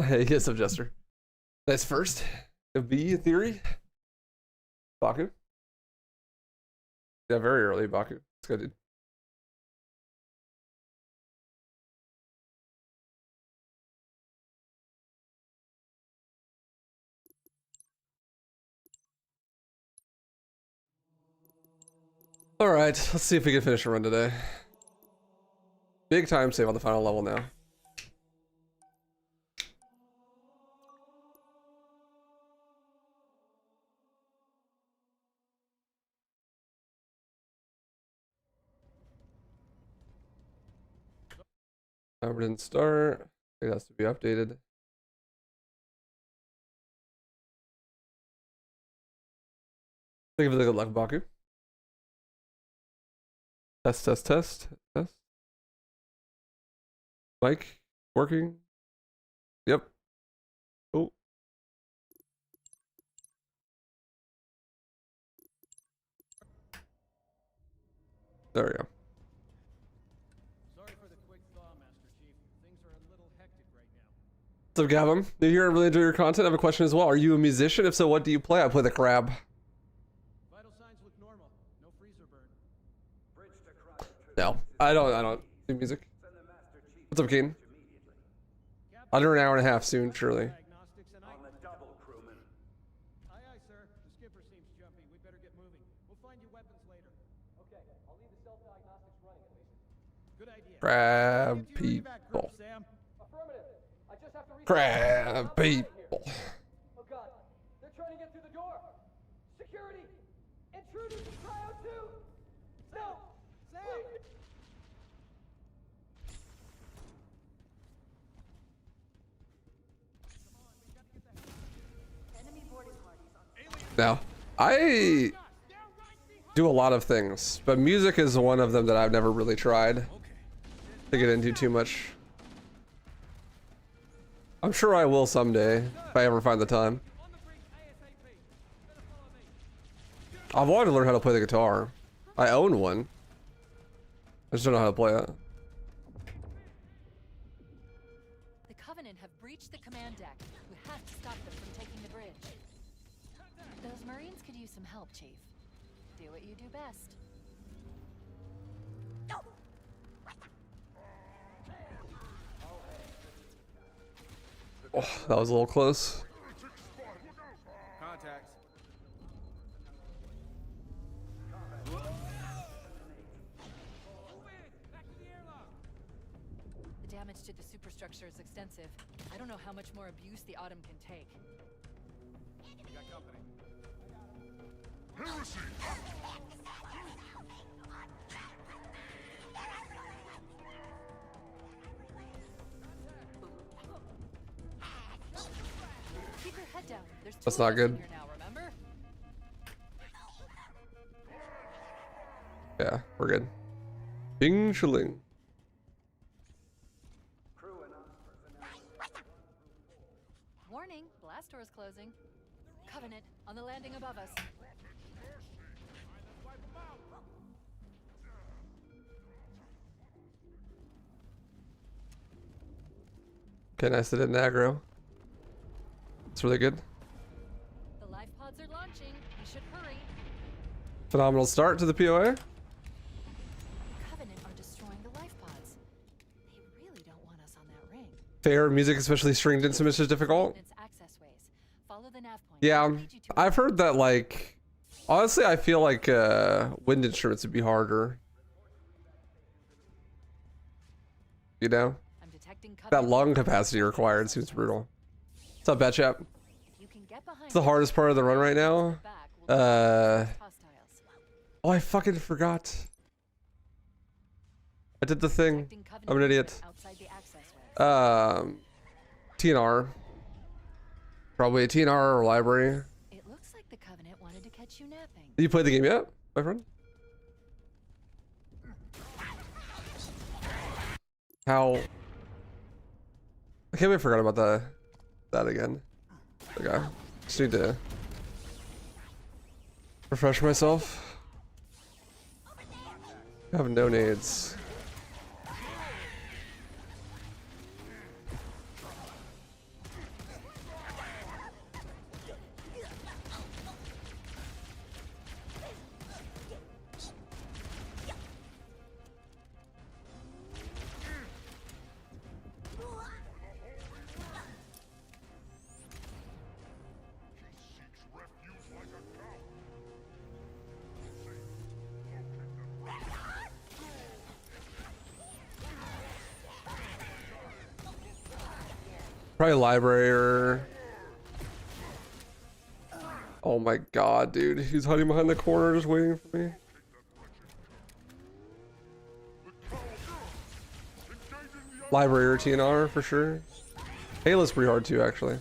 Hey, yes, I'm Jester. Nice first. A B in theory. Baku. Yeah, very early Baku. It's good, dude. All right, let's see if we can finish a run today. Big time save on the final level now. Timer didn't start. It has to be updated. Think of the good luck, Baku. Test. Mic working. Yep. Oh. There we go. Sorry for the quick thaw, Master Chief. Things are a little hectic right now. What's up, Gavin? New year, I really enjoy your content. I have a question as well. Are you a musician? If so, what do you play? I play the crab. Vital signs look normal. No freezer burn. No, I don't do music. What's up, Keen? Under an hour and a half soon, surely. On the double, crewman. Aye, sir. The skipper seems jumpy. We better get moving. We'll find you weapons later. Okay, I'll leave the self-diagnostics running at least. Good idea. Crab people. Sam. Affirmative. I just have to reach Crab people. Oh God, they're trying to get through the door. Security. Intruders in cryo 2. No. Sam. Now, I do a lot of things, but music is one of them that I've never really tried to get into too much. I'm sure I will someday, if I ever find the time. I've wanted to learn how to play the guitar. I own one. I just don't know how to play it. The Covenant have breached the command deck. We have to stop them from taking the bridge. Those Marines could use some help, Chief. Do what you do best. Oh, that was a little close. Contacts. The damage to the superstructure is extensive. I don't know how much more abuse the Autumn can take. We got company. Heresy! Keep your head down. There's That's two not of us in good. here now, remember? Yeah, we're good. Bing shilling. Warning, blast door is closing. Covenant on the landing above us. Okay, nice that it didn't aggro. It's really good. The life pods are launching. We should hurry. Phenomenal start to the POA. Covenant are destroying the life pods. They really don't want us on that ring. Fair music, especially stringed instruments, is difficult. Covenant's access ways. Follow the nav point. Yeah, It'll lead you to- I've heard that, like, honestly, I feel like wind instruments would be harder. You know? I'm detecting That Covenant. lung capacity required seems brutal. What's up, Batchap? If you can get behind It's the hardest part of the run right now. back, we'll hostiles. Oh, I fucking forgot. I did the thing. Detecting Covenant I'm an idiot. movement outside the access way. TNR. Probably a TNR or library. It looks like the Covenant wanted to catch you napping. Did you play the game yet, my friend? How? I can't believe I forgot about that again. Okay, just need to refresh myself. I have no nades. Probably library or... Oh my god, dude. He's hiding behind the corner just waiting for me. Library or TNR for sure. Halo's pretty hard too, actually.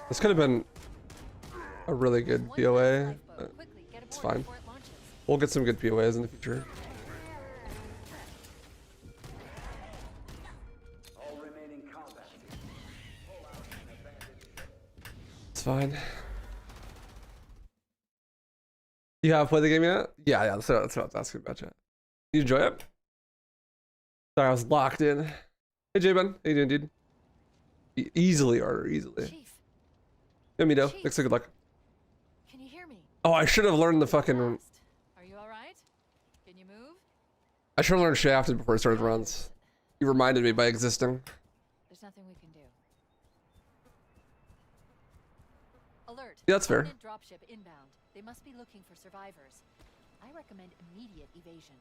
This could have been a really good POA. It's fine. We'll get some good POAs in the future. It's fine. You have played the game yet? Yeah, that's what I was asking about. Chat. You enjoy it? Sorry, I was locked in. Hey, J-Ben. How you doing, dude? Easily, Arter, easily. Chief. Yeah, me though. Chief. Thanks, so good luck. Can you hear me? Oh, I should have learned the fucking... Are you alright? Can you move? I should have learned shafted before I started runs. You reminded me by existing. There's nothing we can do. Alert. Yeah, that's fair. Covenant dropship inbound. They must be looking for survivors. I recommend immediate evasion.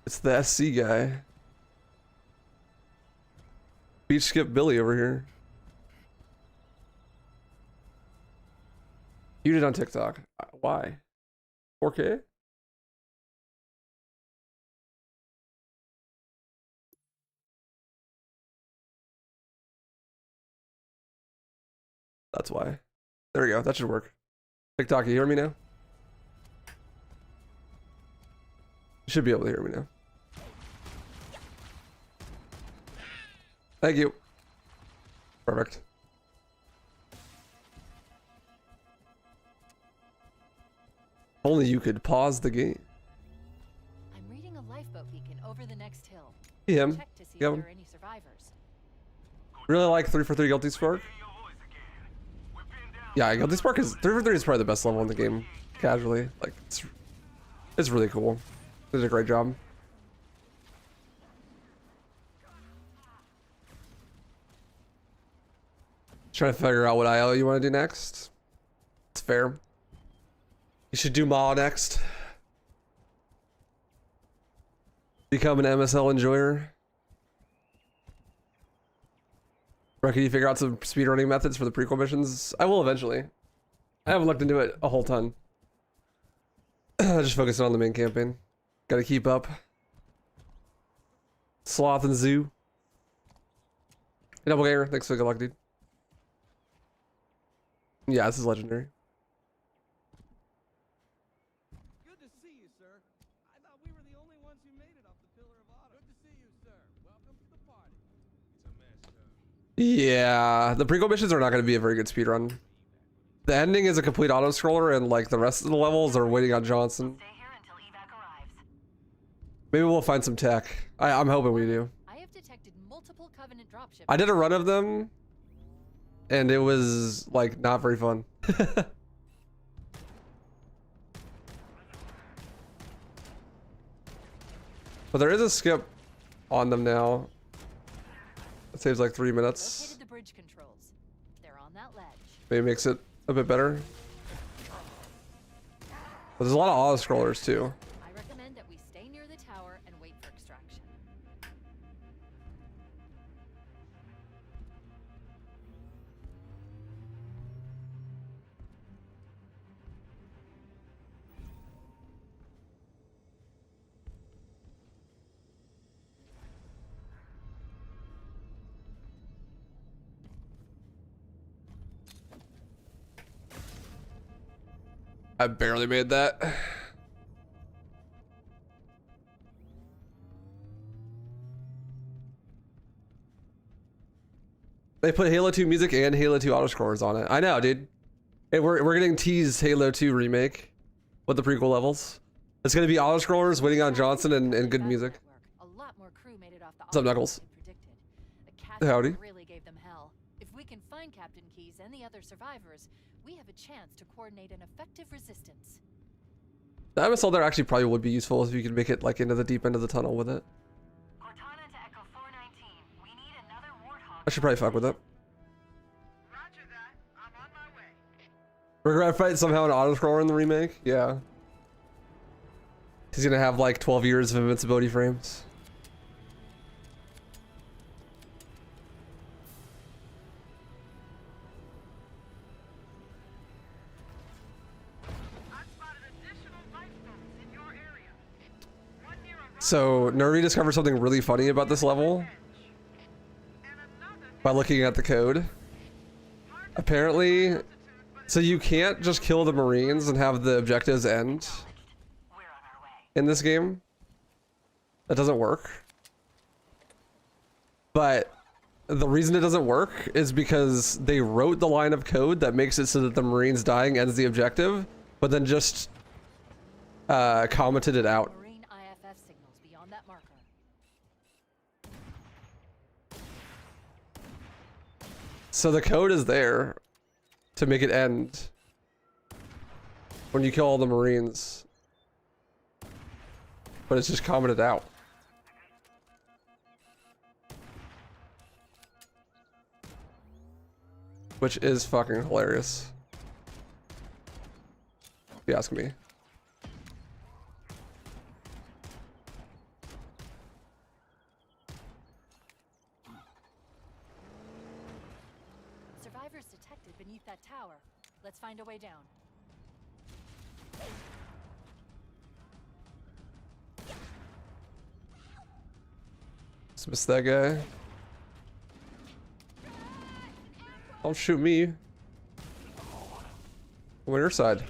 It's the SC guy. Beach skip Billy over here. You did on TikTok. Why? 4K? That's why. There we go. That should work. TikTok, you hear me now? You should be able to hear me now. Thank you. Perfect. Only you could pause the game. I'm reading a lifeboat beacon over the next hill. Him. Check to see if Yep. there are any survivors. Really like 3 for 3 Guilty Spark. Yeah, Guilty Spark is 3 for 3 is probably the best level in the game. Casually, like it's really cool. They did a great job. Trying to figure out what IO you want to do next. It's fair. You should do Ma next. Become an MSL enjoyer. Bro, can you figure out some speedrunning methods for the prequel missions? I will eventually. I haven't looked into it a whole ton. Just focusing on the main campaign. Gotta keep up. Sloth and Zoo. Double Gamer, thanks for the good luck, dude. Yeah, this is legendary. Good to see you, sir. I thought we were the only ones who made it off the Pillar of Autumn. Good to see you, sir. Welcome to the party. It's a mess, sir. Yeah, the prequel missions are not going to be a very good speedrun. The ending is a complete auto-scroller, and like the rest of the levels are waiting on Johnson. Stay here until evac arrives. Maybe we'll find some tech. I'm hoping we do. I have detected multiple Covenant dropships. I did a run of them, and it was like not very fun. But there is a skip on them now. It saves like 3 minutes. Located the bridge controls. They're on that ledge. Maybe makes it a bit better. But there's a lot of auto scrollers too. I recommend that we stay near the tower and wait for extraction. I barely made that. They put Halo 2 music and Halo 2 autoscrollers on it. I know, dude. Hey, we're getting teased Halo 2 remake with the prequel levels. It's gonna be autoscrollers waiting on Johnson and good music. A lot more crew made it off the What's up, Knuckles? than predicted. The captain Howdy. really gave them hell. If we can find Captain Keys and the other survivors, we have a chance to coordinate an effective resistance. The MSL there actually probably would be useful if you could make it like into the deep end of the tunnel with it. Cortana to Echo 419. We need another Warthog. I should probably fuck with it. Roger that. I'm on my way. We're gonna fight somehow an autoscroller in the remake? Yeah. He's gonna have like 12 years of invincibility frames. So Nerdy discovered something really funny about this level by looking at the code. Apparently, so you can't just kill the Marines and have the objectives end in this game. That doesn't work. But the reason it doesn't work is because they wrote the line of code that makes it so that the Marines dying ends the objective, but then just commented it out. Marine IFF signals beyond that marker. So the code is there to make it end when you kill all the Marines, but it's just commented out. Which is fucking hilarious, if you ask me. Survivors detected beneath that tower. Let's find a way down. Dismiss that guy. Don't shoot me. I'm on your side.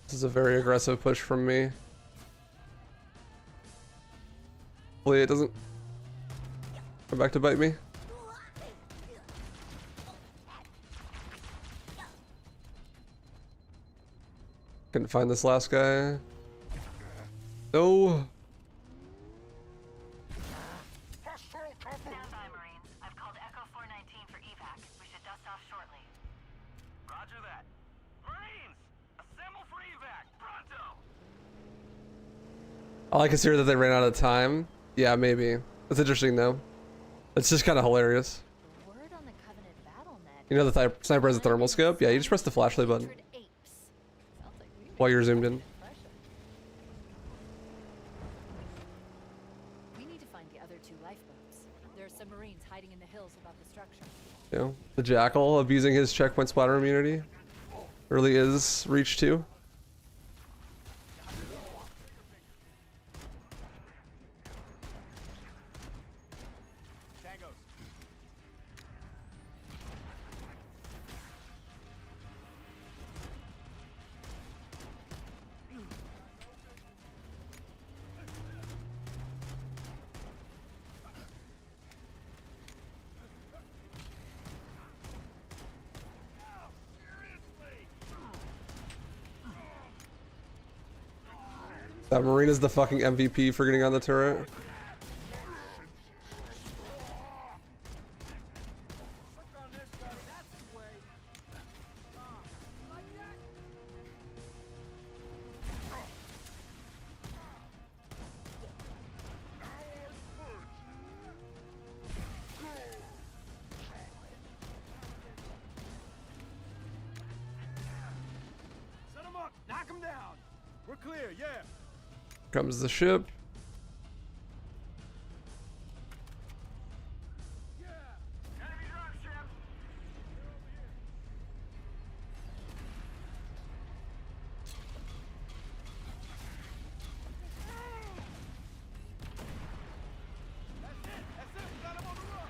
This is a very aggressive push from me. Hopefully it doesn't come back to bite me. Couldn't find this last guy. No. Standby, Marines. I've called Echo 419 for evac. We should dust off shortly. Roger that. Marines, assemble for evac, pronto! I like to hear that they ran out of time. Yeah, maybe. That's interesting though. It's just kind of hilarious. The word on the Covenant battle net. You know the sniper has a thermal scope? Yeah, you just press the flashlight button 100 apes. Sounds like we while made you're an zoomed in. impression. We need to find the other two lifeboats. There are some Marines hiding in the hills above the structure. You know, the Jackal abusing his checkpoint splatter immunity really is reach 2. Tangos. That Marine is the fucking MVP for getting on the turret. Set him up, knock him down. We're clear, yeah. Comes the ship. Yeah. Enemy dropship. That's it, we got him on the run.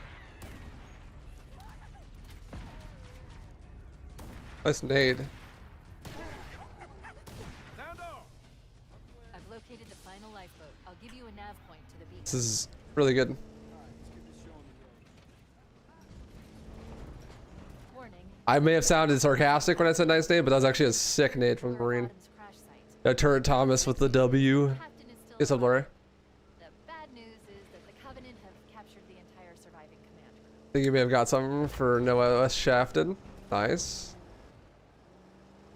Nice nade. Stand on. I've located the final lifeboat. I'll give you a nav point to the beach. This is really good. Warning. I may have sounded sarcastic when I said nice nade, but that was actually a sick nade from the Marine. Bottom's crash site. Turret Thomas with the W. Captain is still Yes, up, alive. Laura. The bad news is that the Covenant have captured the entire surviving command crew. Think you may have got something for no OS shafted. Nice.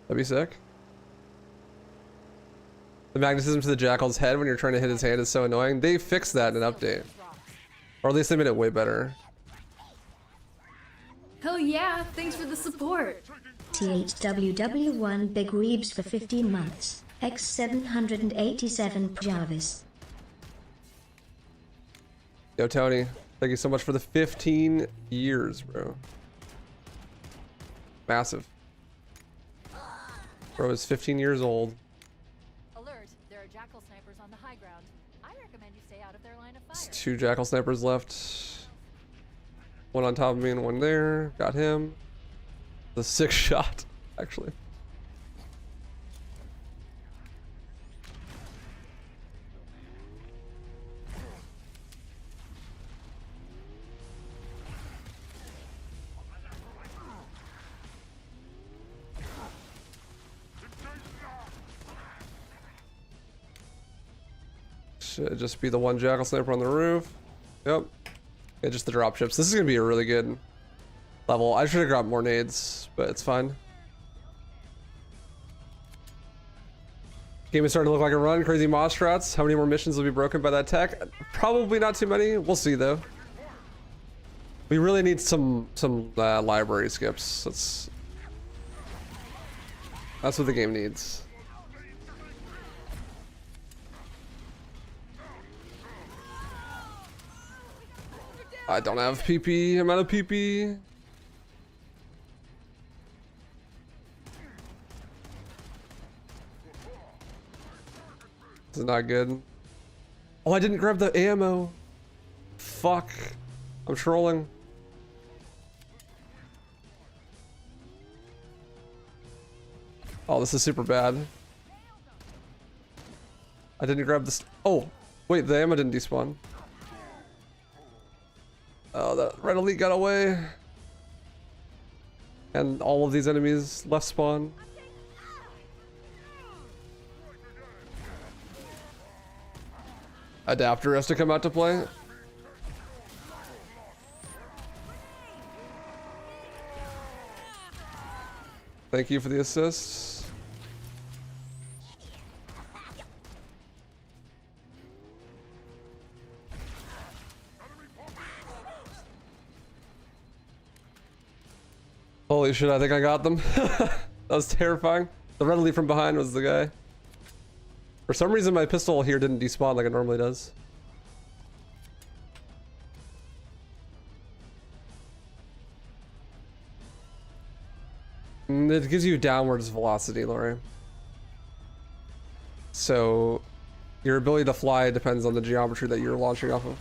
That'd be sick. The magnetism to the Jackal's head when you're trying to hit his hand is so annoying. They fixed that in an update. Or at least they made it way better. Hell yeah, thanks for the support. THWW1 Big Weebs for 15 months. X787 Jarvis. Yo, Tony. Thank you so much for the 15 years, bro. Massive. Bro is 15 years old. Alert, there are Jackal snipers on the high ground. I recommend you stay out of their line of There's fire. 2 Jackal snipers left. One on top of me and one there. Got him. The 6th shot, actually. Should just be the one Jackal sniper on the roof. Yep. Yeah, just the drop ships. This is gonna be a really good level. I should have grabbed more nades, but it's fine. Game is starting to look like a run. Crazy moss strats. How many more missions will be broken by that tech? Probably not too many. We'll see though. We really need some library skips. That's what the game needs. I don't have PP. I'm out of PP. This is not good. Oh, I didn't grab the ammo. Fuck. I'm trolling. Oh, this is super bad. I didn't grab this. Oh, wait, the ammo didn't despawn. Oh, that red elite got away. And all of these enemies left spawn. Adapter has to come out to play. Thank you for the assists. Holy shit, I think I got them. That was terrifying. The red elite from behind was the guy. For some reason my pistol here didn't despawn like it normally does. It gives you downwards velocity, Lori. So your ability to fly depends on the geometry that you're launching off of.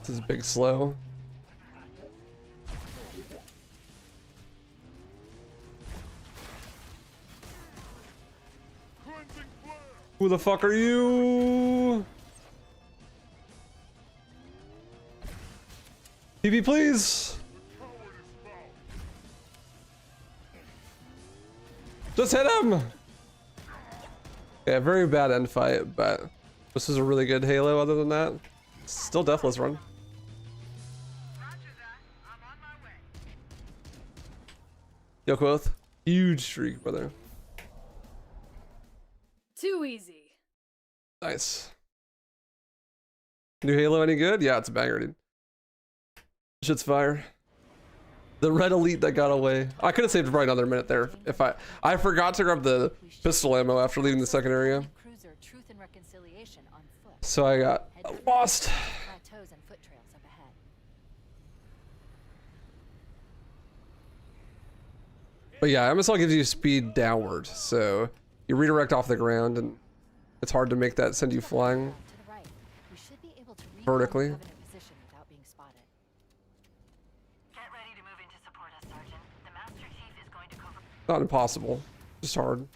This is big slow. Who the fuck are you? PB, please. Just hit him. Yeah, very bad end fight, but this is a really good Halo. Other than that, still deathless run. Yo, Quoth. Huge streak, brother. Too easy. Nice. New Halo any good? Yeah, it's a banger, dude. Shit's fire. The red elite that got away. I could have saved probably another minute there if I forgot to grab the pistol ammo after leaving the second area. Cruiser Truth and Reconciliation on foot. So I got lost. Plateaus and foot trails up ahead. But yeah, MSL gives you speed downward, so you redirect off the ground, and it's hard to make that send you flying To the right. We should be able to recon vertically. Covenant position without being spotted. Get ready to move in to support us, Sergeant. The Master Chief is going to cover. Not impossible, just hard.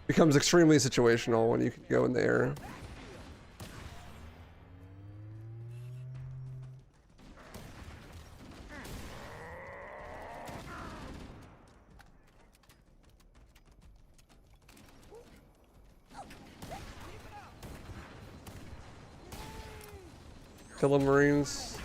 Becomes extremely situational when you can go in the air. Kill the Marines.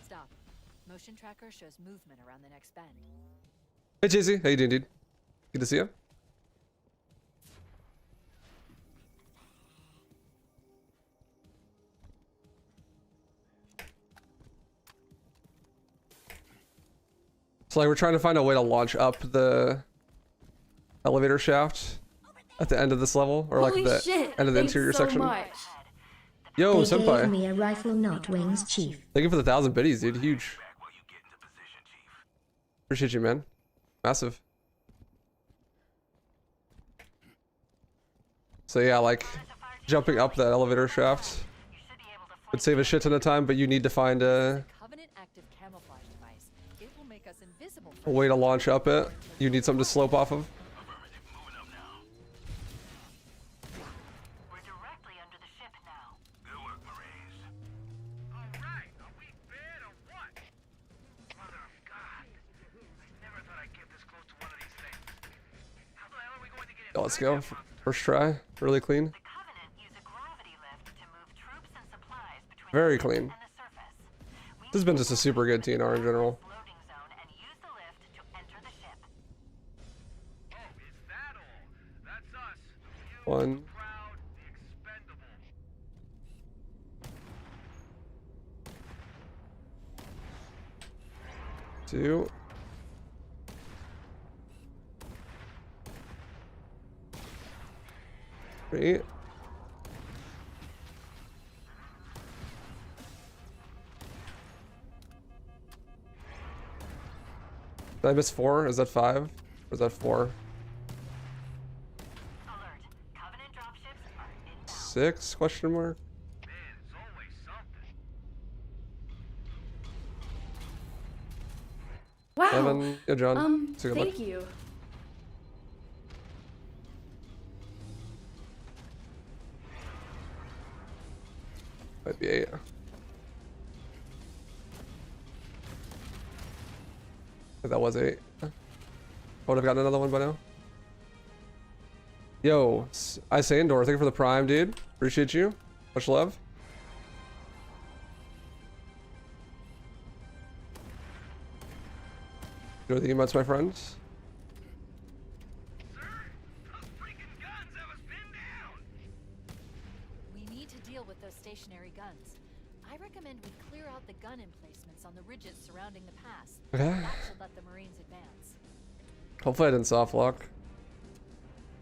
Stop. Motion tracker shows movement around the next bend. Hey JC, how you doing, dude? Good to see you. So like we're trying to find a way to launch up the elevator shaft at the end of this level, or like Holy the shit, end of the thanks interior so section. much. Yo, They senpai. gave me a rifle, not wings, Chief. Thank you for the 1,000 biddies, dude. Huge. Appreciate you, man. Massive. So yeah, like jumping up that elevator shaft would save a shit ton of time, but you need to find a Covenant active camouflage device. It will make us invisible a for way to launch up it. You need something to slope off of. We're directly under the ship now. Good work, Marines. All right, are we bad or what? Mother of God. I never thought I'd get this close to one of these things. How the hell are we going to get Yeah, let's go. First try. Really clean. The Covenant use a gravity lift to move troops and supplies between Very the ship clean. and the surface. We This has been just a super good TNR in general. loading zone and use the lift to enter the ship. Oh, is that all? That's us. You, One. proud, the expendable. Two. Three. Did I miss 4? Is that 5? Or is that 4? Alert. Covenant dropships are inbound. 6? Question mark. Man, it's always something. Wow. 7. Yeah, John. Take a look. Thank you. Might be 8. That was 8. I would have gotten another one by now. Yo, I say Indoor, thank you for the prime, dude. Appreciate you. Much love. Enjoy the emotes, my friends. Sir, those freaking guns have us pinned down. We need to deal with those stationary guns. I recommend we clear out the gun emplacements on the ridges surrounding the pass. Okay. That should let the Marines advance. Hopefully I didn't soft lock.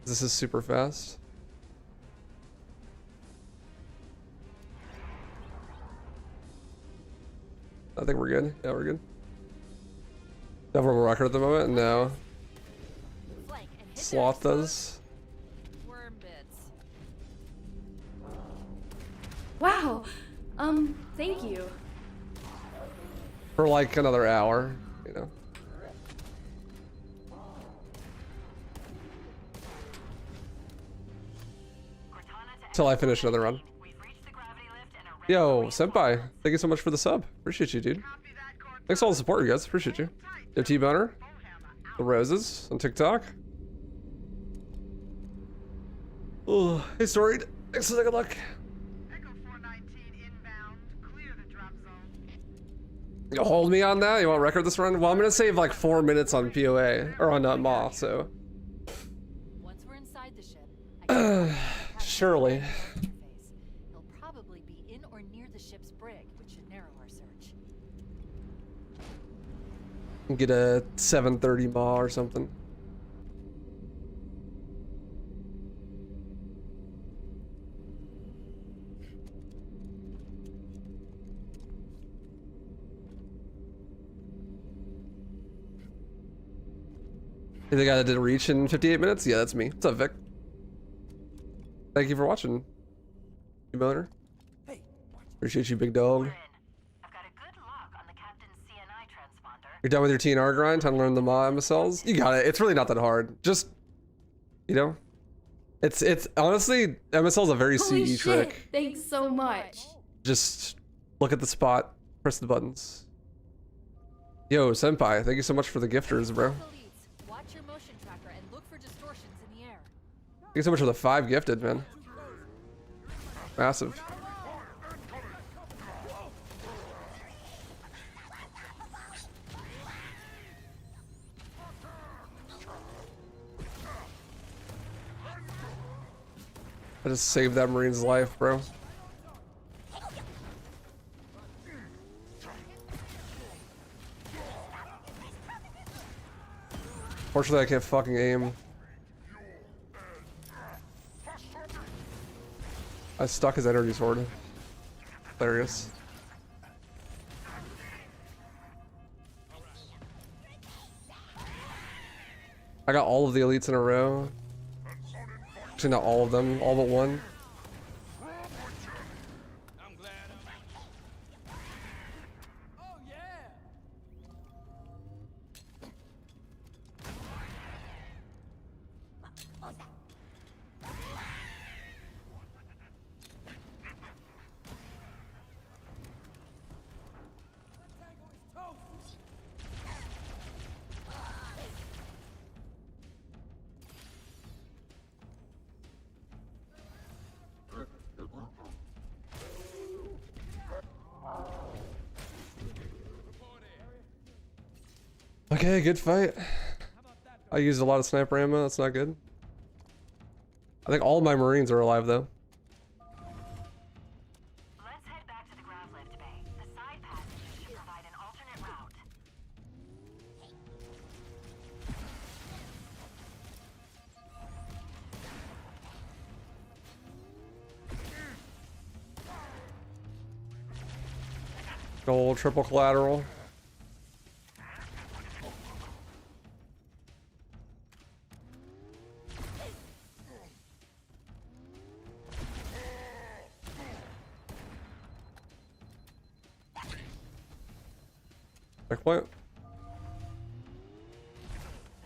This is super fast. I think we're good. Yeah, we're good. Do I have a record at the moment? No. Flank and hit Sloth their does. worm bits. Wow. Thank you. For like another hour, you know. Till I finish another run. We've reached the gravity lift and are ready Yo, for senpai, thank you so much for the sub. Appreciate you, dude. Thanks for all the support, you guys. Appreciate you. Yo, T-Boner, the Roses on TikTok. Oh, hey, Storied. Thanks for the good luck. Echo 419 inbound. Clear the drop zone. You hold me on that? You want to record this run? Well, I'm gonna save like 4 minutes on POA or on Maw, so Once we're inside the ship, I can surely. interface. He'll probably be in or near the ship's brig, which should narrow our search. Get a 7:30 Maw or something. You're the guy that did reach in 58 minutes? Yeah, that's me. What's up, Vic? Thank you for watching. You boner. Hey, Appreciate you, big dog. I've got a good lock on the captain's CNI transponder. You're done with your TNR grind? Time to learn the MSLs? You got it. It's really not that hard. Just, you know, it's honestly, MSL is a very Holy CE shit! trick. Thanks so much. Just look at the spot, press the buttons. Yo, Senpai, thank you so much for the gifters, bro. The leads. Watch your motion tracker and look for distortions in the air. Thank you so much for the 5 gifted, man. Massive. I just saved that Marine's life, bro. Fortunately, I can't fucking aim. I stuck his energy sword. Hilarious. I got all of the elites in a row. Actually, not all of them, all but one. oh yeah! Tango is toast! Okay, good fight. I used a lot of sniper ammo, that's not good. I think all of my Marines are alive though. Let's head back to the grav lift bay. The side passage should provide an alternate route. Gold, triple collateral. Checkpoint.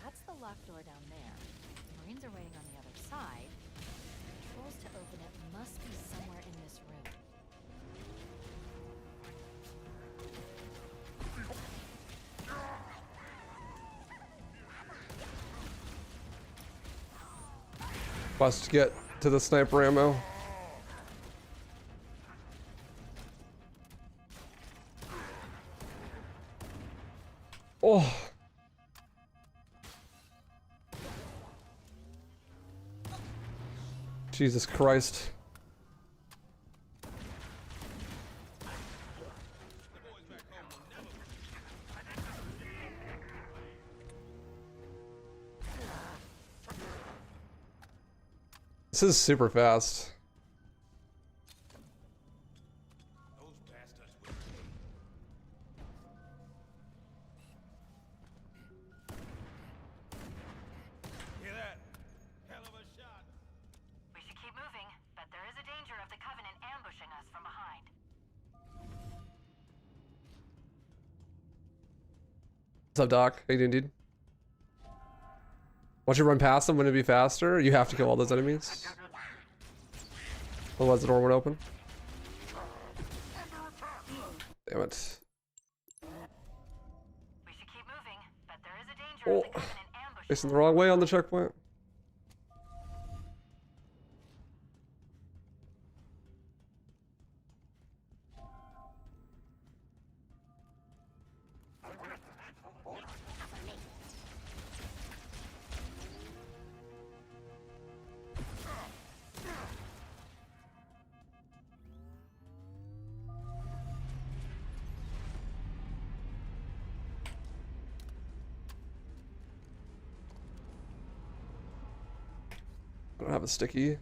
That's the locked door down there. Marines are waiting on the other side. Controls to open it must be somewhere in this room. Must get to the sniper ammo. Oh. Jesus Christ. This is super fast. Hear that? Hell of a shot. We should keep moving, but there is a danger of the Covenant ambushing us from behind. What's up, Doc? How you doing, dude? Once you run past them, wouldn't it be faster? You have to kill all those enemies. Otherwise the door would open. Damn it. We should keep moving, but there is a danger of the Covenant ambushing Facing the wrong way on the checkpoint. I don't have a sticky.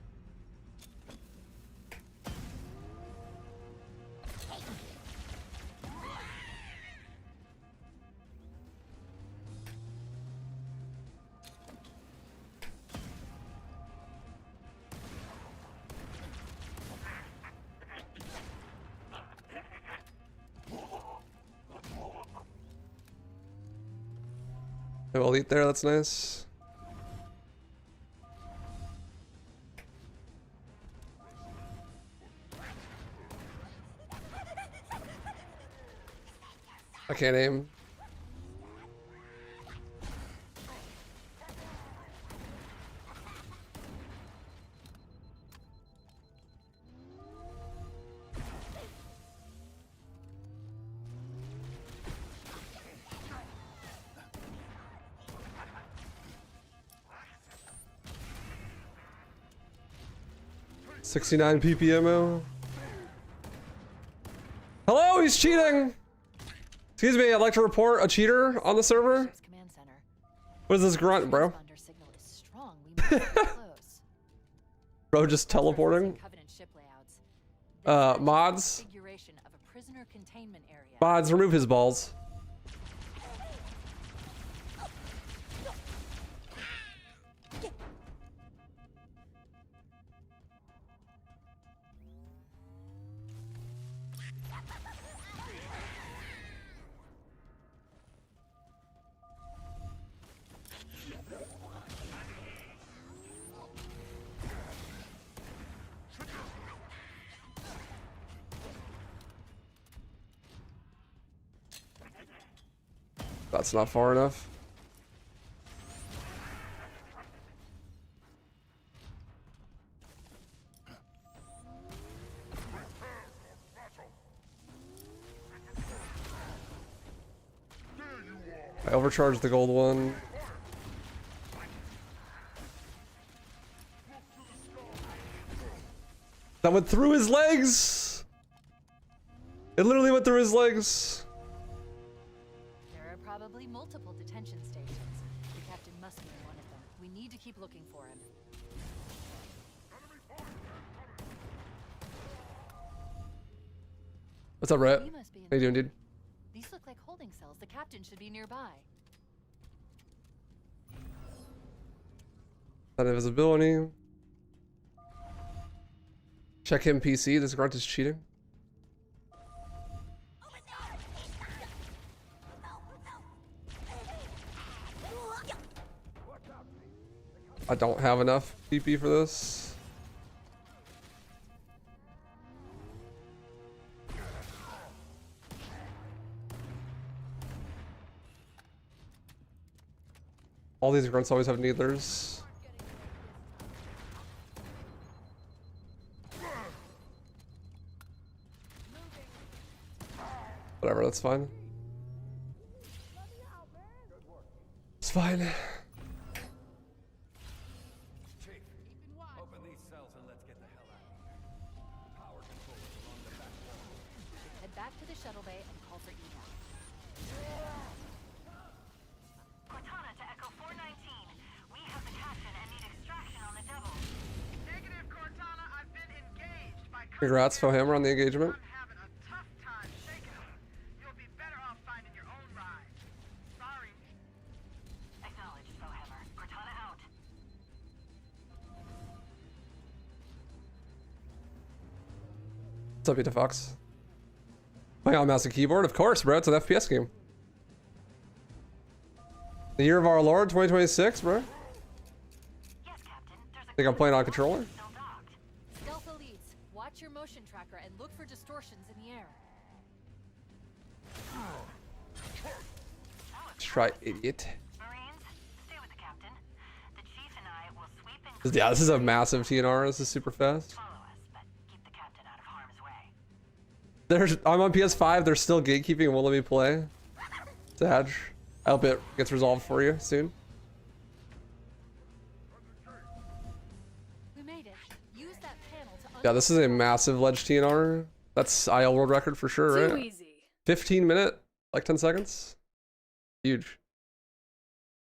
No elite there, that's nice. I can't aim. $69 PPMO. Hello, he's cheating. Excuse me, I'd like to report a cheater on the server. Ship's command center. What is this grunt, bro? Transponder signal is strong. We must stay close. Bro, just teleporting. Covenant ship layouts. Mods. Configuration of a prisoner containment area. Mods, remove his balls. That's not far enough. I overcharged the gold one. That went through his legs! It literally went through his legs. There are probably multiple detention stations. The captain must be in one of them. We need to keep looking for him. What's up, Rhett? He must be in How you doing, dude? These look like holding cells. The captain should be nearby. That invisibility. Check him PC. This grunt is cheating. I don't have enough PP for this. All these grunts always have needlers. Whatever, that's fine. It's fine. Open these cells and let's get the hell out of here. Power control is along the back wall. Head back to the shuttle bay and call for evac. Cortana to Echo 419. We have the captain and need extraction on the double. Negative, Cortana. I've been engaged by. Congrats, Fohammer, on the engagement. I'm having a tough time shaking them. You'll be better off finding your own ride. Sorry. Acknowledged, Bowhammer. Cortana out. What's up, Beta Fox? Playing on mouse and keyboard? Of course, bro. It's an FPS game. The year of our Lord, 2026, bro. Yes, Captain. There's a Think I'm playing on controller? still docked. Stealth elites, watch your motion tracker and look for distortions in the air. Let's try, idiot. Marines, stay with the captain. The chief and I will sweep in. Yeah, this is a massive TNR. This is super fast. Follow us, but keep the captain out of harm's way. I'm on PS5. They're still gatekeeping and won't let me play. Sad. I hope it gets resolved for you soon. We made it. Use that panel to Yeah, this is a massive ledge TNR. That's IL world record for sure, Too right? easy. 15 minute, like 10 seconds. Huge.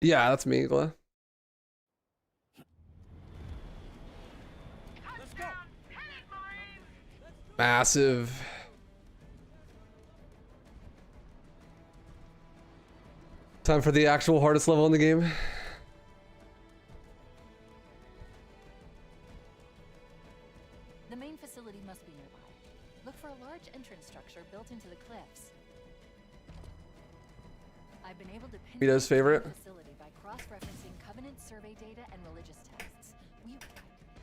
Yeah, that's me, Gla. Massive. Time for the actual hardest level in the game. The main facility must be nearby. Look for a large entrance structure built into the cliffs. I've been able to pinpoint Vito's favorite? the facility cross-referencing Covenant survey data and religious texts.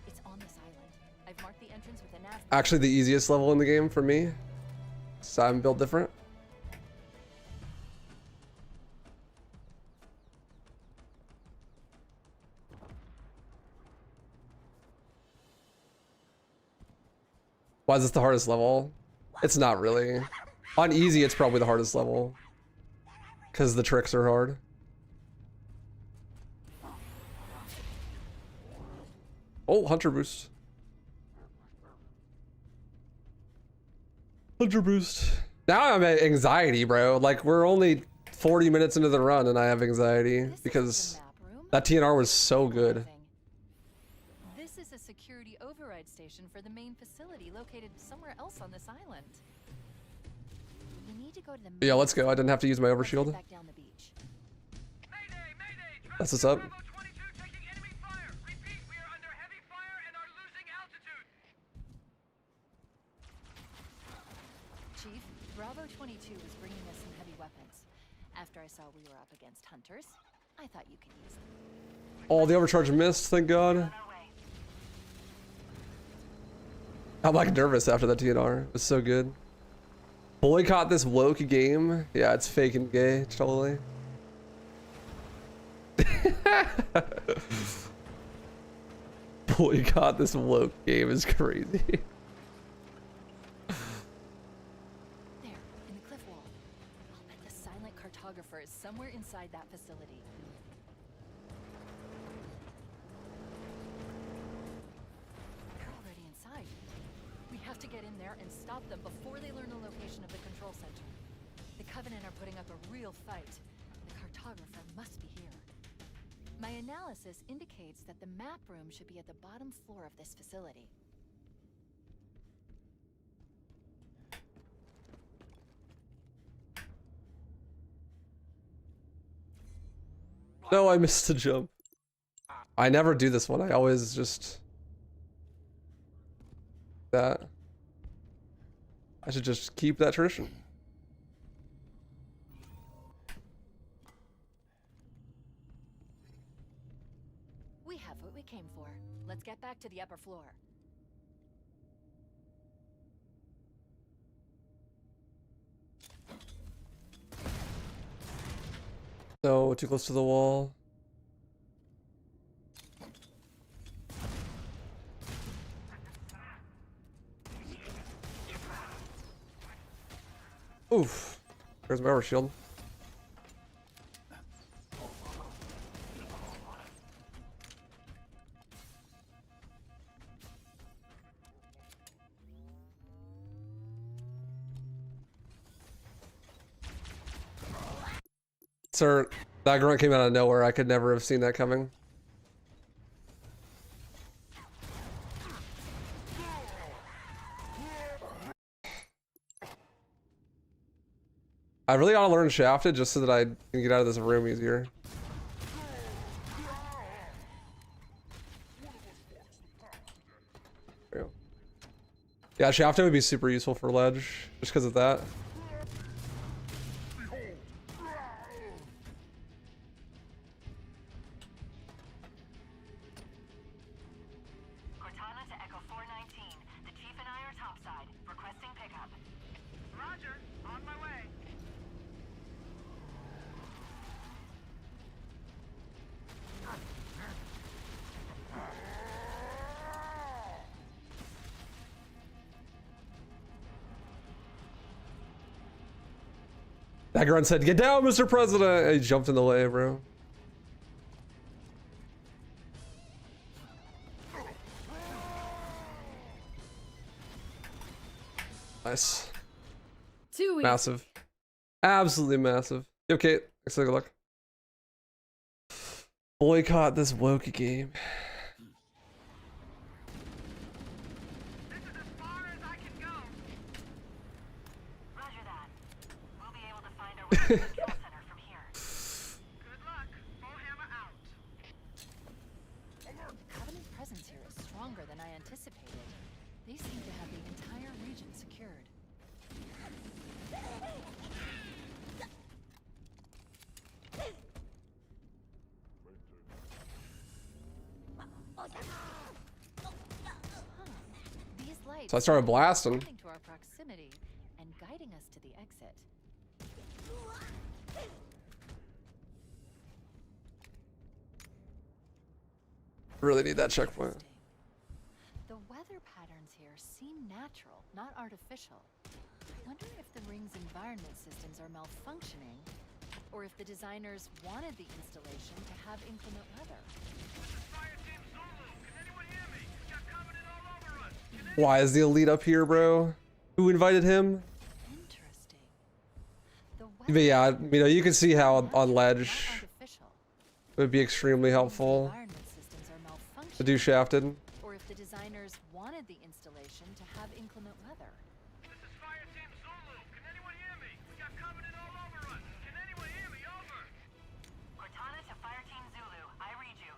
It's on this island. I've marked the entrance with a nav. Actually, the easiest level in the game for me. So I'm built different. Why is this the hardest level? It's not really. On easy, it's probably the hardest level. Because the tricks are hard. Oh, Hunter boost. Hunter boost. Now I'm at anxiety, bro. Like, we're only 40 minutes into the run and I have anxiety because that TNR was so good. This is a security override station for the main facility located somewhere else on this island. We need to go to the Yeah, let's go. I didn't have to use my Let's head overshield. back down the beach. Mayday, mayday! That's what's up. Bravo 22 taking enemy fire. Repeat, we are under heavy fire and are losing altitude. Chief, Bravo 22 was bringing us some heavy weapons. After I saw we were up against hunters, I thought you could use them. Oh, the overcharge missed, thank God. I'm like nervous after that TNR. It was so good. Boycott this woke game. Yeah, it's fake and gay, totally. Boycott this woke game is crazy. There, in the cliff wall. I'll bet the silent cartographer is somewhere inside that facility. They're already inside. We have to get in there and stop them before they learn the location of the control center. The Covenant are putting up a real fight. The cartographer must be here. My analysis indicates that the map room should be at the bottom floor of this facility. No, I missed a jump. I never do this one. I always just... that. I should just keep that tradition. We have what we came for. Let's get back to the upper floor. No, too close to the wall. Oof. There's my overshield. Sir, that grunt came out of nowhere. I could never have seen that coming. I really ought to learn Shafted just so that I can get out of this room easier. There we go. Yeah, Shafted would be super useful for ledge just because of that. Cortana to Echo 419. The Chief and I are topside. Requesting pickup. Roger, on my way. That grunt said, "Get down, Mr. President!" He jumped in the way, bro. Nice. Too easy. Massive. Absolutely massive. You okay? Let's take a look. Boycott this woke game. This is as far as I can go. Roger that. We'll be able to find our way to the control center from here. Good luck. Bullhammer out. Covenant presence here is stronger than I anticipated. They seem to have the entire region secured. right. So I started blasting. Responding to our proximity and guiding us to the exit. Really need that checkpoint. Interesting. The weather patterns here seem natural, not artificial. I wonder if the ring's environment systems are malfunctioning, or if the designers wanted the installation to have inclement weather. Why is the elite up here, bro? Who invited him? Interesting. The But yeah, you know, you can see how on not ledge artificial. it would be extremely helpful Environment systems are malfunctioning, to do shafted. or if the designers wanted the installation to have inclement weather. This is Fire Team Zulu. Can anyone hear me? We got Covenant all over us. Can anyone hear me? Over. Cortana to Fire Team Zulu. I read you.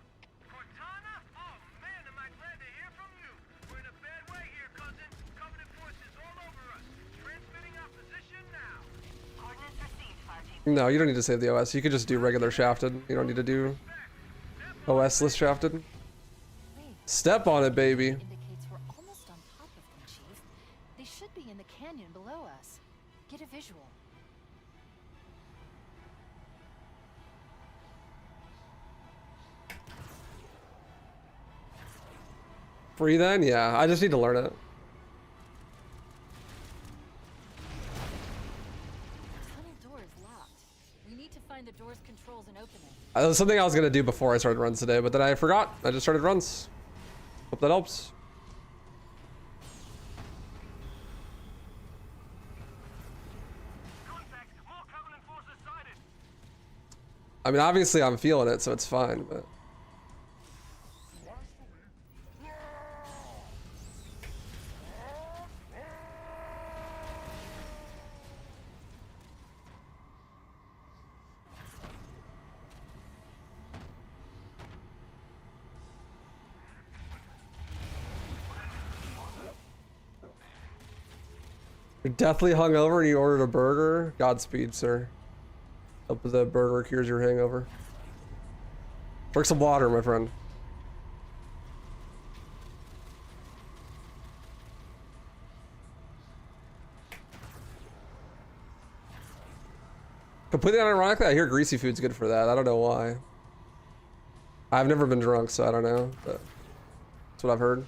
Cortana? Oh man, am I glad to hear from you. We're in a bad way here, cousin. Covenant forces all over us. Transmitting our position now. Coordinates received, Fire Team. No, you don't need to save the OS. You could just do regular shafted. You don't need to do OS-less shafted. Wait, Step on it, baby. indicates we're almost on top of them, Chief. They should be in the canyon below us. Get a visual. Free then? Yeah, I just need to learn it. Tunnel door is locked. We need to find the door's controls and open it. That was something I was gonna do before I started runs today, but then I forgot. I just started runs. Hope that helps. Contact. More Covenant forces sighted. I mean, obviously I'm feeling it, so it's fine, but... You're deathly hungover and you ordered a burger? Godspeed, sir. Hope the burger cures your hangover. Drink some water, my friend. Completely unironically, I hear greasy food's good for that. I don't know why. I've never been drunk, so I don't know, but that's what I've heard.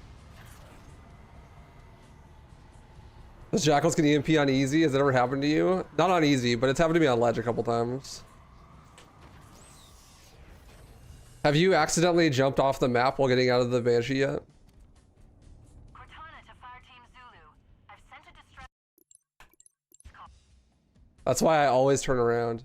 Does Jackals get EMP on easy? Has it ever happened to you? Not on easy, but it's happened to me on ledge a couple times. Have you accidentally jumped off the map while getting out of the Banshee yet? Cortana to Fire Team Zulu. I've sent a distress call. That's why I always turn around.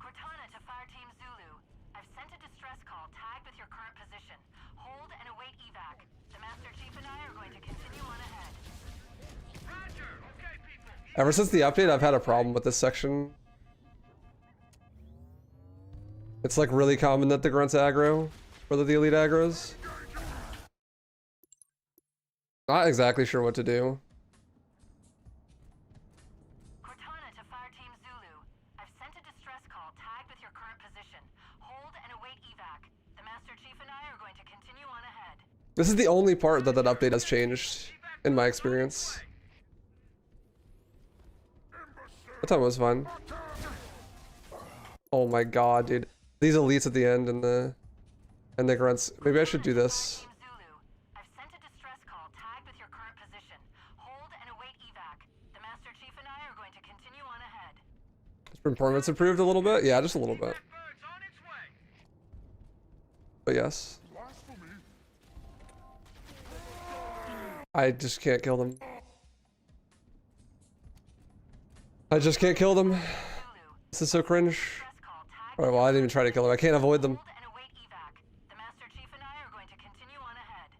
Cortana to Fire Team Zulu. I've sent a distress call tagged with your current position. Hold and await evac. The Master Chief and I are going to continue on ahead. Roger. Okay, people. Ever since the update, I've had a problem with this section. It's like really common that the grunts aggro, or that the elite aggros. Not exactly sure what to do. Cortana to Fire Team Zulu. I've sent a distress call tagged with your current position. Hold and await evac. The Master Chief and I are going to continue on ahead. This is the only part that that update has changed, in my experience. That time was fun. Oh my god, dude. These elites at the end and the grunts. Maybe I should do this. Team Zulu. I've sent a distress call tagged with your current position. Hold and await evac. The Master Chief and I are going to continue on ahead. Has performance improved a little bit? Yeah, just a little bit. Bird's on its way. But yes. I just can't kill them. I just can't kill them. Zulu. This is so cringe. Distress call tagged Alright, well, I didn't even try to kill them. I can't avoid them. Hold and await evac. The Master Chief and I are going to continue on ahead.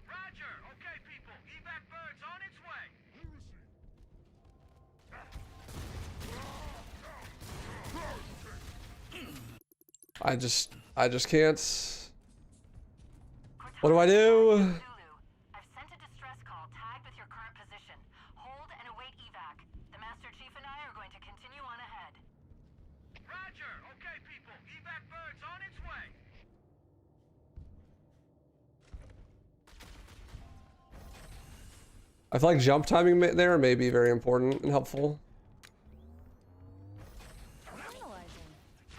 Roger. Okay, people. Evac bird's on its way. I just can't. What do I do? Zulu. I've sent a distress call tagged with your current position. Hold and await evac. The Master Chief and I are going to continue on ahead. Roger. Okay, people. Evac bird's on its way. I feel like jump timing there may be very important and helpful. Analyzing.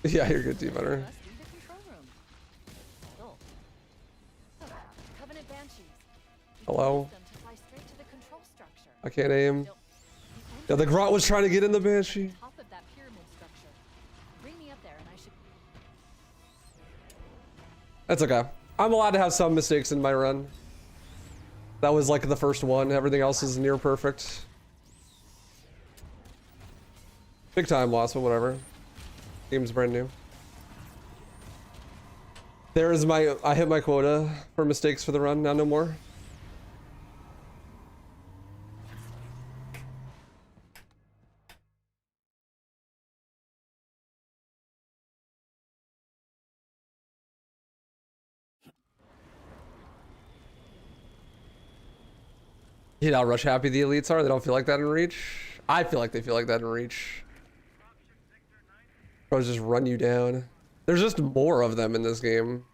Yeah, you're good, T-Butter. Must be the control room. Still. Covenant Banshees. You can Hello? use them to fly straight to the control structure. I can't aim. Don't- Yeah, the Grot was trying to get in the Banshee. Top of that pyramid structure. Bring me up there and I should. That's okay. I'm allowed to have some mistakes in my run. That was like the first one. Everything else is near perfect. Big time loss, but whatever. Game's brand new. There is my... I hit my quota for mistakes for the run. Now no more. You know how rush happy the elites are? They don't feel like that in Reach. I feel like they feel like that in Reach. Bros just run you down. There's just more of them in this game.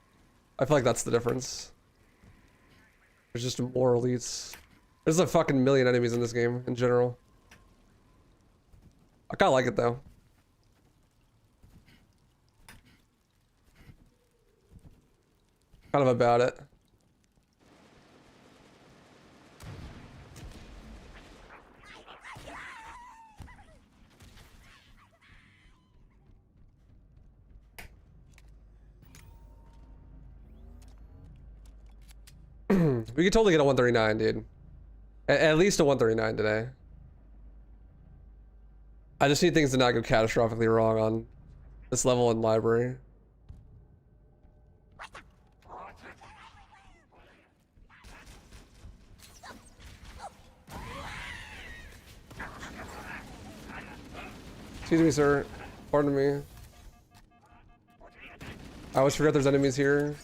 I feel like that's the difference. There's just more elites. There's a fucking million enemies in this game in general. I kinda like it though. Kind of about it. We could totally get a 139, dude. At least a 139 today. I just need things to not go catastrophically wrong on this level in library. Excuse me, sir. Pardon me. I always forget there's enemies here.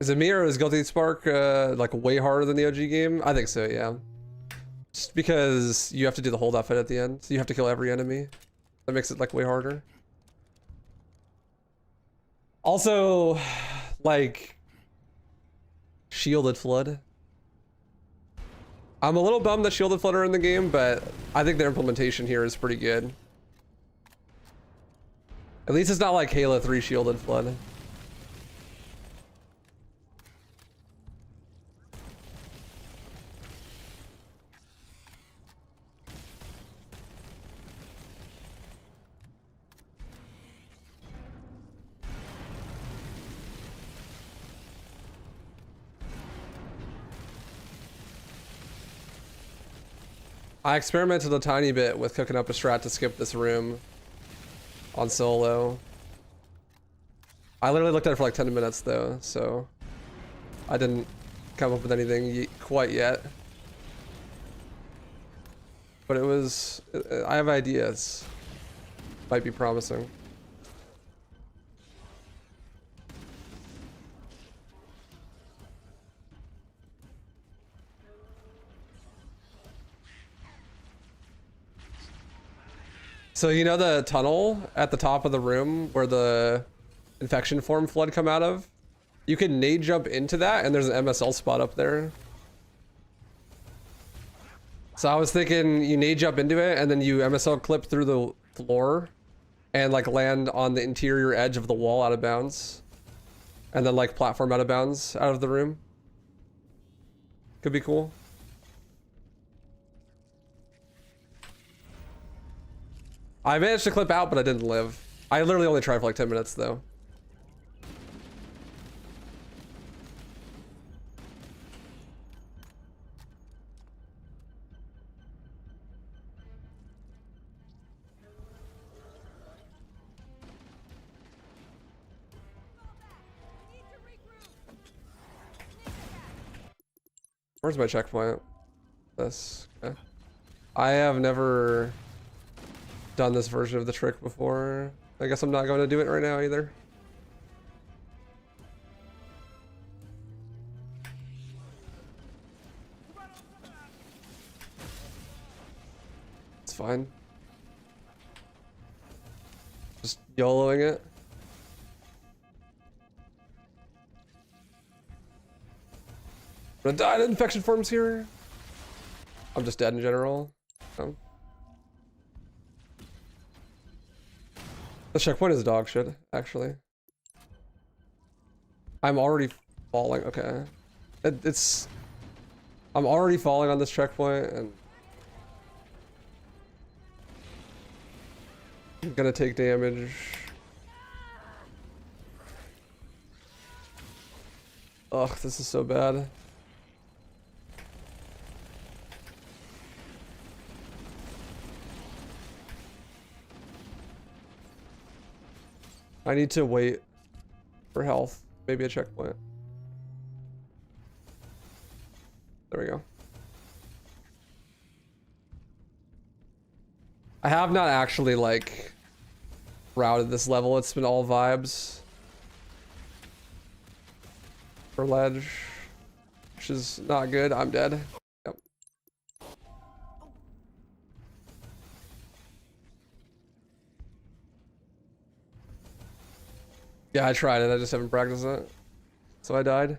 Is it me or is Guilty Spark like way harder than the OG game? I think so, yeah. Just because you have to do the holdout fight at the end, so you have to kill every enemy. That makes it like way harder. Also, like Shielded Flood. I'm a little bummed that Shielded Flood are in the game, but I think their implementation here is pretty good. At least it's not like Halo 3 Shielded Flood. I experimented a tiny bit with cooking up a strat to skip this room on solo. I literally looked at it for like 10 minutes though, so I didn't come up with anything quite yet. But it was, I have ideas. Might be promising. So you know the tunnel at the top of the room where the infection form flood come out of? You can nade jump into that and there's an MSL spot up there. So I was thinking you nade jump into it and then you MSL clip through the floor and like land on the interior edge of the wall out of bounds. And then like platform out of bounds out of the room. Could be cool. I managed to clip out, but I didn't live. I literally only tried for like 10 minutes though. Where's my checkpoint? This. Okay. I have never done this version of the trick before. I guess I'm not going to do it right now either. fine. Just YOLOing it. I'm gonna die to infection forms here. I'm just dead in general. So. The checkpoint is dog shit, actually. I'm already falling. Okay. It's... I'm already falling on this checkpoint, and... I'm gonna take damage. Ugh, this is so bad. I need to wait for health. Maybe a checkpoint. There we go. I have not actually, like, routed this level. It's been all vibes. For ledge. Which is not good. I'm dead. Yep. Yeah, I tried it. I just haven't practiced it. So I died.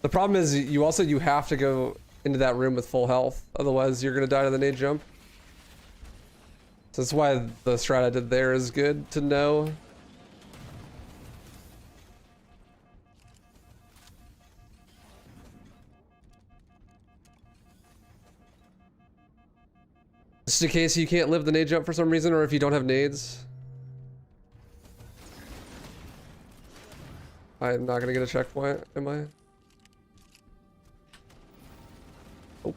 The problem is you have to go into that room with full health. Otherwise you're gonna die to the nade jump. So that's why the strat I did there is good to know. Just in case you can't live the nade jump for some reason, or if you don't have nades. I'm not gonna get a checkpoint, am I? Oh.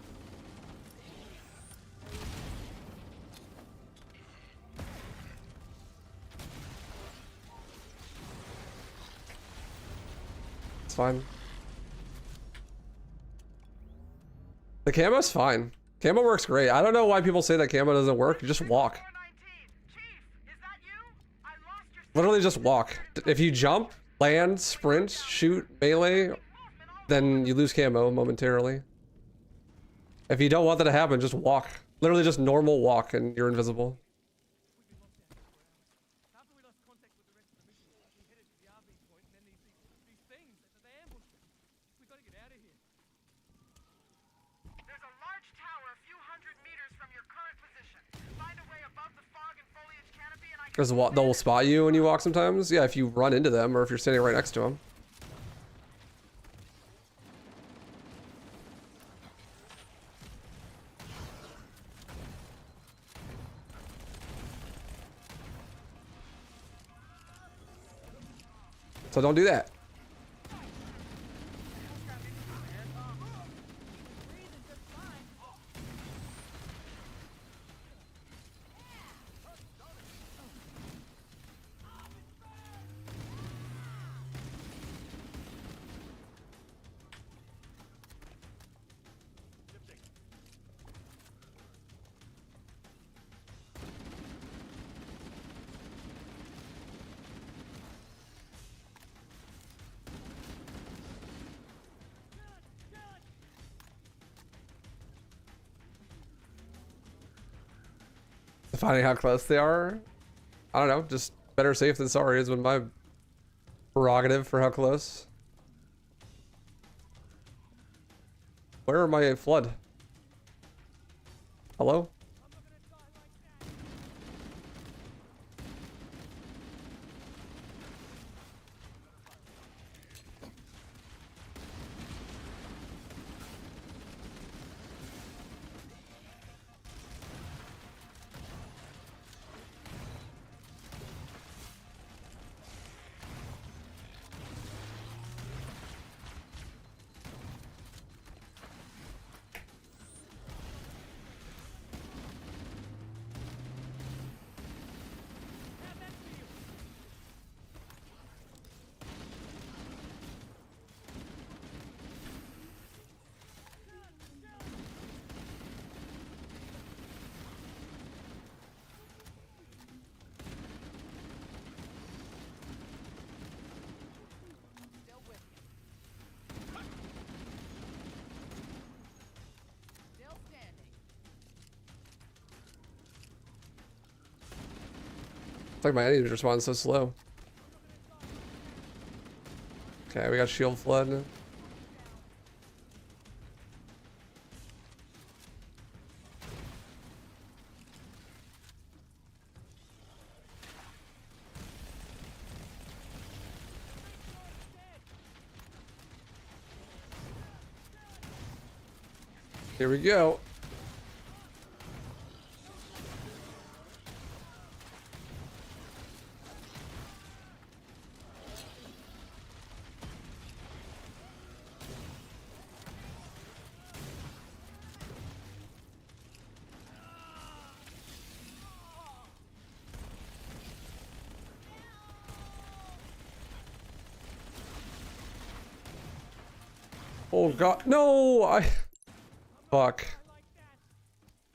It's fine. The camo's fine. Camo works great. I don't know why people say that camo doesn't work. You just walk. Literally just walk. If you jump, land, sprint, shoot, melee, then you lose camo momentarily. If you don't want that to happen, just walk. Literally just normal walk and you're invisible. After we lost contact with the rest of the mission, we headed to the RV point, and then these things, they ambushed us. We gotta get out of here. There's a large tower a few hundred meters from your current position. Find a way above the fog and foliage canopy and I can... They'll spot you when you walk sometimes. Yeah, if you run into them or if you're standing right next to them. So don't do that. Finding how close they are. I don't know, just better safe than sorry is my prerogative for how close. Where are my flood? Hello? It's like my enemies respond so slow. Okay, we got shield flood. Here we go. Oh god, no! Fuck.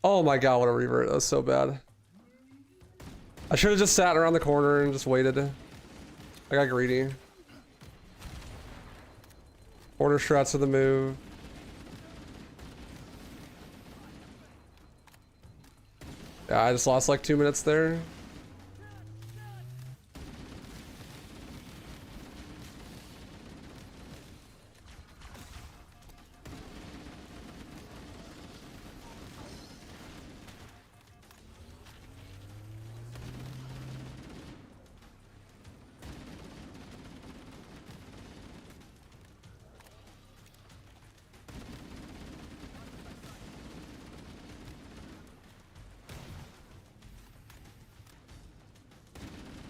Oh my god, what a revert. That was so bad. I should have just sat around the corner and just waited. I got greedy. Corner strats of the move. Yeah, I just lost like 2 minutes there.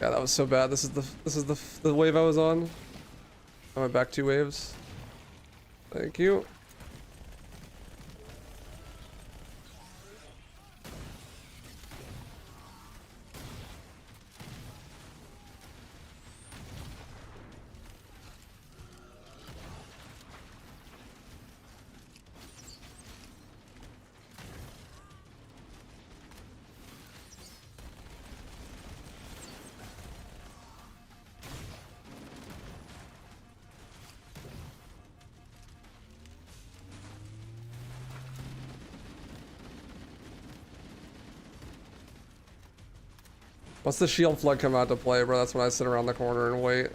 Yeah, that was so bad. This is the wave I was on. I went back 2 waves. Thank you. Once the shield flood come out to play, bro, that's when I sit around the corner and wait.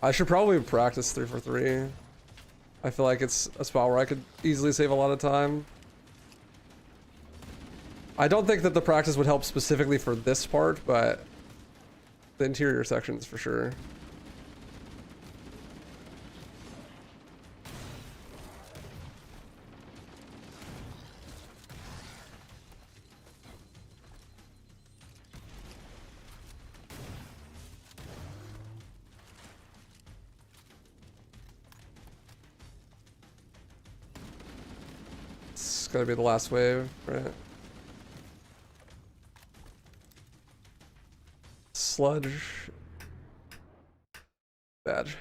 I should probably practice 3 for 3. I feel like it's a spot where I could easily save a lot of time. I don't think that the practice would help specifically for this part, but the interior sections for sure. It's gotta be the last wave, right? Sludge. Badge.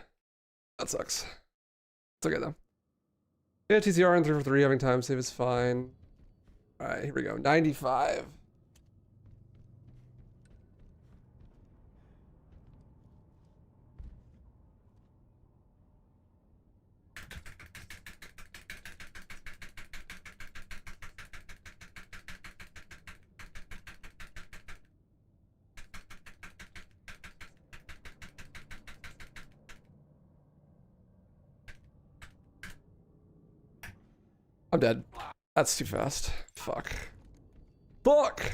That sucks. It's okay though. Yeah, TCR and 3 for 3, having time save is fine. Alright, here we go. 95. I'm dead. That's too fast. Fuck. Fuck!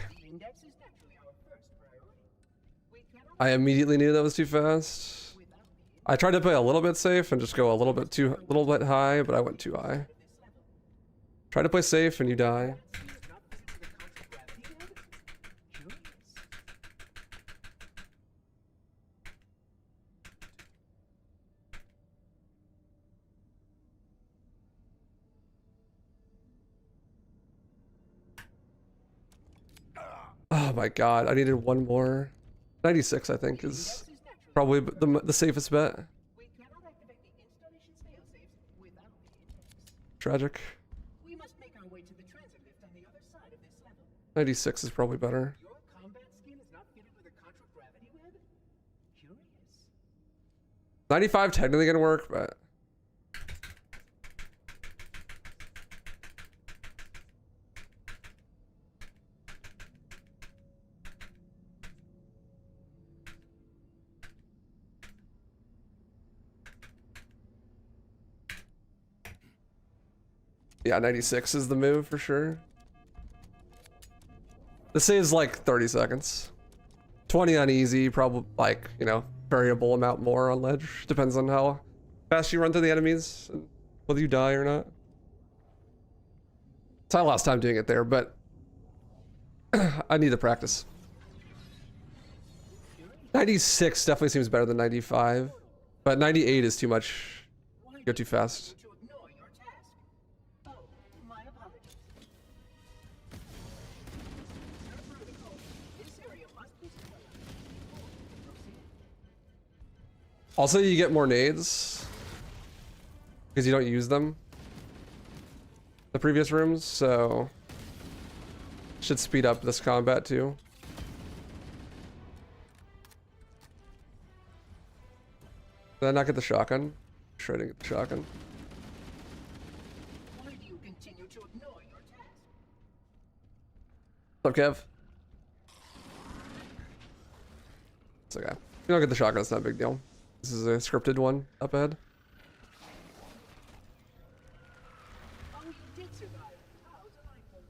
I immediately knew that was too fast. I tried to play a little bit safe and just go a little bit high, but I went too high. Try to play safe and you die. Oh my god, I needed one more. 96, I think, is probably the safest bet. Tragic. 96 is probably better. 95 technically gonna work, but Yeah, 96 is the move for sure. This saves like 30 seconds. 20 on easy, probably like, you know, variable amount more on ledge. Depends on how fast you run through the enemies and whether you die or not. It's my last time doing it there, but I need to practice. 96 definitely seems better than 95, but 98 is too much. Go too fast. Also, you get more nades because you don't use them the previous rooms, so should speed up this combat too. Did I not get the shotgun? Sure, I didn't get the shotgun. Why do you continue to ignore your task? What's up, Kev? It's okay. If you don't get the shotgun, it's not a big deal. This is a scripted one up ahead. Oh, you did survive. How delightful.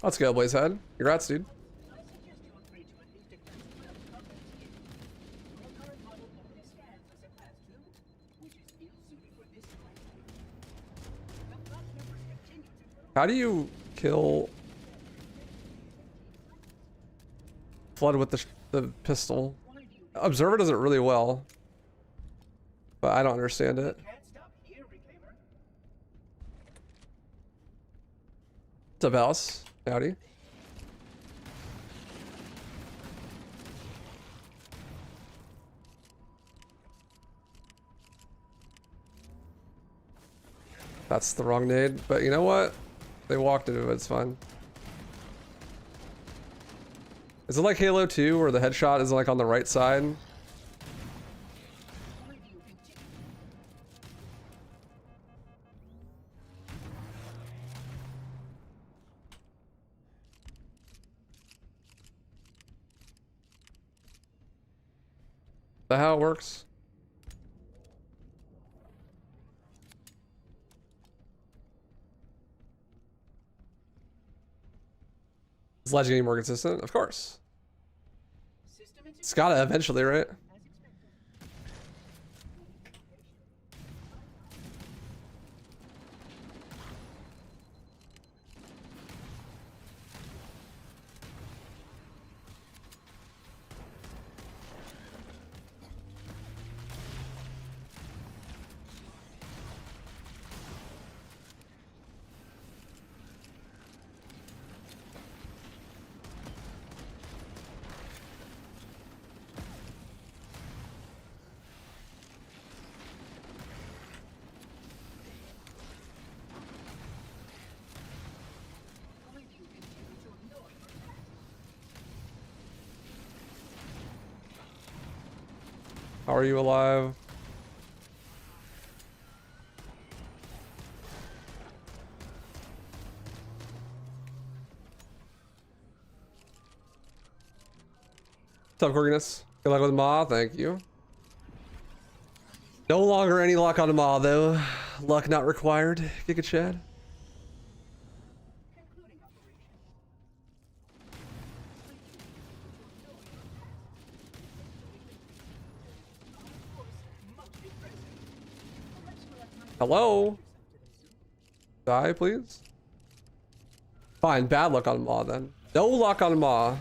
Let's go, Blazehead. Congrats, dude. I suggest you upgrade to a new defense level combat skin. Your current model only stands as a class 2, which is ill-suited for this lifestyle. The class members continue to grow. How do you kill Flood with the pistol? Observer does it really well, but I don't understand it. Can't stop here, Reclaimer. What's up, Alice? Howdy. That's the wrong nade, but you know what? They walked into it, it's fine. Is it like Halo 2 where the headshot is like on the right side? Is that how it works? Is Ledge getting more consistent? Of course. It's gotta eventually, right? How are you alive? What's up, Corginus? Good luck with Ma, thank you. No longer any luck on Ma, though. Luck not required. Giga Chad. Hello? Die, please? Fine, bad luck on Ma then. No luck on Ma.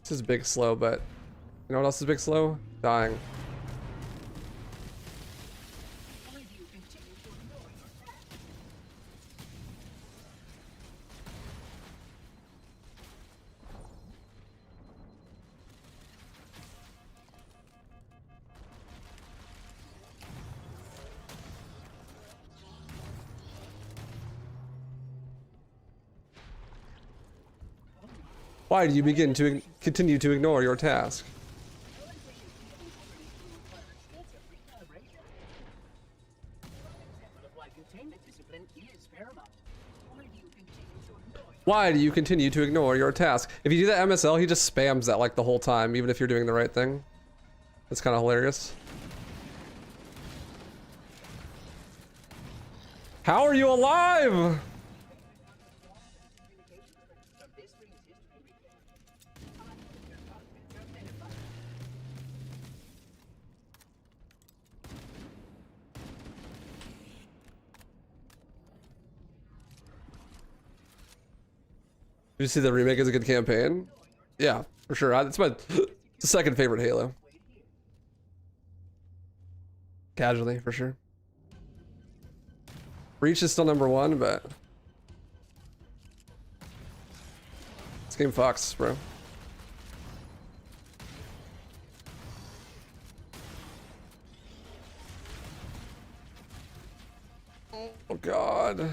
This is big slow, but you know what else is big slow? Dying. Why do you begin to continue to ignore your task? Containment discipline is paramount. Why do you continue to ignore Why do you continue to ignore your task? If you do that MSL, he just spams that like the whole time, even if you're doing the right thing. That's kind of hilarious. How are you alive? Did you see the remake is a good campaign? Yeah, for sure. It's my second favorite Halo. Casually, for sure. Reach is still #1, but this game fucks, bro. Oh god.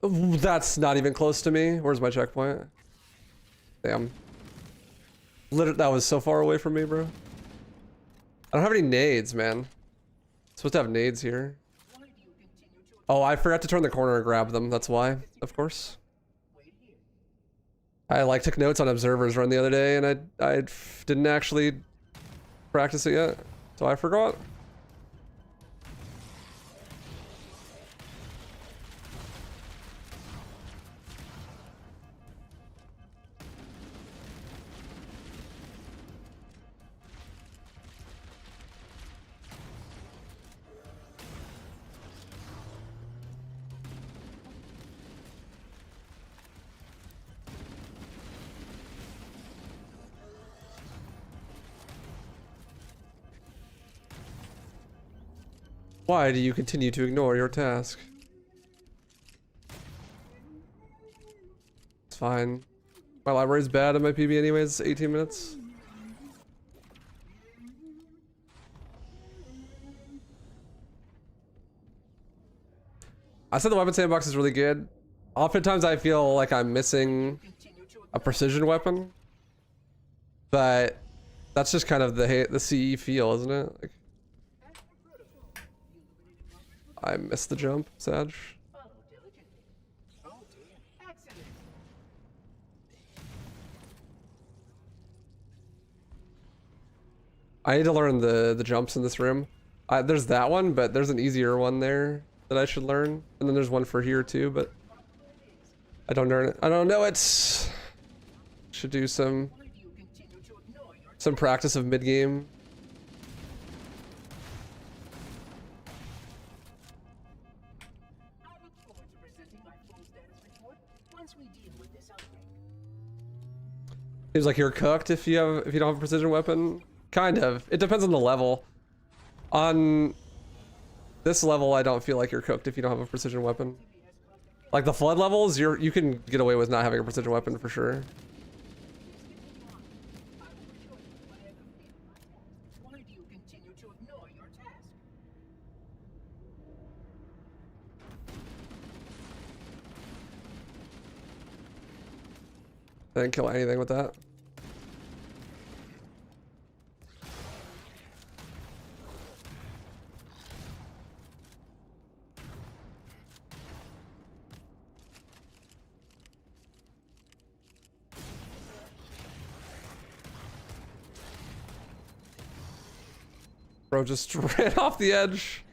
That's not even close to me. Where's my checkpoint? Damn. Literally, that was so far away from me, bro. I don't have any nades, man. Supposed to have nades here. Oh, I forgot to turn the corner and grab them. That's why, of course. I like took notes on Observer's run the other day, and I didn't actually practice it yet, so I forgot. Why do you continue to ignore your task? It's fine. My library's bad and my PB anyways, 18 minutes. I said the weapon sandbox is really good. Oftentimes I feel like I'm missing a precision weapon. But that's just kind of the CE feel, isn't it? Like, I missed the jump, Sag. I need to learn the jumps in this room. There's that one, but there's an easier one there that I should learn, and then there's one for here too. But I don't learn it. I don't know it. Should do some practice of mid game. Seems like you're cooked if you don't have a precision weapon. Kind of. It depends on the level. On this level, I don't feel like you're cooked if you don't have a precision weapon. Like the flood levels, you can get away with not having a precision weapon for sure. I didn't kill anything with that. Bro just ran off the edge.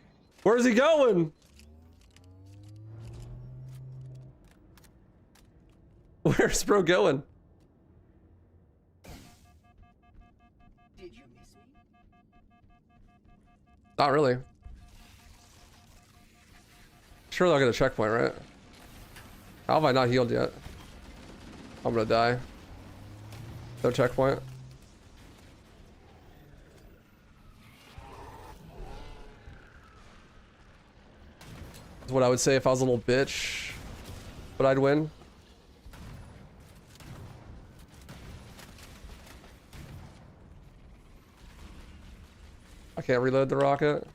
Where's he going? Where's bro going? Did you miss me? Not really. Surely I'll get a checkpoint, right? How have I not healed yet? I'm gonna die. No checkpoint. That's what I would say if I was a little bitch. But I'd win. I can't reload the rocket.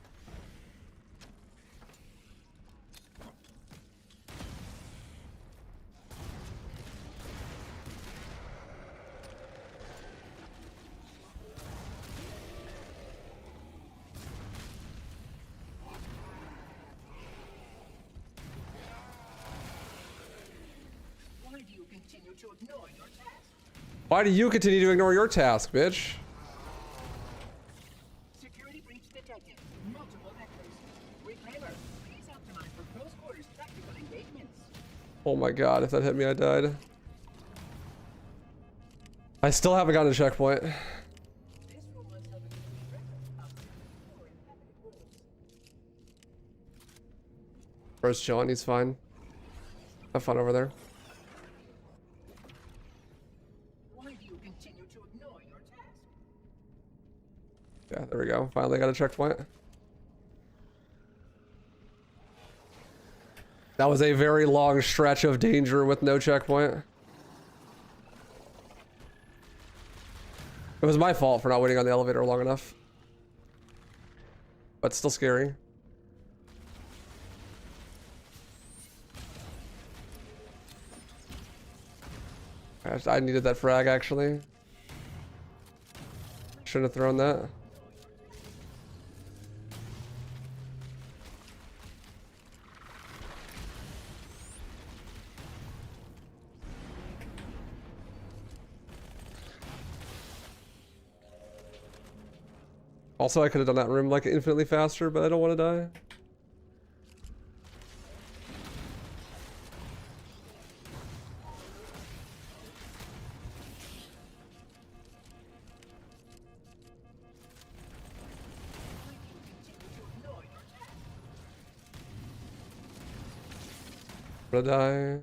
continue to ignore your task? Why do you continue to ignore your task, bitch? Security breach detected. Multiple vectors. Reclaimer, please optimize for close quarters tactical engagements. Oh my god, if that hit me, I died. I still haven't gotten a checkpoint. This room must have a complete record of four inhabited rooms. Bro's chilling, he's fine. Have fun over there. Why do you continue to ignore your task? Yeah, there we go. Finally got a checkpoint. That was a very long stretch of danger with no checkpoint. It was my fault for not waiting on the elevator long enough. But still scary. I needed that frag actually. Shouldn't have thrown that. Also, I could have done that room like infinitely faster, but I don't want to die. I'm gonna die.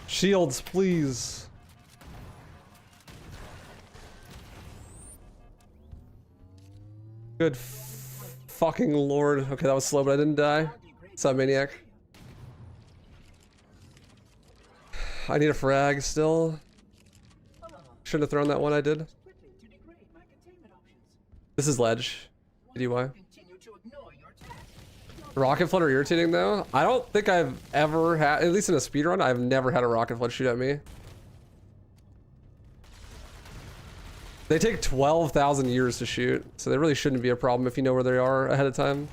Shields, please. Good fucking lord. Okay, that was slow, but I didn't die. What's up, maniac? I need a frag still. Shouldn't have thrown that one I did. Quickly to degrade my containment options. This is ledge. DUI. Continue to ignore your task. Rocket flood are irritating though. I don't think I've ever had, at least in a speedrun, I've never had a rocket flood shoot at me. They take 12,000 years to shoot, so they really shouldn't be a problem if you know where they are ahead of time.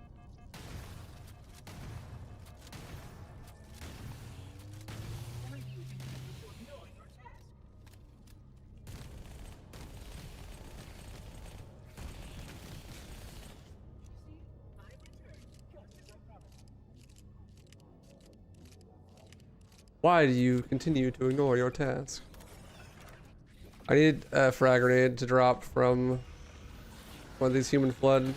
Why do you continue to ignore your task? See, I returned just as I promised. Why do you continue to ignore your task? I need a frag grenade to drop from one of these human flood.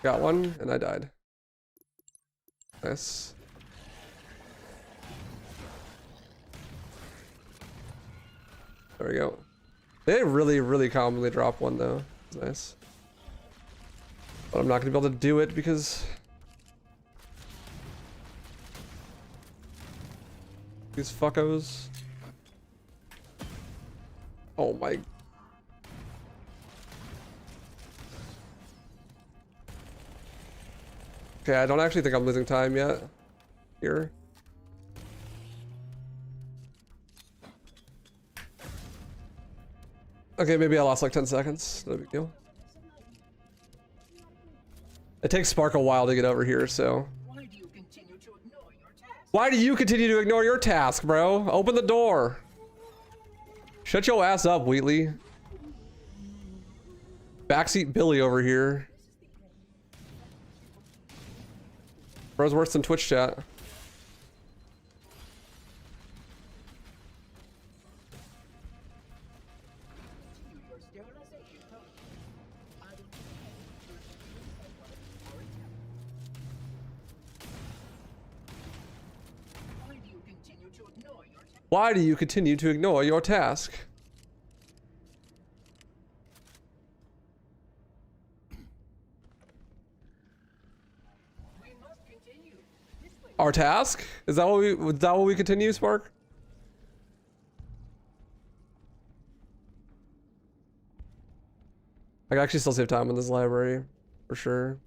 Got one, and I died. Nice. There we go. They really commonly drop one though. It's nice. But I'm not gonna be able to do it because these fuckos. Oh my. Okay, I don't actually think I'm losing time yet. Here. Okay, maybe I lost like 10 seconds. No big deal. It takes Spark a while to get over here, so. Why do you continue to ignore your task? Why do you continue to ignore your task, bro? Open the door. Shut your ass up, Wheatley. Backseat Billy over here. Bro's worse than Twitch chat. Continue your sterilization protocol. I will Why do you continue to ignore your task? Why do you continue to ignore your task? We must continue. This way. Our task? Is that what we continue, Spark? I can actually still save time in this library, for sure.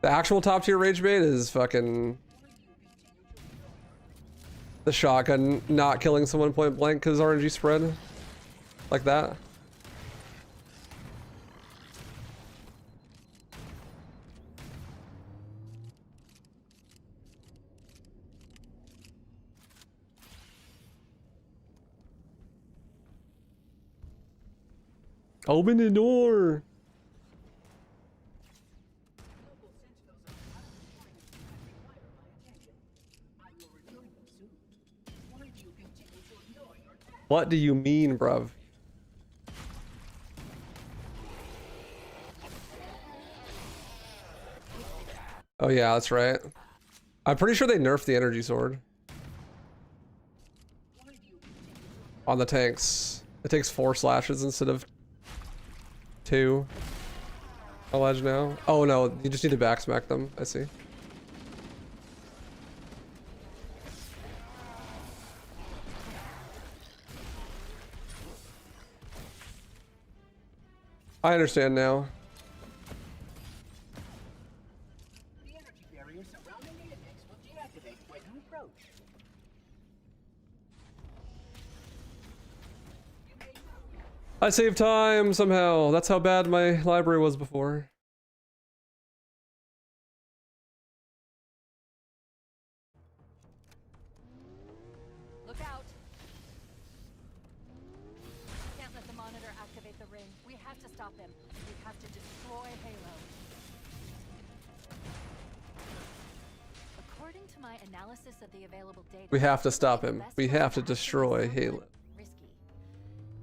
The actual top tier rage bait is fucking the shotgun not killing someone point blank because RNG spread like that. Open the door. What do you mean, bruv? Oh yeah, that's right. I'm pretty sure they nerfed the energy sword on the tanks. It takes 4 slashes instead of 2. Alleged now. Oh no, you just need to backsmack them. I see. I understand now. The energy barrier surrounding the index will deactivate when you approach. I saved time somehow. That's how bad my library was before. Look out! Can't let the monitor activate the ring. We have to stop him. We have to destroy Halo. According to my analysis of the available data, We have to stop the him. best We way have to activate destroy something Halo. risky.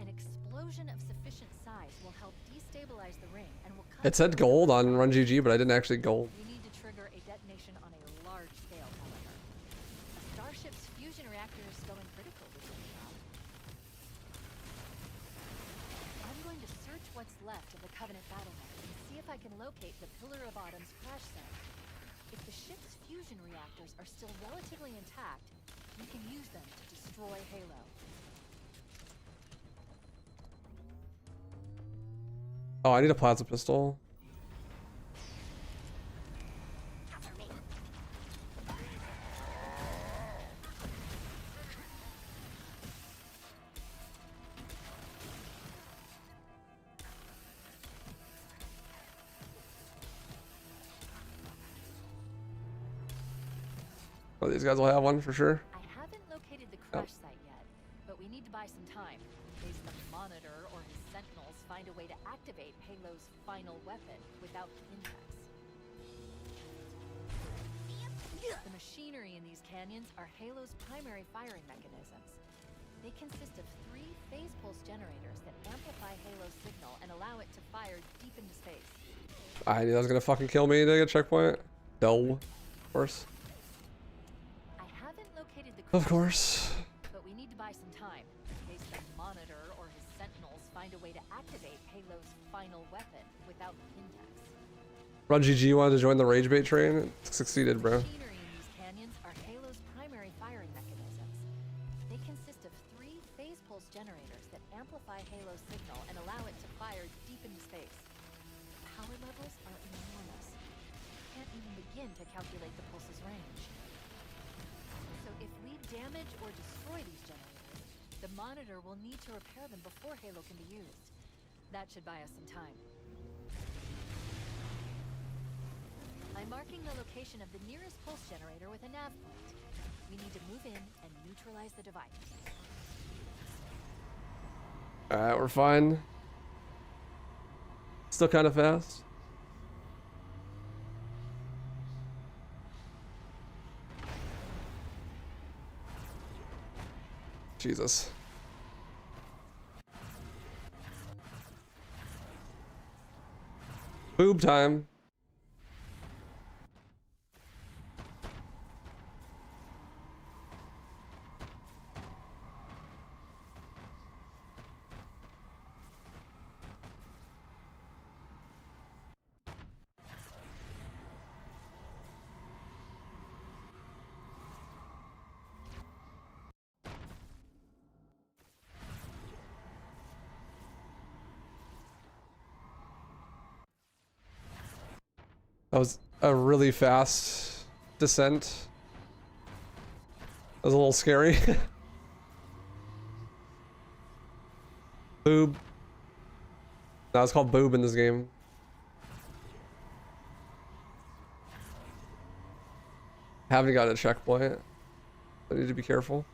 An explosion of sufficient size will help destabilize the ring and will cut It said through gold the on Run GG, but I didn't actually gold. We need to trigger a detonation on a large scale, however. A starship's fusion reactor is going critical this job. I'm going to search what's left of the Covenant battle map and see if I can locate the Pillar of Autumn's crash site. If the ship's fusion reactors are still relatively intact, we can use them to destroy Halo. Oh, I need a plasma pistol. Oh, these guys will have one for sure. I haven't located the crash site yet, but we need to buy some time in case the Monitor or his Sentinels find a way to activate Halo's final weapon without Intex. The machinery in these canyons are Halo's primary firing mechanisms. They consist of 3 phase pulse generators that amplify Halo's signal and allow it to fire deep into space. I knew that was gonna fucking kill me to get a checkpoint. No, of course. I haven't located the Of crash course. but we need to buy some time in case the Monitor or his Sentinels find a way to activate Halo's final weapon without Intex. Run GG wanted to join the rage bait train. It succeeded, bro. Machinery in these canyons are Halo's primary firing mechanisms. They consist of 3 phase pulse generators that amplify Halo's signal and allow it to fire deep into space. The power levels are enormous. Can't even begin to calculate the pulse's range. So if we damage or destroy these generators, the Monitor will need to repair them before Halo can be used. That should buy us some time. I'm marking the location of the nearest pulse generator with a nav point. We need to move in and neutralize the device. Alright, we're fine. Still kind of fast. Jesus. Boob time. a really fast descent. That was a little scary. Boob. No, it's called boob in this game. Haven't got a checkpoint. I need to be careful.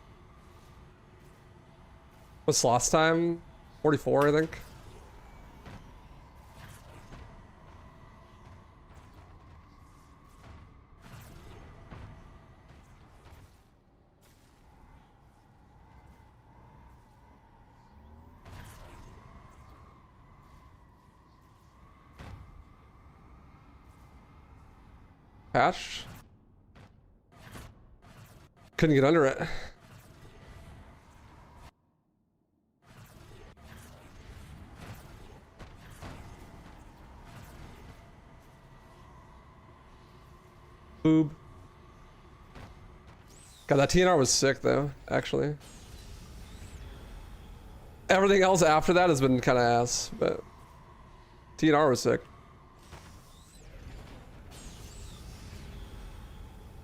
What's lost time? 44, I think. Patch. Couldn't get under it. Boob. God, that TNR was sick though, actually. Everything else after that has been kind of ass, but TNR was sick.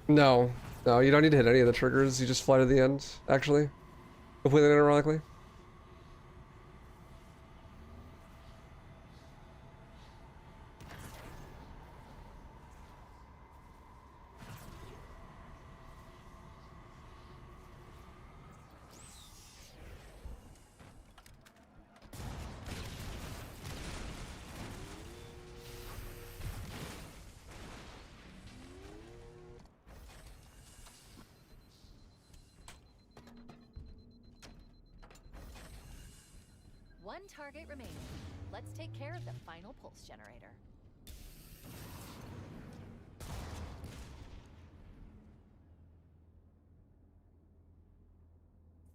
No, no, you don't need to hit any of the triggers. You just fly to the end, actually. Completely unironically. One target remaining. Let's take care of the final pulse generator.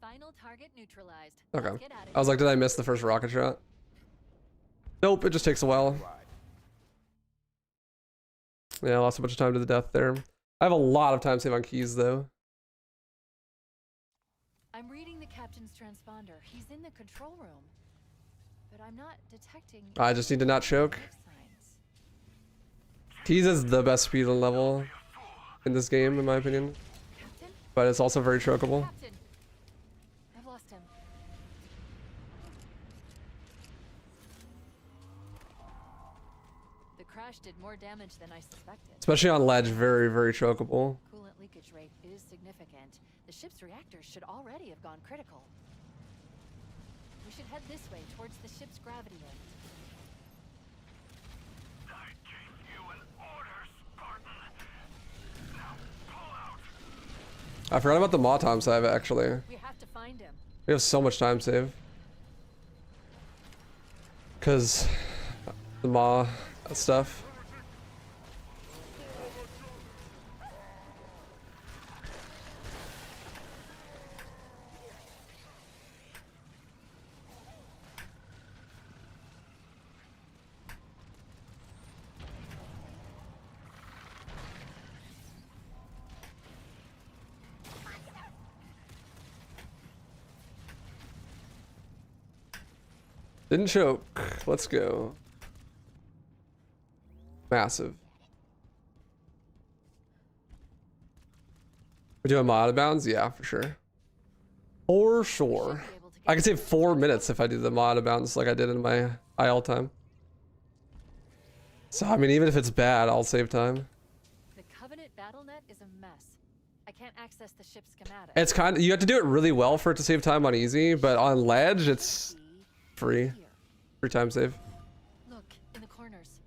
Final target neutralized. Okay. Let's get out of I was like, did I miss the first rocket shot? Nope, it just takes a while. Yeah, I lost a bunch of time to the death there. I have a lot of time save on keys though. I'm reading the captain's transponder. He's in the control room. But I'm not detecting. I just need to not choke. signs. Keys is the best speedrun level in this game, in my opinion. Captain? But it's also very chokeable. Captain! I've lost him. The crash did more damage than I suspected. Especially on ledge, very, very chokeable. Coolant leakage rate is significant. The ship's reactors should already have gone critical. We should head this way towards the ship's gravity lift. I gave you an order, Spartan. Now pull out. I forgot about the Maw time save, actually. We have to find him. We have so much time save. Because the Maw stuff. Didn't choke. Let's go. Massive. We're doing mod out of bounds? Yeah, for sure. For sure. I can save 4 minutes if I do the mod out of bounds like I did in my IL time. So, I mean, even if it's bad, I'll save time. The Covenant BattleNet is a mess. I can't access the ship's schematic. It's kind of, you have to do it really well for it to save time on easy, but on ledge, it's free. Here. Free time save. Look, in the corners.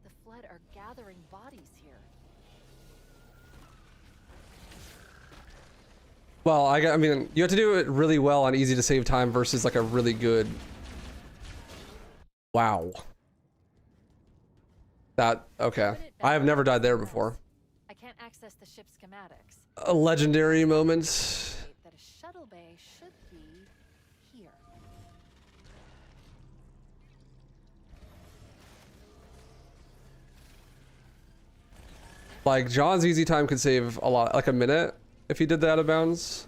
The Flood are gathering bodies here. Well, I mean, you have to do it really well on easy to save time versus like a really good. Wow. That, okay. I have never died there before. I can't access the ship's schematics. A legendary moment. That a shuttle bay should be here. Like, John's easy time could save a lot, like a minute if he did that out of bounds.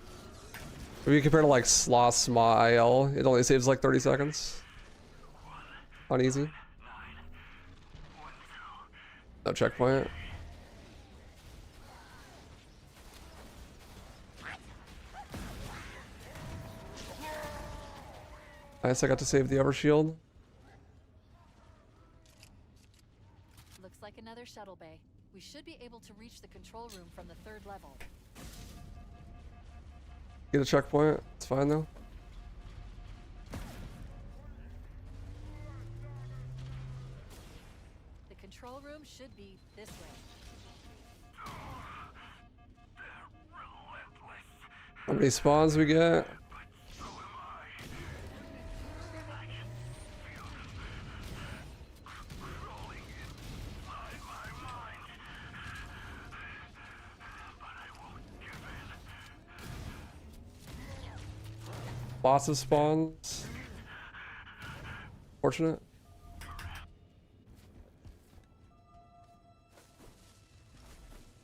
Maybe compared to like Sloth's Sma IL, it only saves like 30 seconds. On easy. No checkpoint. Nice, I got to save the overshield. Looks like another shuttle bay. We should be able to reach the control room from the 3rd level. Get a checkpoint. It's fine though. The control room should be this way. How many spawns we get? Lots of spawns. Fortunate.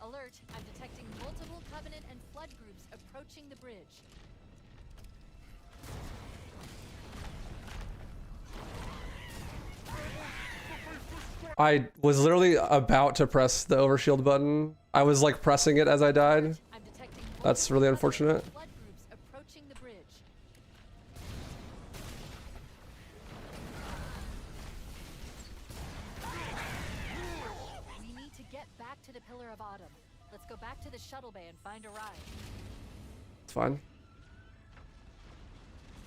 Alert, I'm detecting multiple Covenant and Flood groups approaching the bridge. I was literally about to press the overshield button. I was like pressing it as I died. I'm detecting That's multiple really Covenant unfortunate. and Flood groups approaching the bridge. We need to get back to the Pillar of Autumn. Let's go back to the shuttle bay and find a ride. It's fine.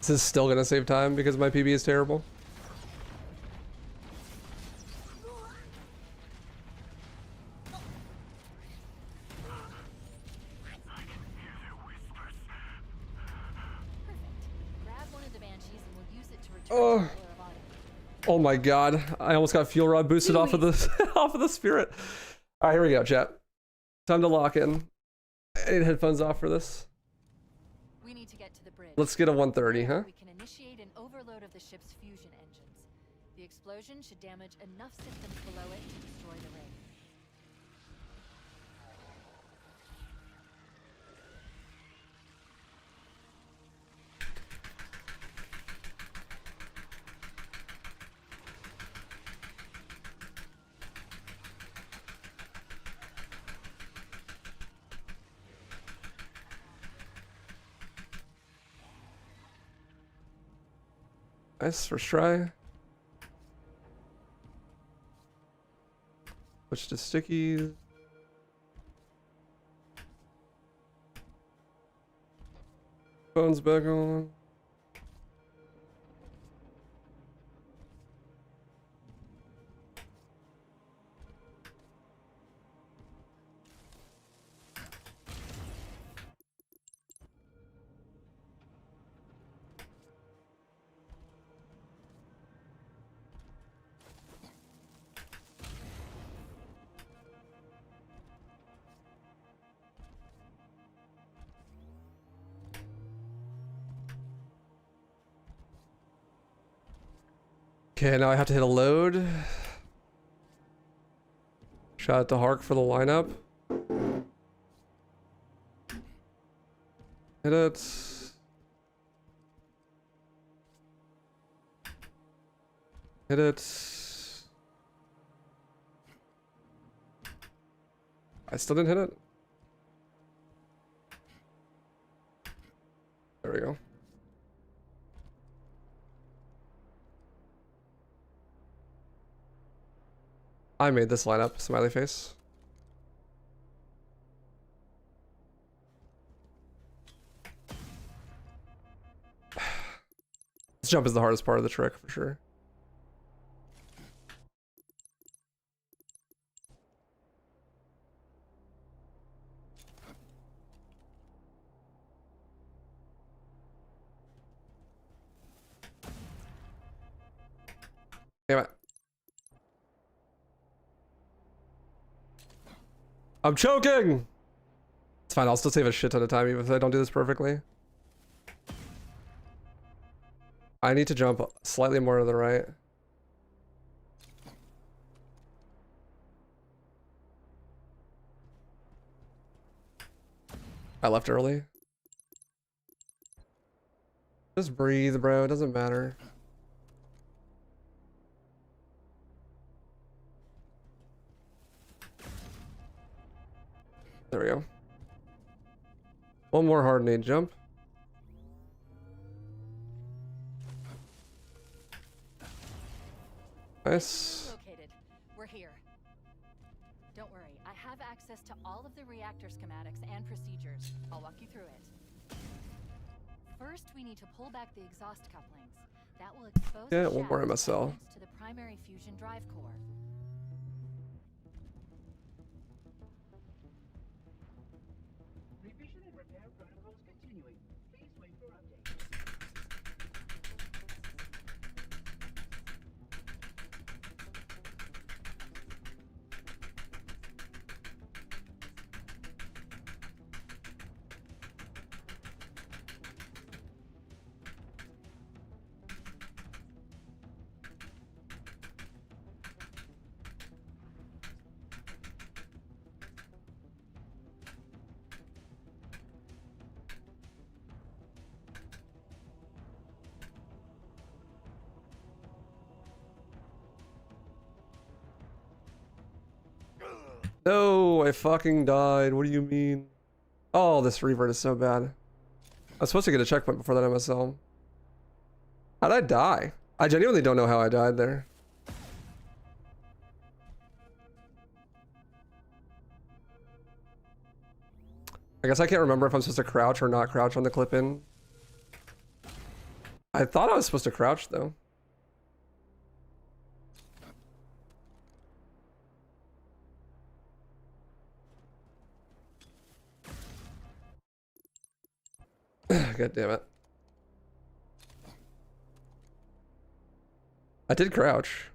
This is still gonna save time because my PB is terrible. Grab one of the Banshees and we'll use it to return Oh. to the Pillar of Autumn. Oh my god. I almost got fuel rod boosted off of the off of the spirit. Alright, here we go, chat. Time to lock in. I need headphones off for this. We need to get to the bridge. Let's get a 130, huh? We can initiate an overload of the ship's fusion engines. The explosion should damage enough systems below it to destroy the ring. Nice, first try. Switch to stickies. Phone's back on. Okay, now I have to hit a load. Shout out to Hark for the lineup. Hit it. Hit it. I still didn't hit it. There we go. I made this lineup, smiley face. This jump is the hardest part of the trick, for sure. Damn it. I'm choking! It's fine, I'll still save a shit ton of time even if I don't do this perfectly. I need to jump slightly more to the right. I left early. Just breathe, bro. It doesn't matter. There we go. One more hard nade jump. Nice. Located. We're here. Don't worry, I have access to all of the reactor schematics and procedures. I'll walk you through it. First, we need to pull back the exhaust couplings. That will expose Yeah, the one more shaft MSL. that leads to the primary fusion drive core. Revision and repair protocols continuing. Please wait for updates. No, I fucking died. What do you mean? Oh, this revert is so bad. I was supposed to get a checkpoint before that MSL. How'd I die? I genuinely don't know how I died there. I guess I can't remember if I'm supposed to crouch or not crouch on the clip in. I thought I was supposed to crouch though. God damn it. I did crouch.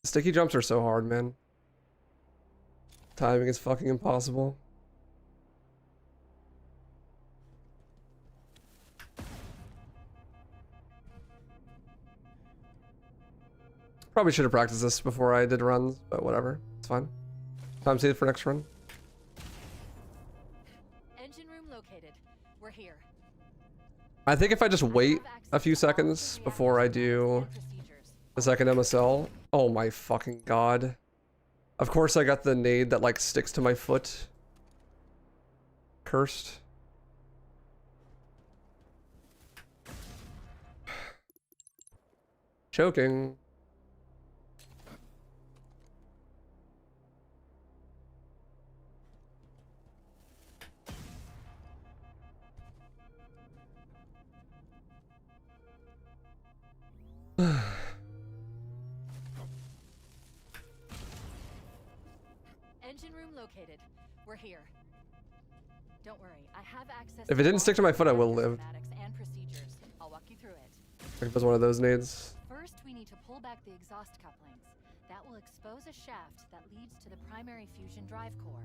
Sticky jumps are so hard, man. Timing is fucking impossible. Probably should have practiced this before I did runs, but whatever. It's fine. Time saved for next run. Engine room located. We're here. I think if I just wait a few seconds before I do the second MSL. Oh my fucking god. Of course I got the nade that like sticks to my foot. Cursed. Choking. Engine room located. We're here. Don't worry, I have access. If it didn't stick to my foot, I will live. Schematics and procedures. I'll walk you through it. If it was one of those nades. First, we need to pull back the exhaust couplings. That will expose a shaft that leads to the primary fusion drive core.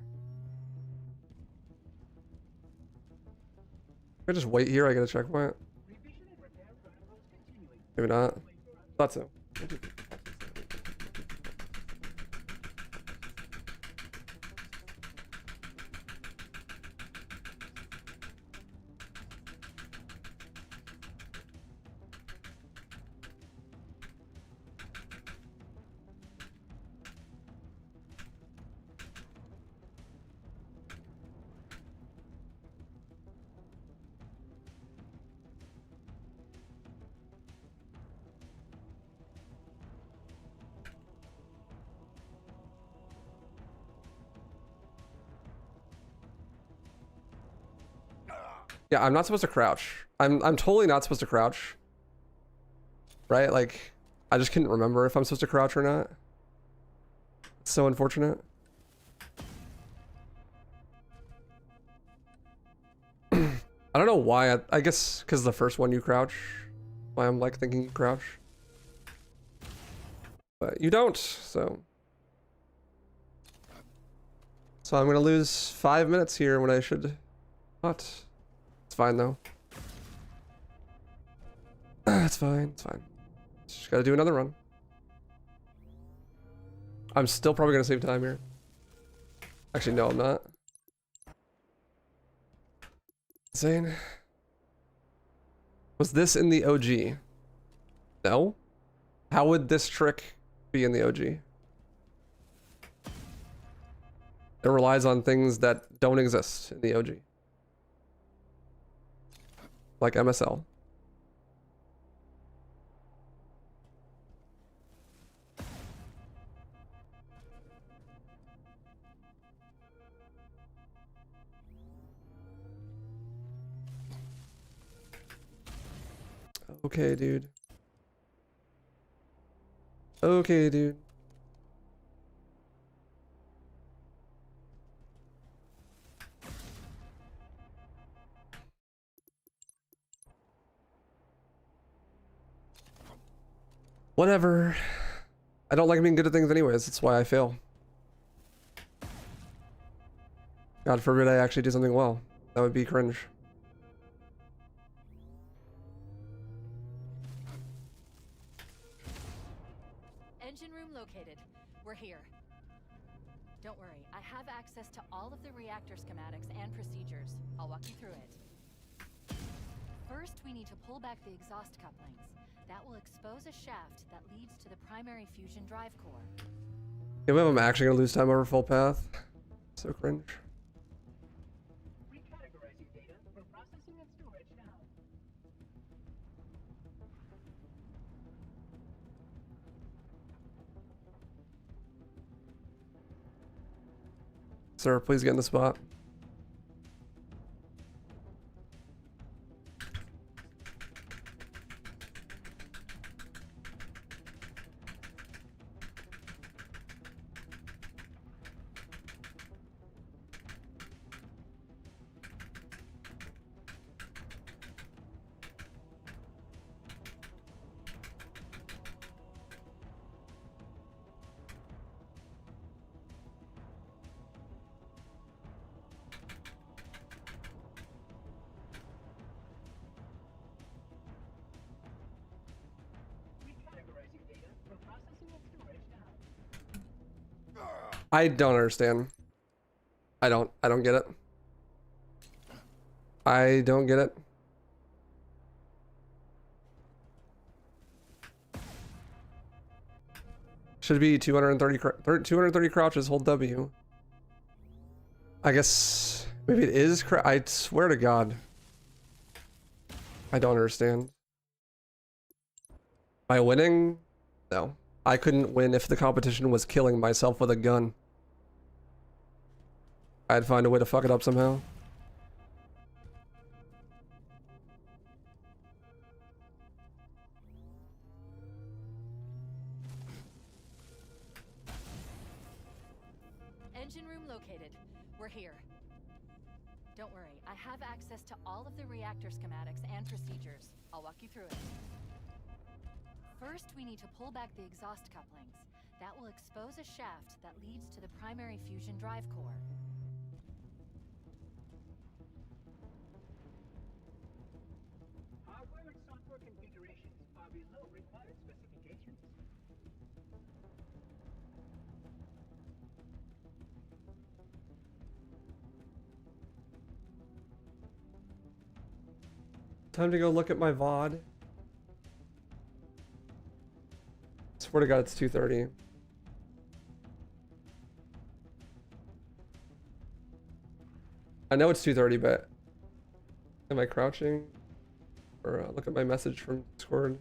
If I just wait here, I get a checkpoint. Revision and repair protocols continuing. Maybe not. Thought so. Yeah, I'm not supposed to crouch. I'm totally not supposed to crouch. Right? Like, I just couldn't remember if I'm supposed to crouch or not. It's so unfortunate. I don't know why. I guess because the first one you crouch. Why I'm like thinking you crouch. But you don't, so. So I'm gonna lose 5 minutes here when I should not. It's fine though. It's fine, it's fine. Just gotta do another run. I'm still probably gonna save time here. Actually, no, I'm not. Insane. Was this in the OG? No? How would this trick be in the OG? It relies on things that don't exist in the OG. Like MSL. Okay, dude. Okay, dude. Whatever. I don't like being good at things anyways. That's why I fail. God forbid I actually do something well. That would be cringe. Engine room located. We're here. Don't worry, I have access to all of the reactor schematics and procedures. I'll walk you through it. First, we need to pull back the exhaust couplings. That will expose a shaft that leads to the primary fusion drive core. Can't believe I'm actually gonna lose time over full path. So cringe. Recategorizing data for processing and storage now. Sir, please get in the spot. Recategorizing data for processing and storage now. I don't understand. I don't get it. I don't get it. Should be 230 crouches, hold W. I guess maybe it is I swear to God. I don't understand. Am I winning? No. I couldn't win if the competition was killing myself with a gun. I'd find a way to fuck it up somehow. Engine room located. We're here. Don't worry, I have access to all of the reactor schematics and procedures. I'll walk you through it. First, we need to pull back the exhaust couplings. That will expose a shaft that leads to the primary fusion drive core. Hardware and software configurations are below required specifications. Time to go look at my VOD. Swear to God, it's 2:30. I know it's 2:30, but am I crouching? Or look at my message from Discord.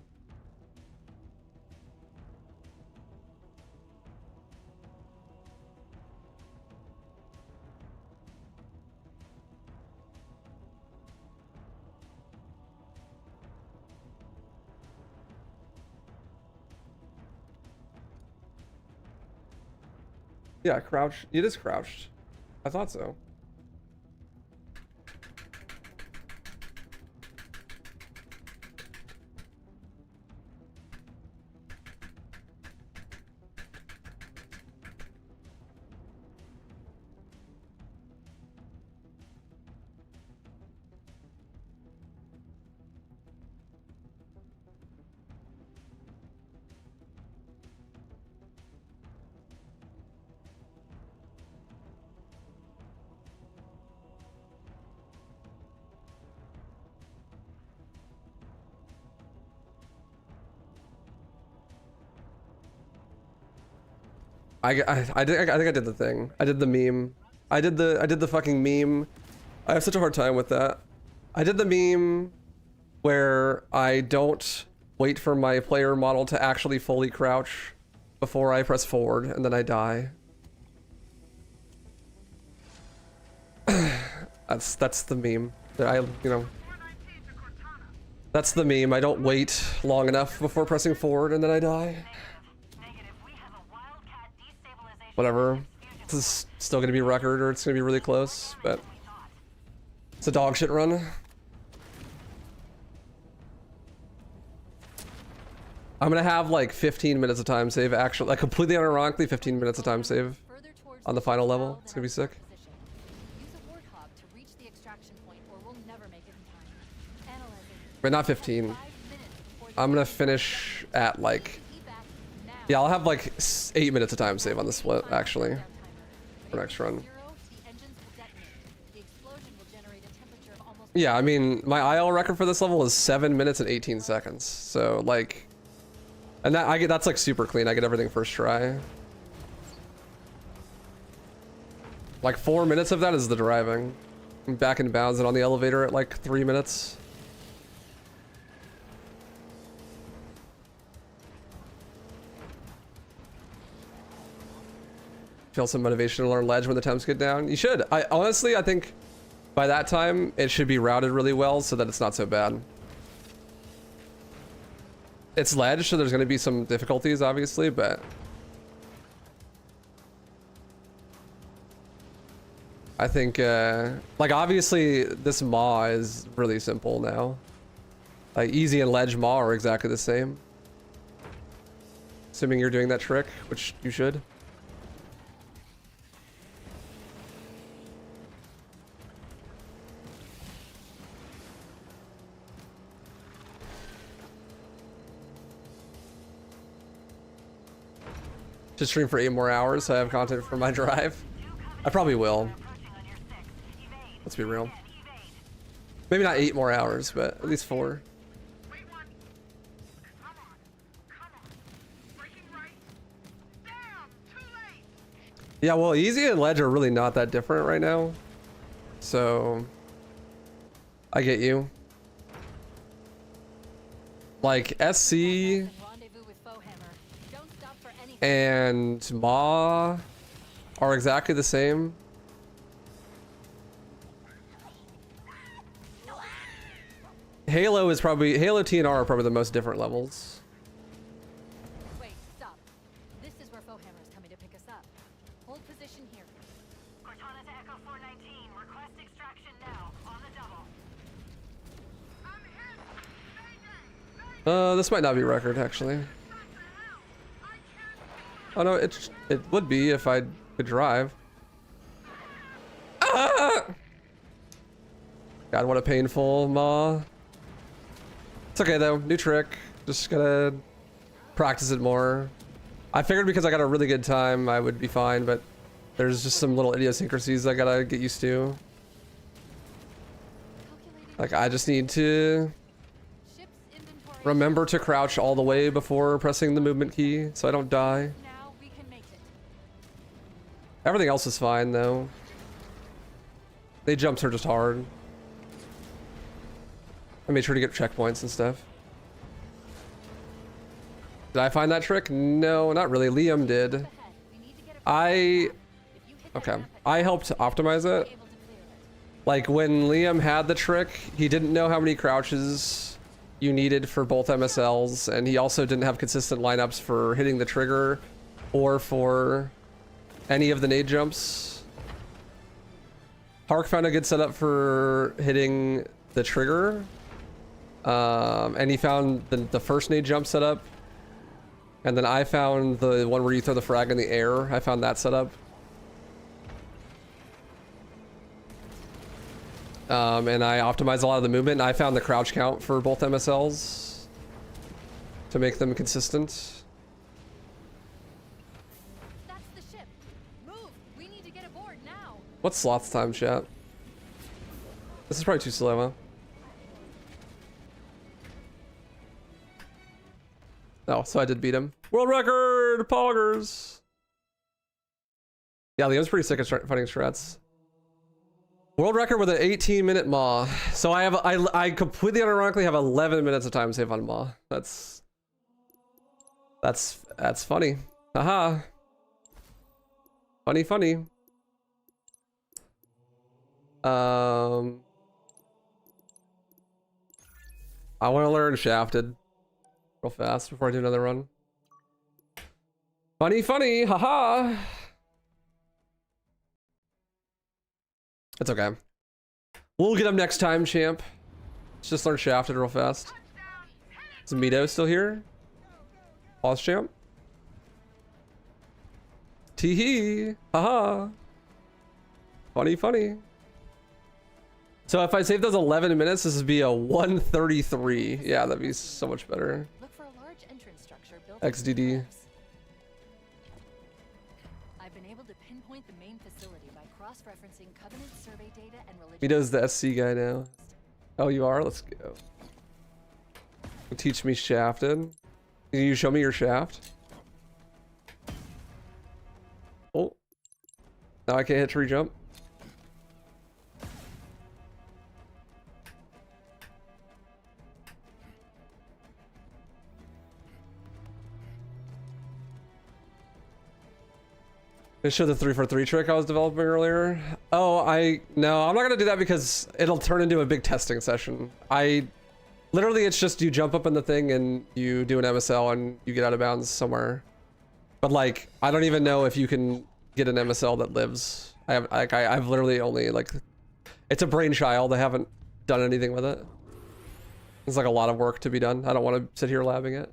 Yeah, crouch. It is crouched. I thought so. I think I did the thing. I did the meme. I did the fucking meme. I have such a hard time with that. I did the meme where I don't wait for my player model to actually fully crouch before I press forward, and then I die. That's the meme. That I, you know. That's the meme. I don't wait long enough before pressing forward, and then I die. Whatever. This is still gonna be a record, or it's gonna be really close, but it's a dog shit run. I'm gonna have like 15 minutes of time save, actually, like completely unironically 15 minutes of time save on the final level. It's gonna be sick. But not 15. I'm gonna finish at like, yeah, I'll have like 8 minutes of time save on the split, actually, for next run. Yeah, I mean, my IL record for this level is 7 minutes and 18 seconds. So like, and that that's like super clean. I get everything first try. Like 4 minutes of that is the driving. I'm back in bounds and on the elevator at like 3 minutes. Feel some motivation to learn ledge when the temps get down. You should. I honestly, I think by that time it should be routed really well so that it's not so bad. It's ledge, so there's going to be some difficulties, obviously, but I think, like, obviously, this maw is really simple now. Like, easy and ledge maw are exactly the same. Assuming you're doing that trick, which you should. Just stream for 8 more hours so I have content for my drive. I probably will. Let's be real. Maybe not 8 more hours, but at least 4. Yeah, well, easy and ledge are really not that different right now. So I get you. Like SC and Ma are exactly the same. Halo is probably, Halo TNR are probably the most different levels. Wait, stop. This is where Fohammer is coming to pick us up. Hold position here. Cortana to Echo 419. Request extraction now. On the double. This might not be record, actually. Oh no, it would be if I could drive. Ah! God, what a painful maw. It's okay though, new trick. Just gotta practice it more. I figured because I got a really good time, I would be fine, but there's just some little idiosyncrasies I gotta get used to. Like, I just need to remember to crouch all the way before pressing the movement key so I don't die. Everything else is fine though. They jumps are just hard. I made sure to get checkpoints and stuff. Did I find that trick? No, not really. Liam did. Okay. I helped optimize it. Like when Liam had the trick, he didn't know how many crouches you needed for both MSLs, and he also didn't have consistent lineups for hitting the trigger or for any of the nade jumps. Hark found a good setup for hitting the trigger. And he found the first nade jump setup. And then I found the one where you throw the frag in the air. I found that setup. And I optimized a lot of the movement. And I found the crouch count for both MSLs to make them consistent. What's slots time, chat? This is probably too slow, huh? Oh, so I did beat him. World record! Poggers! Yeah, Liam's pretty sick at fighting Shreds. World record with an 18-minute Maw. So I completely unironically have 11 minutes of time save on Maw. That's funny. Haha. Funny. I want to learn Shafted real fast before I do another run. Funny, haha. It's okay. We'll get him next time, champ. Let's just learn Shafted real fast. Is Mito still here? Pause, champ. Teehee. Haha. Funny. So if I save those 11 minutes, this would be a 133. Yeah, that'd be so much better. Look for a large entrance structure built XDD. I've been able to pinpoint the main facility by cross-referencing Covenant survey data and religion. Mito's the SC guy now. Oh, you are? Let's go. Teach me Shafted. Can you show me your shaft? Oh. Now I can't hit tree jump. They showed the 3-for-3 trick I was developing earlier. Oh, no, I'm not gonna do that because it'll turn into a big testing session. Literally, it's just you jump up in the thing and you do an MSL and you get out of bounds somewhere. But like, I don't even know if you can get an MSL that lives. I've literally only like, it's a brainchild. I haven't done anything with it. There's like a lot of work to be done. I don't want to sit here labbing it.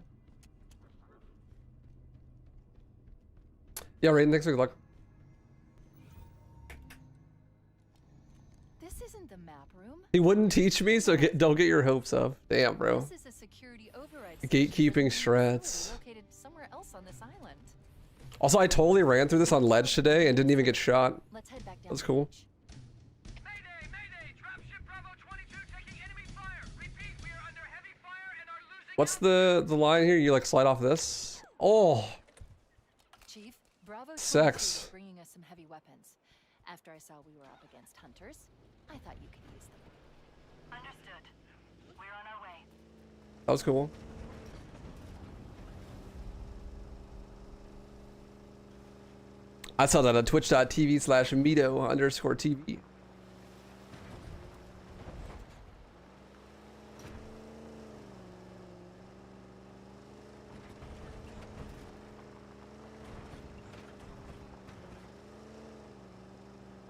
Yeah, Raiden, thanks for good luck. This isn't the map room. He wouldn't teach me, so don't get your hopes up. Damn, bro. This is a security override Gatekeeping station shreds. located somewhere else on this island. Also, I totally ran through this on ledge today and didn't even get shot. Let's head back down. That's cool. Mayday! Dropship Bravo 22 taking enemy fire. Repeat, we are under heavy fire and are losing. What's the line here? You like slide off this? Oh, Chief, Bravo 22 Sex. is bringing us some heavy weapons. After I saw we were up against hunters, I thought you could use them. Understood. We're on our way. that was cool. I saw that on twitch.tv/Mito_TV.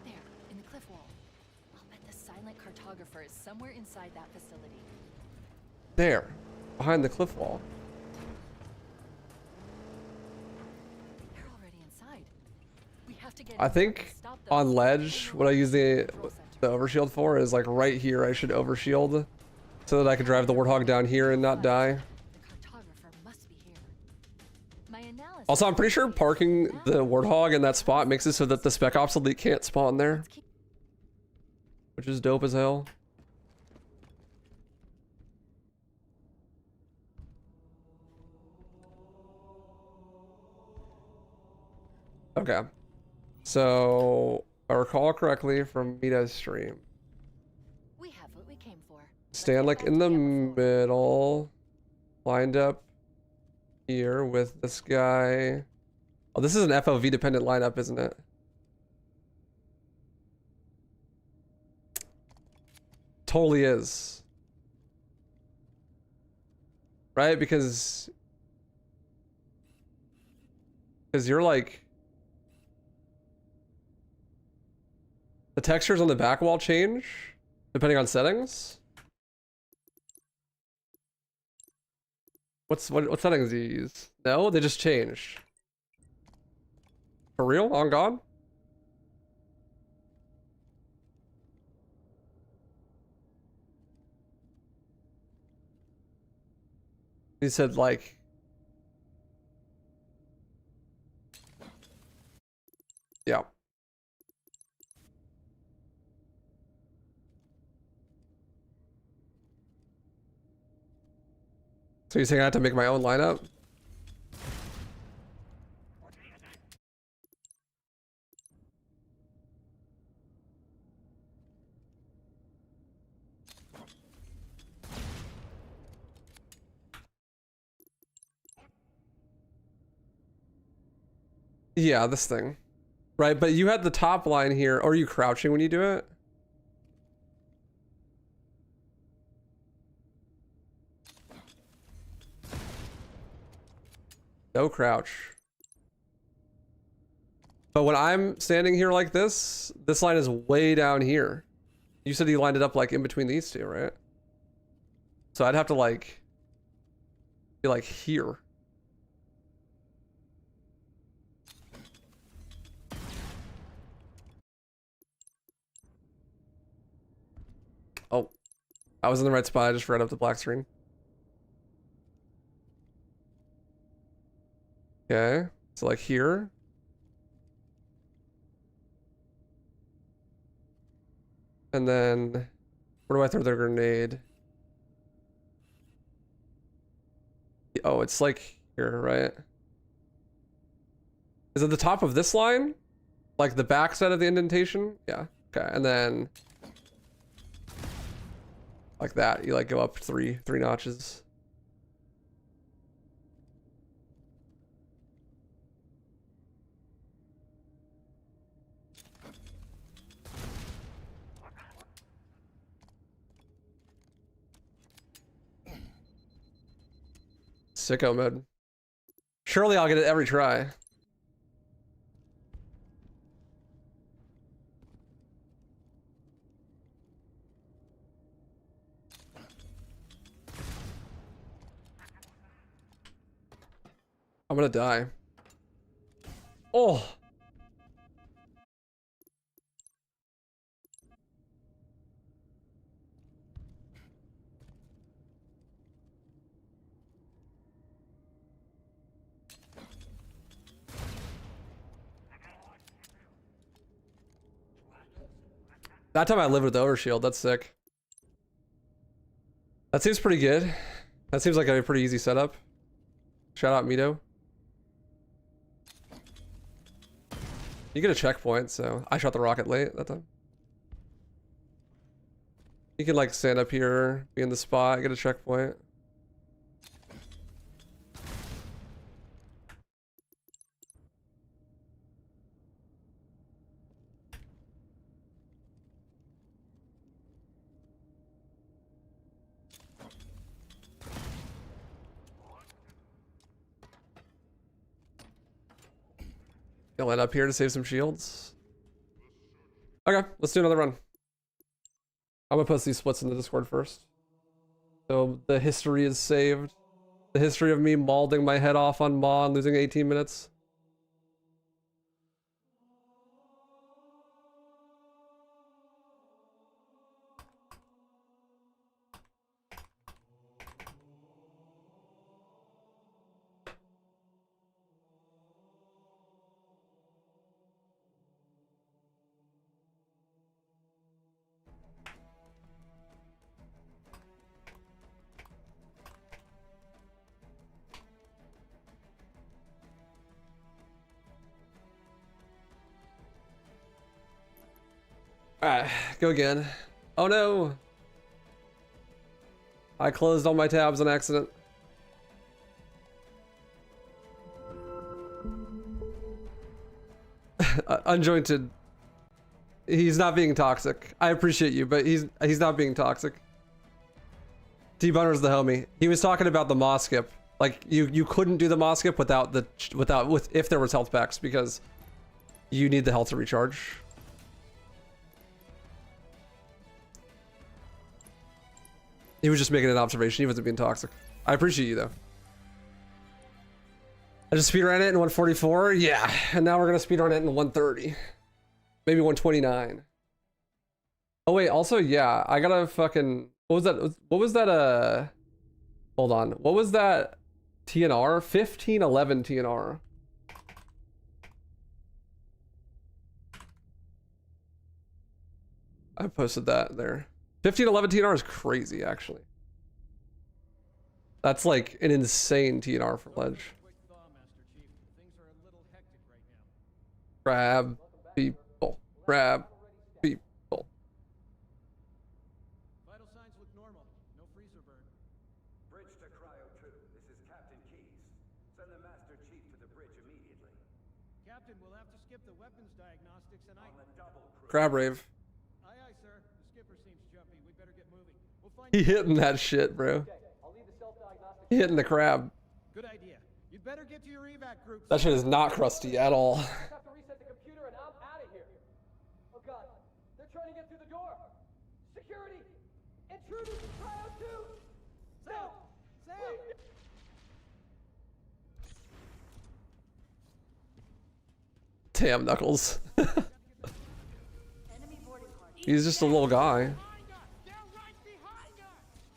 There, in the cliff wall. I'll bet the silent cartographer is somewhere inside that facility. There, behind the cliff wall. They're already inside. We have to get I in there and think stop them on before they ledge, learn what I use the control center. overshield for is like right here. I should overshield so that I can drive the warthog down here and not die. The cartographer must be here. My analysis. Also, I'm pretty sure parking the warthog in that spot makes it so that the spec ops elite can't spawn there, Let's keep- which is dope as hell. Okay, so if I recall correctly from Mita's stream, We have what we came for. Let's stand get like back in the to Gamma 4. middle, lined up here with this guy. Oh, this is an FOV dependent lineup, isn't it? Totally is. Right? Because you're like, the textures on the back wall change depending on settings. What settings do you use? No, they just changed. For real? On God? He said like, yeah. So you're saying I have to make my own lineup? Yeah, this thing. Right, but you had the top line here. Or are you crouching when you do it? No crouch. But when I'm standing here like this line is way down here. You said you lined it up like in between these two, right? So I'd have to like be like here. Oh, I was in the right spot. I just read up the black screen. Okay, so like here. And then where do I throw the grenade? Oh, it's like here, right? Is it the top of this line? Like the back side of the indentation? Yeah. Okay, and then like that, you like go up three notches. Sicko mode. Surely I'll get it every try. I'm gonna die. Oh! That time I lived with the overshield, that's sick. That seems pretty good. That seems like a pretty easy setup. Shout out Mito. You get a checkpoint, so I shot the rocket late that time. You can like stand up here, be in the spot, get a checkpoint. You'll end up here to save some shields. Okay, let's do another run. I'm gonna post these splits in the Discord first. So the history is saved. The history of me mauling my head off on Maw and losing 18 minutes. Alright, go again. Oh no! I closed all my tabs on accident. Unjointed. He's not being toxic. I appreciate you, but he's not being toxic. T-Boner's the homie. He was talking about the Maw skip. Like you couldn't do the Maw skip without if there was health packs because you need the health to recharge. He was just making an observation. He wasn't being toxic. I appreciate you though. I just speedran it in 144. Yeah, and now we're gonna speedrun it in 130, maybe 129. Oh wait, also yeah, I gotta fucking what was that? What was that? Hold on. What was that? TNR 1511 TNR. I posted that there. 1511 TNR is crazy, actually. That's like an insane TNR for Ledge. Quick thaw, Master Chief. Things are a little hectic right now. Grab people. Grab people. Vital signs look normal. No freezer burn. Bridge to Cryo 2. This is Captain Keys. Send the Master Chief to the bridge immediately. Captain, we'll have to skip the weapons diagnostics and Crab rave. Aye, aye, sir. The skipper seems jumpy. We better get moving. We'll find He you. hitting that shit, bro. I'll leave the self-diagnostics. He hitting the crab. Good idea. You'd better get to your evac group. That shit is not crusty at all. I have to reset the computer and I'm out of here. Oh god, they're trying to get through the door. Security! Intruders in cryo 2! Sam! Sam! Damn, Knuckles. He's just a little guy. They're right behind us!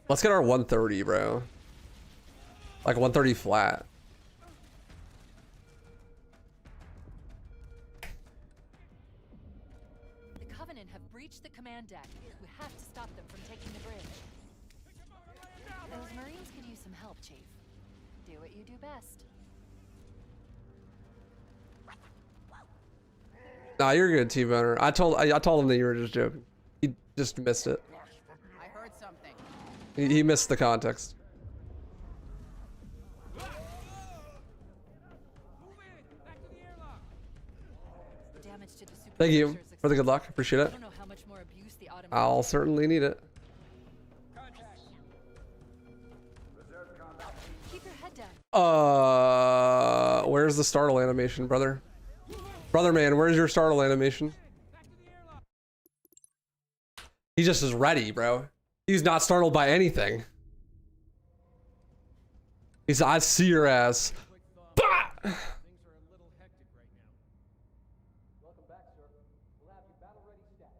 Let's get our 130, bro. Like 130 flat. The Covenant have breached the command deck. We have to stop them from taking the bridge. Those Marines could use some help, Chief. Do what you do best. Nah, you're good, T-Boner. I told him that you were just joking. He just missed it. I heard something. He missed the context. Damage to the super Thank you structures for the good luck. Appreciate I it. don't know how much more abuse the automatic. I'll certainly need it. Keep your head down. Where's the startle animation, brother? Brother man, where's your startle animation? He just is ready, bro. He's not startled by anything. He's, I see your ass. Bah! Things are a little hectic right now. Welcome back, sir. We'll have you battle ready stat.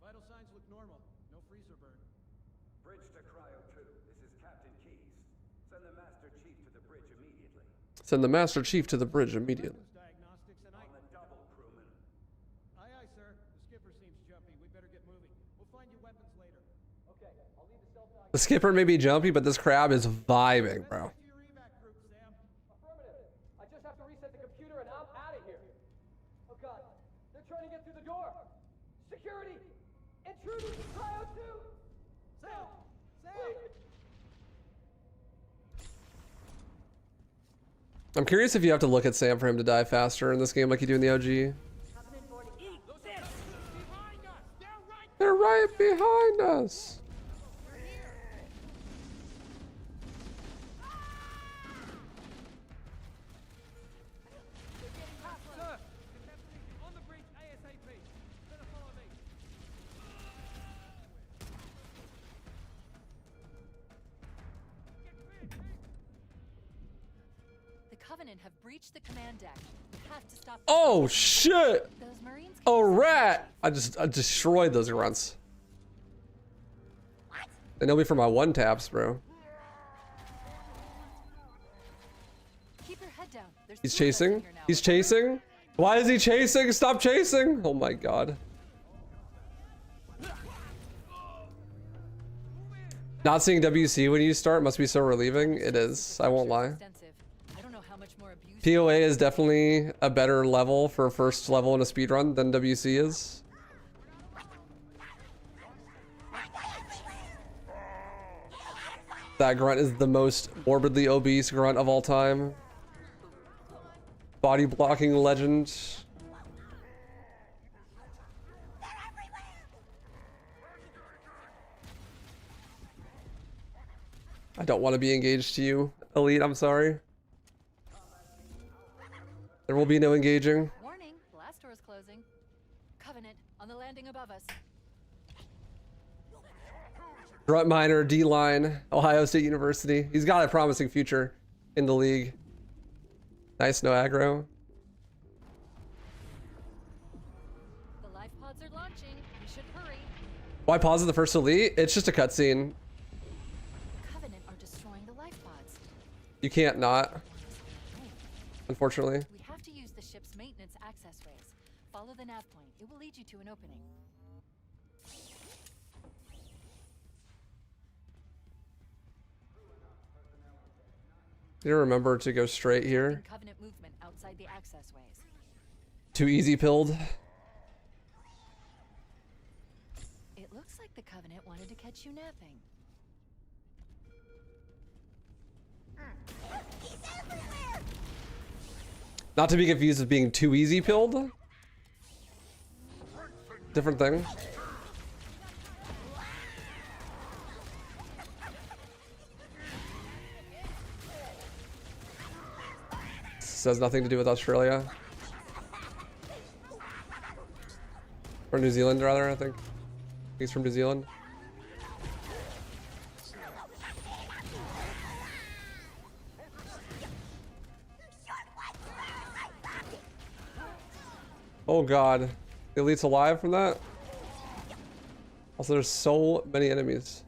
Vital signs look normal. No freezer burn. Bridge to Cryo 2. This is Captain Keys. Send the Master Chief to the bridge immediately. Send the Master Chief to the bridge immediately. Diagnostics and On the double, crewman. Aye, aye, sir. The skipper seems jumpy. We better get moving. We'll find you weapons later. Okay, I'll leave the self-diagnostics. The skipper may be jumpy, but this crab is vibing, bro. To your evac group, Sam. Affirmative. I just have to reset the computer and I'm out of here. Oh god, they're trying to get through the door. Security! Intruders in cryo 2! Sam! Sam! I'm curious if you have to look at Sam for him to die faster in this game like you do in the OG. They're right behind us. Sir! On the bridge ASAP. Better follow me. The Covenant have breached the command deck. We have to stop them. Oh shit! Those Marines could A use some rat! I destroyed those grunts. They know me for my one taps, bro. Keep your head down. There's He's two of us in chasing. here now. He's chasing. Why is he chasing? Stop chasing! Oh my god. Not seeing WC when you start must be so relieving. It is. I won't lie. Extensive. I don't know how much more abuse. POA is definitely a better level for first level in a speedrun than WC is. That grunt is the most morbidly obese grunt of all time. Body blocking legend. I don't want to be engaged to you, Elite. I'm sorry. There will be no engaging. Warning, blast door's closing. Covenant on the landing above us. Grunt Miner, D-Line, Ohio State University. He's got a promising future in the league. Nice, no aggro. The life pods are launching. We should hurry. Why pause at the first elite? It's just a cutscene. Covenant are destroying the life pods. You can't not, unfortunately. We have to use the ship's maintenance access ways. Follow the nav point. It will lead you to an opening. You remember to go straight here. Covenant movement outside the access ways. Too easy pilled. like the Covenant wanted to catch you napping. Not to be confused with being too easy pilled. Different thing. This has nothing to do with Australia. Or New Zealand, rather, I think. He's from New Zealand. Oh god. The elite's alive from that? Also, there's so many enemies.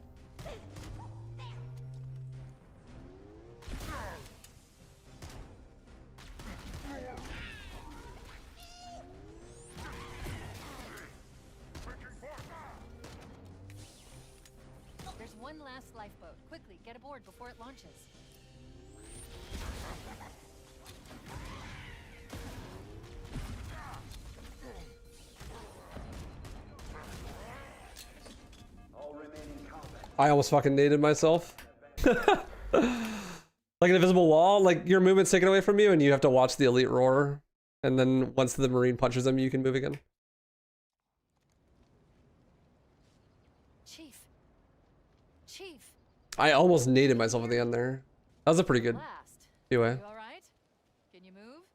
There's one last lifeboat. Quickly, get aboard before it launches. I almost fucking naded myself. Like an invisible wall, like your movement's taken away from you and you have to watch the elite roar. And then once the Marine punches them, you can move again. Chief. Chief. I almost naded myself at the end there. That was a pretty good Last. QA. You all right? Can you move?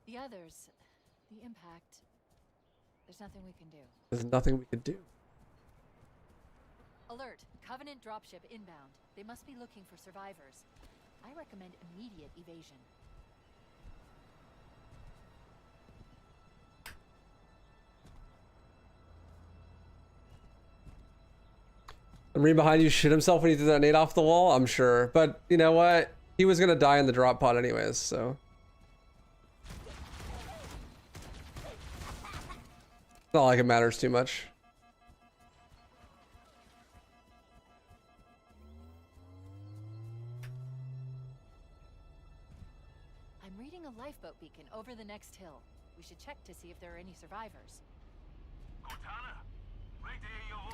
The others, the impact. There's nothing we can do. There's nothing we could do. Alert! Covenant dropship inbound. They must be looking for survivors. I recommend immediate evasion. The Marine behind you shit himself when he threw that nade off the wall? I'm sure. But you know what? He was gonna die in the drop pod anyways, so. It's not like it matters too much. I'm reading a lifeboat beacon over the next hill. We should check to see if there are any survivors.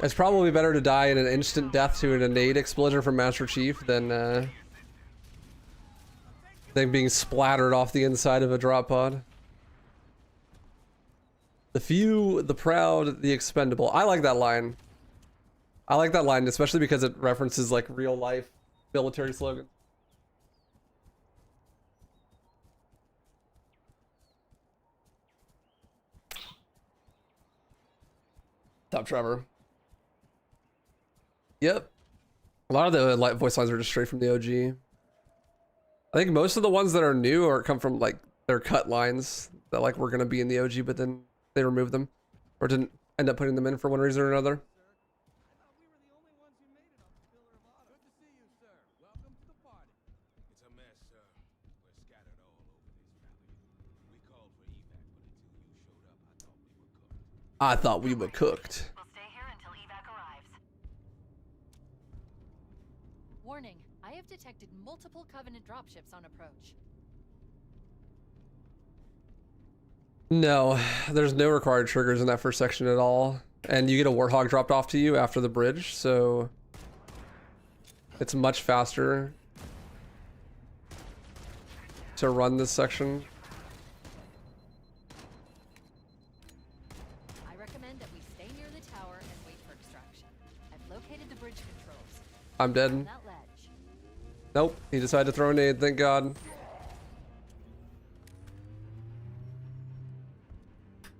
It's probably better to die in an instant death to an nade explosion from Master Chief than being splattered off the inside of a drop pod. The few, the proud, the expendable. I like that line. I like that line, especially because it references like real life military slogans. Top Trevor. Yep. A lot of the voice lines are just straight from the OG. I think most of the ones that are new or come from like their cut lines that like were gonna be in the OG, but then they removed them or didn't end up putting them in for one reason or another. I thought we were cooked. We'll stay here until evac arrives. Warning, I have detected multiple Covenant dropships on approach. No, there's no required triggers in that first section at all. And you get a Warthog dropped off to you after the bridge, so it's much faster to run this section. I recommend that we stay near the tower and wait for extraction. I've located the bridge controls. I'm dead. On that ledge. Nope, he decided to throw a nade, thank God.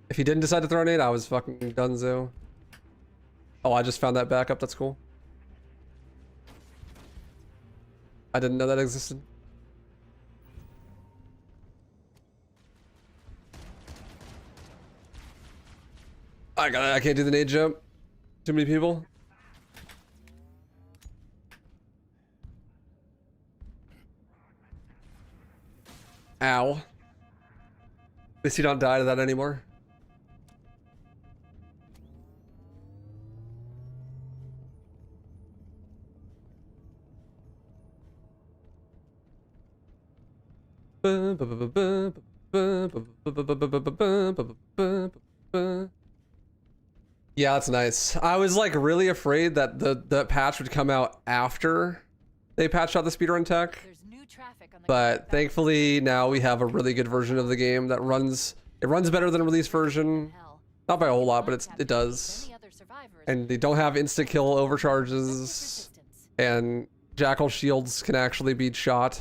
If he didn't decide to throw a nade, I was fucking donezo. Oh, I just found that backup, that's cool. I didn't know that existed. I can't do the nade jump. Too many people. Ow. At least you don't die to that anymore. Yeah, that's nice. I was like really afraid that the patch would come out after they patched out the speedrun tech, There's new traffic on the but thankfully now we have a really good version of the game that runs. It runs better than release version, hell. not by a whole lot, but it does. Any other survivors And they don't have insta kill overcharges, resistance. and jackal shields can actually be shot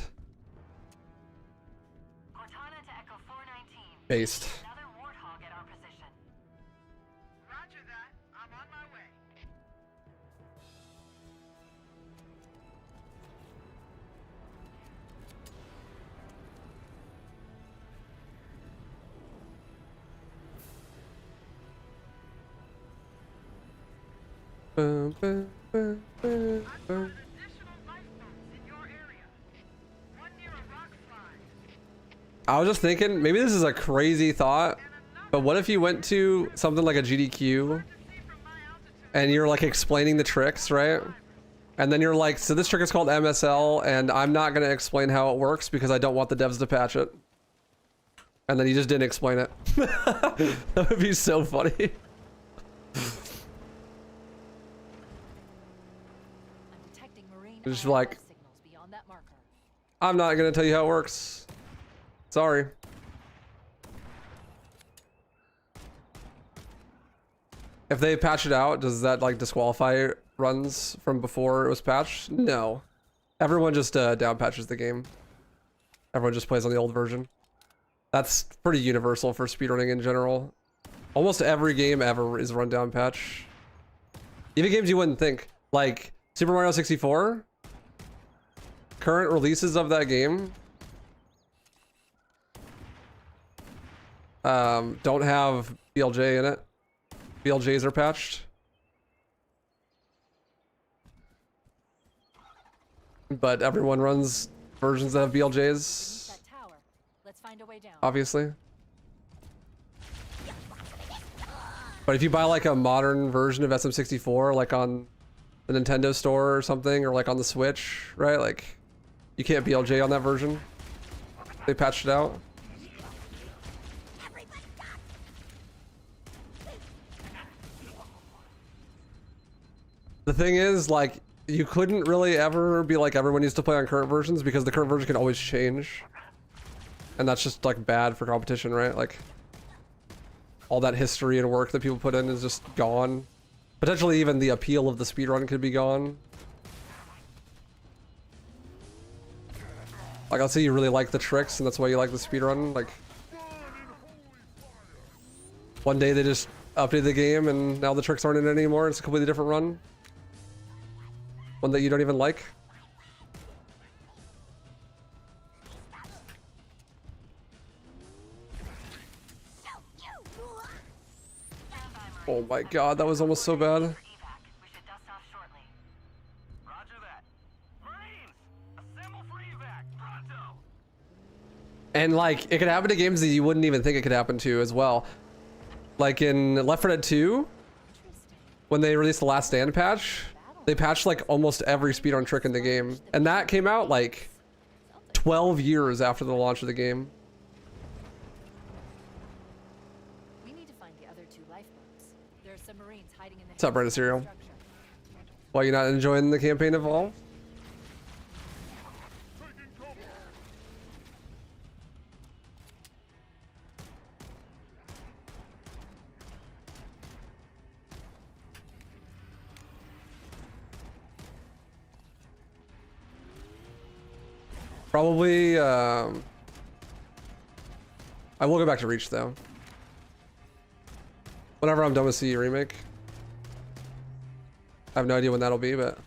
Cortana to Echo 419. based. Another warthog at our position. Roger that. I'm on my way. Bum, bum, bum, bum, bum. Additional lifeboats in your area. One near a rock slide. I was just thinking, maybe this is a crazy thought, but what if you went to something like a GDQ and you're like explaining the tricks, right? And then you're like, so this trick is called MSL and I'm not going to explain how it works because I don't want the devs to patch it. And then you just didn't explain it. That would be so funny. I'm detecting marine Just IR like- signals beyond that marker. I'm not going to tell you how it works. Sorry. If they patch it out, does that like disqualify runs from before it was patched? No. Everyone just down patches the game. Everyone just plays on the old version. That's pretty universal for speedrunning in general. Almost every game ever is run down patch. Even games you wouldn't think. Like Super Mario 64. Current releases of that game don't have BLJ in it. BLJs are patched. But everyone runs versions that have BLJs, That tower. Let's find a way down. obviously. But if you buy like a modern version of SM64, like on the Nintendo store or something, or like on the Switch, right? Like, you can't BLJ on that version. They patched it out. The thing is, like, you couldn't really ever be like everyone needs to play on current versions because the current version can always change. And that's just like bad for competition, right? Like, all that history and work that people put in is just gone. Potentially even the appeal of the speedrun could be gone. Like, I'll say you really like the tricks and that's why you like the speedrun. Like, one day they just updated the game and now the tricks aren't in it anymore. It's a completely different run. One that you don't even like. Oh my god, that was almost so bad. Evac. We should dust off shortly. Roger that. Marines, assemble for evac, pronto. And like, it could happen to games that you wouldn't even think it could happen to as well. Like in Left 4 Dead 2, when they released the Last Stand patch, they patched like almost every speedrun trick in the game. And that came out like 12 years after the launch of the game. We need to find the other two lifeboats. There are some marines hiding in the What's up, Brenda hills Cereal? behind the structure. Why, you not enjoying the campaign Evolve? Probably, I will go back to Reach though. Whenever I'm done with CE Remake. I have no idea when that'll be, but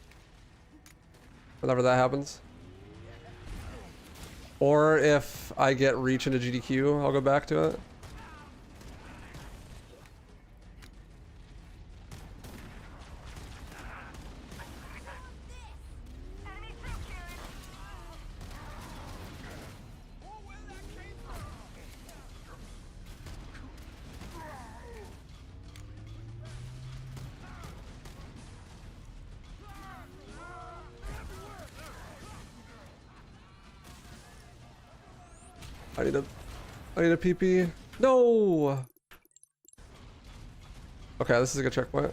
whenever that happens. Or if I get Reach into GDQ, I'll go back to it. I need a PP. No! Okay, this is a good checkpoint.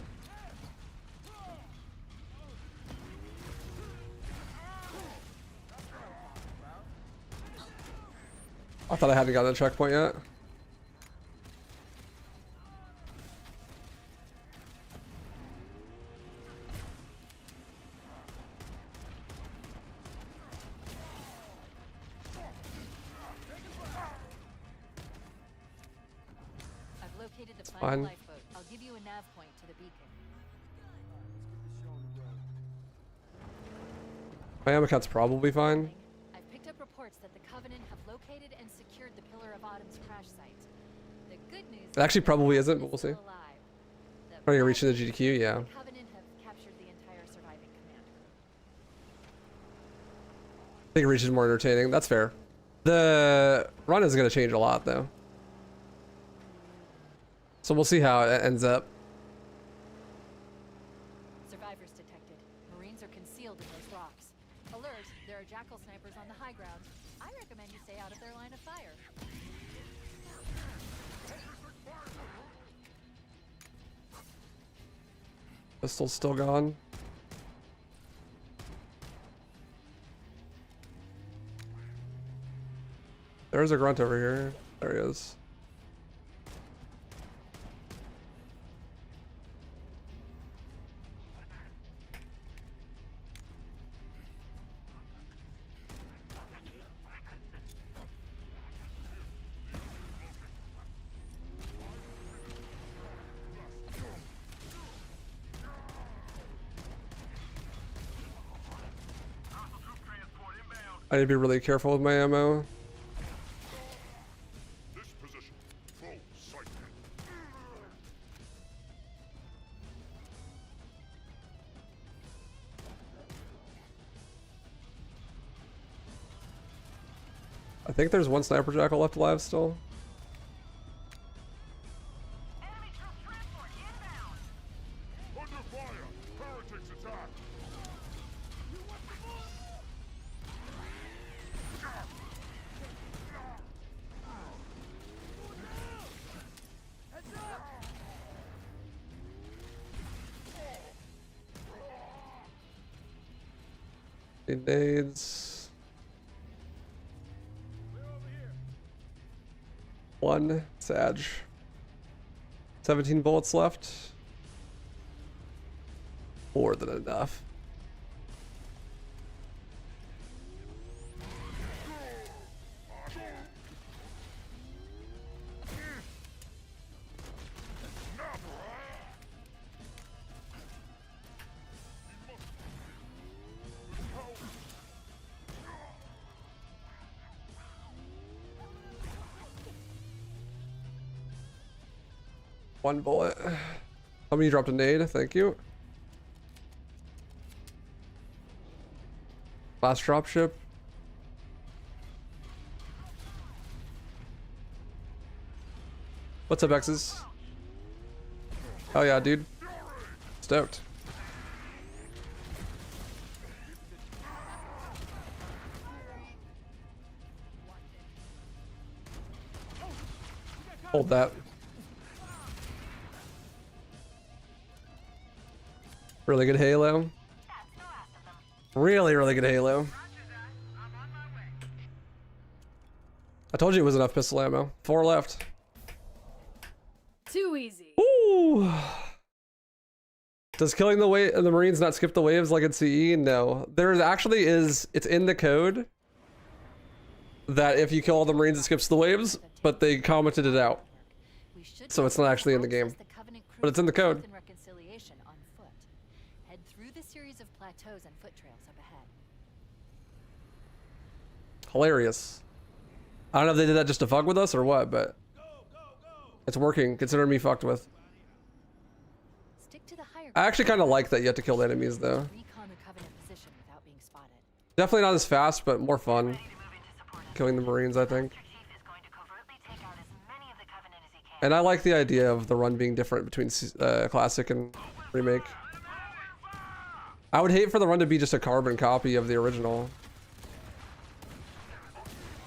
I thought I hadn't gotten a checkpoint yet. I've located the fine. final lifeboat. I'll give you a nav point to the beacon. My ammo count's probably fine. I've picked up reports that the Covenant have located and secured the Pillar of Autumn's crash site. The good news It actually probably isn't, but is we'll see. still alive. The Trying to bad reach the news is GDQ, yeah. The Covenant have captured the entire surviving command crew. I think Reach is more entertaining. That's fair. The run is going to change a lot, though. So we'll see how it ends up. Survivors detected. Marines are concealed in those rocks. Alert, there are jackal snipers on the high ground. I recommend you stay out of their line of fire. Pistol's still gone. There's a grunt over here. There he is. I need to be really careful with my ammo. This position. Full sight. I think there's one sniper jackal left alive still. Enemy troop transport inbound. Under fire. Heretics attack. Need nades. One Sag. 17 bullets left. More than enough. One bullet. Somebody dropped a nade, thank you. Last dropship. What's up, X's? Oh yeah, dude. Stoked. Hold that. Really good Halo. Really, really good Halo. I told you it was enough pistol ammo. 4 left. Too easy. Ooh. Does killing the Marines not skip the waves like in CE? No. There actually is, it's in the code that if you kill all the Marines it skips the waves, but they commented it out. So it's not actually in the game. But it's in the code. Head through the series of plateaus and foot trails up ahead. Hilarious. I don't know if they did that just to fuck with us or what, but it's working. Consider me fucked with. Stick to the higher I actually kind of like that you have to kill the enemies though. recon the Covenant position without being spotted. Definitely not as fast, but more fun. Killing the Marines, I think. And I like the idea of the run being different between Classic and Remake. I would hate for the run to be just a carbon copy of the original.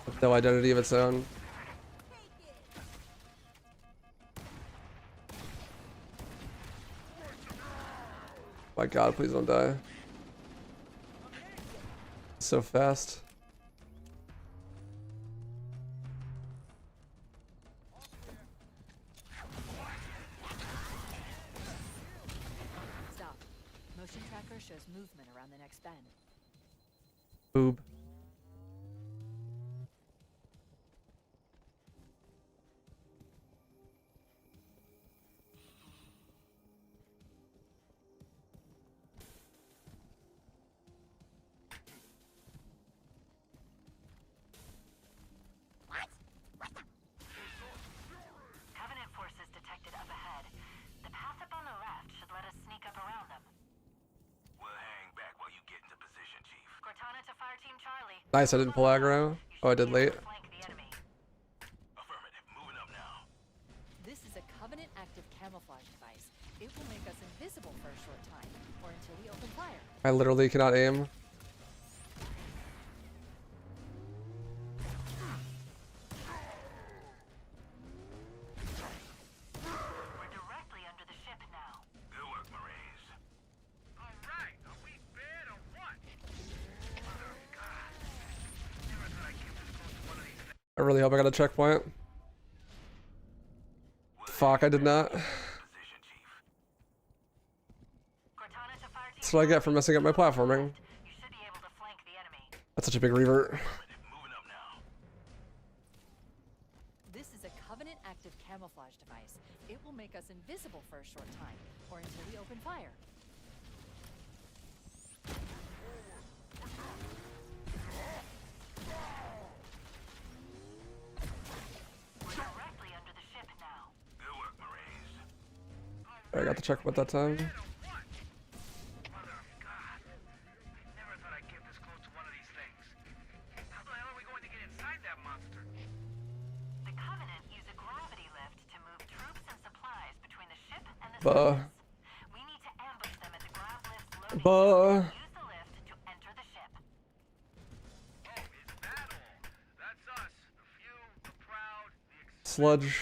With no identity of its own. My God, please don't die. So fast. Stop. Motion tracker shows movement around the next bend. Boob. Covenant forces detected up ahead. The path up on the left should let us sneak up around them. We'll hang back while you get into position, Chief. Cortana to Fire Team Charlie. Nice, I didn't pull aggro. Oh, I did late. Flank the enemy. Affirmative. Moving up now. This is a Covenant active camouflage device. It will make us invisible for a short time, or until we open fire. I literally cannot aim. We're directly under the ship now. Good work, Marines. All right. Are we bad or what? Mother of God. Never thought I'd get this close to one of these things. I really hope I got a checkpoint. Fuck, I did not. Position, Chief. Cortana to Fire Team That's what I get for messing up my platforming. You should be able to flank the enemy. That's such a big revert. Affirmative. Moving up now. This is a Covenant active camouflage device. It will make us invisible for a short time, or until we open fire. We're directly under the ship now. Good work, Marines. I got the checkpoint that time. Mother of God. I never thought I'd get this close to one of these things. How the hell are we going to get inside that monster? The Covenant use a gravity lift to move troops and supplies between the ship and the Buh. surface. We need to ambush them at the grav lift's loading Buh. zone. Use the lift to enter the ship. Oh, is that all? That's us. The few, the proud, the Sludge.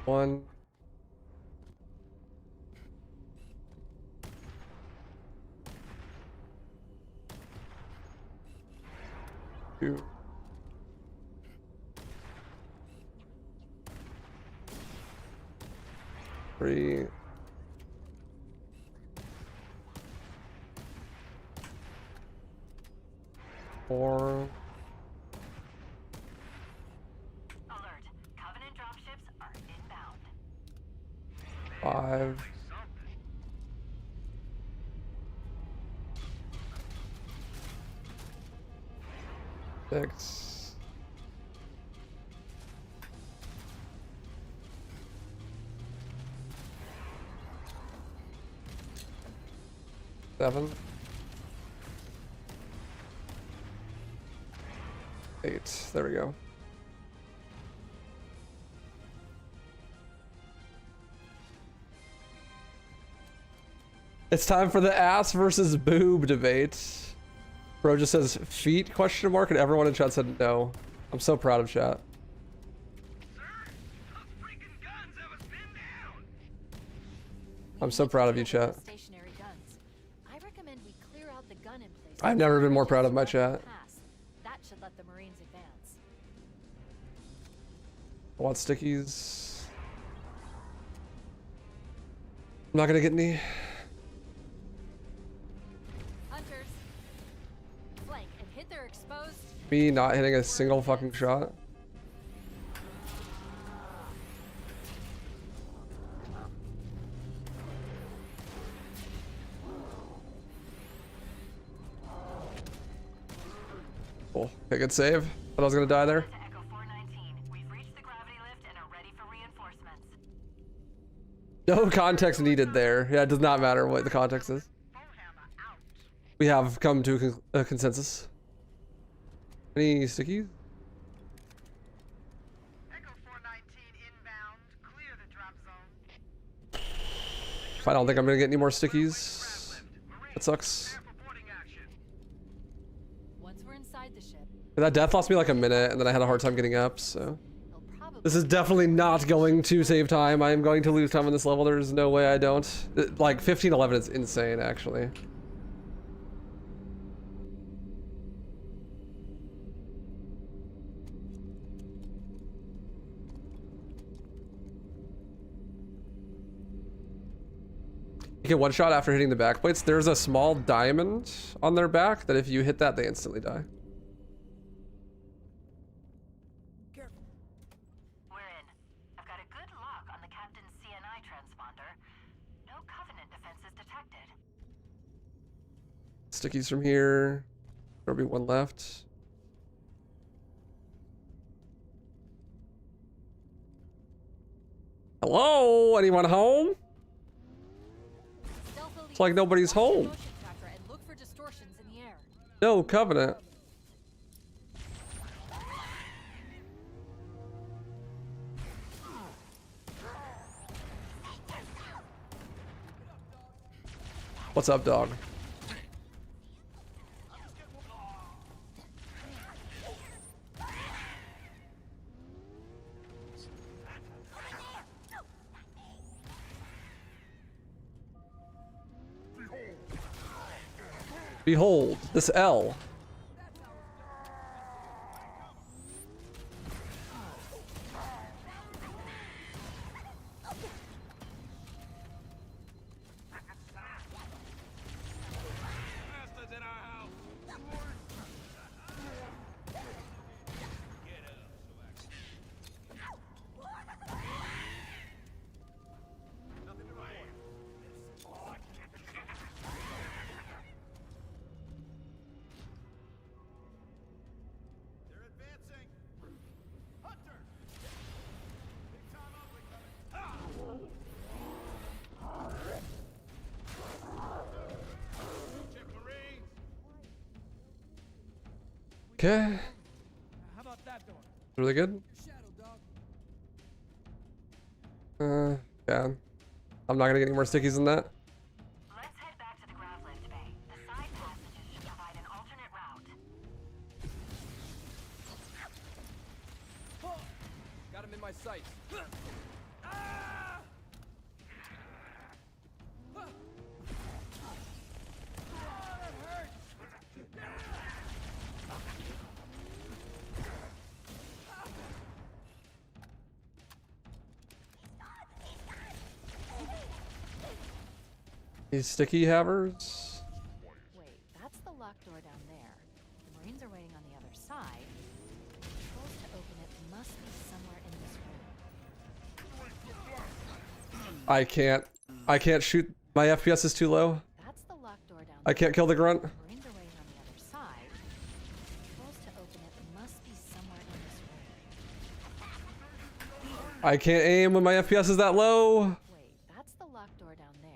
One. Two. Three. Four. Alert. Covenant dropships are inbound. 5. 6. 7. 8. There we go. It's time for the ass versus boob debate. Bro just says feet question mark and everyone in chat said no. I'm so proud of chat. I'm so proud of you, chat. Stationary guns. I recommend we clear out the gun emplacements. I've never been more proud of my chat. That should let the Marines advance. I want stickies. I'm not gonna get any. Hunters, flank and hit their exposed. Me not hitting a single fucking shot. Cool. Okay, good save. Thought I was gonna die there. To Echo 419, we've reached the gravity lift and are ready for reinforcements. No context needed there. Yeah, it does not matter what the context is. We have come to a consensus. Any stickies? Echo 419 inbound. Clear the drop zone. I don't think I'm gonna get any more stickies. That sucks. Prepare for boarding action. Once inside the ship. That death lost me like a minute, and then I had a hard time getting up, so. They'll probably This is definitely not going to save time. I am going to lose time on this level. There's no way I don't. Like, 15:11 is insane, actually. You get one shot after hitting the back plates. There's a small diamond on their back that if you hit that, they instantly die. We're in. I've got a good lock on the captain's CNI transponder. No Covenant defenses detected. Stickies from here. There'll be one left. Hello? Anyone home? It's like nobody's home. Motion tracker and look for distortions in the air. No Covenant. What's up, dog? Behold, this L. Okay. How about that door? Really good. Shadow dog. Yeah. I'm not gonna get any more stickies than that. Let's head back to the grav lift bay. The side passages should provide an alternate route. Got him in my sights. These sticky havers. Wait, that's the locked door down there. The Marines are waiting on the other side. The controls to open it must be somewhere in this room. I can't shoot. My FPS is too low. That's the locked door down I there. can't kill the grunt. The Marines are waiting on the other side. The controls to open it must be somewhere in this room. I can't aim when my FPS is that low. Wait, that's the locked door down there.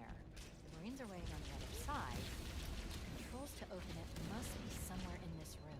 The Marines are waiting on the other side. The controls to open it must be somewhere in this room.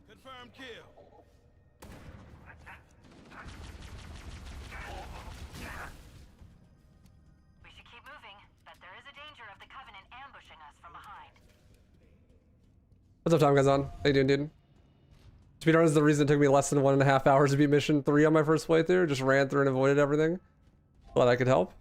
Confirmed kill. We should keep moving, but there is a danger of the Covenant ambushing us from behind. What's up, Tom Gazan? How you doing, dude? Speedrun is the reason it took me less than 1.5 hours to beat mission 3 on my first playthrough. Just ran through and avoided everything. Glad I could help.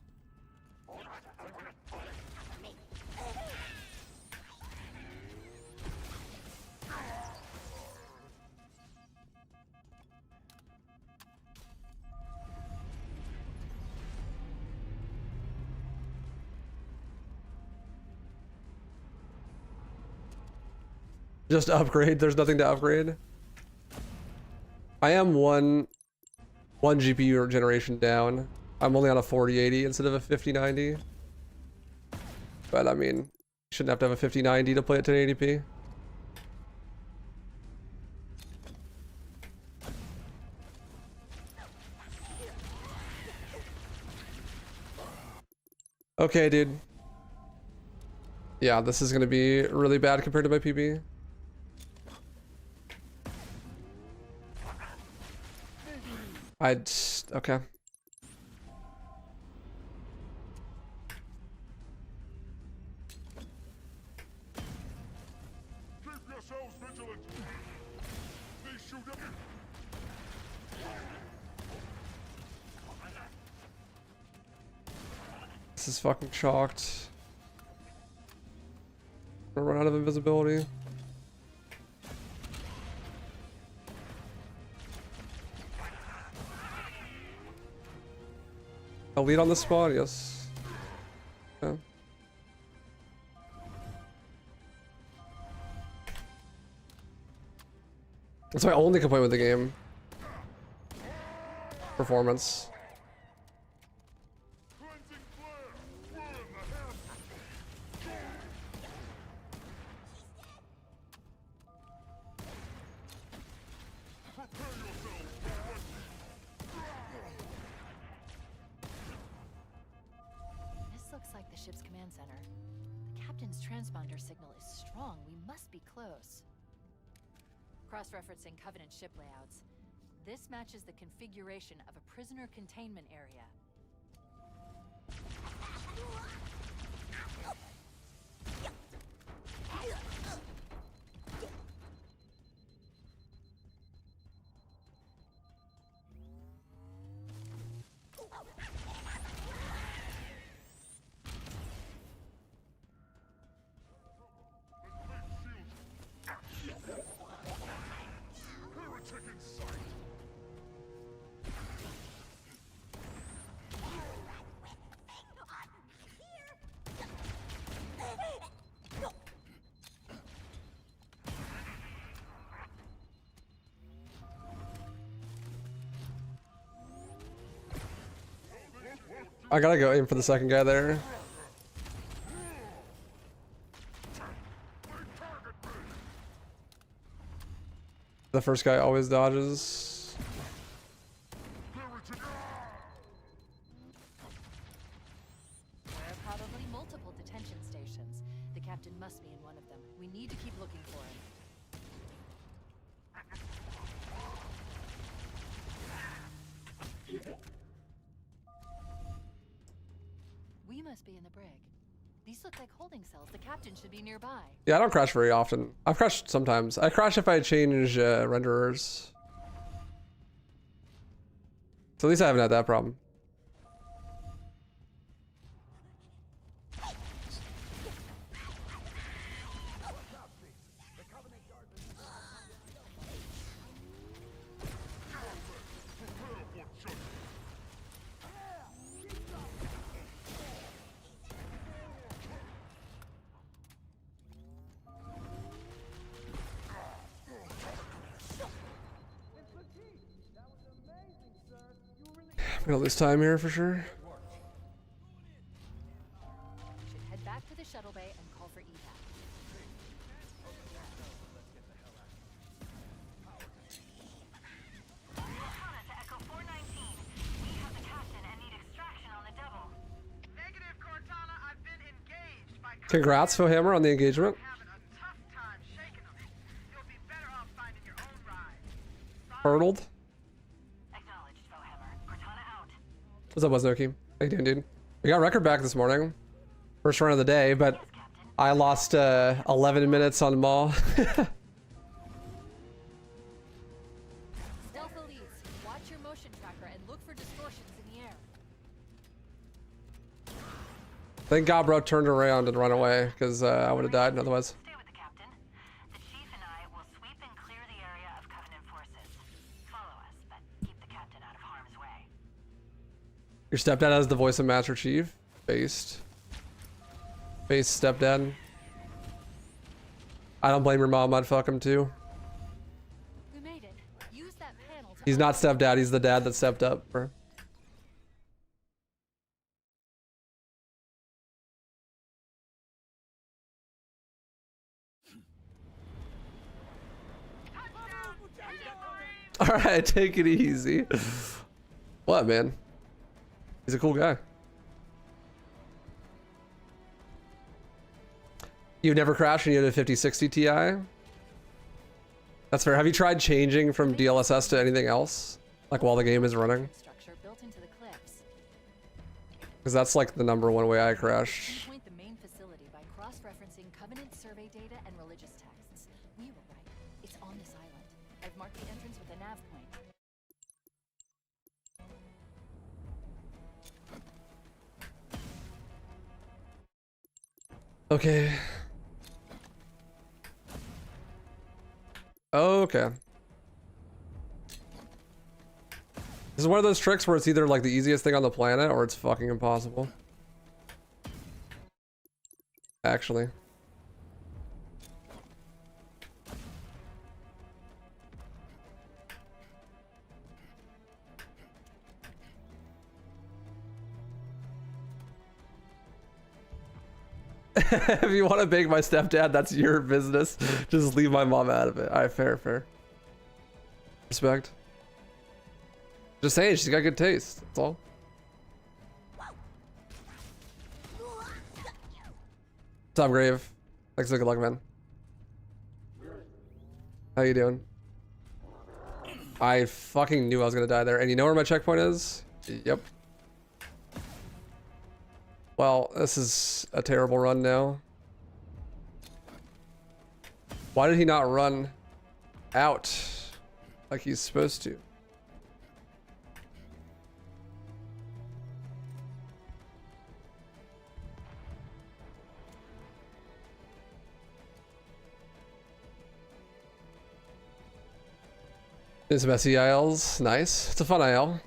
Just upgrade. There's nothing to upgrade. I am one GPU generation down. I'm only on a 4080 instead of a 5090. But I mean, Shouldn't have to have a 5090 to play at 1080p. Okay, dude. Yeah, this is gonna be really bad compared to my PB. Okay. Keep yourselves vigilant. They shoot at you. This is fucking shocked. Gonna run out of invisibility. I'll lead on the spawn, yes. Yeah. That's my only complaint with the game. Performance. Cleansing flare. We're in the hair. Prepare yourselves for what? This looks like the ship's command center. The captain's transponder signal is strong. We must be close. Cross-referencing Covenant ship layouts. This matches the configuration of a prisoner containment area. Heretic in sight. I gotta go aim for the second guy there. The first guy always dodges. Heretic. There are probably multiple detention stations. The captain must be in one of them. We need to keep looking for him. We must be in the brig. These look like holding cells. The captain should be nearby. Yeah, I don't crash very often. I've crashed sometimes. I crash if I change renderers. So at least I haven't had that problem. I'm gonna lose time here for sure. Should head back to the shuttle bay and call for evac. Cortana to Echo 419. We have the captain and need extraction on the double. Negative, Cortana. I've been engaged by Congrats, Fohammer, on the engagement. having a tough time shaking them. You'll be better off finding your own ride. Hurdled. Acknowledged, Fohammer. Cortana out. What's up, Waznoki? How you doing, dude? We got record back this morning. First run of the day, but I lost 11 minutes on Maul. Stealth elites, watch your motion tracker and look for distortions in the air. Thank God bro turned around and ran away, because I would have died otherwise. Stay with the captain. The chief and I will sweep and clear the area of Covenant forces. Follow us, but keep the captain out of harm's way. Your stepdad has the voice of Master Chief. Based. Based stepdad. I don't blame your mom, I'd fuck him too. We made it. Use that panel to He's not stepdad, he's the dad that stepped up for her. All right, take it easy. What, man? He's a cool guy. You've never crashed and you had a 5060 Ti? That's fair. Have you tried changing from DLSS to anything else? Like while the game is running? Structure built into the cliffs. Because that's like the #1 way I crash. Pinpoint the main facility by cross-referencing Covenant survey data and religious texts. We were right. It's on this island. I've marked the entrance with a nav point. Okay. Okay. This is one of those tricks where it's either like the easiest thing on the planet or it's fucking impossible. Actually. If you want to bake my stepdad, that's your business. Just leave my mom out of it. Alright, fair. Respect. Just saying, she's got good taste. That's all. What's up, Grave? Thanks for good luck, man. How you doing? I fucking knew I was gonna die there. And you know where my checkpoint is? Yep. Well, this is a terrible run now. Why did he not run out like he's supposed to? Did some SEILs. Nice. It's a fun IL.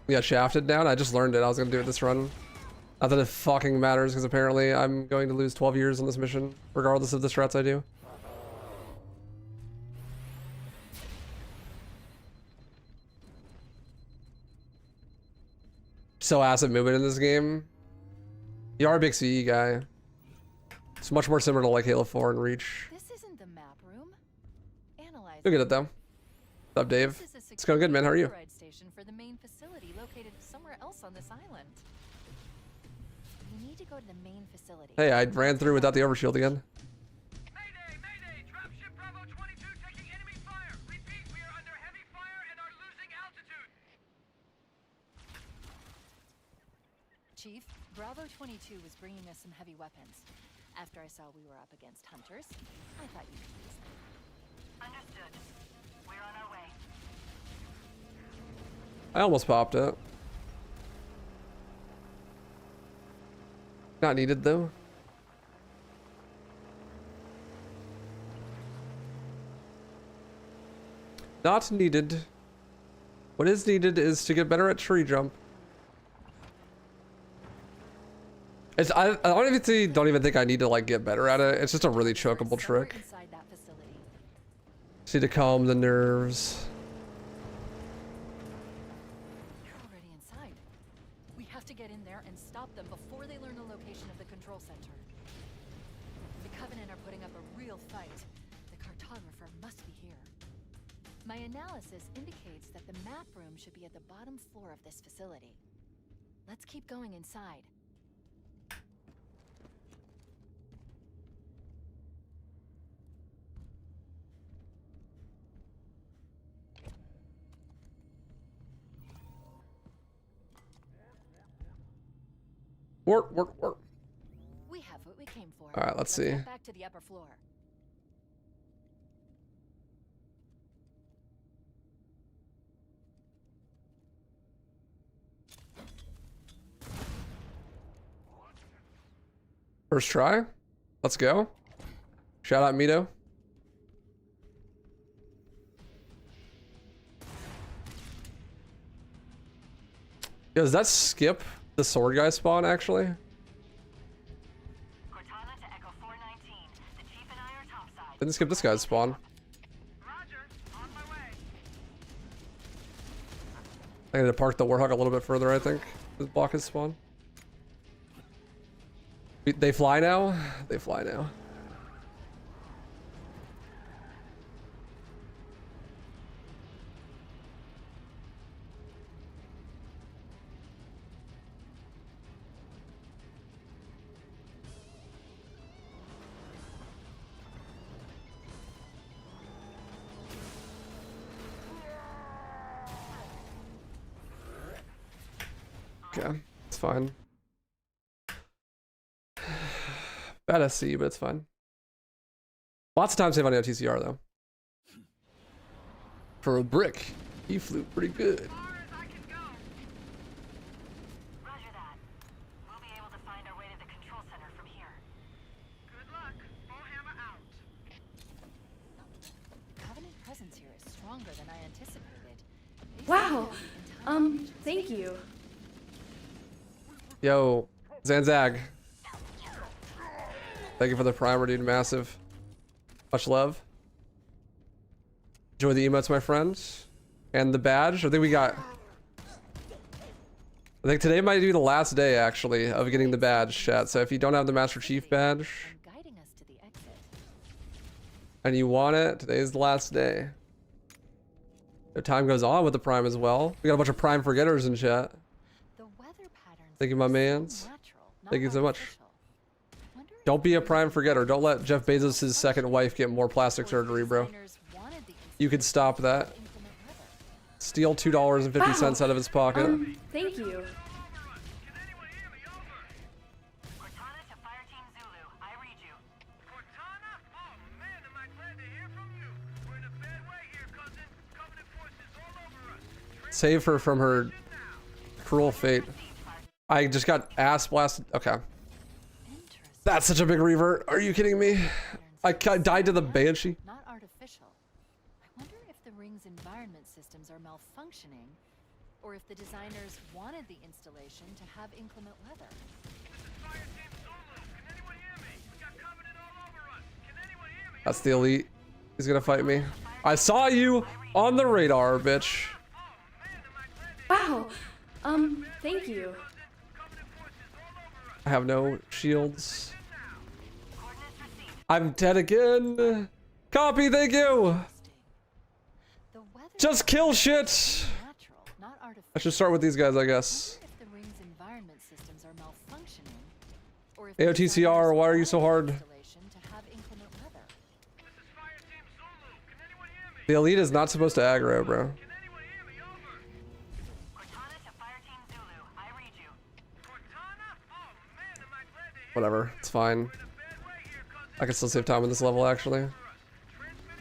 We got shafted down. I just learned it. I was gonna do it this run. Not that it fucking matters, because apparently I'm going to lose 12 years on this mission, regardless of the strats I do. So asset movement in this game. You are a big CE guy. It's much more similar to like Halo 4 and Reach. This isn't the map room. Analyze. You'll get it though. What's up, Dave? It's going good, man. How are you? Station for the main facility located somewhere else on this island. We need to go to the main facility. Hey, I ran through without the overshield again. Mayday! Mayday! Dropship Bravo 22 taking enemy fire! Repeat, we are under heavy fire and are losing altitude! Chief, Bravo 22 was bringing us some heavy weapons. After I saw we were up against hunters, I thought you could use them. Understood. We're on our way. I almost popped it. Not needed though. Not needed. What is needed is to get better at tree jump. It's, I don't even think I need to like get better at it. It's just a really chokeable trick. Inside that facility. Just need to calm the nerves. They're already inside. We have to get in there and stop them before they learn the location of the control center. The Covenant are putting up a real fight. The cartographer must be here. My analysis indicates that the map room should be at the bottom floor of this facility. Let's keep going inside. Work. We have what we came for. All right, let's see. Get back to the upper floor. First try. Let's go. Shout out Mito. Does that skip the sword guy spawn actually? Cortana to Echo 419. The chief and I are topside. Didn't skip this guy's spawn. Roger, on my way. I need to park the Warhawk a little bit further, I think. To block his spawn. They fly now? They fly now. Okay, it's fine. Bad SC, but it's fine. Lots of time save on the OTCR though. For a brick, he flew pretty good. As far as I can go. Roger that. We'll be able to find our way to the control center from here. Good luck. Bowhammer out. Covenant presence here is stronger than I anticipated. They seem Wow. to be in time. Thank you. Yo, Zanzag. Thank you for the primer, dude. Massive. Much love. Enjoy the emotes, my friend. And the badge. I think we got... I think today might be the last day, actually, of getting the badge, chat. So if you don't have the Master Chief badge, And guiding us to the exit. and you want it, today's the last day. The time goes on with the prime as well. We got a bunch of prime forgetters in chat. The weather patterns Thank you, my seem mans. natural, Thank you not so much. artificial. I wonder if Don't be a prime forgetter. Don't let Jeff Bezos' second wife get more plastic surgery, bro. designers wanted the You could stop that. inclement weather. Steal $2.50 out of his pocket. Thank you. Can anyone hear me? Over. Cortana to Fireteam Zulu. I read you. Cortana? Oh man, am I glad to hear from you. We're in a bad way here, cousin. Covenant forces all over us. Save her from her cruel fate. I just got ass blasted. Okay. Interesting. That's such a big revert. Are you kidding me? I died to the Banshee. Not artificial. I wonder if the ring's environment systems are malfunctioning, or if the designers wanted the installation to have inclement weather. This is Fireteam Zulu. Can anyone hear me? We got Covenant all over us. Can anyone hear me? That's the elite. He's gonna fight me. I saw you on the radar, bitch. Wow. Thank you. I have no shields. I'm dead again. Copy, thank you. The weather Just kill shit. natural, not artificial. I should start with these guys, I guess. I wonder if the ring's environment systems are malfunctioning, or if AOTCR, why are you so hard? installation to have inclement weather. This is Fireteam Zulu. Can anyone hear me? The elite is not supposed to aggro, bro. Can anyone hear me? Over. Cortana to Fireteam Zulu. I read you. Cortana? Oh man, am I glad to hear Whatever, it's fine. we're in a bad way here, cousin. I can still save time on this level, actually.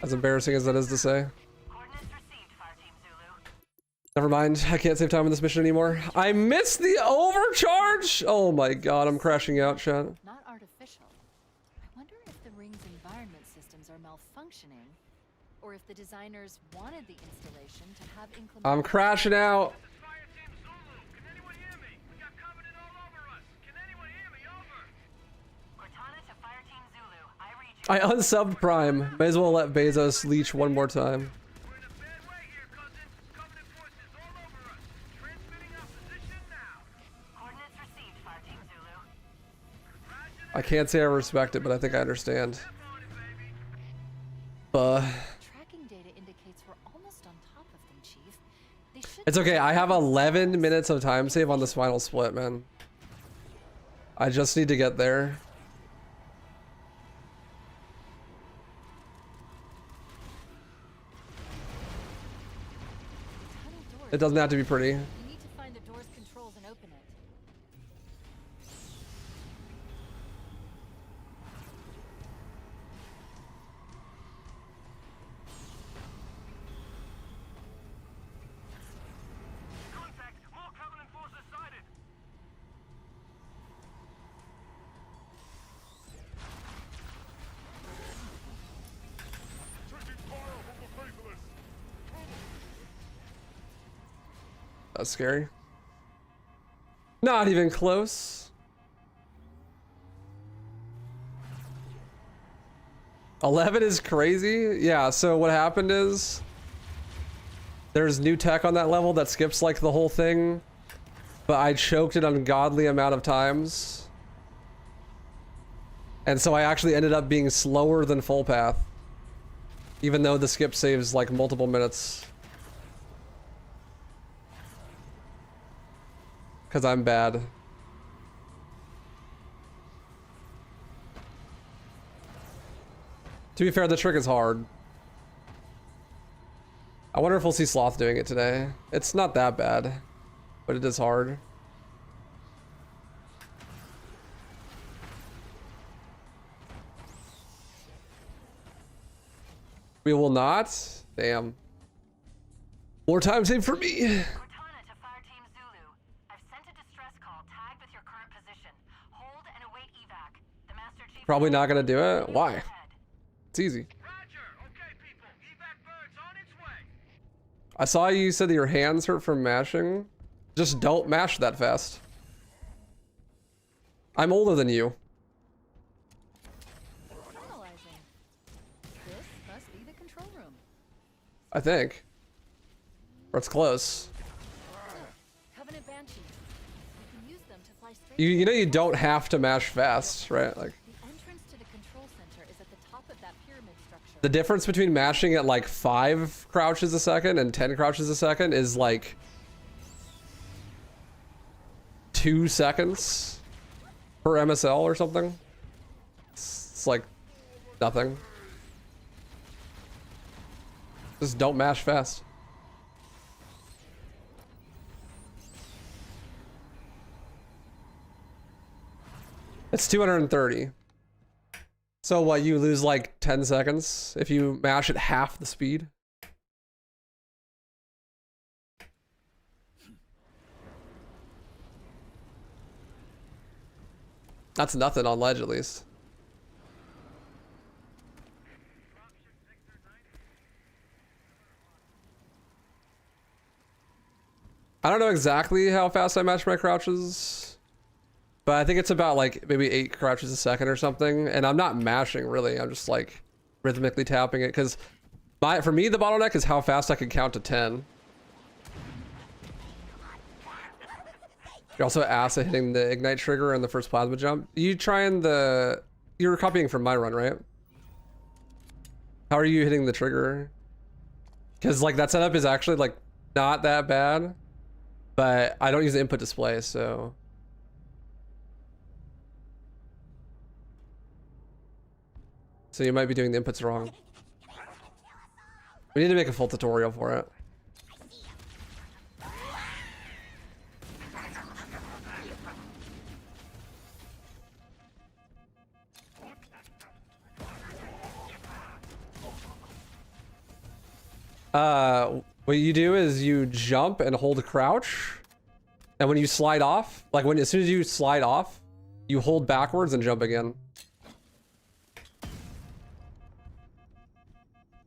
As embarrassing as that is to say. Coordinates received, Fireteam Zulu. Never mind, I can't save time on this mission anymore. I missed the overcharge! Oh my god, I'm crashing out, chat. Not artificial. I wonder if the ring's environment systems are malfunctioning, or if the designers wanted the installation to have inclement I'm crashing out. This is Fireteam Zulu. Can anyone hear me? We got Covenant all over us. Can anyone hear me? Over. Cortana to Fireteam Zulu. I read you. I unsubbed Prime. May as well let Bezos leech one more time. We're in a bad way here, cousin. Covenant forces all over us. Transmitting our position now. Coordinates received, Fireteam Zulu. I can't say I respect it, but I think I understand. Step on it, baby. Tracking data indicates we're almost on top of them, Chief. They should It's okay, I have 11 minutes of time save on this final split, man. I just need to get there. tunnel doors. It doesn't have to be pretty. You need to find the door's controls and open it. Contact. More Covenant forces sighted. Taking fire from the faithless. That's scary. Not even close. 11 is crazy. Yeah, so what happened is there's new tech on that level that skips like the whole thing, but I choked an ungodly amount of times. And so I actually ended up being slower than full path, even though the skip saves like multiple minutes. Because I'm bad. To be fair, the trick is hard. I wonder if we'll see Sloth doing it today. It's not that bad, but it is hard. We will not. Damn. More time saved for me. Cortana to Fire Team Zulu. I've sent a distress call tagged with your current position. Hold and await evac. The Master Chief... Probably not gonna do it. Why? Ahead. It's easy. Roger. Okay, people. Evac bird's on its way. I saw you said that your hands hurt from mashing. Just don't mash that fast. I'm older than you. Analyzing. This must be the control room. I think. Or it's close. Covenant Banshees. You can use them to fly straight. You know you don't have to mash fast, right? Like The entrance to the control center is at the top of that pyramid structure. the difference between mashing at like 5 crouches a second and 10 crouches a second is like 2 seconds per MSL or something. It's like nothing. Just don't mash fast. It's 230. So what, you lose like 10 seconds if you mash at half the speed? That's nothing on ledge at least. I don't know exactly how fast I match my crouches, but I think it's about like maybe 8 crouches a second or something. And I'm not mashing really. I'm just like rhythmically tapping it because for me, the bottleneck is how fast I can count to 10. You're also ass at hitting the ignite trigger and the first plasma jump. You're copying from my run, right? How are you hitting the trigger? Because like that setup is actually like not that bad, but I don't use the input display, so. So you might be doing the inputs wrong. We need to make a full tutorial for it. What you do is you jump and hold crouch, and when you slide off, like as soon as you slide off, you hold backwards and jump again.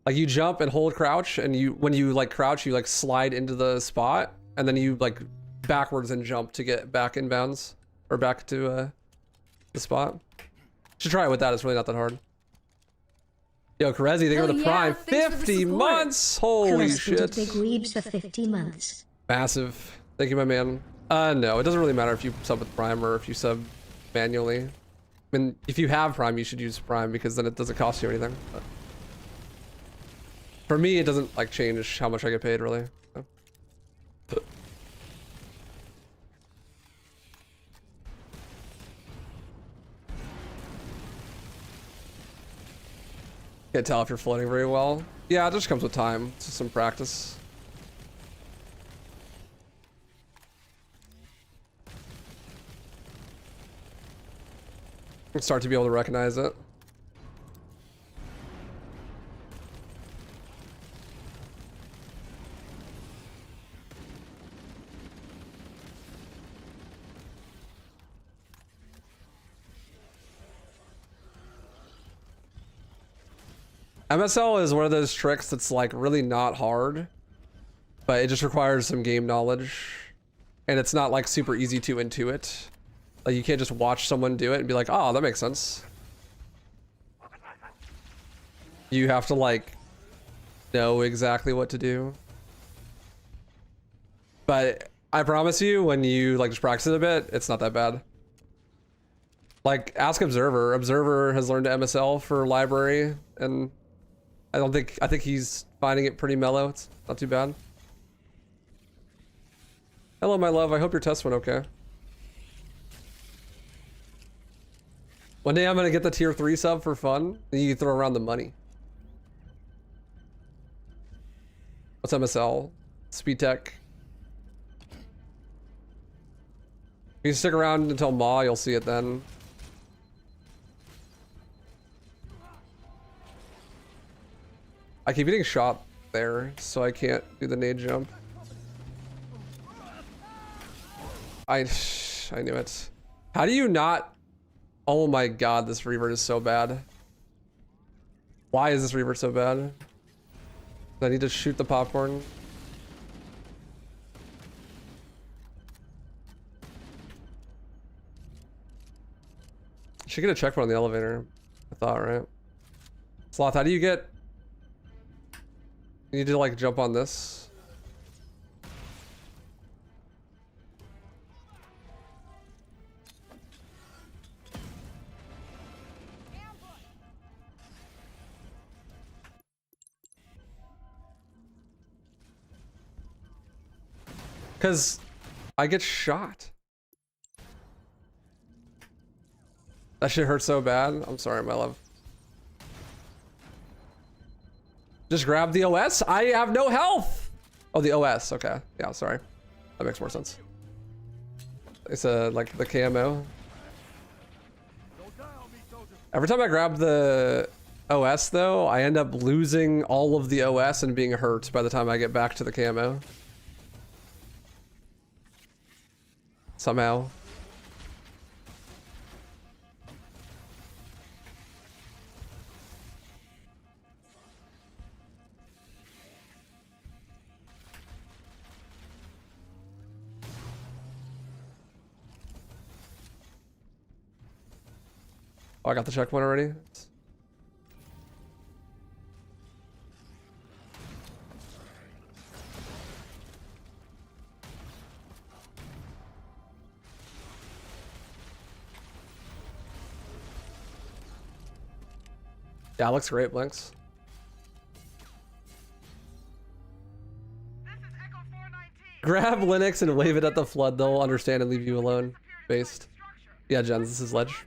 Like you jump and hold crouch, and when you like crouch, you like slide into the spot, and then you like backwards and jump to get back in bounds or back to the spot. Should try it with that. It's really not that hard. Yo, Karezi, thank you for the prime. 50 months! Holy shit. Big weebs for 50 months. Massive. Thank you, my man. No, it doesn't really matter if you sub with Prime or if you sub manually. I mean, if you have Prime, you should use Prime because then it doesn't cost you anything. But for me, it doesn't like change how much I get paid, really. So. Can't tell if you're floating very well. Yeah, it just comes with time. It's just some practice. I'll start to be able to recognize it. MSL is one of those tricks that's like really not hard, but it just requires some game knowledge, and it's not like super easy to intuit. Like you can't just watch someone do it and be like, oh, that makes sense. You have to like know exactly what to do. But I promise you, when you like just practice it a bit, it's not that bad. Like ask Observer. Observer has learned MSL for library, and I think he's finding it pretty mellow. It's not too bad. Hello, my love. I hope your test went okay. One day I'm gonna get the tier 3 sub for fun, and you can throw around the money. What's MSL? Speed Tech. If you stick around until Ma, you'll see it then. I keep getting shot there, so I can't do the nade jump. I knew it. How do you not? Oh my god, this revert is so bad. Why is this revert so bad? I need to shoot the popcorn. Should get a checkpoint on the elevator. I thought, right? Sloth, how do you get? You need to like jump on this. Because I get shot. That shit hurts so bad. I'm sorry, my love. Just grab the OS? I have no health! Oh, the OS. Okay. Yeah, sorry. That makes more sense. It's like the camo. Every time I grab the OS, though, I end up losing all of the OS and being hurt by the time I get back to the camo. Somehow. Oh, I got the checkpoint already. Yeah, it looks great, Blinks. Grab Linux and wave it at the flood. They'll understand and leave you alone. Based. Yeah, Jens, this is Ledge.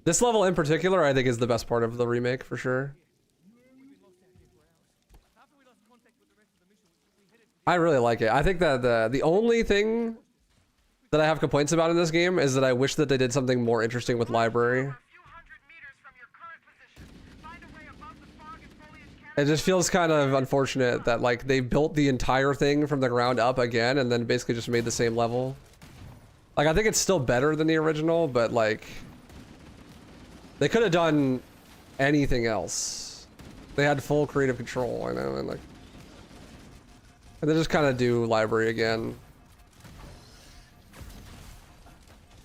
This level in particular, I think, is the best part of the remake for sure. I really like it. I think that the only thing that I have complaints about in this game is that I wish that they did something more interesting with library. It just feels kind of unfortunate that like they built the entire thing from the ground up again and then basically just made the same level. Like I think it's still better than the original, but like they could have done anything else. They had full creative control, I know, and they just kind of do library again.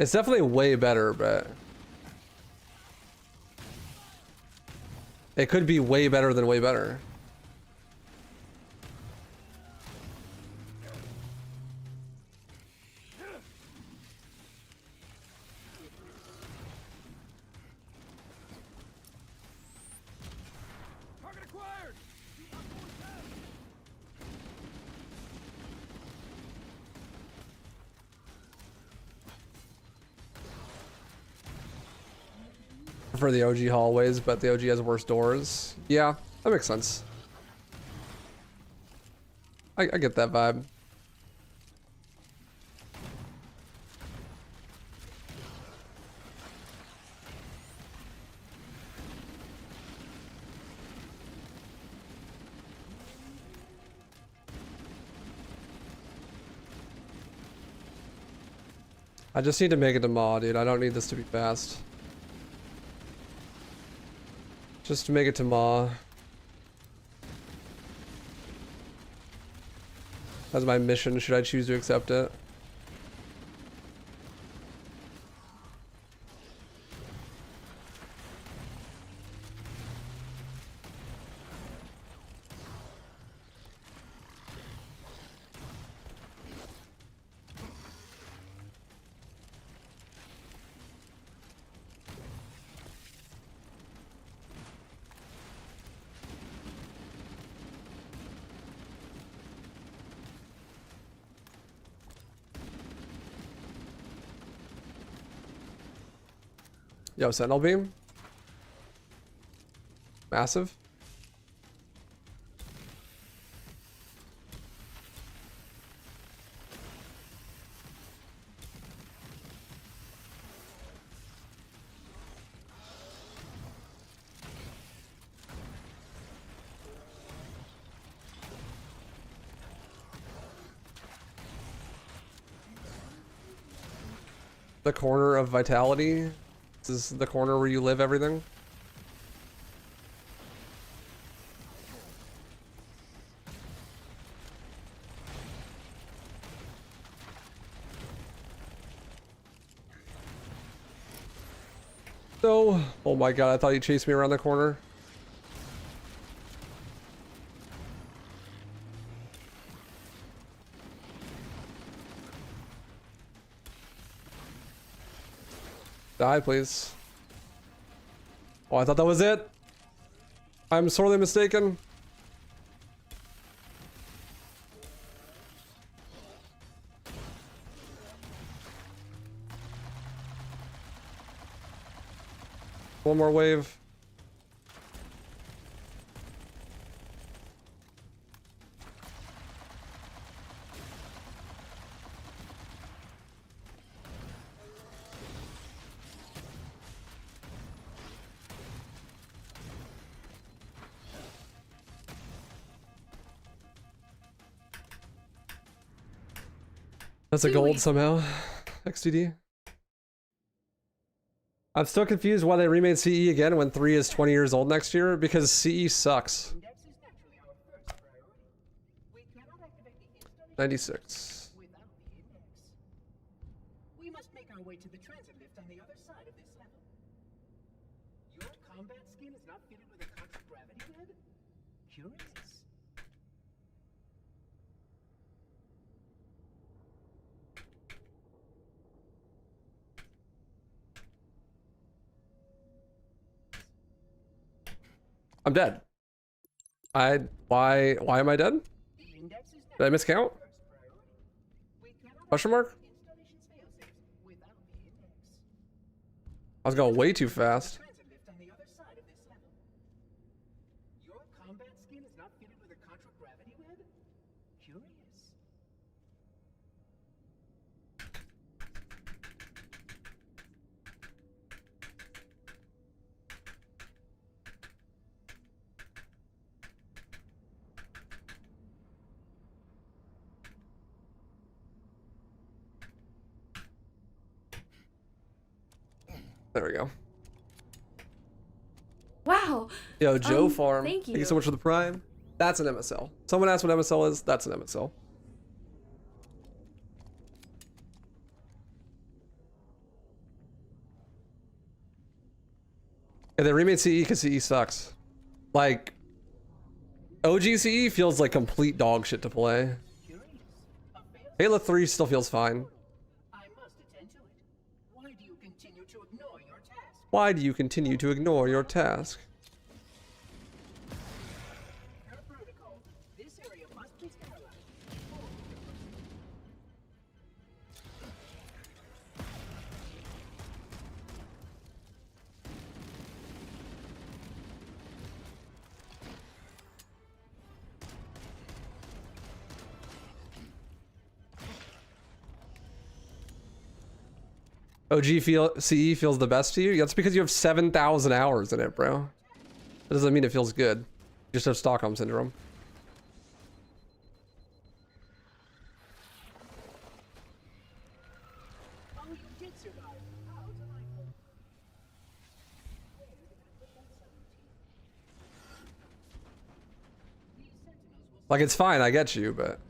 It's definitely way better, but it could be way better than way better. Target acquired! For the OG hallways, but the OG has worse doors. Yeah, that makes sense. I get that vibe. I just need to make it to Maw, dude. I don't need this to be fast. Just to make it to Maw. That's my mission, should I choose to accept it. Yo, Sentinel Beam. Massive. the corner of vitality. This is the corner where you live everything. No. Oh my god, I thought you chased me around the corner. Die, please. Oh, I thought that was it. I'm sorely mistaken. One more wave. That's a gold somehow. XTD. I'm still confused why they remade CE again when 3 is 20 years old next year, because CE sucks. 96. We must make our way to the transit lift on the other side of this level. Your combat skin is not fitted with a contragravity web? Curious. I'm dead. Why am I dead? Did I miscount? Question mark? I was going way too fast. Your combat skin is not fitted with a contragravity web? Curious. There we go. Wow. Yo, Joe Farm. Thank you. Thank you so much for the prime. That's an MSL. Someone asked what MSL is. That's an MSL. Yeah, they remade CE because CE sucks. Like, OG CE feels like complete dog shit to play. Halo 3 still feels fine. I must attend to it. Why do you continue to ignore your task? Why do you continue to ignore your task? Per protocol, this area must be sterilized. CE feels the best to you? That's because you have 7,000 hours in it, bro. That doesn't mean it feels good. You just have Stockholm Syndrome. Oh, you did survive. How delightful. Like, it's fine, I get you, but...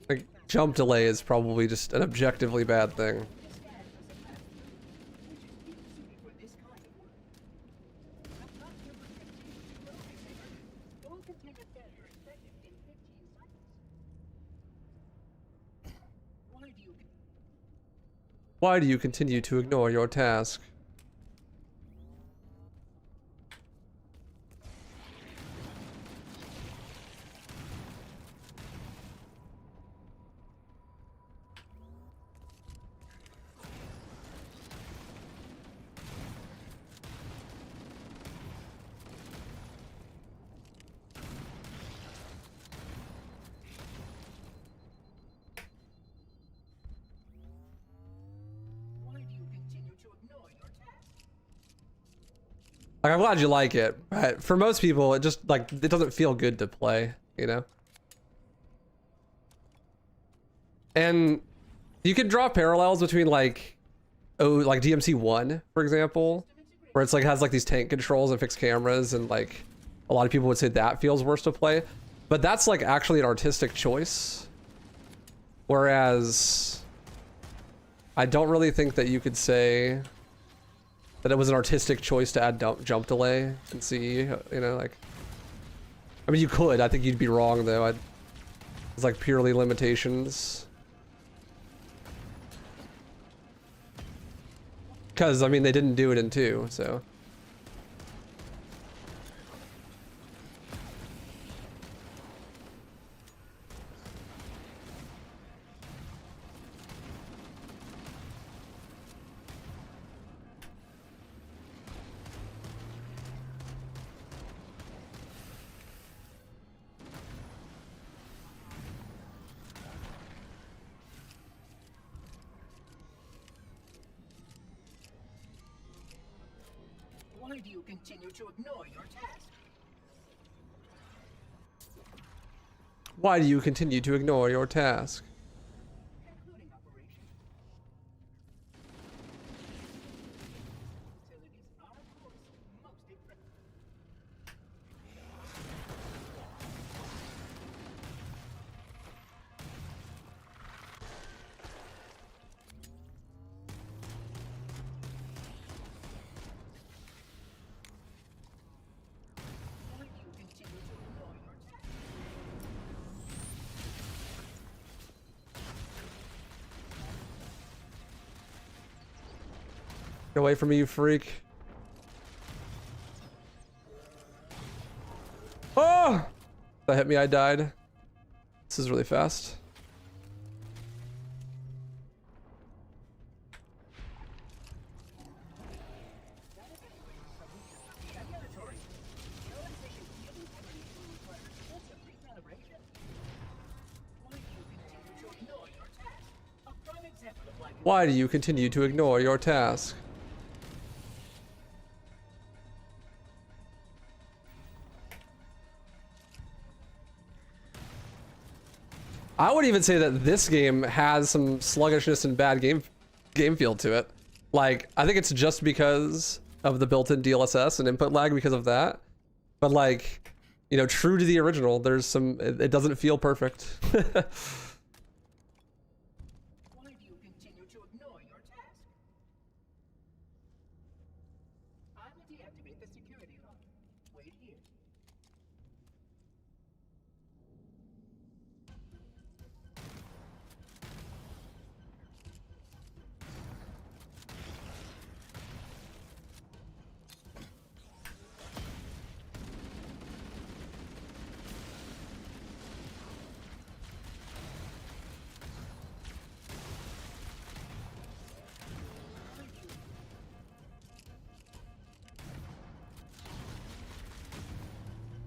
like, jump delay is probably just an objectively bad thing. Why do you continue to ignore your task? Like, I'm glad you like it, but for most people, it just, like, it doesn't feel good to play, you know? And You could draw parallels between like, like DMC1, for example, where it's like has like these tank controls and fixed cameras, and like a lot of people would say that feels worse to play, but that's like actually an artistic choice. Whereas I don't really think that you could say that it was an artistic choice to add jump delay in CE, you know, like, I mean, you could. I think you'd be wrong though. It's like purely limitations. Because, I mean, they didn't do it in 2, so. Why do you continue to ignore your task? Why do you continue to ignore your task? Concluding operation. Facilities are, of course, most impressive. Why do you continue to ignore your task? Get away from me, you freak. Oh! That hit me, I died. This is really fast. Why do you continue to ignore your task? I would even say that this game has some sluggishness and bad game feel to it. Like, I think it's just because of the built-in DLSS and input lag because of that. But like, you know, true to the original, there's some, it doesn't feel perfect. Why do you continue to ignore your task? I will deactivate the security lock. Wait here.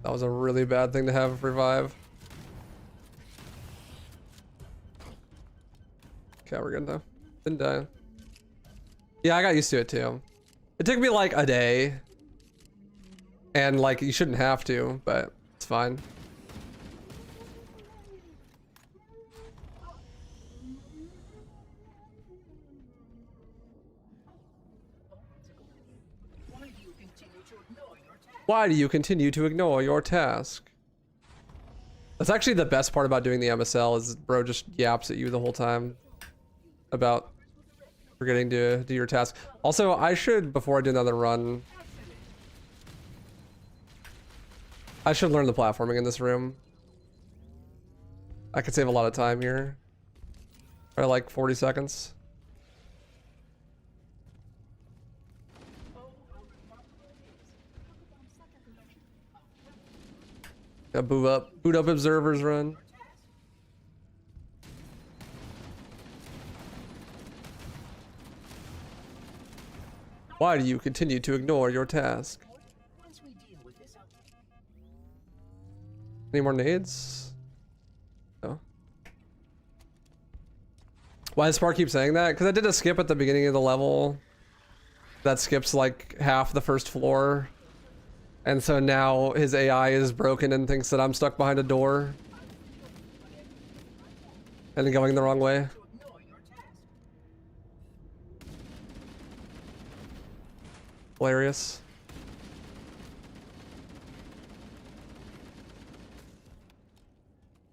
That was a really bad thing to have revive. Okay, we're good though. Didn't die. Yeah, I got used to it too. It took me like a day. And like, you shouldn't have to, but it's fine. Why do you continue to ignore your task? Why do you continue to ignore your task? That's actually the best part about doing the MSL is bro just yaps at you the whole time about forgetting to do your task. Also, I should, before I do another run, I should learn the platforming in this room. I could save a lot of time here. Or like 40 seconds. Yeah, boot up observers run. Why do you continue to ignore your task? Once we deal with this outbreak, Any more nades? No. Why does Spark keep saying that? Because I did a skip at the beginning of the level. That skips like half the first floor. And so now his AI is broken and thinks that I'm stuck behind a door. And going the wrong way. to ignore your task. Hilarious.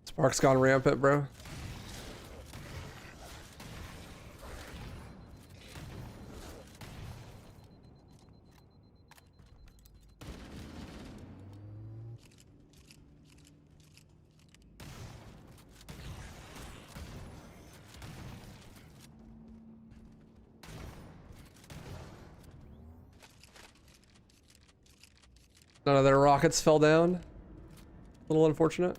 Spark's gone rampant, bro. None of their rockets fell down. A little unfortunate.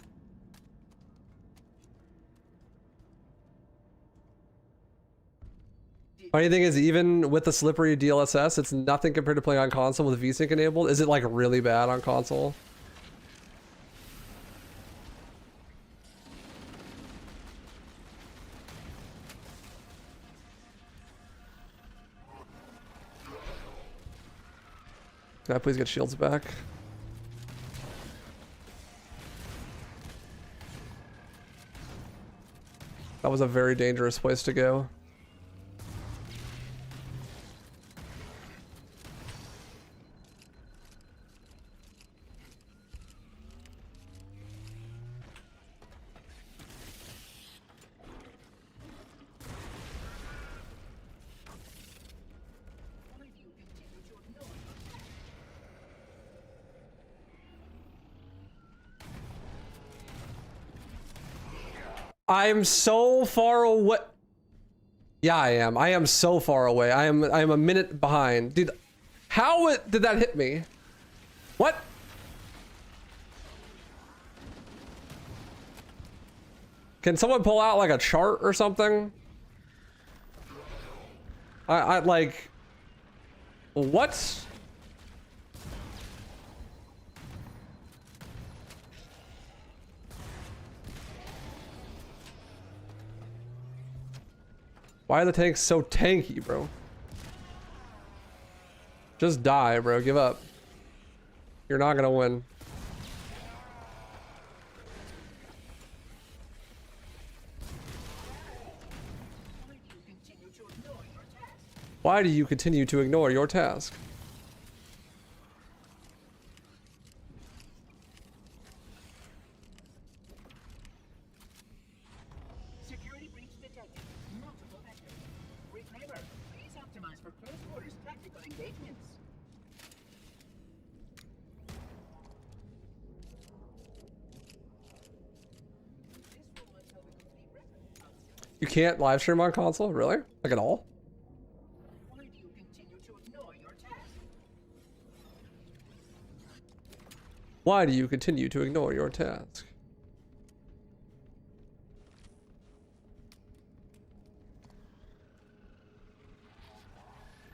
Funny thing is, even with the slippery DLSS, it's nothing compared to playing on console with VSync enabled. Is it like really bad on console? Can I please get shields back? That was a very dangerous place to go. I'm so far away. Yeah, I am. I am so far away. I am a minute behind. Dude, how did that hit me? What? Can someone pull out like a chart or something? I like, what? Why are the tanks so tanky, bro? Just die, bro. Give up. You're not gonna win. Why do you continue to ignore your task? Security breach detected. Multiple vectors. Reclaimer, please optimize for close quarters tactical engagements. This will until the complete record. You can't live stream on console? Really? Like at all? Why do you continue to ignore your task? Why do you continue to ignore your task?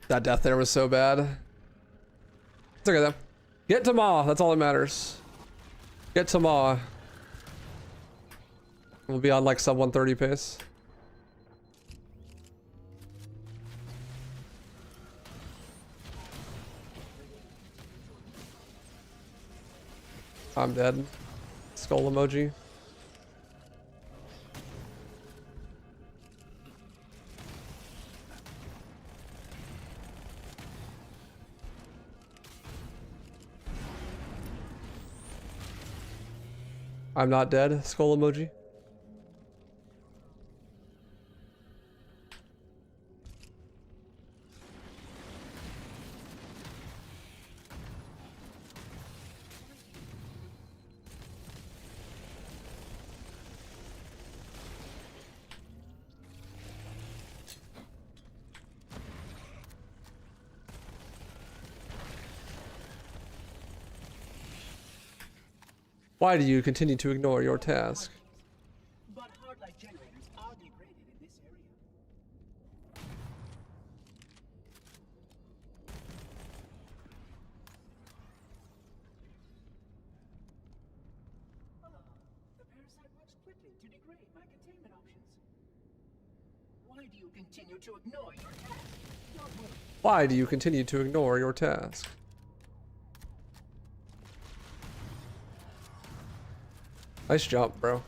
That death there was so bad. It's okay though. Get to Ma, that's all that matters. Get to Ma. We'll be on like sub 130 pace. I'm dead. Skull emoji. I'm not dead. Skull emoji. Why do you continue to ignore your task? But hard light generators are degraded in this area. The parasite works quickly to degrade my containment options. Why do you continue to ignore your task? Don't move. Why do you continue to ignore your task? Nice jump, bro.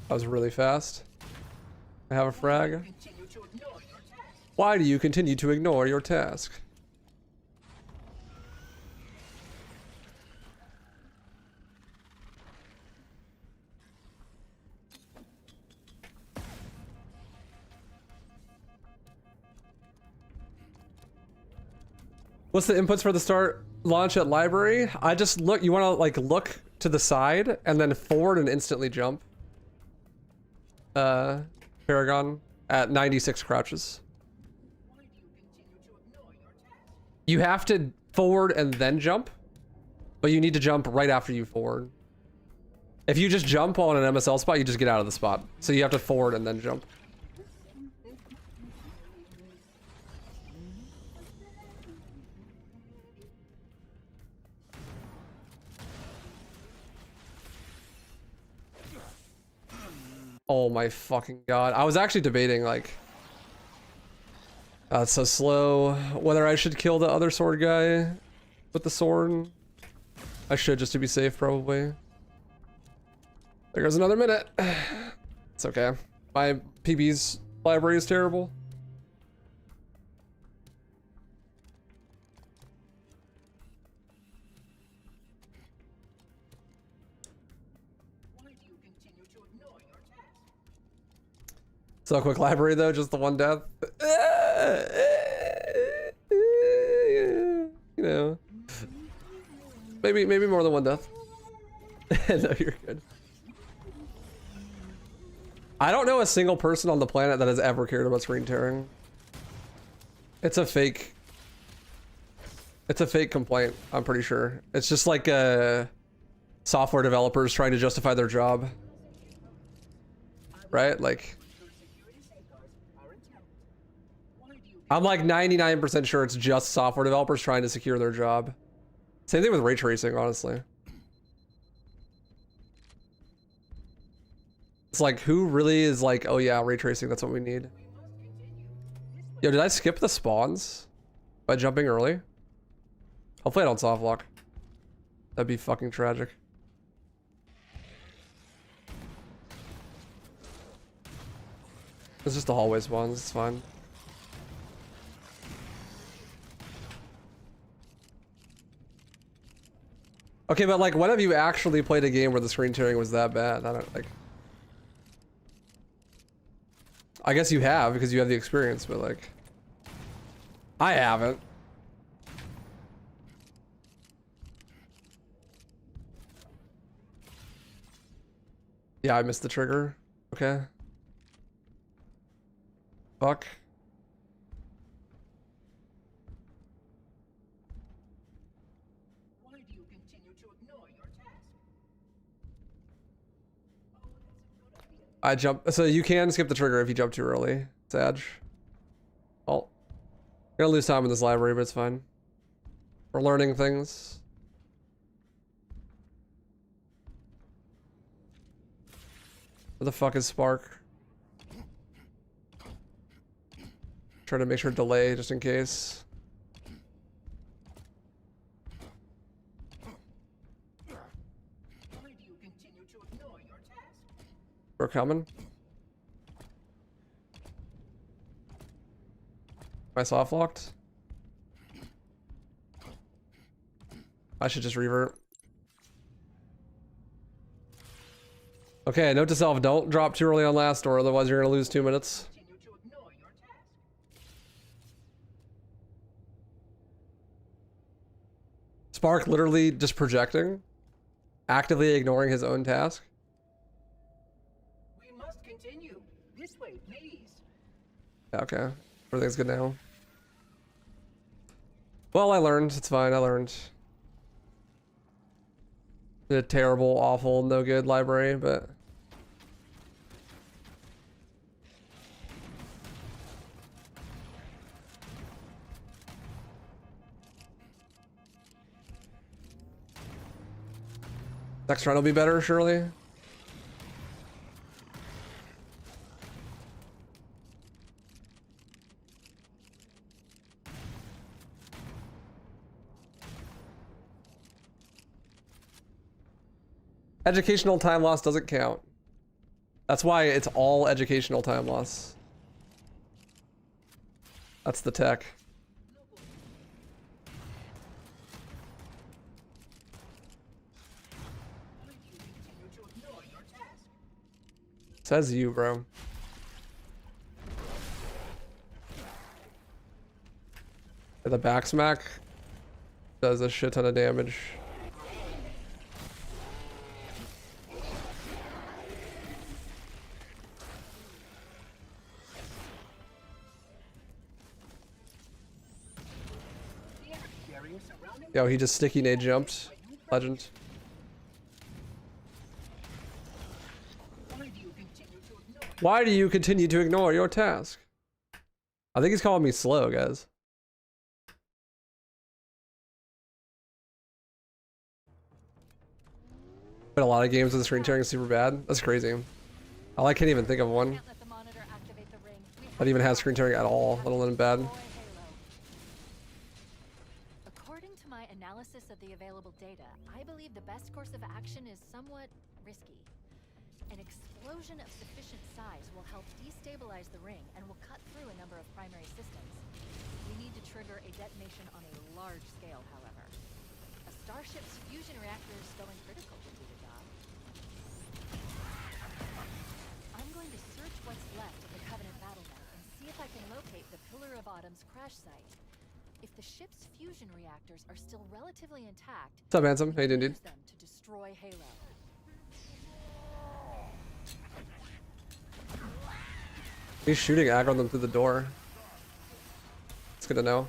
That was really fast. I have a frag. Continue to ignore your task. Why do you continue to ignore your task? What's the inputs for the start launch at library? I just look, you want to like look to the side and then forward and instantly jump. Paragon at 96 crouches. Why do you continue to ignore your task? You have to forward and then jump, but you need to jump right after you forward. If you just jump on an MSL spot, you just get out of the spot. So you have to forward and then jump. Oh my fucking god. I was actually debating like it's so slow whether I should kill the other sword guy with the sword. I should, just to be safe, probably. There goes another minute. It's okay. My PB's library is terrible. Why do you continue to ignore your task? So quick library though, just the one death. You know. Maybe more than one death. No, you're good. I don't know a single person on the planet that has ever cared about screen tearing. It's a fake complaint, I'm pretty sure. It's just like software developers trying to justify their job. Right? Like I'm like 99% sure it's just software developers trying to secure their job. Same thing with ray tracing, honestly. It's like, who really is like, oh yeah, ray tracing, that's what we need. Yo, did I skip the spawns by jumping early? Hopefully I don't soft lock. That'd be fucking tragic. It's just the hallway spawns, it's fine. Okay, but like, when have you actually played a game where the screen tearing was that bad? I don't like. I guess you have because you have the experience, but like, I haven't. Yeah, I missed the trigger. Okay. Fuck. Why do you continue to ignore your task? Oh, that's a good idea. I jump, so you can skip the trigger if you jump too early. Sag. Oh. Gonna lose time in this library, but it's fine. We're learning things. Where the fuck is Spark? Trying to make sure delay just in case. Why do you continue to ignore your task? We're coming. Am I soft locked? I should just revert. Okay, note to self, don't drop too early on last door, otherwise you're gonna lose 2 minutes. Continue to ignore your task. Spark literally just projecting, actively ignoring his own task. We must continue. This way, please. Yeah, okay, everything's good now. Well, I learned, it's fine, I learned. The terrible, awful, no good library, but next run will be better, surely. Educational time loss doesn't count. That's why it's all educational time loss. That's the tech. Says you, bro. The back smack does a shit ton of damage. Yo, he just sticky nade jumped. Legend. Why do you continue to ignore your task? I think he's calling me slow, guys. But a lot of games with the screen sharing is super bad. That's crazy. I can't even think of one that even has screen sharing at all, let alone bad. According to my analysis of the available data, I believe the best course of action is somewhat risky. An explosion of sufficient size will help destabilize the ring and will cut through a number of primary systems. We need to trigger a detonation on a large scale, however. A starship's fusion reactors going critical would do the job. I'm going to search what's left of the Covenant battle net and see if I can locate the Pillar of Autumn's crash site. If the ship's fusion reactors are still relatively intact, What's up, handsome? How you doing, dude? use them to destroy Halo. He's shooting aggro them through the door. It's good to know.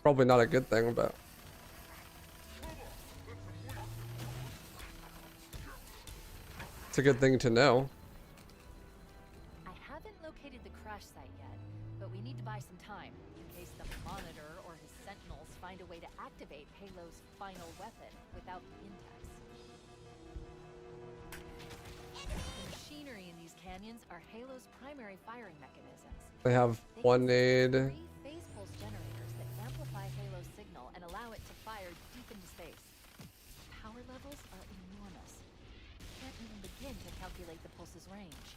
Probably not a good thing, but it's a good thing to know. I haven't located the crash site yet, but we need to buy some time in case the Monitor or his Sentinels find a way to activate Halo's final weapon without the Intex. The machinery in these canyons are Halo's primary firing mechanisms. They have They one consist of nade. 3 phase pulse generators that amplify Halo's signal and allow it to fire deep into space. Power levels are enormous. Can't even begin to calculate the pulse's range.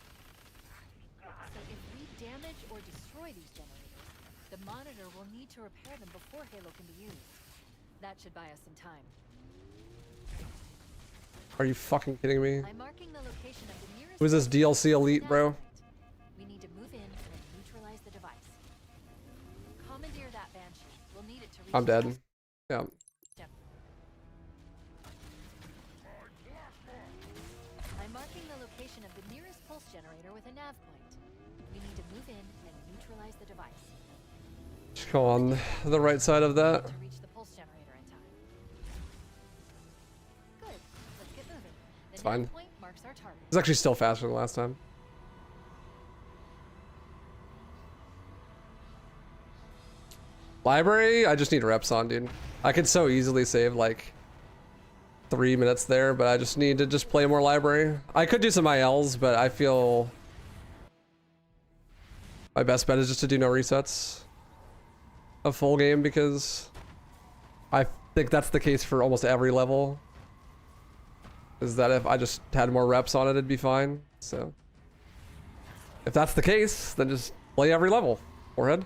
So if we damage or destroy these generators, the Monitor will need to repair them before Halo can be used. That should buy us some time. Are you fucking kidding me? I'm marking the location of the nearest... Who's this DLC elite, bro? We need to move in and neutralize the device. Commandeer that Banshee. We'll need it to reach... I'm dead. Yeah. I'm marking the location of the nearest pulse generator with a nav point. We need to move in and neutralize the device. Just go on the right side of that. To reach the pulse generator in time. Good. Let's get moving. The It's nav fine. point marks our target. It's actually still faster than last time. Library, I just need reps on, dude. I could so easily save like 3 minutes there, but I just need to just play more library. I could do some ILs, but I feel my best bet is just to do no resets a full game, because I think that's the case for almost every level. Is that if I just had more reps on it, it'd be fine. So if that's the case, then just play every level. Forehead.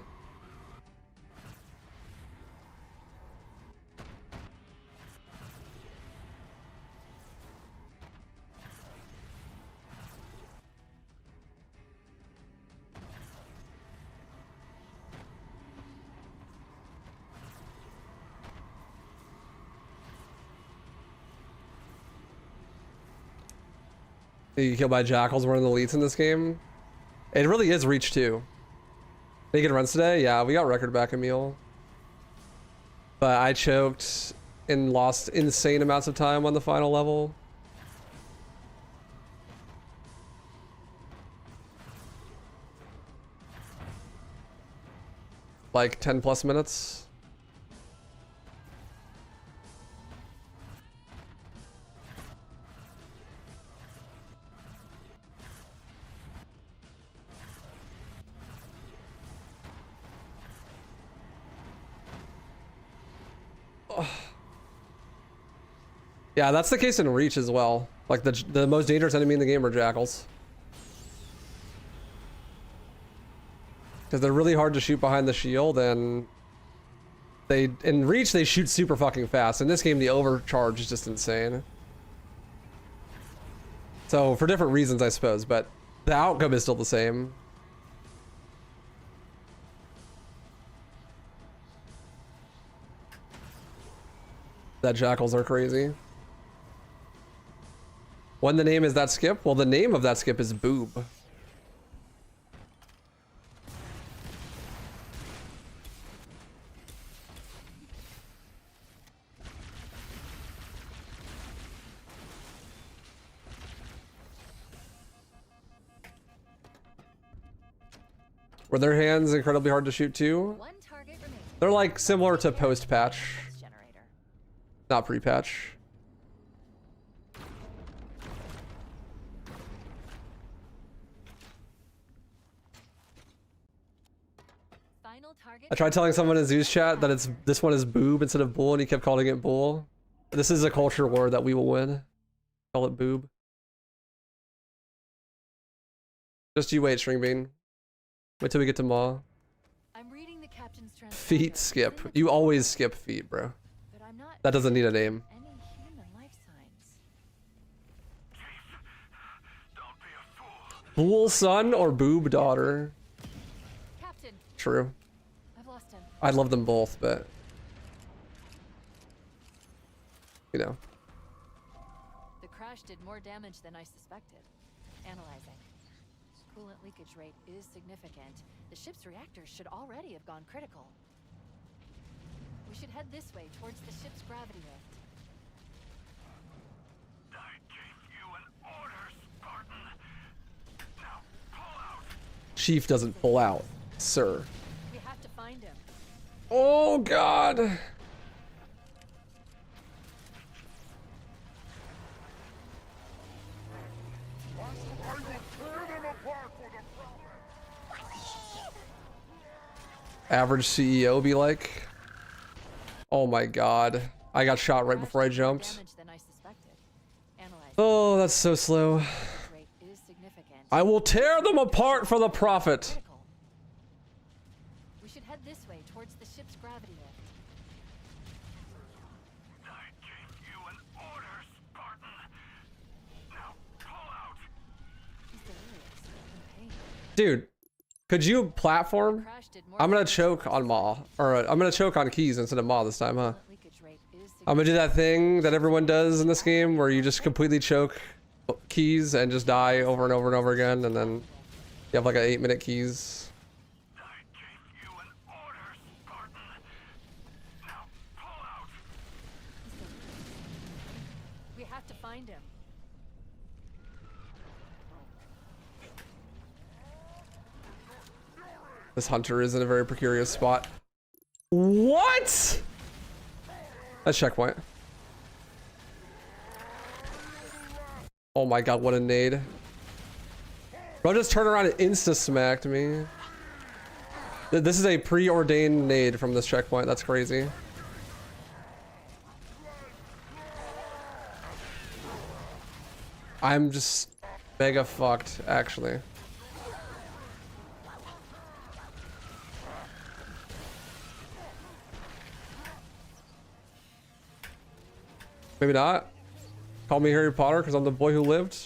You get killed by Jackals, one of the elites in this game. It really is Reach 2. Making runs today? Yeah, we got record back a meal. But I choked and lost insane amounts of time on the final level. Like 10 plus minutes. Yeah, that's the case in Reach as well. Like the most dangerous enemy in the game are jackals. Because they're really hard to shoot behind the shield, and in reach they shoot super fucking fast. In this game the overcharge is just insane. So for different reasons I suppose, but the outcome is still the same. That jackals are crazy. When the name is that skip? Well, the name of that skip is Boob. Were their hands incredibly hard to shoot too? One target remaining. They're like similar to post-patch, Generator. not pre-patch. Final target. I tried telling someone in Zeus chat that this one is boob instead of bull, and he kept calling it bull. This is a culture war that we will win. Call it boob. Just you wait, String Bean. Wait till we get to Maw. I'm reading the captain's transponder. Feet skip. You always skip feet, bro. But I'm not That doesn't need a name. any human life signs. Don't be a fool. Bull son or boob daughter? Captain, True. I've lost him. I love them both, but you know. The crash did more damage than I suspected. Analyzing. Coolant leakage rate is significant. The ship's reactors should already have gone critical. We should head this way towards the ship's gravity lift. I gave you an order, Spartan. Now pull out. Chief doesn't pull out, sir. We have to find him. Oh god. I will tear them apart for the prophet. Average CEO be like. Oh my god. I got shot right before I jumped. Damage than I suspected. Analyzing. Oh, that's so slow. Leakage rate is significant. I will tear them apart for the profit. Critical. We should head this way towards the ship's gravity lift. I gave you an order, Spartan. Now pull out. He's delirious. In pain. Dude, could you platform? Crash did more I'm gonna damage choke on Maw. Or I'm gonna choke on Keys instead of Maw this time, huh? Coolant leakage rate is I'm gonna do that thing that everyone does in this game where you just completely choke Keys and just die over and over and over again, and then you have like an 8-minute Keys. I gave you an order, Spartan. Now pull out. We have to find him. This hunter is in a very precarious spot. What? That's checkpoint. Oh my god, what a nade. Bro just turned around and insta-smacked me. This is a preordained nade from this checkpoint. That's crazy. I'm just mega fucked, actually. Maybe not. Call me Harry Potter because I'm the boy who lived.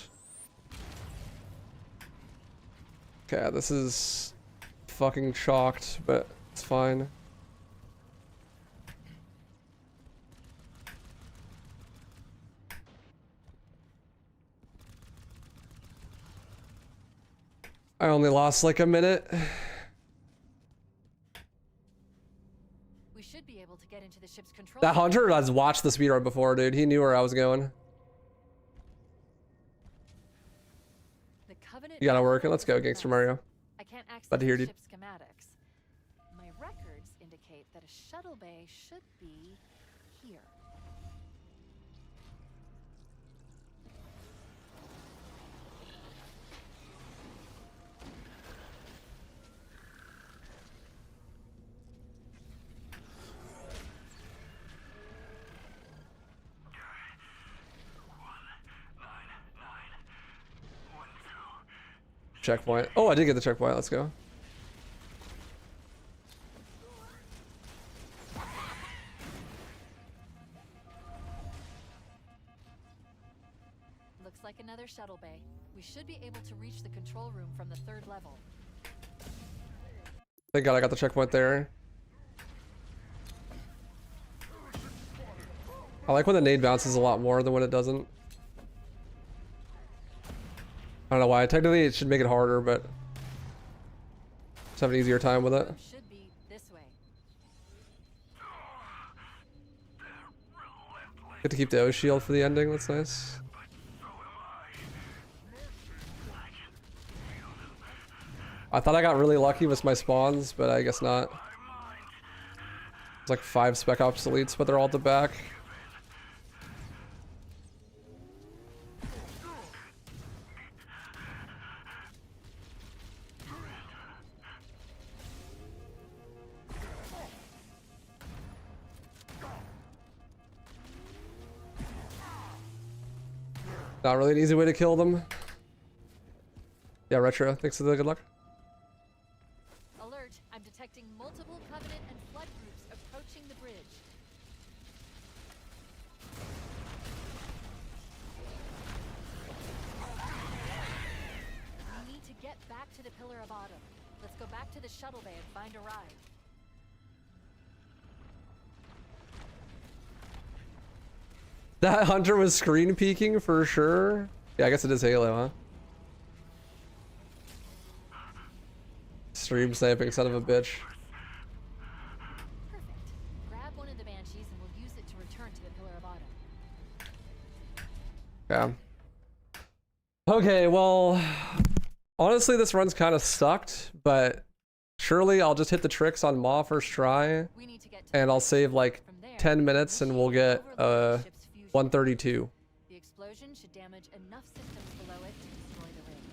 Okay, this is fucking chalked, but it's fine. I only lost like a minute. We should be able to get into the ship's control. That hunter has watched the speedrun before, dude. He knew where I was going. The Covenant. You gotta work it. Let's go, Gangster Mario. I can't access Glad to hear, the dude. ship's schematics. My records indicate that a shuttle bay should be here. checkpoint. Oh, I did get the checkpoint. Let's go. Looks like another shuttle bay. We should be able to reach the control room from the 3rd level. Thank God I got the checkpoint there. I like when the nade bounces a lot more than when it doesn't. I don't know why. Technically, it should make it harder, but just have an easier time with it. Should be this way. Get to keep the O shield for the ending. That's nice. I thought I got really lucky with my spawns, but I guess not. It's like 5 Spec Ops elites, but they're all at the back. Not really an easy way to kill them. Yeah, Retro, thanks for the good luck. Alert, I'm detecting multiple Covenant and Flood groups approaching the bridge. We need to get back to the Pillar of Autumn. Let's go back to the shuttle bay and find a ride. That hunter was screen peeking for sure. Yeah, I guess it is Halo, huh? Stream sniping, son of a bitch. Perfect. Grab one of the Banshees and we'll use it to return to the Pillar of Autumn. Yeah. Okay, well, honestly, this run's kind of sucked, but surely I'll just hit the tricks on Maw first try, We need to get to and I'll save like from there. 10 minutes and we'll get Overload the ship's fusion. 132. The explosion should damage enough systems below it to destroy the ring.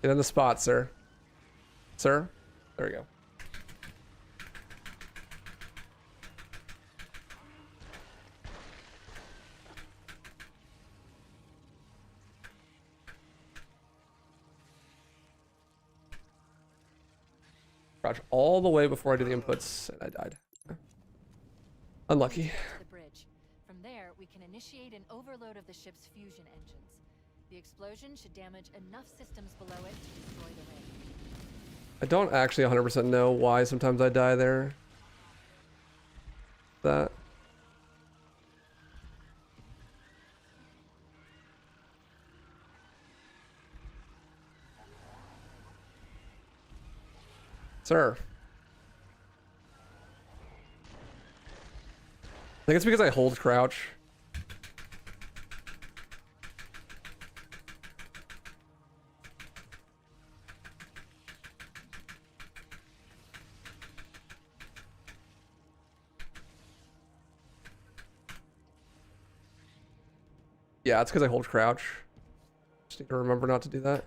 Get in the spot, sir. Sir? There we go. Crouch all the way before I do the inputs, and I died. Unlucky. To the bridge. From there, we can initiate an overload of the ship's fusion engines. The explosion should damage enough systems below it to destroy the ring. I don't actually 100% know why sometimes I die there. That. Sir. I think it's because I hold crouch. Yeah, it's because I hold crouch. Just need to remember not to do that.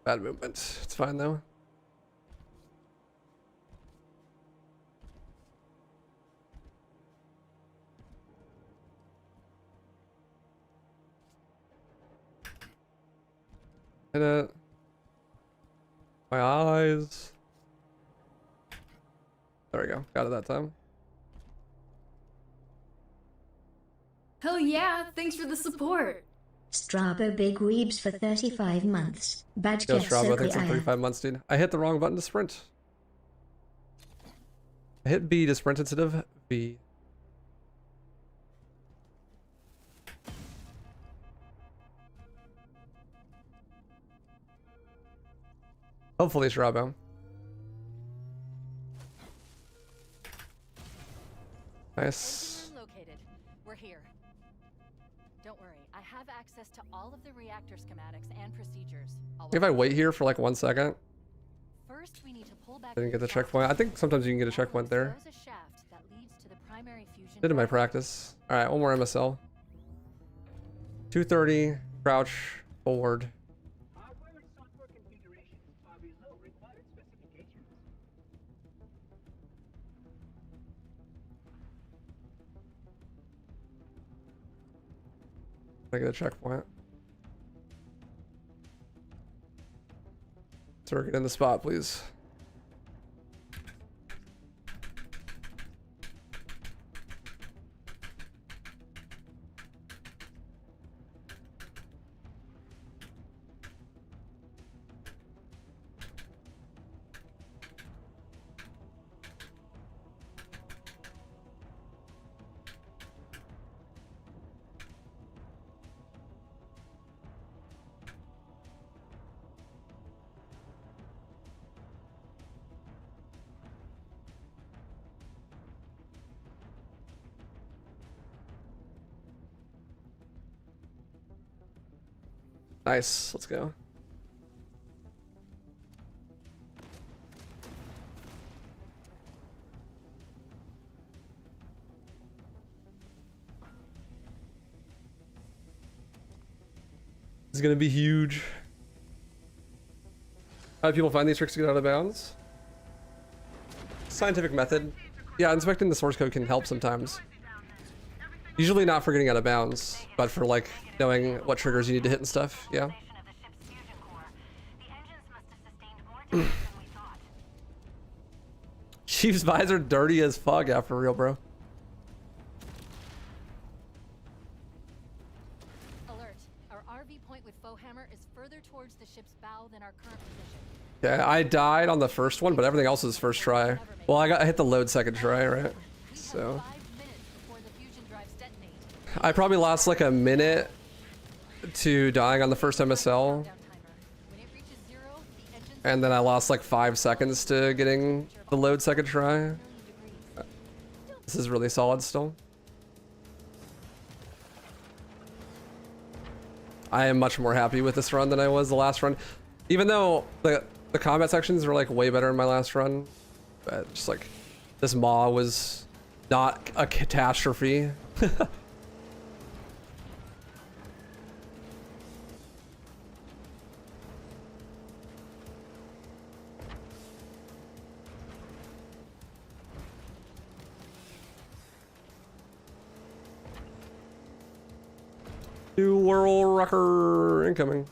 Bad movement. It's fine though. Hit it. My eyes. There we go. Got it that time. Hell yeah, thanks for the support. Strabo Big Weebs for 35 months. Badge Yo, get Strabo, thanks for circle 35 months, dude. I hit the wrong button to sprint. I hit B to sprint instead of V. Hopefully, Strabo. Nice. Engine room located. We're here. Don't worry, I have access to all of the reactor schematics and procedures. If I wait here for like 1 second, First, we need to pull back I didn't get the shaft. checkpoint. I think sometimes you can get a checkpoint there. There's a shaft that leads to the primary fusion Did in my drive. practice. All right, one more MSL. 230, crouch, forward. Hardware and software configurations are below required specifications. I get a checkpoint. Sir, get in the spot, please. Nice, let's go. This is gonna be huge. How do people find these tricks to get out of bounds? Scientific method. Yeah, inspecting the source code can help sometimes. Usually not for getting out of bounds, but for like knowing what triggers you need to hit and stuff. Yeah. Of the ship's fusion core. The engines must have sustained more damage than we thought. Chief's visor dirty as fuck. Yeah, for real, bro. Alert. Our RV point with Fohammer is further towards the ship's bow than our current position. Yeah, I died on the first one, but everything else was first try. Well, I hit the load second try, right? So 5 minutes before the fusion drives detonate. I probably lost like a minute to dying on the first MSL, Countdown timer. When it reaches 0, the engines and then I lost like 5 seconds to getting the load second try. degrees. This is really solid still. I am much more happy with this run than I was the last run. Even though the combat sections were like way better in my last run. But just like this maw was not a catastrophe. New world rocker incoming.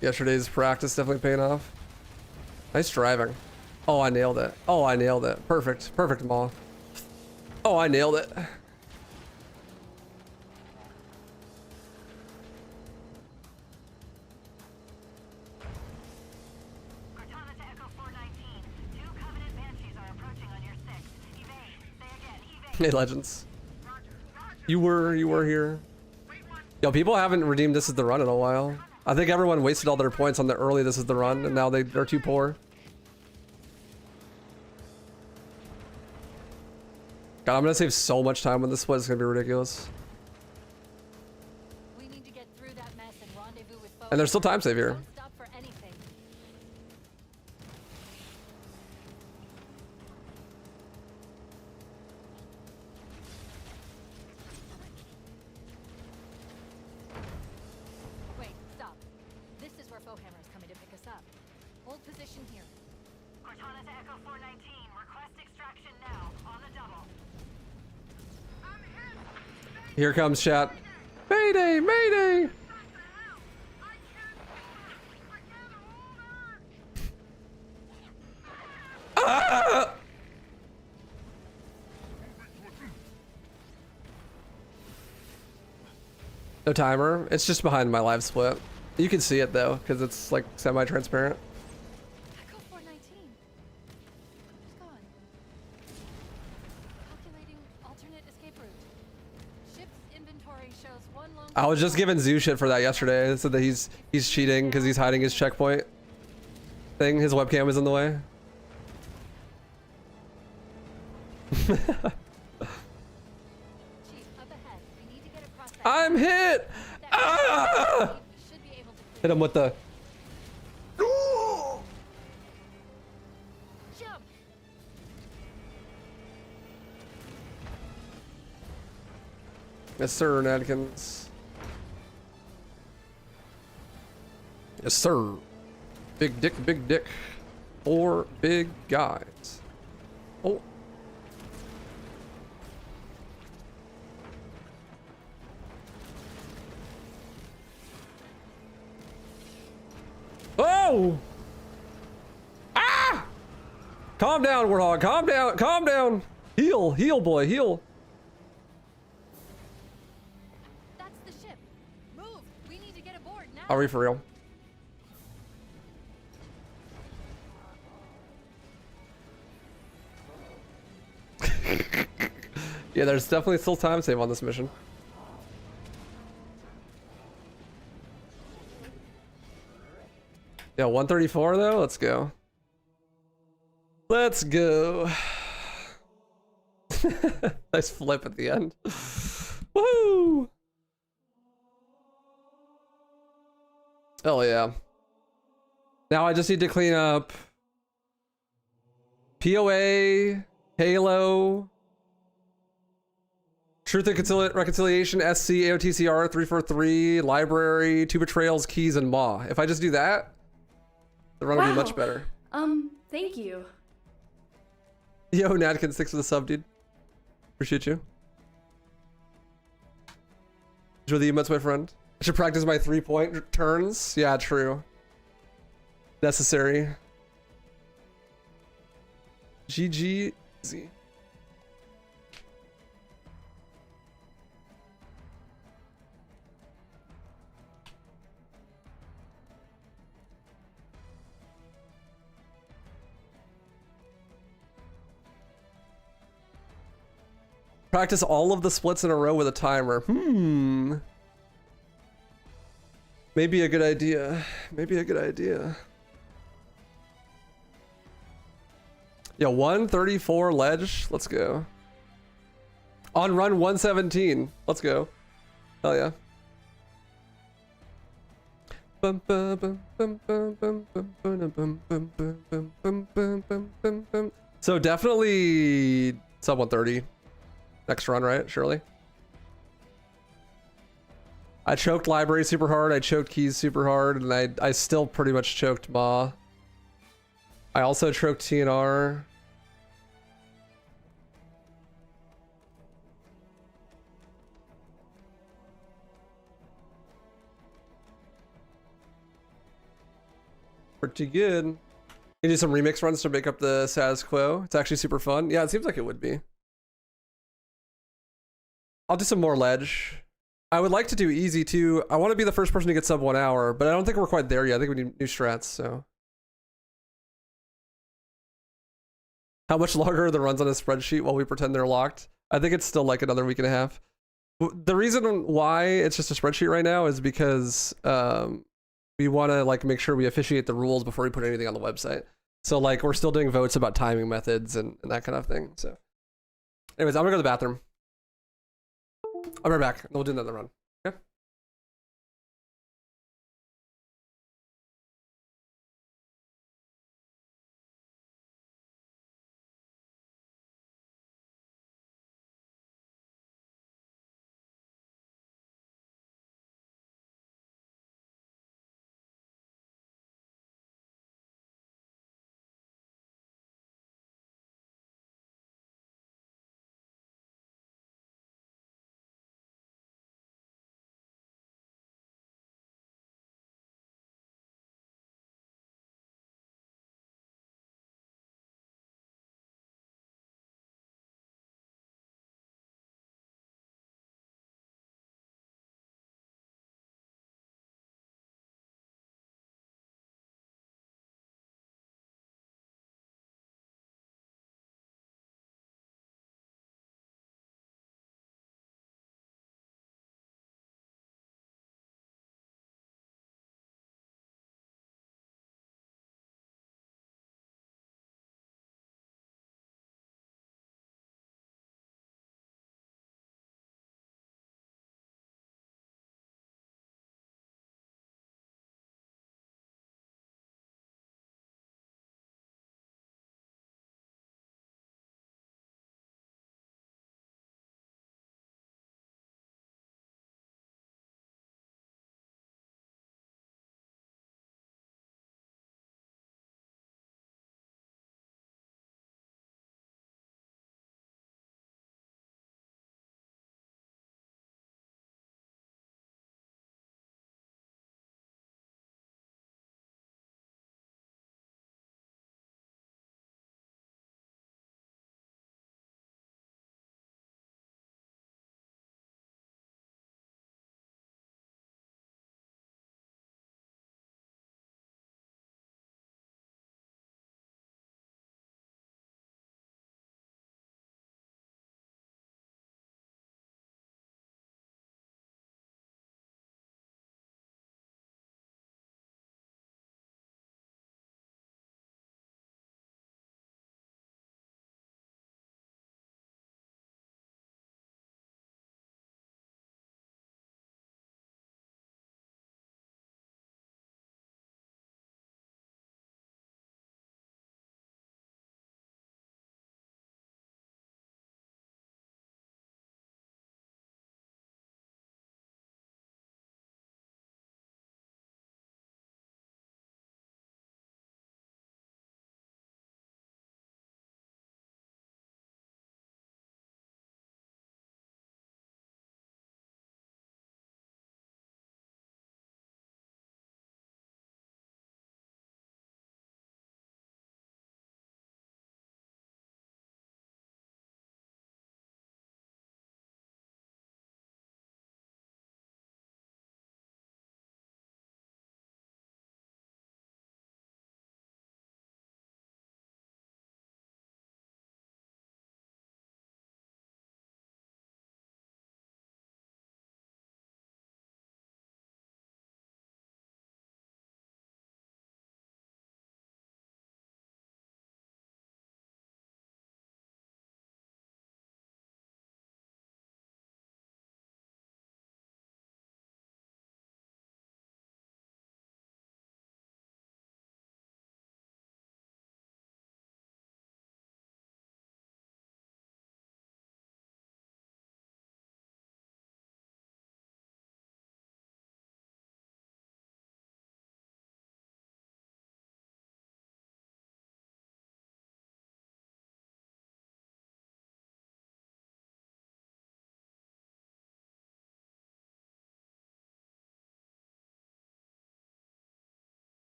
Yesterday's practice definitely paying off. Nice driving. Oh, I nailed it. Oh, I nailed it. Perfect. Perfect, Maul. Oh, I nailed it. Cortana to Echo 419. 2 Covenant Banshees are approaching on your 6. Evade. Say again. Evade. Hey, Legends. You were here. Yo, people haven't redeemed This Is the Run in a while. I think everyone wasted all their points on the early This Is the Run, and now they're too poor. God, I'm gonna save so much time on this split. It's gonna be ridiculous. We need to get through that mess and rendezvous with Fohammer. And there's still time save here. Don't stop for anything. Wait, stop. This is where Fohammer is coming to pick us up. Hold position here. Cortana to Echo 419. Request extraction now. On the double. Here comes chat. Mayday! Mayday! Ah! No timer. It's just behind my live split. You can see it though, because it's like semi-transparent. Echo 419. Who's gone? Calculating alternate escape route. Ship I was just giving Zoo shit for that yesterday. I said that he's cheating because he's hiding his checkpoint thing. His webcam is in the way. Chief, up ahead. We need to get across that. I'm hit! Ah! We should be able to Hit him with the... jump. Yes, sir, Nadkins. Yes, sir. Big dick, big dick. 4 big guys. Oh. Oh! Ah! Calm down, Warthog. Calm down. Calm down. Heal. Heal, boy. Heal. That's the ship. Move. We need to get aboard now. Are we for real? Yeah, there's definitely still time save on this mission. Yeah, 134 though. Let's go. Let's go. Nice flip at the end. Woohoo! Oh yeah. Now I just need to clean up POA, Halo, Truth and Reconciliation, SC, AOTCR, 343, Library, Two Betrayals, Keys, and Maw. If I just do that, the run will be much better. Thank you. Yo, Nadkin, thanks for the sub, dude. Appreciate you. Enjoy the emotes, my friend. I should practice my 3-point turns. Yeah, true. Necessary. GG. Z. Practice all of the splits in a row with a timer. Maybe a good idea. Maybe a good idea. Yeah, 134 ledge. Let's go. On run 117. Let's go. Hell yeah. So definitely sub 130. Next run, right? Surely. I choked Library super hard. I choked Keys super hard. And I still pretty much choked Ma. I also choked TNR. Pretty good. You do some remix runs to make up the status quo. It's actually super fun. Yeah, it seems like it would be. I'll do some more ledge. I would like to do easy too. I want to be the first person to get sub 1 hour, but I don't think we're quite there yet. I think we need new strats, so. How much longer are the runs on a spreadsheet while we pretend they're locked? I think it's still like another week and a half. The reason why it's just a spreadsheet right now is because we want to like make sure we officiate the rules before we put anything on the website. So like we're still doing votes about timing methods and that kind of thing. So anyways, I'm gonna go to the bathroom. I'll be right back. We'll do another run. Okay.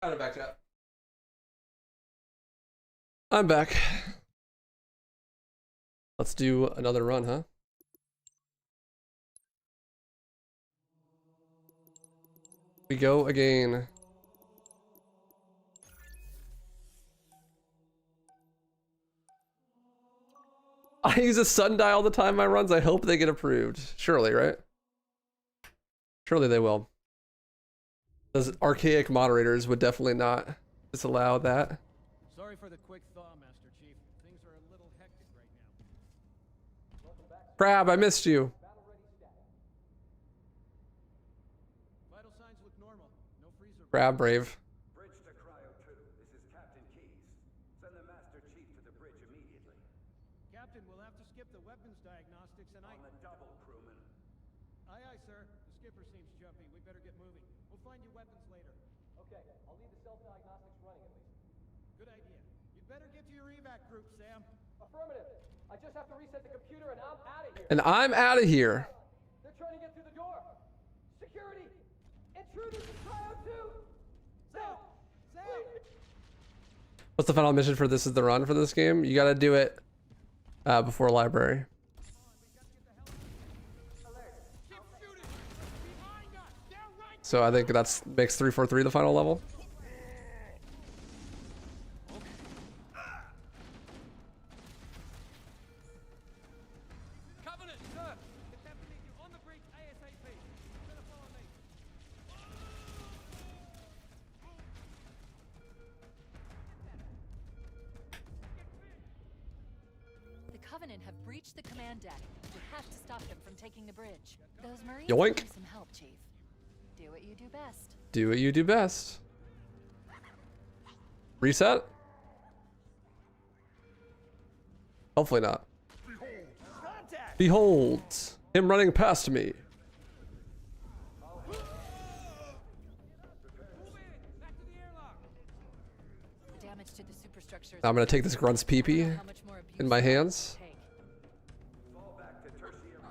I'm back, chat. I'm back. Let's do another run, huh? We go again. I use a sundial all the time my runs. I hope they get approved. Surely, right? Surely they will. Those archaic moderators would definitely not disallow that. Sorry for the quick thaw, Master Chief. Things are a little hectic right now. Crab, I missed you. Vital signs look normal. No freezer. Crab brave. Bridge to Cryo 2. This is Captain Keys. Send the Master Chief to the bridge immediately. Captain, we'll have to skip the weapons diagnostics and On the double, crewman. Aye, aye, sir. The skipper seems jumpy. We better get moving. We'll find you weapons later. Okay, I'll leave the self-diagnostics running at least. Good idea. You'd better get to your evac group, Sam. Affirmative. I just have to reset the computer and I'm out of here. And I'm out of here. They're trying to get through the door. Security! Intruders in Cryo 2! Sam! Sam! What's the final mission for this is the run for this game? You gotta do it before library. So I think that's makes 343 the final level. Covenant, sir! The captain needs you on the bridge ASAP. Better follow me. The Covenant have breached the command deck. We have to stop them from taking the bridge. Those Marines Yoink. need some help, Chief. Do what you do best. Do what you do best. Reset? Hopefully not. Behold him running past me. The damage to the superstructure. I'm gonna take this grunt's peepee in my hands. Fall back to tertiary.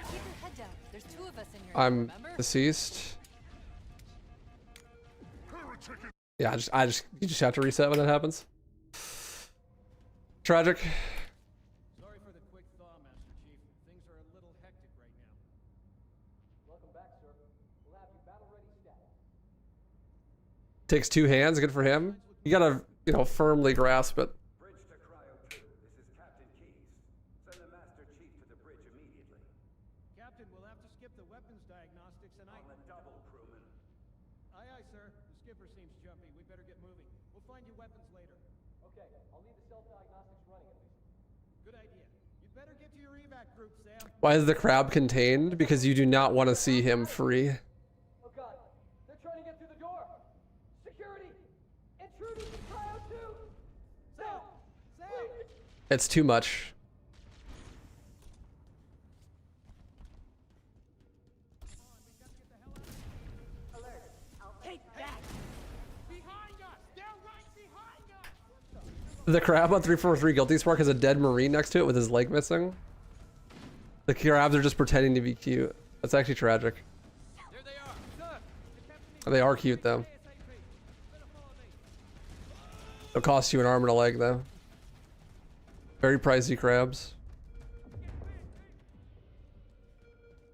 Keep your head down. There's two of us in here. I'm remember? deceased. Yeah, you just have to reset when that happens. Tragic. Sorry for the quick thaw, Master Chief. Things are a little hectic right now. Welcome back, sir. We'll have you battle ready status. Takes two hands, good for him. You gotta, firmly grasp it. Bridge to Cryo 2. This is Captain Keys. Send the Master Chief to the bridge immediately. Captain, we'll have to skip the weapons diagnostics and On the double, crewman. Aye, aye, sir. The skipper seems jumpy. We better get moving. We'll find you weapons later. Okay, I'll leave the self-diagnostics running at least. Good idea. You'd better get to your evac group, Sam. Why is the crab contained? Because you do not want to see him free. Oh god, they're trying to get through the door! Security! Intruders in Cryo 2! Sam! Sam! It's too much. Take that! Behind us! They're right behind us! The crab on 343 Guilty Spark has a dead Marine next to it with his leg missing. The crabs are just pretending to be cute. That's actually tragic. There they are! Sir! The captain needs They are cute though. ASAP. Better follow me. It'll cost you an arm and a leg though. Very pricey crabs.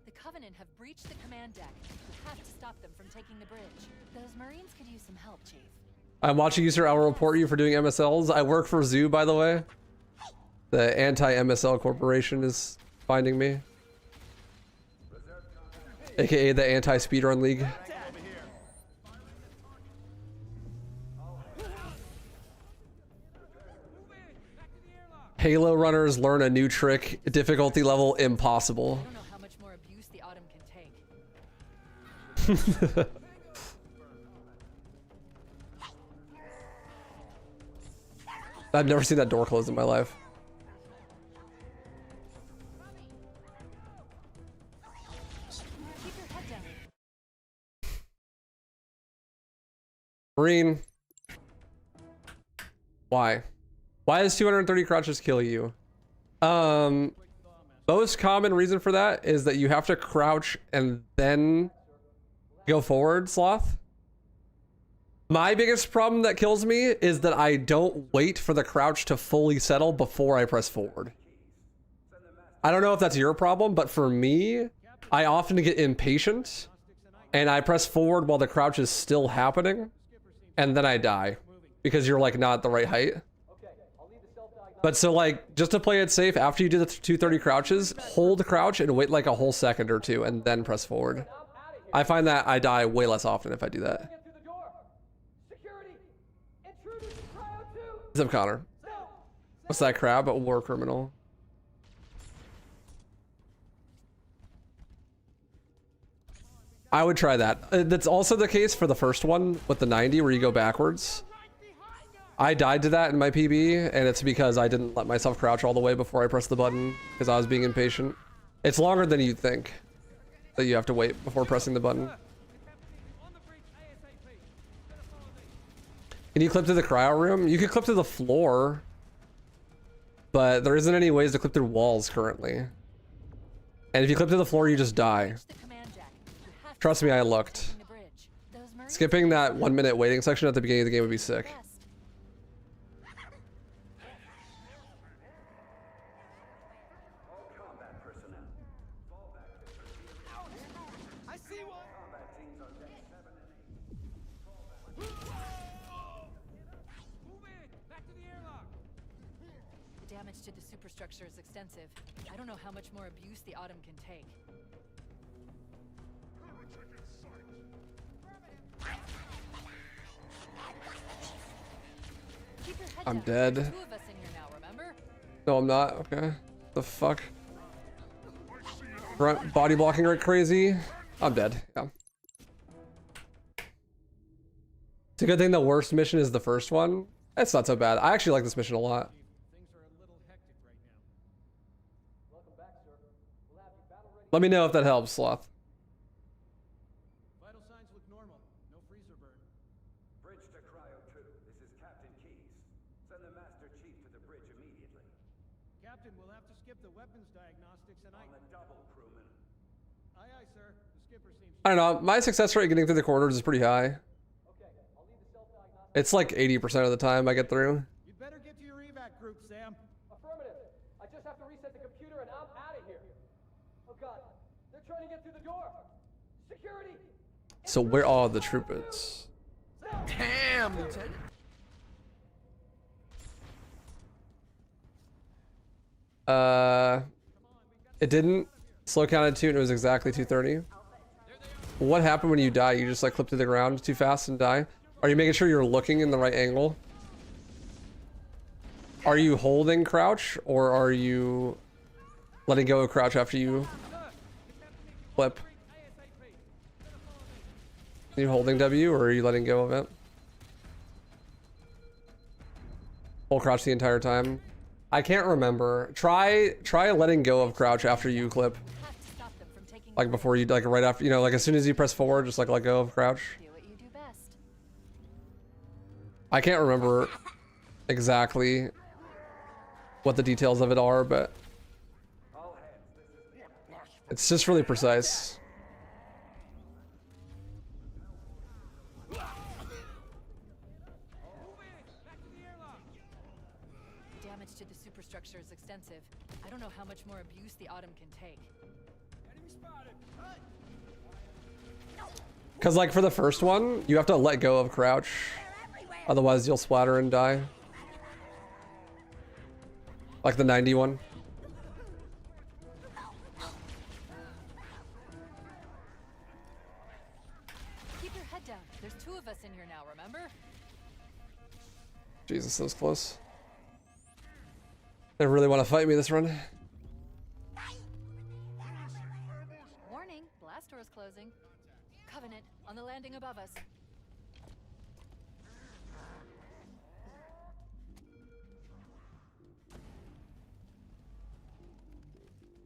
The Covenant have breached the command deck. We have to stop them from taking the bridge. Those Marines could use some help, Chief. I'm watching you, sir. I'll report you for doing MSLs. I work for Zoo, by the way. The anti-MSL corporation is finding me. AKA the anti-speedrun league. Halo runners learn a new trick. Difficulty level impossible. I don't know how much more abuse the Autumn can take. I've never seen that door close in my life. Keep your head down. Marine. Why? Why does 230 crouches kill you? Most common reason for that is that you have to crouch and then go forward, Sloth. My biggest problem that kills me is that I don't wait for the crouch to fully settle before I press forward. I don't know if that's your problem, but for me, I often get impatient and I press forward while the crouch is still happening, and then I die because you're like not at the right height. But so like, just to play it safe, after you do the 230 crouches, hold crouch and wait like a whole second or two and then press forward. I find that I die way less often if I do that. What's up, Connor? What's that crab? A war criminal. I would try that. That's also the case for the first one with the 90 where you go backwards. I died to that in my PB, and it's because I didn't let myself crouch all the way before I pressed the button because I was being impatient. It's longer than you'd think that you have to wait before pressing the button. Can you clip to the cryo room? You could clip to the floor, but there isn't any ways to clip through walls currently. And if you clip to the floor, you just die. Trust me, I looked. Skipping that 1 minute waiting section at the beginning of the game would be sick. To the superstructure is extensive. I don't know how much more abuse the Autumn can take. Keep your head I'm down. dead. There's 2 of us in here now, remember? No, I'm not. Okay. The fuck? Front body blocking like crazy. I'm dead. Yeah. It's a good thing the worst mission is the first one. It's not so bad. I actually like this mission a lot. Let me know if that helps, Sloth. Vital signs look normal. No freezer burn. Bridge to Cryo 2. This is Captain Keys. Send the Master Chief to the bridge immediately. Captain, we'll have to skip the weapons diagnostics and On the double, crewman. Aye, aye, sir. The skipper seems... I don't know. My success rate getting through the corridors is pretty high. Okay, I'll leave the self-diagnostic. It's like 80% of the time I get through. You'd better get to your evac group, Sam. Affirmative. I just have to reset the computer and I'm out of here. Oh God, they're trying to get through the door. Security. So where are the troopers? Damn, Lieutenant. It didn't. Slow counted 2 and it was exactly 230. What happened when you die? You just like clip to the ground too fast and die? Are you making sure you're looking in the right angle? Are you holding crouch or are you letting go of crouch after you flip? Are you holding W or are you letting go of it? Hold crouch the entire time. I can't remember. Try letting go of crouch after you clip. Like before you, like right after, you know, like as soon as you press forward, just like let go of crouch. Do what you do best. I can't remember exactly what the details of it are, but it's just really precise. Damage to the superstructure is extensive. I don't know how much more abuse the Autumn can take. Because like for the first one, you have to let go of crouch. Otherwise you'll splatter and die. Like the 90 one. Keep your head down. There's 2 of us in here now, remember? Jesus, that was close. They really want to fight me this run. Warning, blast door is closing. Covenant on the landing above us.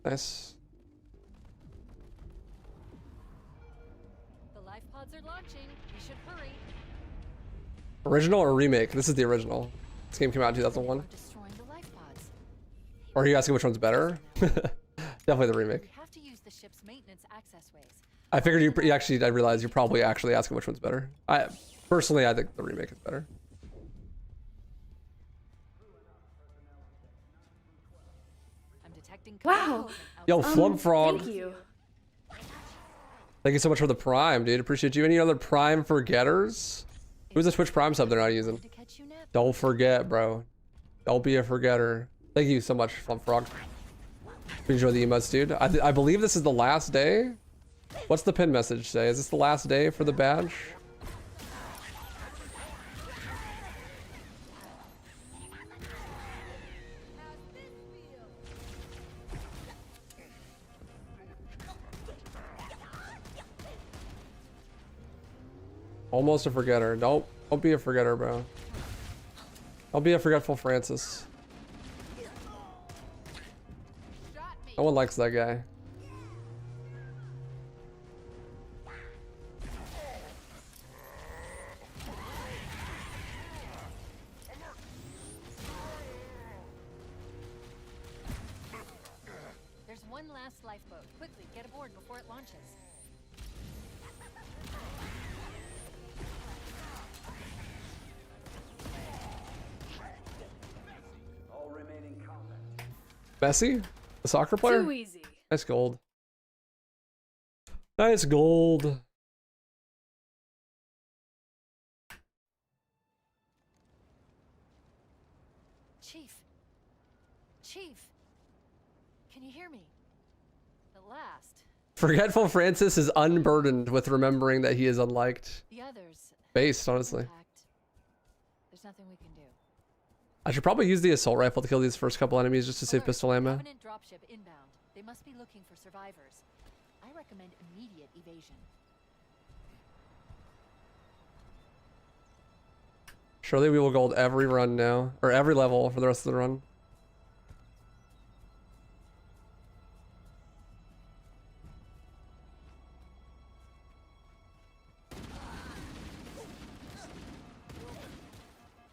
Nice. The life pods are launching. We should hurry. Original or remake? This is the original. This game came out in 2001. Or destroying the life pods. Or are you asking which one's better? Definitely the remake. We have to use the ship's maintenance access ways. I figured you actually, I realized you're probably actually asking which one's better. Personally, I think the remake is better. I'm detecting Wow. Yo, Flub Frog. Thank you. Thank you so much for the Prime, dude. Appreciate you. Any other Prime forgetters? Who's the Twitch Prime sub they're not using? to catch you napping. Don't forget, bro. Don't be a forgetter. Thank you so much, Flub Frog. Enjoy the emotes, dude. I believe this is the last day. What's the pin message say? Is this the last day for the badge? Almost a forgetter. Don't be a forgetter, bro. Don't be a forgetful Francis. No one likes that guy. There's one last lifeboat. Quickly, get aboard before it launches. All remaining combat. Messi? The soccer player? Too easy. Nice gold. Nice gold. Chief, can you hear me? At last. Forgetful Francis is unburdened with remembering that he is unliked. The others. Based, honestly. There's nothing we can do. I should probably use the assault rifle to kill these first couple enemies just to save pistol ammo. Covenant dropship inbound. They must be looking for survivors. I recommend immediate evasion. Surely we will gold every run now, or every level for the rest of the run.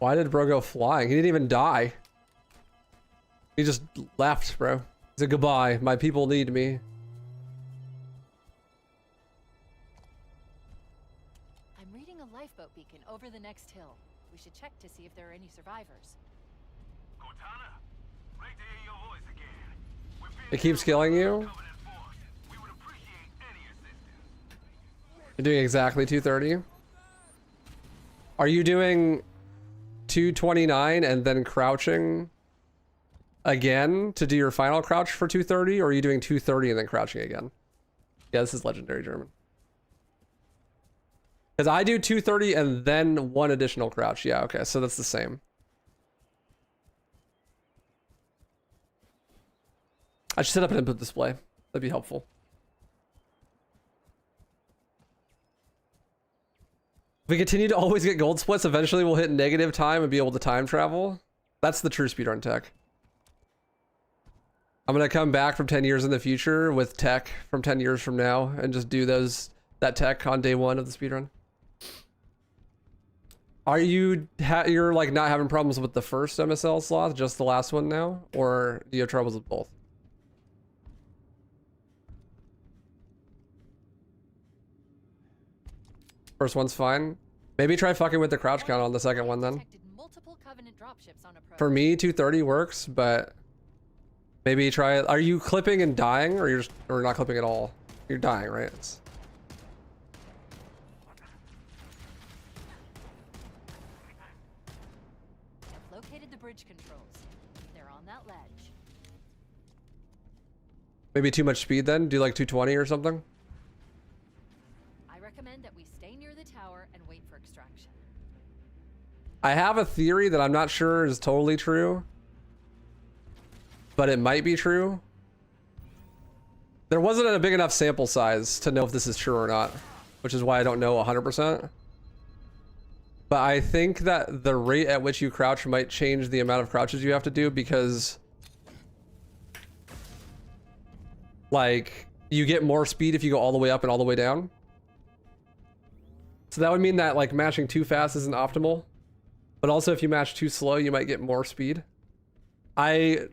Why did bro go flying? He didn't even die. He just left, bro. He said goodbye. My people need me. I'm reading a lifeboat beacon over the next hill. We should check to see if there are any survivors. Cortana, great to hear your voice again. It keeps killing you? You're doing exactly 230? Are you doing 229 and then crouching again to do your final crouch for 230, or are you doing 230 and then crouching again? Yeah, this is legendary German. Because I do 230 and then one additional crouch. Yeah, okay, so that's the same. I should set up an input display. That'd be helpful. If we continue to always get gold splits, eventually we'll hit negative time and be able to time travel. That's the true speedrun tech. I'm gonna come back from 10 years in the future with tech from 10 years from now and just do that tech on day one of the speedrun. Are you you're like not having problems with the first MSL sloth, just the last one now, or do you have troubles with both? First one's fine. Maybe try fucking with the crouch count on the second one then. Multiple Covenant dropships on approach. For me, 230 works, but maybe try it. Are you clipping and dying, or or not clipping at all? You're dying, right? I've located the bridge controls. They're on that ledge. Maybe too much speed then? Do like 220 or something? I recommend that we stay near the tower and wait for extraction. I have a theory that I'm not sure is totally true, but it might be true. There wasn't a big enough sample size to know if this is true or not, which is why I don't know 100%. But I think that the rate at which you crouch might change the amount of crouches you have to do, because like you get more speed if you go all the way up and all the way down. So that would mean that like matching too fast isn't optimal. But also if you match too slow, you might get more speed. The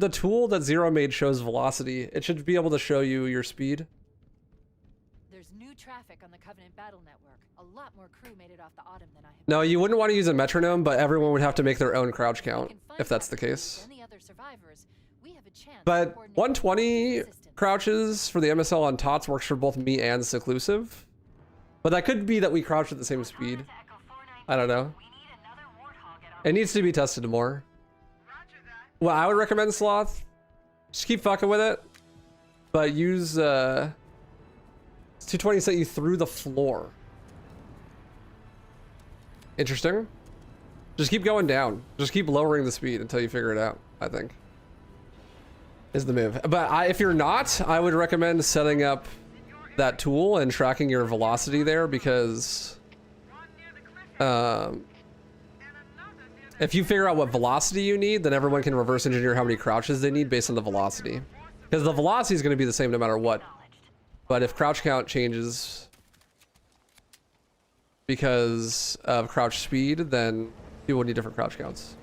tool that Zero made shows velocity. It should be able to show you your speed. There's new traffic on the Covenant battle network. A lot more crew made it off the Autumn than I have. No, you wouldn't want to use a metronome, but everyone would have to make their own crouch count We can find if that's the Captain case. Keys and the other survivors. We have a chance to But coordinate 120 assistance. crouches for the MSL on TOTS works for both me and Seclusive. But that could be that we crouch at the same speed. I don't know. It needs to be tested more. Well, I would recommend Sloth. Just keep fucking with it. But use 220 sent you through the floor. Interesting. Just keep going down. Just keep lowering the speed until you figure it out, I think. Is the move. But if you're not, I would recommend setting up that tool and tracking your velocity there, because if you figure out what velocity you need, then everyone can reverse engineer how many crouches they need based on the velocity. Because the velocity is going to be the same no matter what. But if crouch count changes because of crouch speed, then people would need different crouch counts.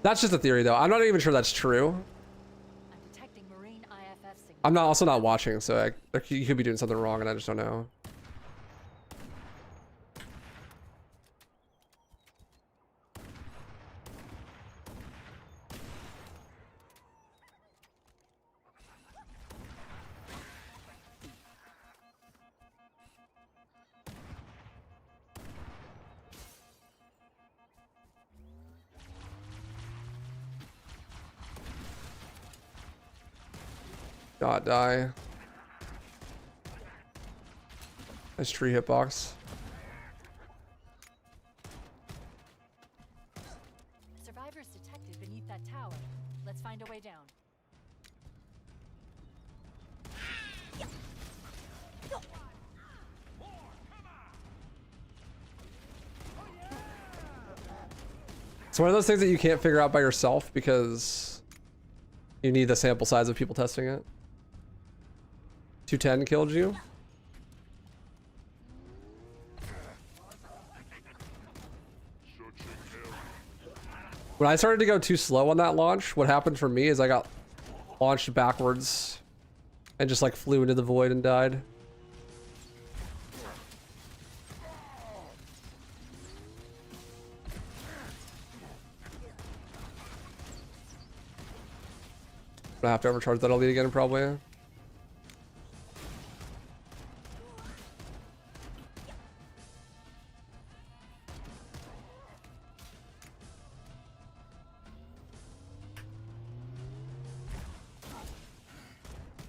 That's just a theory, though. I'm not even sure that's true. I'm detecting marine IFF signals. I'm not also not watching, so you could be doing something wrong, and I just don't know. Dot die. Nice tree hitbox. Survivors detected beneath that tower. Let's find a way down. It's one of those things that you can't figure out by yourself because you need the sample size of people testing it. 210 killed you. When I started to go too slow on that launch, what happened for me is I got launched backwards and just like flew into the void and died. I have to overcharge that elite again, probably.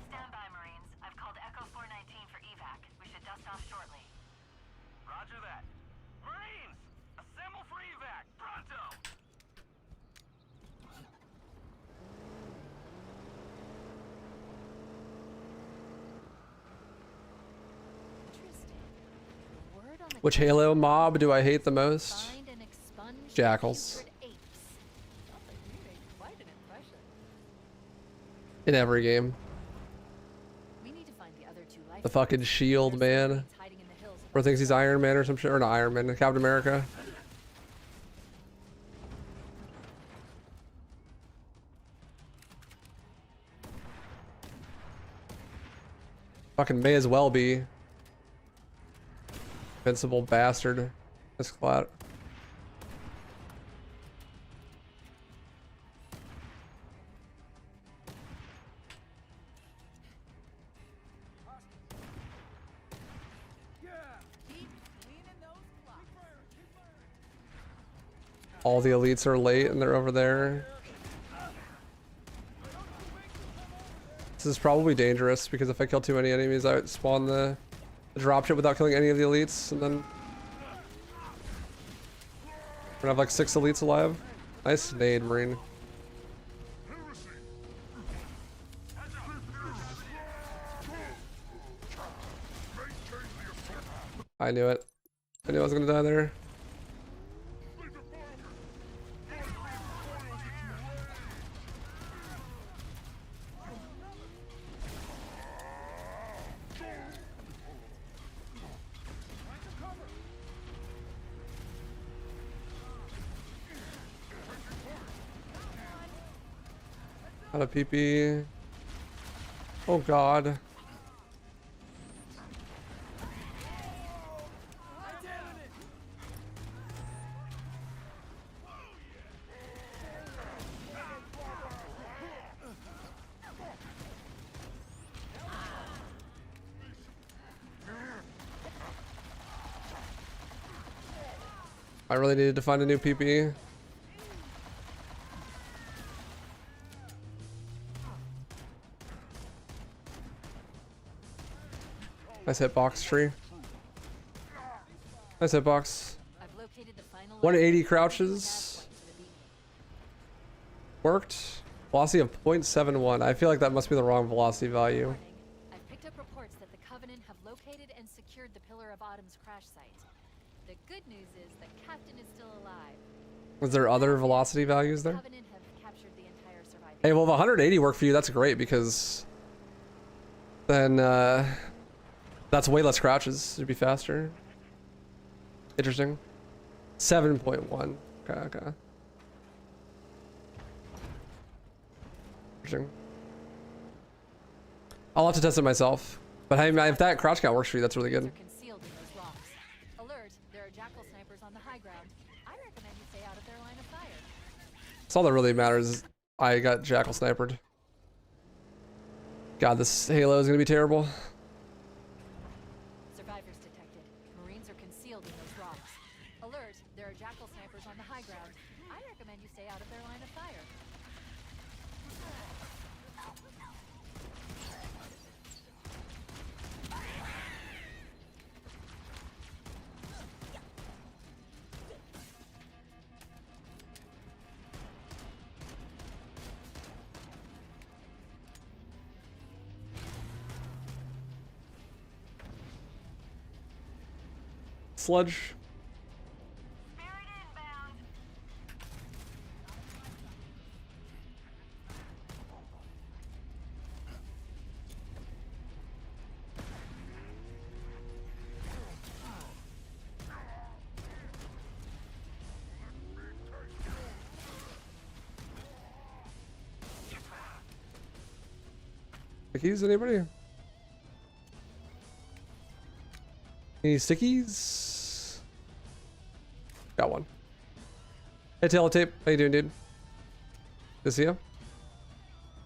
Stand by, Marines. I've called Echo 419 for evac. We should dust off shortly. Roger that. Marines! Assemble for evac! Pronto! Interesting. Word on the Which Halo mob do I hate the most? find and expunge Jackals. putrid apes. Sounds like you made quite an impression. In every game. We need to find the other two life The fucking shield, man. hiding in the hills. Or thinks he's Iron Man or some shit. Or not Iron Man, Captain America. Fucking may as well be. Invincible bastard. This clat. All the elites are late and they're over there. This is probably dangerous because if I kill too many enemies, I would spawn the dropship without killing any of the elites, and then we're gonna have like 6 elites alive. Nice nade, Marine. I knew it. I knew I was gonna die there. Out of PP. Oh god. I really needed to find a new PP. Nice hitbox tree. Nice hitbox. 180 crouches. Worked. Velocity of 0.71. I feel like that must be the wrong velocity value. I've picked up reports that the Covenant have located and secured the Pillar of Autumn's crash site. The good news is the captain is still alive. Was there other velocity values there? Covenant have captured the entire surviving. Hey, well, if 180 worked for you, that's great because then that's way less crouches. It'd be faster. Interesting. 7.1. Okay. Interesting. I'll have to test it myself. But hey, if that crouch count works for you, that's really good. Concealed in those rocks. Alert, there are jackal snipers on the high ground. I recommend you stay out of their line of fire. That's all that really matters is I got jackal snipered. God, this Halo is gonna be terrible. Survivors detected. Marines are concealed in those rocks. Alert, there are jackal snipers on the high ground. I recommend you stay out of their line of fire. Sludge. Spirit inbound. Stickies, anybody? Any stickies? Got one. Hey, Teletape. How you doing, dude? Good to see you.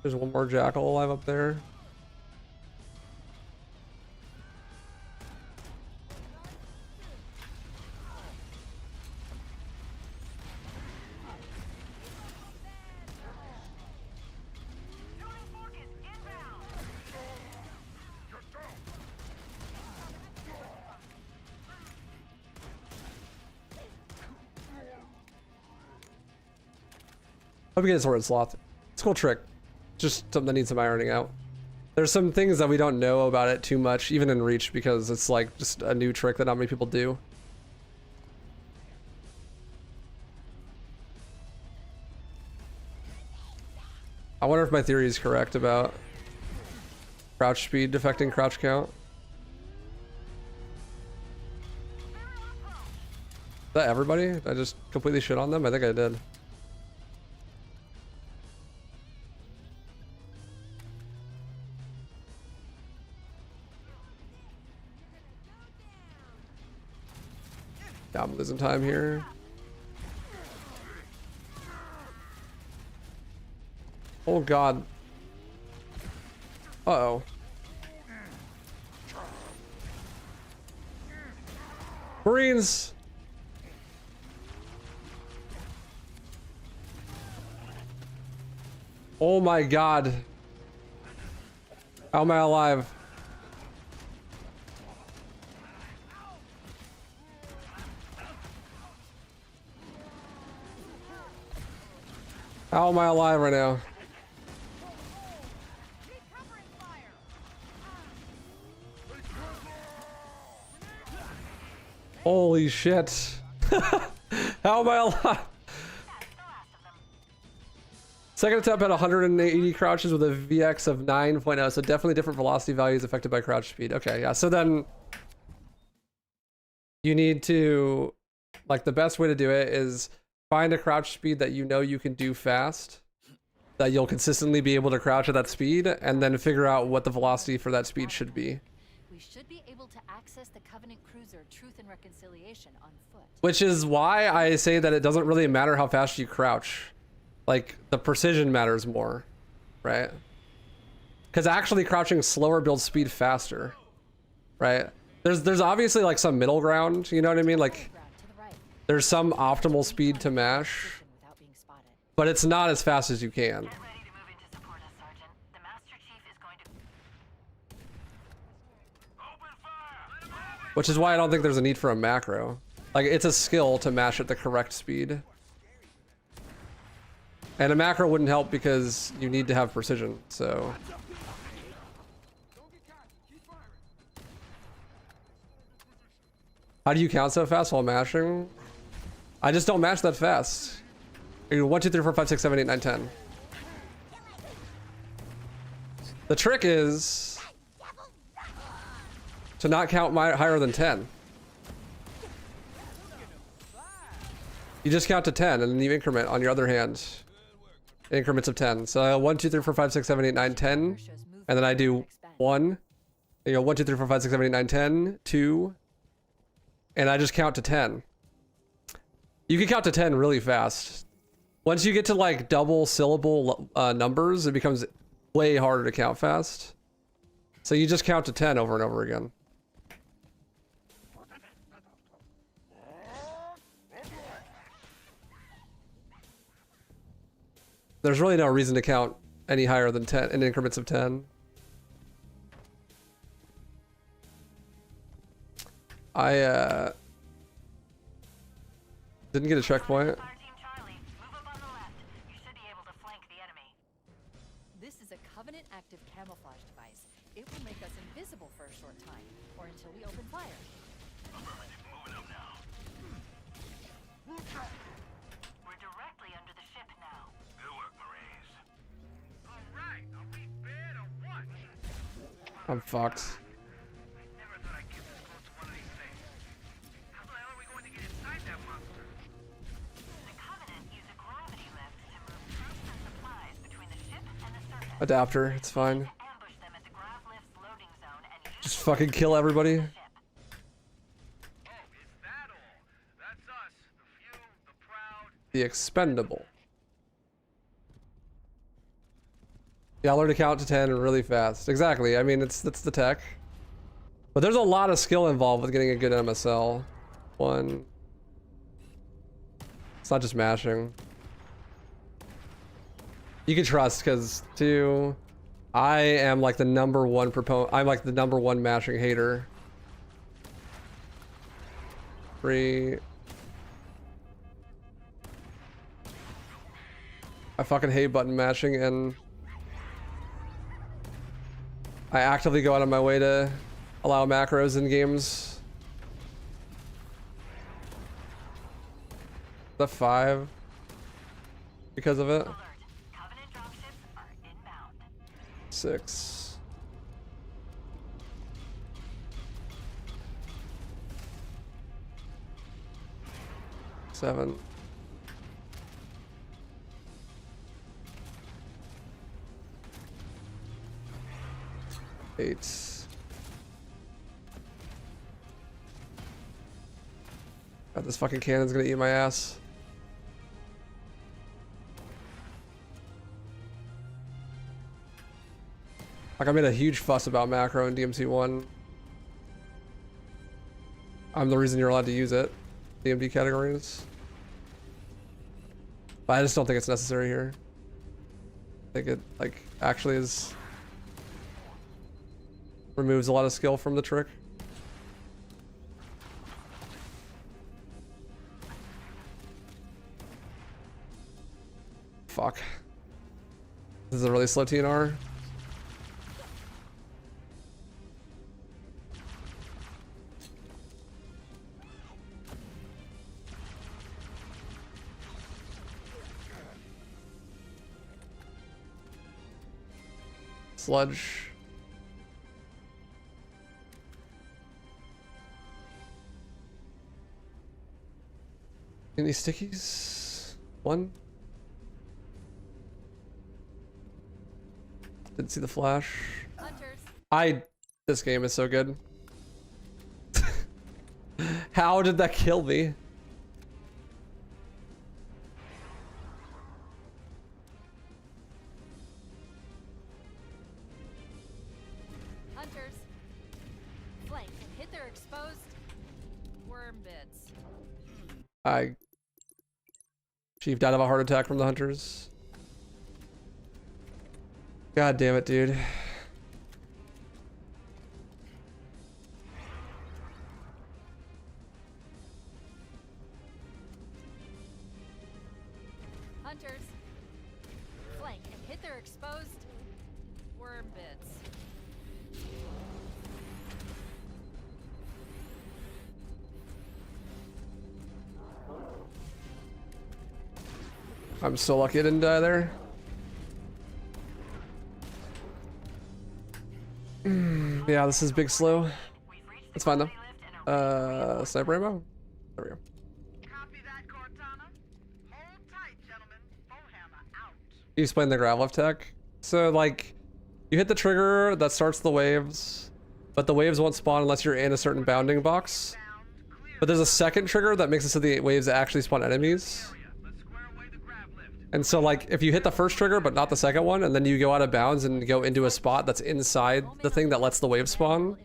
There's one more jackal alive up there. Hope you get a sword sloth. It's a cool trick. Just something that needs some ironing out. There's some things that we don't know about it too much, even in Reach, because it's like just a new trick that not many people do. I wonder if my theory is correct about crouch speed affecting crouch count. Is that everybody? Did I just completely shit on them? I think I did. Yeah, I'm losing time here. Oh god. Uh-oh. Marines! Oh my god. How am I alive? How am I alive right now? Holy shit. How am I alive? Second attempt had 180 crouches with a VX of 9.0, so definitely different velocity values affected by crouch speed. Okay, yeah, so then you need to, like, the best way to do it is find a crouch speed that you know you can do fast that you'll consistently be able to crouch at that speed and then figure out what the velocity for that speed should be. We should be able to access the Covenant cruiser Truth and Reconciliation on foot. Which is why I say that it doesn't really matter how fast you crouch. Like, the precision matters more, right? Because actually crouching slower builds speed faster, right? There's obviously like some middle ground, you know what I mean? Like, there's some optimal speed to mash, but it's not as fast as you can. Get ready to move into support us, Sergeant. The Master Chief is going to... Open fire! Let him have it! Which is why I don't think there's a need for a macro. Like, it's a skill to mash at the correct speed. And a macro wouldn't help because you need to have precision, so... How do you count so fast while mashing? I just don't mash that fast. 1, 2, 3, 4, 5, 6, 7, 8, 9, 10. The trick is to not count higher than 10. You just count to 10 and then you increment on your other hand. Increments of 10. So 1, 2, 3, 4, 5, 6, 7, 8, 9, 10. And then I do 1. You know, 1, 2, 3, 4, 5, 6, 7, 8, 9, 10. 2. And I just count to 10. You can count to 10 really fast. Once you get to like double syllable numbers, it becomes way harder to count fast. So you just count to 10 over and over again. There's really no reason to count any higher than 10 in increments of 10. I didn't get a checkpoint. Fire Team Charlie, move up on the left. You should be able to flank the enemy. This is a Covenant active camouflage device. It will make us invisible for a short time, or until we open fire. Affirmative, moving up now. We're directly under the ship now. Good work, Marines. All right, are we bad or what? I'm fucked. I never thought I'd get this close to one of these things. How the hell are we going to get inside that monster? The Covenant use a gravity lift to move troops and supplies between the ship and the surface. Adapter, it's fine. Ambush them at the grav lift's loading zone and Just fucking kill everybody. Oh, is that all? That's us, the few, the proud. The expendable. Yeah, learn to count to 10 really fast. Exactly. I mean, that's the tech. But there's a lot of skill involved with getting a good MSL. 1. It's not just mashing. You can trust, because 2, I am like the #1 proponent. I'm like the #1 mashing hater. 3. I fucking hate button mashing, and I actively go out of my way to allow macros in games. The 5 because of it. alert. Covenant dropships are inbound. 6. 7. 8. God, this fucking cannon's gonna eat my ass. Like, I made a huge fuss about macro in DMC1. I'm the reason you're allowed to use it. DMD categories. But I just don't think it's necessary here. I think it, like, actually is... removes a lot of skill from the trick. Fuck. This is a really slow TNR. Sludge. Any stickies? 1. Didn't see the flash. Hunters. This game is so good. How did that kill me? Hunters. Flank and hit their exposed worm bits. Chief died of a heart attack from the hunters. God damn it, dude. Hunters. Flank and hit their exposed worm bits. I'm so lucky I didn't die there. Yeah, this is big slow. It's fine though. Sniper ammo? There we go. Copy that, Cortana. Hold tight, gentlemen. Bowhammer out. He's playing the grav lift tech. So like, you hit the trigger that starts the waves, but the waves won't spawn unless you're in a certain bounding box. But there's a second trigger that makes it so the waves actually spawn enemies. Let's square away the grab lift. And so like, if you hit the first trigger but not the second one, and then you go out of bounds and go into a spot that's inside the thing that lets the wave spawn,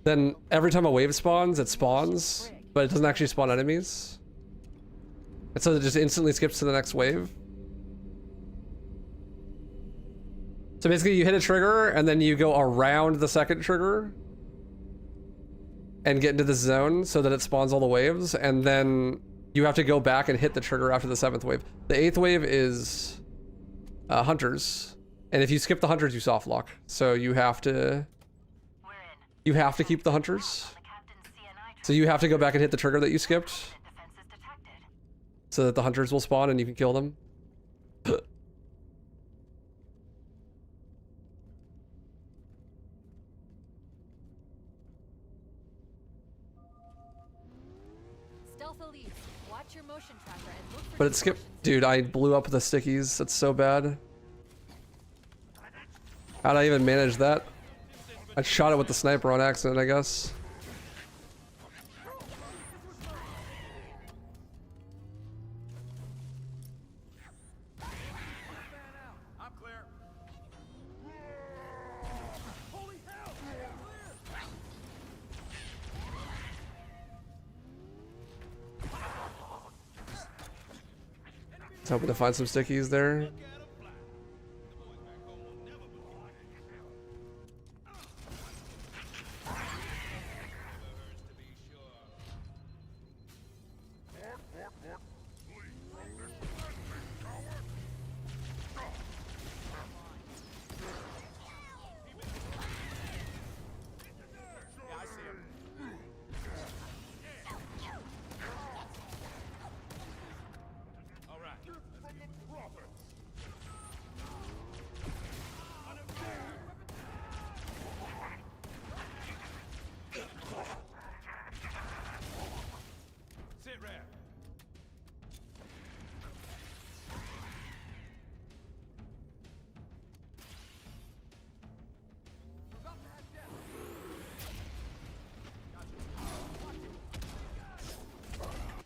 then every time a wave spawns, it spawns, but it doesn't actually spawn enemies. And so it just instantly skips to the next wave. So basically you hit a trigger and then you go around the second trigger and get into this zone so that it spawns all the waves, and then you have to go back and hit the trigger after the 7th wave. The 8th wave is hunters, and if you skip the hunters, you soft lock. So you have to keep the hunters. So you have to go back and hit the trigger that you skipped, so that the hunters will spawn and you can kill them. Watch your motion tracker and look for But it skipped. Dude, I blew up the stickies. That's so bad. How'd I even manage that? I shot it with the sniper on accident, I guess. I'm clear. Holy hell! I was hoping to find some stickies there.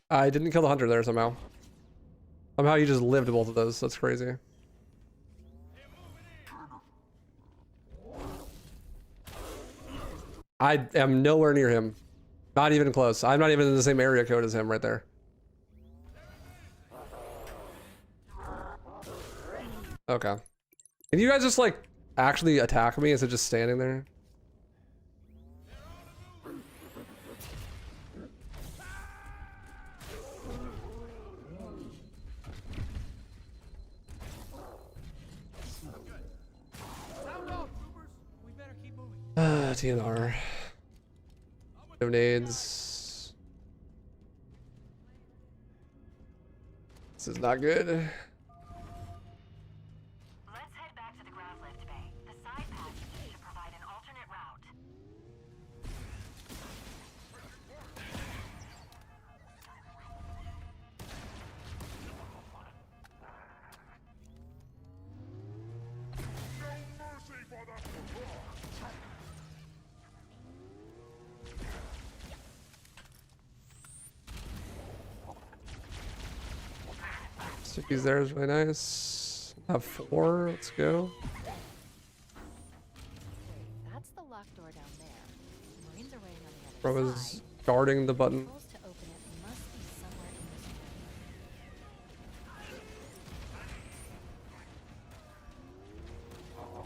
I didn't kill the hunter there somehow. Somehow you just lived both of those. That's crazy. I am nowhere near him. Not even close. I'm not even in the same area code as him right there. Okay. Can you guys just like actually attack me instead of just standing there? TNR. No nades. This is not good. Let's head back to the grav lift bay. The side path should provide an alternate route. No mercy Sticky's there is really nice. Have 4. Let's go. That's the locked door down there. Marines are waiting on the Bro other is side. guarding the button. Controls to open it must be somewhere in this room.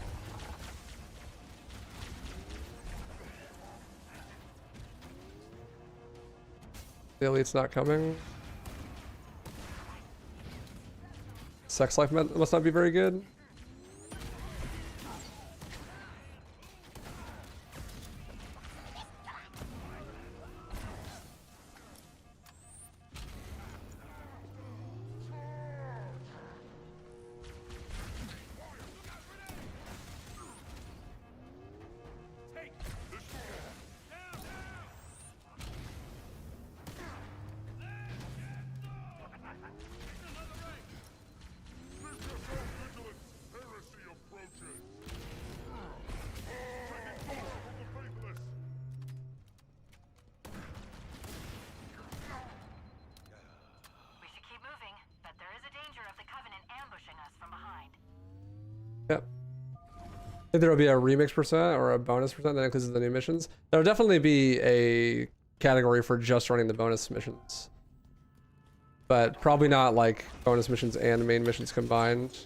The elite's not coming. Sex life must not be very good. We should keep moving, but there is a danger of the Covenant ambushing us from behind. Yep. I think there will be a remix percent or a bonus percent that includes the new missions. There will definitely be a category for just running the bonus missions. But probably not like bonus missions and main missions combined.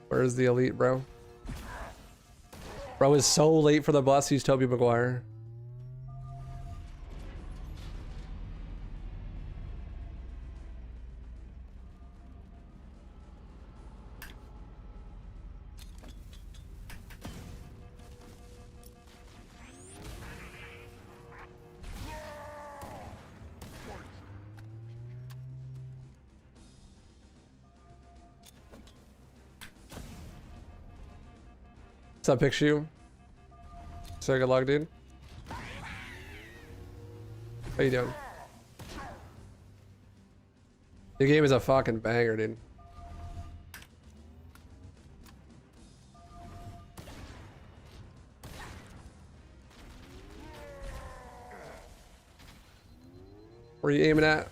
Where's the elite, bro? Bro is so late for the bus, he's Tobey Maguire. What's up, Pixu? So good luck, dude. How you doing? The game is a fucking banger, dude. Where are you aiming at?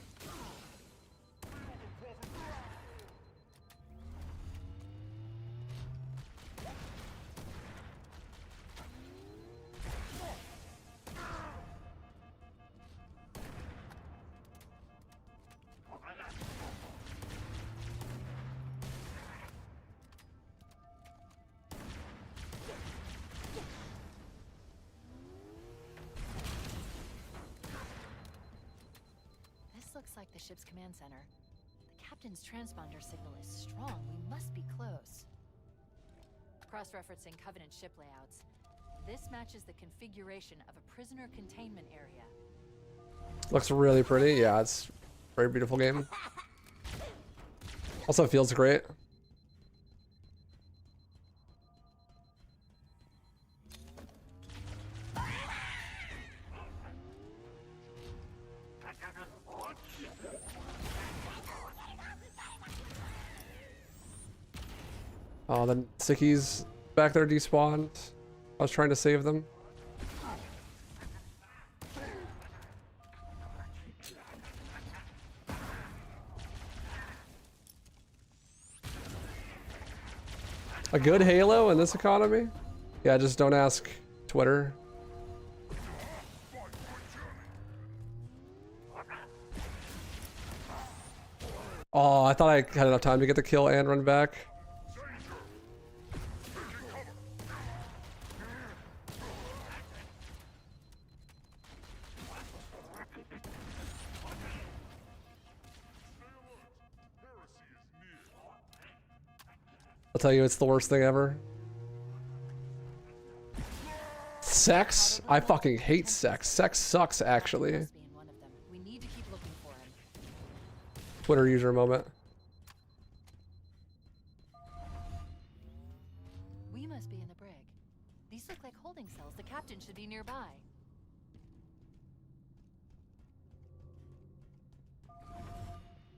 Looks like the ship's command center. The captain's transponder signal is strong. We must be close. Cross-referencing Covenant ship layouts. This matches the configuration of a prisoner containment area. Looks really pretty. Yeah, it's a very beautiful game. Also feels great. Oh, then Sickies back there despawned. I was trying to save them. A good Halo in this economy? Yeah, just don't ask Twitter. Oh, I thought I had enough time to get the kill and run back. I'll tell you, it's the worst thing ever. Sex? I fucking hate sex. Sex sucks, actually. We need to keep looking for him. Twitter user moment. We must be in the brig. These look like holding cells. The captain should be nearby.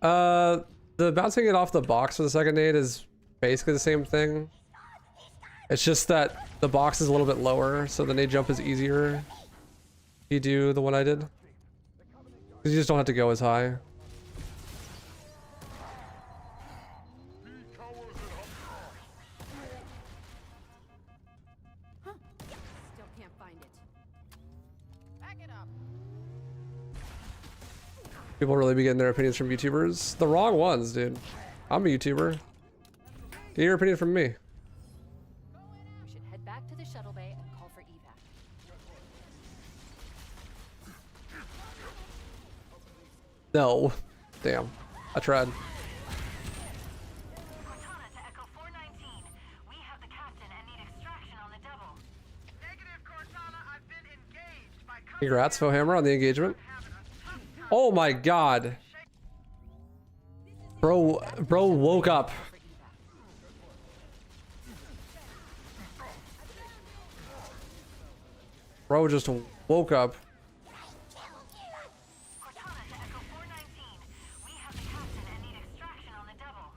The bouncing it off the box for the second nade is basically the same thing. It's just that the box is a little bit lower, so the nade jump is easier. You do the one I did. Because you just don't have to go as high. Still can't find it. Back it up. People really be getting their opinions from YouTubers. The wrong ones, dude. I'm a YouTuber. Get your opinion from me. We should head back to the shuttle bay and call for evac. No. Damn. I tried. Cortana to Echo 419. We have the captain and need extraction on the double. Negative, Cortana. I've been engaged by Congrats, Fohammer, on the engagement. Oh my god. Bro woke up. Bro just woke up. Cortana to Echo 419. We have the captain and need extraction on the double.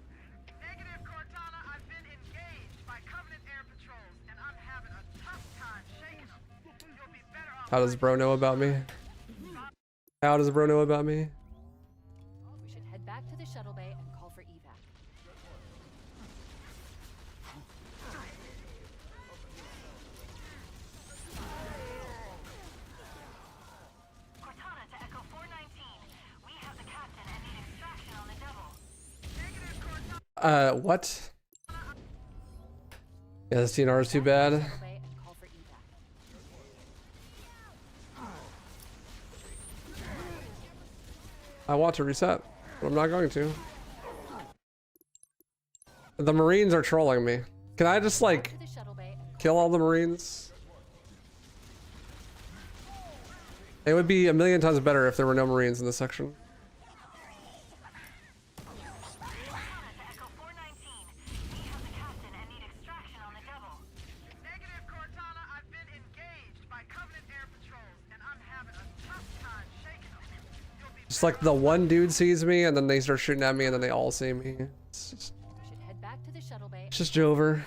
Negative, Cortana. I've been engaged by Covenant Air Patrols, and I'm having a tough time shaking them. You'll be better off. How does bro know about me? How does bro know about me? We should head back to the shuttle bay and call for evac. Cortana to Echo 419. We have the captain and need extraction on the double. Negative, Cortana. What? Yeah, this TNR is too bad. Shuttle bay and call for evac. I want to reset, but I'm not going to. The Marines are trolling me. Can I just like To the shuttle bay and kill all the Marines? It would be a million times better if there were no Marines in this section. Cortana to Echo 419. We have the captain and need extraction on the double. Negative, Cortana. I've been engaged by Covenant Air Patrols, and I'm having a tough time shaking them. You'll be Just like the one dude sees me and then they start shooting at me and then they all see me. we should head back to the shuttle bay. It's just Jover.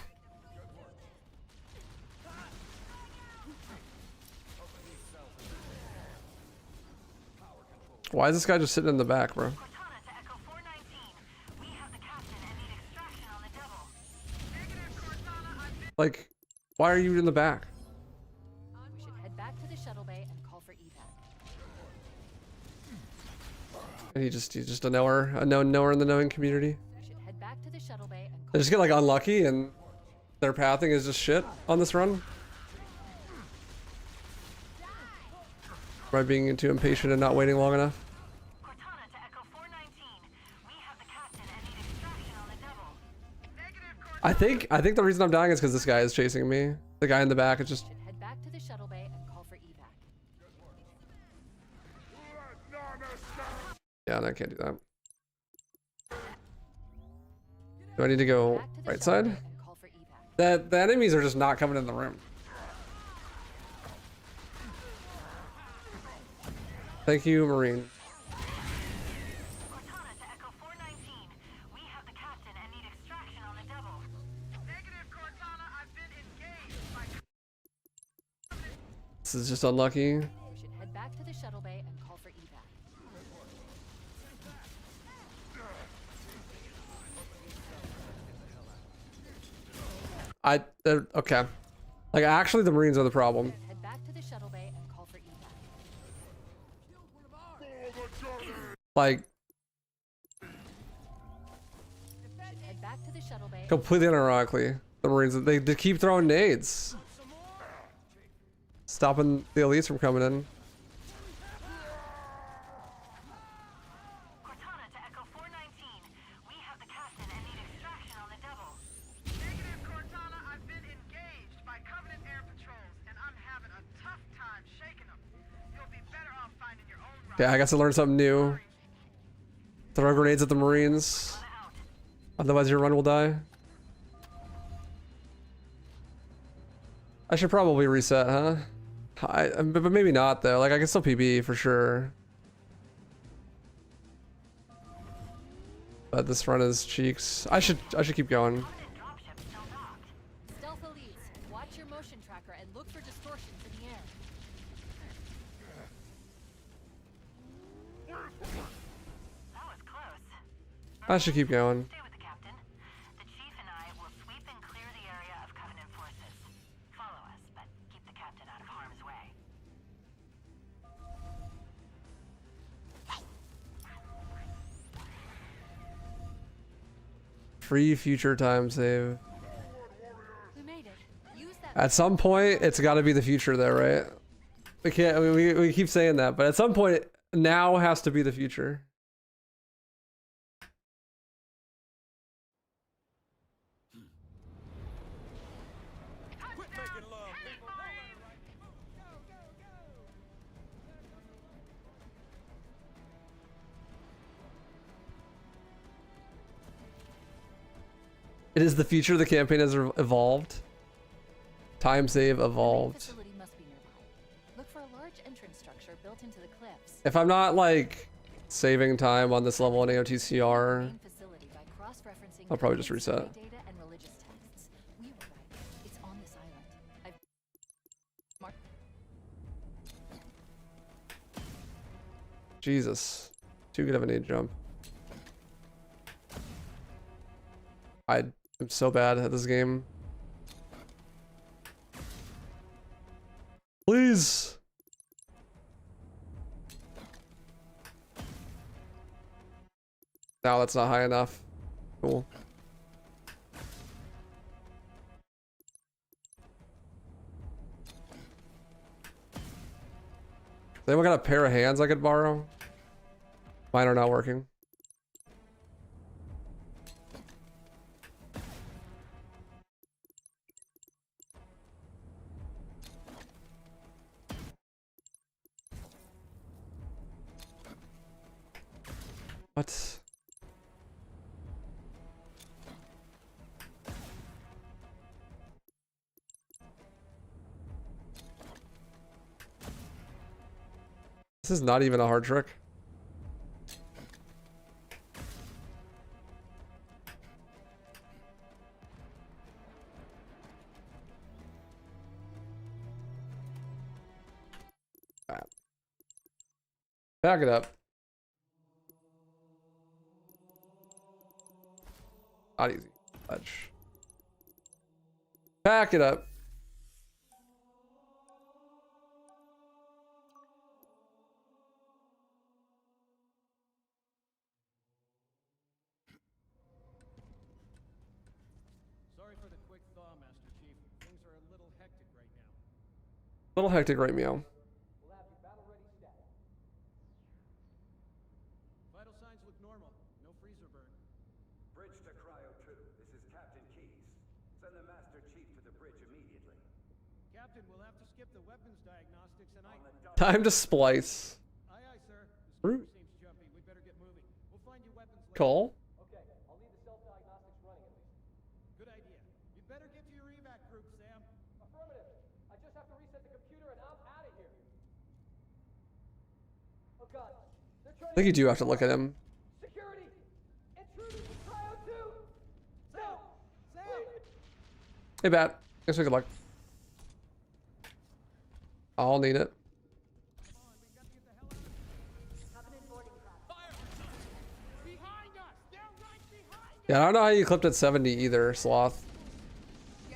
Why is this guy just sitting in the back, bro? Cortana to Echo 419. We have the captain and need extraction on the double. negative, Cortana. I've been Like, why are you in the back? We should head back to the shuttle bay and call for evac. And he's just a knower, a known knower in the knowing community. We should head back to the shuttle bay and call They just get like unlucky and their pathing is just shit on this run. By being too impatient and not waiting long enough. Cortana to Echo 419. We have the captain and need extraction on the double. negative, Cortana. I think the reason I'm dying is because this guy is chasing me. The guy in the back is just. should head back to the shuttle bay and call for evac. Yeah, no, I can't do that. Do I need to go Back to the right shuttle side? bay and call for evac. The enemies are just not coming in the room. Thank you, Marine. Cortana to Echo 419. We have the captain and need extraction on the double. Negative, Cortana. I've been engaged by This is just unlucky. We should head back to the shuttle bay and call for evac. Okay. Like, actually, the Marines are the problem. Head back to the shuttle bay and call for evac. Like, Should head back to the shuttle bay. completely unironically, the Marines, they keep throwing nades. Stopping the elites from coming in. Cortana to Echo 419. We have the captain and need extraction on the double. negative, Cortana. I've been engaged by Covenant Air Patrols, and I'm having a tough time shaking them. You'll be better off finding your own route. Yeah, I got to learn something new. Throw grenades at the Marines. Otherwise your run will die. I should probably reset, huh? But maybe not though. Like I can still PB for sure. But this run is cheeks. I should keep going. Dropship still docked. Stealth elites, watch your motion tracker and look for distortions in the air. That was close. I should keep going. Stay with the captain. The chief Free future time save. We made it. Use that. At some point, it's got to be the future, though, right? We can't. We keep saying that, but at some point, now has to be the future. It is the future. The campaign has evolved. Time save evolved. Facility must be nearby. Look for a large entrance structure built into the cliffs. If I'm not like saving time on this level in AOTCR, Main facility by cross-referencing I'll probably just survey reset. data and religious texts. We were right. It's on this island. Jesus, too good of an age jump. I'm so bad at this game. Please. No, that's not high enough. Cool. Does anyone got a pair of hands I could borrow? Mine are not working. What? This is not even a hard trick. Alright. Back it up. Not easy. Touch. Back it up. Sorry for the quick thaw, Master Chief. Things are a little hectic right now. Little hectic right meow. We'll have you battle ready stat. Vital signs look normal. No freezer burn. Bridge to Cryo 2. This is Captain Keys. Send the Master Chief to the bridge immediately. Captain, we'll have to skip the weapons diagnostics and Time to splice. Aye, aye, sir. The Root. seems jumpy. We better get moving. We'll find you weapons later. Call. Okay, I'll leave the self-diagnostics running at least. Good idea. You'd better get to your evac group, Sam. Affirmative. I just have to reset the computer and I'm out of here. Oh God. They're trying I think you do have to look at him. Security! Intruders in Cryo 2! No! Sam! Hey, Bat. Guess we good luck. I'll need it. Yeah, I don't know how you clipped at 70 either, Sloth.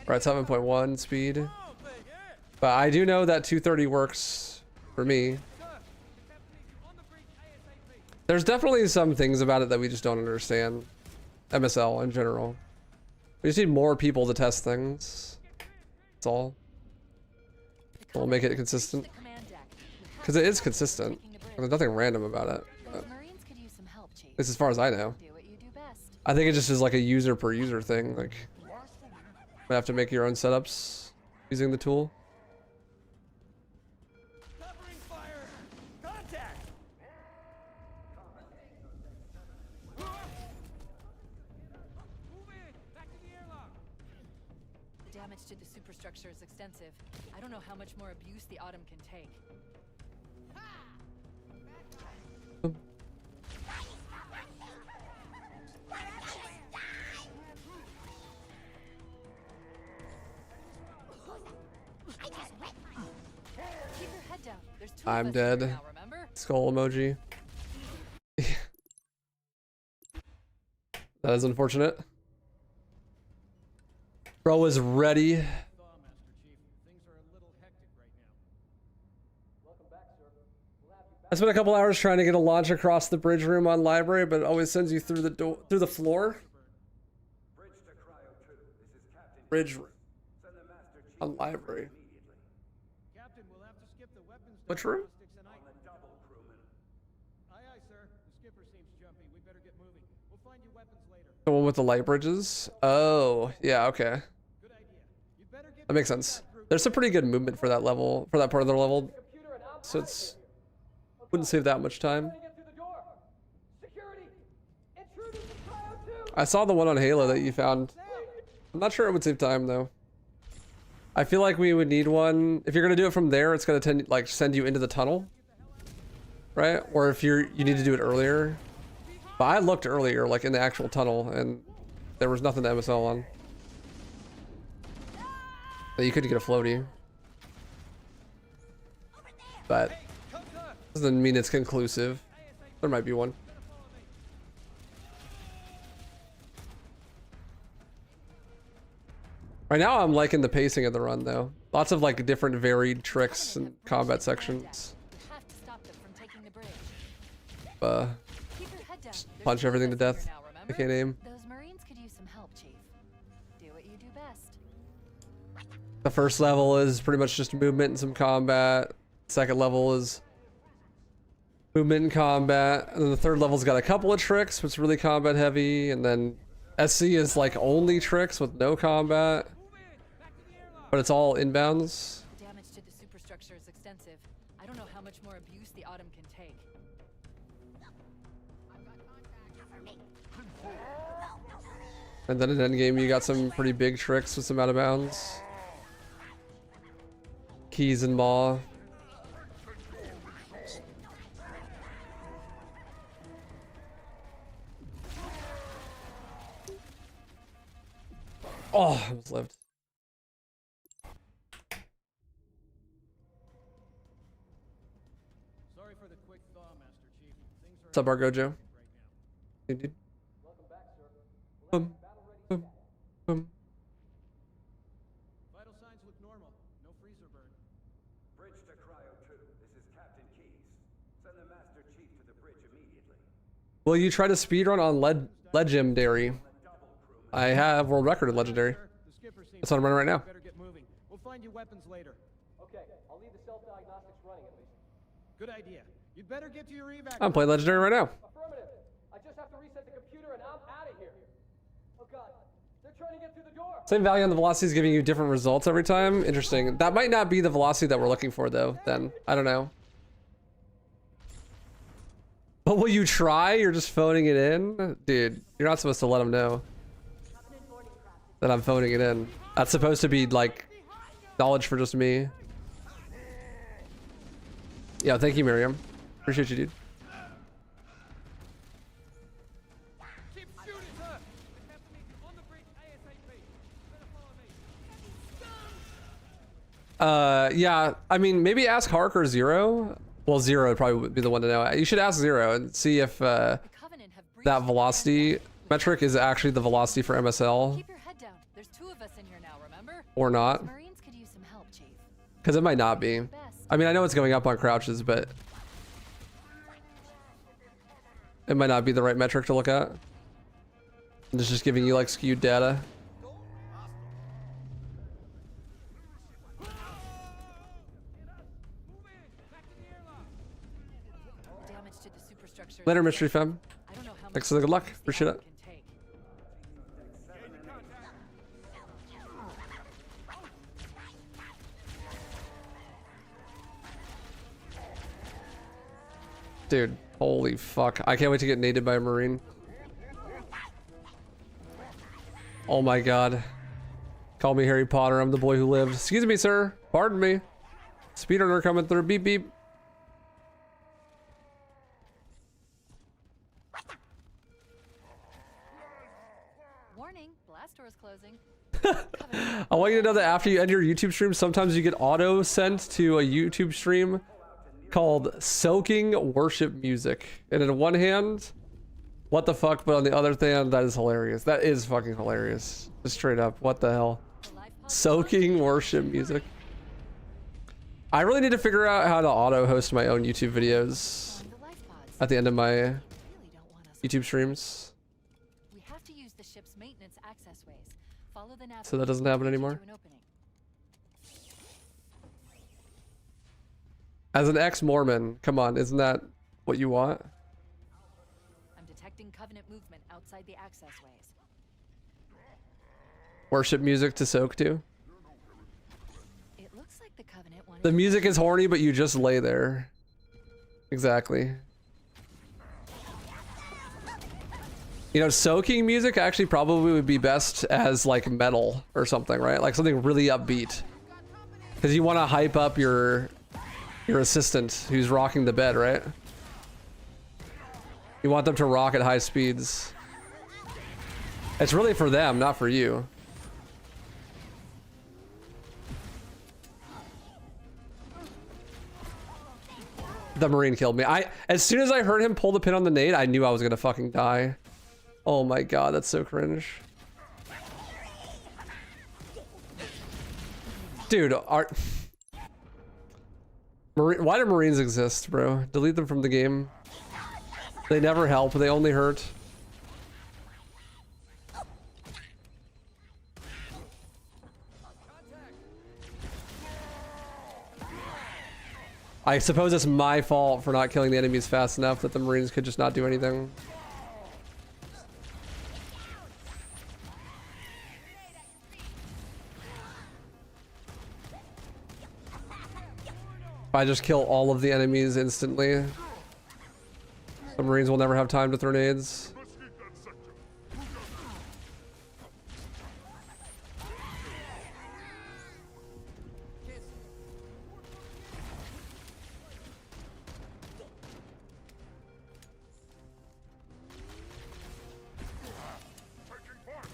Or at 7.1 speed. But I do know that 230 works for me. There's definitely some things about it that we just don't understand. MSL in general. We just need more people to test things. That's all. We'll make it consistent. Because it is consistent. There's nothing random about it. But at least as far as I know. I think it just is like a user per user thing. Like, you have to make your own setups using the tool. Covering fire! Contact! Move in! Back to the airlock! The damage to the superstructure is extensive. I don't know how much more abuse the Autumn can take. Keep your head down. There's two of I'm us here dead. now, remember? Skull emoji. That is unfortunate. Bro was ready. Thaw, Master Chief. Things are a little hectic right now. Welcome back, sir. We'll have you I spent a couple hours trying to get a launch across the bridge room on library, but it always sends you through the door, through the floor. Bridge room. Send the Master Chief On library. immediately. Captain, we'll have to skip the weapons Which room? diagnostics and On the double, crewman. Aye, aye, sir. The skipper seems jumpy. We better get moving. We'll find you weapons later. The one with the light bridges? Oh, yeah, okay. Good idea. You better get That makes sense. There's some pretty good movement for that level, for that part of the level. Computer and I'm So outta it's here. wouldn't save that much time. Trying to get through the door. Security! Intruders in Cryo 2! I saw the one on Halo that you found. I'm not sure it would save time though. I feel like we would need one. If you're gonna do it from there, it's gonna tend like send you into the tunnel, right? Or if you need to do it earlier. But I looked earlier, like in the actual tunnel, and there was nothing to MSL on. But you couldn't get a floaty. But doesn't mean it's conclusive. There might be one. Right now I'm liking the pacing of the run though. Lots of like different varied tricks and combat sections. We have to stop them from taking the bridge. Keep your head down. Just There's punch two of everything to us in death. here now, I remember? can't aim. Those Marines could use some help, Chief. Do what you do best. The first level is pretty much just movement and some combat. Second level is movement and combat. And then the third level's got a couple of tricks, but it's really combat heavy. And then SC is like only tricks with no combat. But it's all inbounds. Damage to the superstructure is extensive. I don't know how much more abuse the Autumn can take. And then in endgame you got some pretty big tricks with some out of bounds. Keys and Maw. Oh, I almost lived. Sorry for the quick thaw, Master Chief. Things are What's up, Argojo? right now. Hey, dude. Welcome back, sir. Boom, Battle ready boom, boom. Vital signs look normal. No freezer burn. Bridge to Cryo 2. This is Captain Keys. Send the Master Chief to the bridge immediately. Will you try to speedrun on Legendary? I have world record in Legendary. Sir, the skipper seems That's what I'm running right now. better get moving. We'll find you weapons later. Okay, I'll leave the self-diagnostics running at least. Good idea. You'd better get to your evac. I'm playing Legendary right now. Affirmative. I just have to reset the computer and I'm out of here. Oh god, they're trying to get through the door. Same value on the velocity is giving you different results every time. Interesting. That might not be the velocity that we're looking for though, then. I don't know. But will you try? You're just phoning it in? Dude, you're not supposed to let them know that I'm phoning it in. That's supposed to be like knowledge for just me. Yeah, thank you, Miriam. Appreciate you, dude. Keep shooting, sir. The captain needs you on the bridge ASAP. Better follow me. Yeah, I mean, maybe ask Hark or Zero. Well, Zero would probably be the one to know. You should ask Zero and see if The Covenant have breached that velocity metric is actually the velocity for MSL Keep your head down. There's two of us in here now, remember? or not. Marines could use some help, Chief. Because it might not be. I mean, I know it's going up on crouches, but it might not be the right metric to look at. It's just giving you like skewed data. Damage to the superstructure. is Later, Mystery extensive. Femme. I don't know how Thanks much for the good luck. abuse the Appreciate Autumn it. can take. Dude, holy fuck. I can't wait to get naded by a Marine. Oh my god. Call me Harry Potter. I'm the boy who lived. Excuse me, sir. Pardon me. Speedrunner coming through. Beep, beep. Warning, blast door is closing. I want you to know that after you end your YouTube stream, sometimes you get auto sent to a YouTube stream called Soaking Worship Music. And in one hand, what the fuck, but on the other hand, that is hilarious. That is fucking hilarious. Just straight up, what the hell? Soaking Worship Music. I really need to figure out how to auto host my own YouTube videos at the end of my YouTube streams. We have to use the ship's maintenance access ways. Follow the nav So that doesn't happen anymore. to an opening. As an ex-Mormon, come on, isn't that what you want? I'm detecting Covenant movement outside the access ways. Worship music to soak to? It looks like the Covenant wanted The music is horny, but you just lay there. Exactly. You know, soaking music actually probably would be best as like metal or something, right? Like something really upbeat. Because you want to hype up your assistant who's rocking the bed, right? You want them to rock at high speeds. It's really for them, not for you. The Marine killed me. As soon as I heard him pull the pin on the nade, I knew I was gonna fucking die. Oh my god, that's so cringe. Dude, why do Marines exist, bro? Delete them from the game. They never help, they only hurt. I suppose it's my fault for not killing the enemies fast enough that the Marines could just not do anything. If I just kill all of the enemies instantly, the Marines will never have time to throw nades.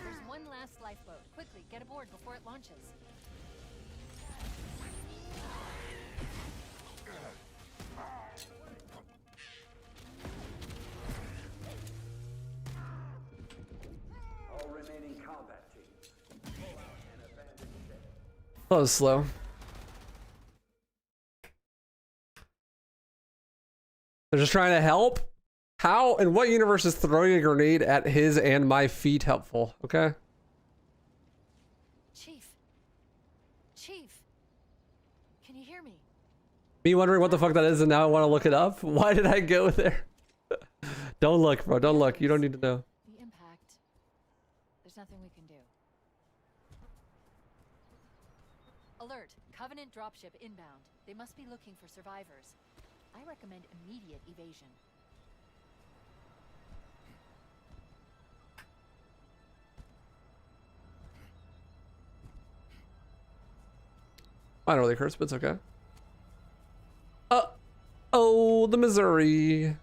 There's one last lifeboat. Quickly, get aboard before it launches. All remaining combat teams. Pull out and abandon ship. That was slow. They're just trying to help? How in what universe is throwing a grenade at his and my feet helpful? Okay. Chief. Chief. Can you hear me? Me wondering what the fuck that is and now I want to look it up? Why did I go there? Don't look, bro. Don't look. You don't need to know. The impact. There's nothing we can do. Alert. Covenant dropship inbound. They must be looking for survivors. I recommend immediate evasion. I don't really curse, but it's okay. Oh, the Missouri.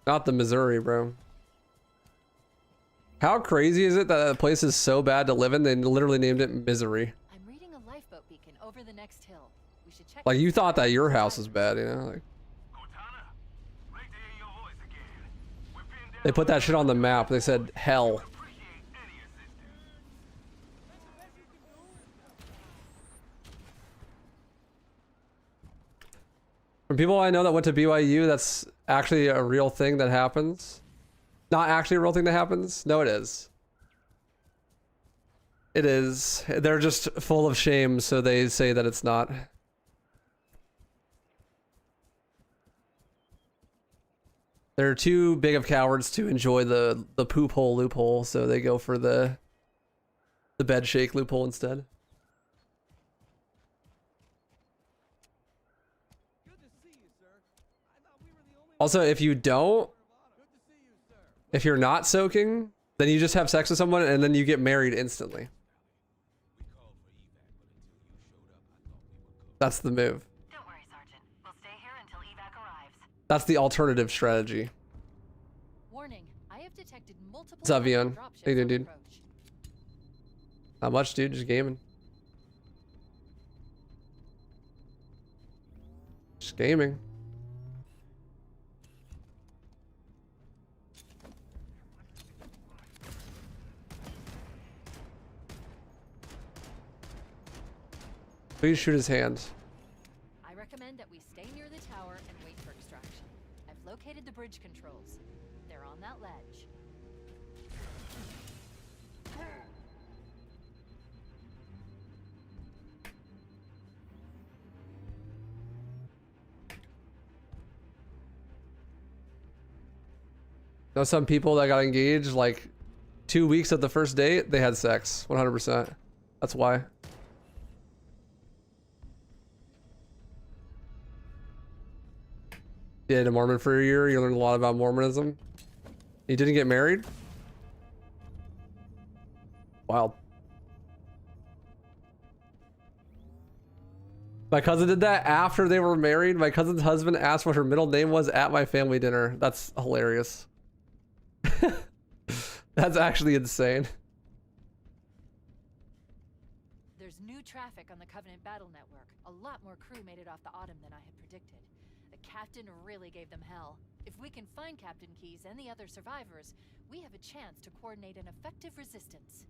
Not the Missouri, bro. How crazy is it that the place is so bad to live in, they literally named it Misery? I'm reading a lifeboat beacon over the next hill. We should check. Like you thought that your house was bad, you know? Like they put that shit on the map. They said hell. From people I know that went to BYU, that's actually a real thing that happens. Not actually a real thing that happens. No, it is. It is. They're just full of shame, so they say that it's not. They're too big of cowards to enjoy the poop hole loophole, so they go for the bed shake loophole instead. Also, if you don't, if you're not soaking, then you just have sex with someone and then you get married instantly. That's the move. Don't worry, Sergeant. We'll stay here until evac arrives. That's the alternative strategy. Warning, I have detected multiple. What's up, Vion? dropships How you doing, on dude? approach. Not much, dude. Just gaming. Just gaming. Please shoot his hand. I recommend that we stay near the tower and wait located the bridge controls. They're on that ledge. Know some people that got engaged like 2 weeks at the first date, they had sex. 100%. That's why. You dated a Mormon for a year, you learned a lot about Mormonism. You didn't get married? Wild. My cousin did that after they were married. My cousin's husband asked what her middle name was at my family dinner. That's hilarious. That's actually insane. There's new traffic on the Covenant battle network. A lot more crew made it off the Autumn than I had predicted. The captain really gave them hell. If we can find Captain Keyes and the other survivors, we have a chance to coordinate an effective resistance.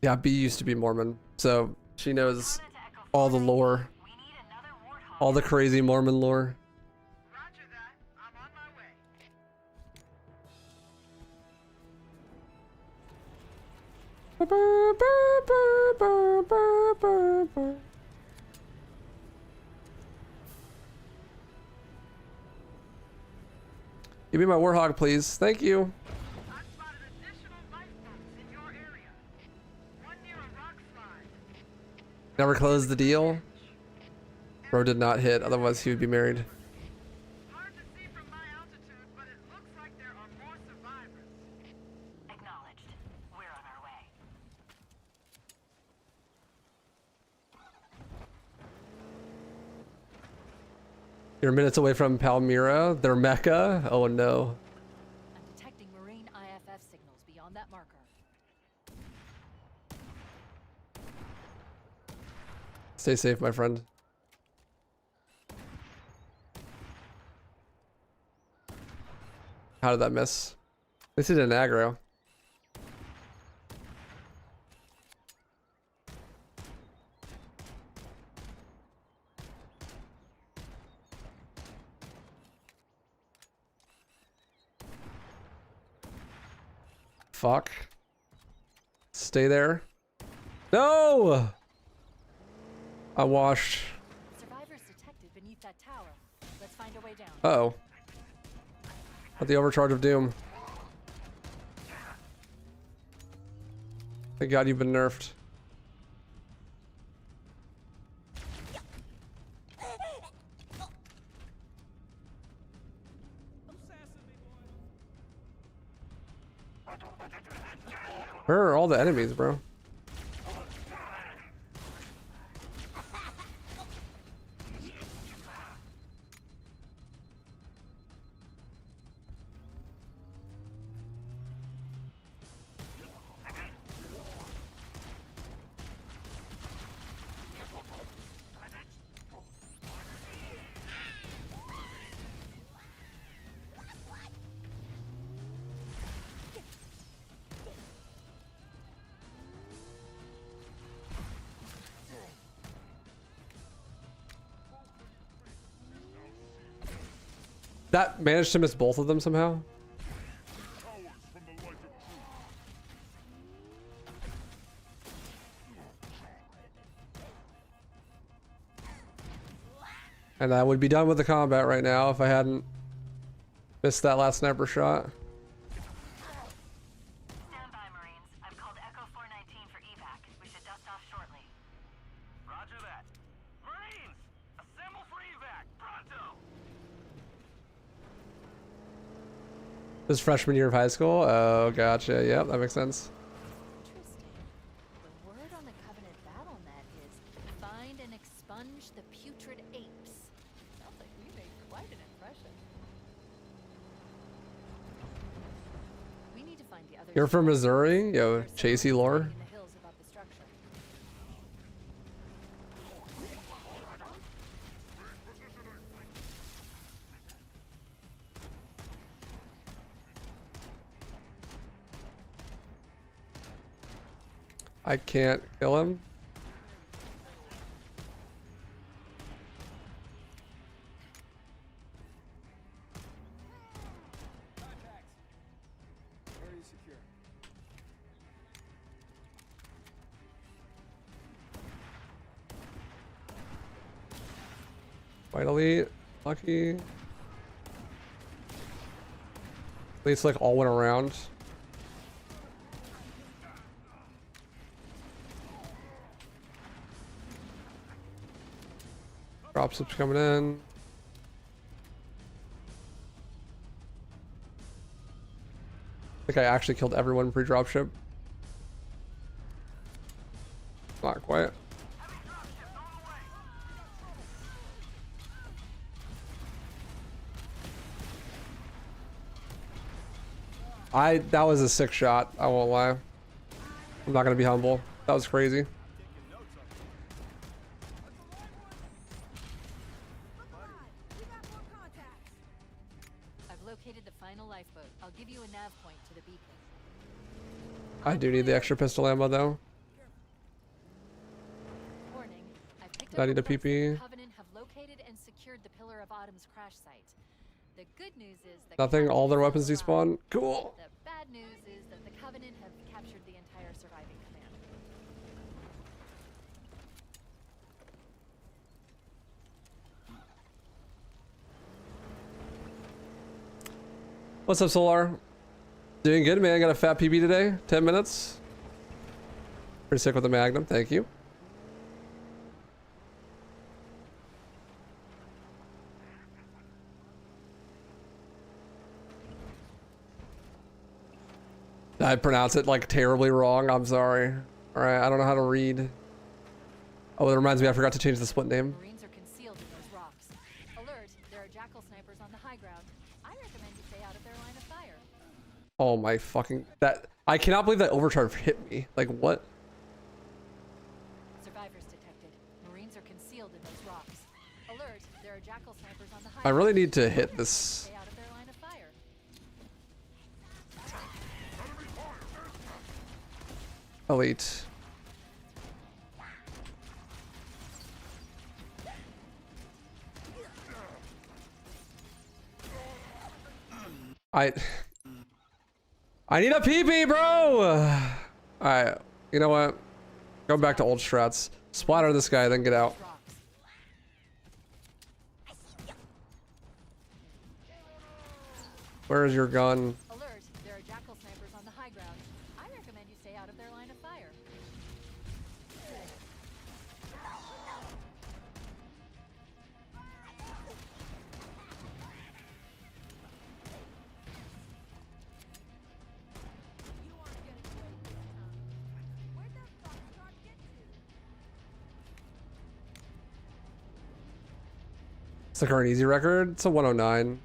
Yeah, B used to be Mormon, so she knows all the lore. All the crazy Mormon lore. Roger that. I'm on my way. Give me my Warhog, please. Thank you. I spotted additional lifeboats in your area. One near a rock slide. Never closed the deal. Bro did not hit, otherwise he would be married. Hard to see from my altitude, but it looks like there are more survivors. Acknowledged. We're on our way. You're minutes away from Palmyra, their Mecca. Oh no. I'm detecting marine IFF signals beyond that marker. Stay safe, my friend. How did that miss? At least it didn't aggro. Fuck. Stay there. No! I washed. Survivors detected beneath that tower. Let's find a way down. Uh-oh. At the overcharge of doom. Thank God you've been nerfed. Where are all the enemies, bro? That managed to miss both of them somehow. And I would be done with the combat right now if I hadn't missed that last sniper shot. Stand by, Marines. I've called Echo 419 for evac. We should dust off shortly. Roger that. Marines, assemble for evac. Pronto. This is freshman year of high school? Oh, gotcha. Yep, that makes sense. Interesting. The word on the Covenant battle net is find and expunge the putrid apes. Sounds like we made quite an impression. We need to find the other. You're from Missouri? Yo, Chasey lore. In the hills above the structure. I can't kill him. White elite. Lucky. At least like all went around. Dropships coming in. I think I actually killed everyone pre-dropship. Not quite. That was a sick shot, I won't lie. I'm not gonna be humble. That was crazy. I've located the final lifeboat. I'll give you a nav point to the beacon. I do need the extra pistol ammo though. Warning, I've picked I up need a reports that PP. the Covenant have located and secured the Pillar of Autumn's crash site. The good news is that Nothing, all their weapons Captain is still alive. despawn. Cool. The bad news is that the Covenant have captured the entire surviving command. What's up, Solar? Doing good, man. Got a fat PB today. 10 minutes. Pretty sick with the Magnum. Thank you. I pronounce it like terribly wrong. I'm sorry. All right, I don't know how to read. Oh, that reminds me, I forgot to change the split name. Marines are concealed in those rocks. Alert, there are jackal snipers on the high ground. I recommend you stay out of their line of fire. Oh my fucking that! I cannot believe that overcharge hit me. Like what? Survivors detected. Marines are concealed in those rocks. Alert, there are jackal snipers on the high I really ground. need to hit this. Stay out of their line of fire. Elite. I need a PP, bro! Alright, you know what? Go back to old strats. Splatter this guy, then get out. Where is your gun? Alert, there are jackal snipers on the high ground. I recommend you stay out of their line of fire. It's the current easy record. It's a 109.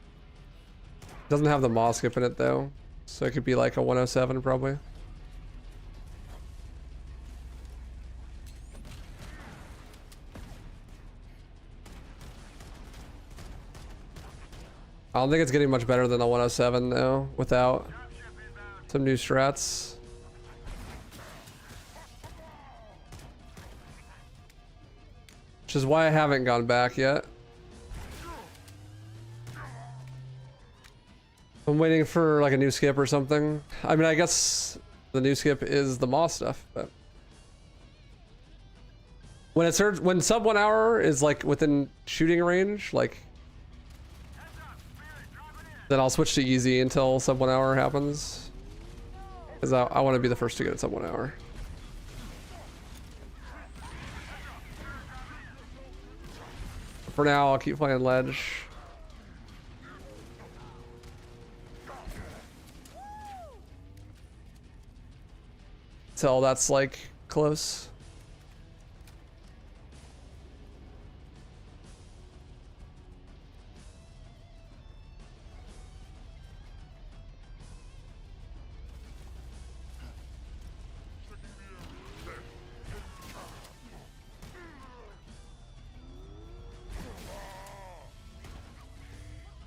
Doesn't have the moss skip in it though, so it could be like a 107 probably. I don't think it's getting much better than a 107 though, without some new strats. Which is why I haven't gone back yet. I'm waiting for like a new skip or something. I mean, I guess the new skip is the moss stuff, but when sub 1 hour is like within shooting range, like then I'll switch to easy until sub 1 hour happens, because I want to be the first to get it sub 1 hour. For now, I'll keep playing ledge. Till that's like close.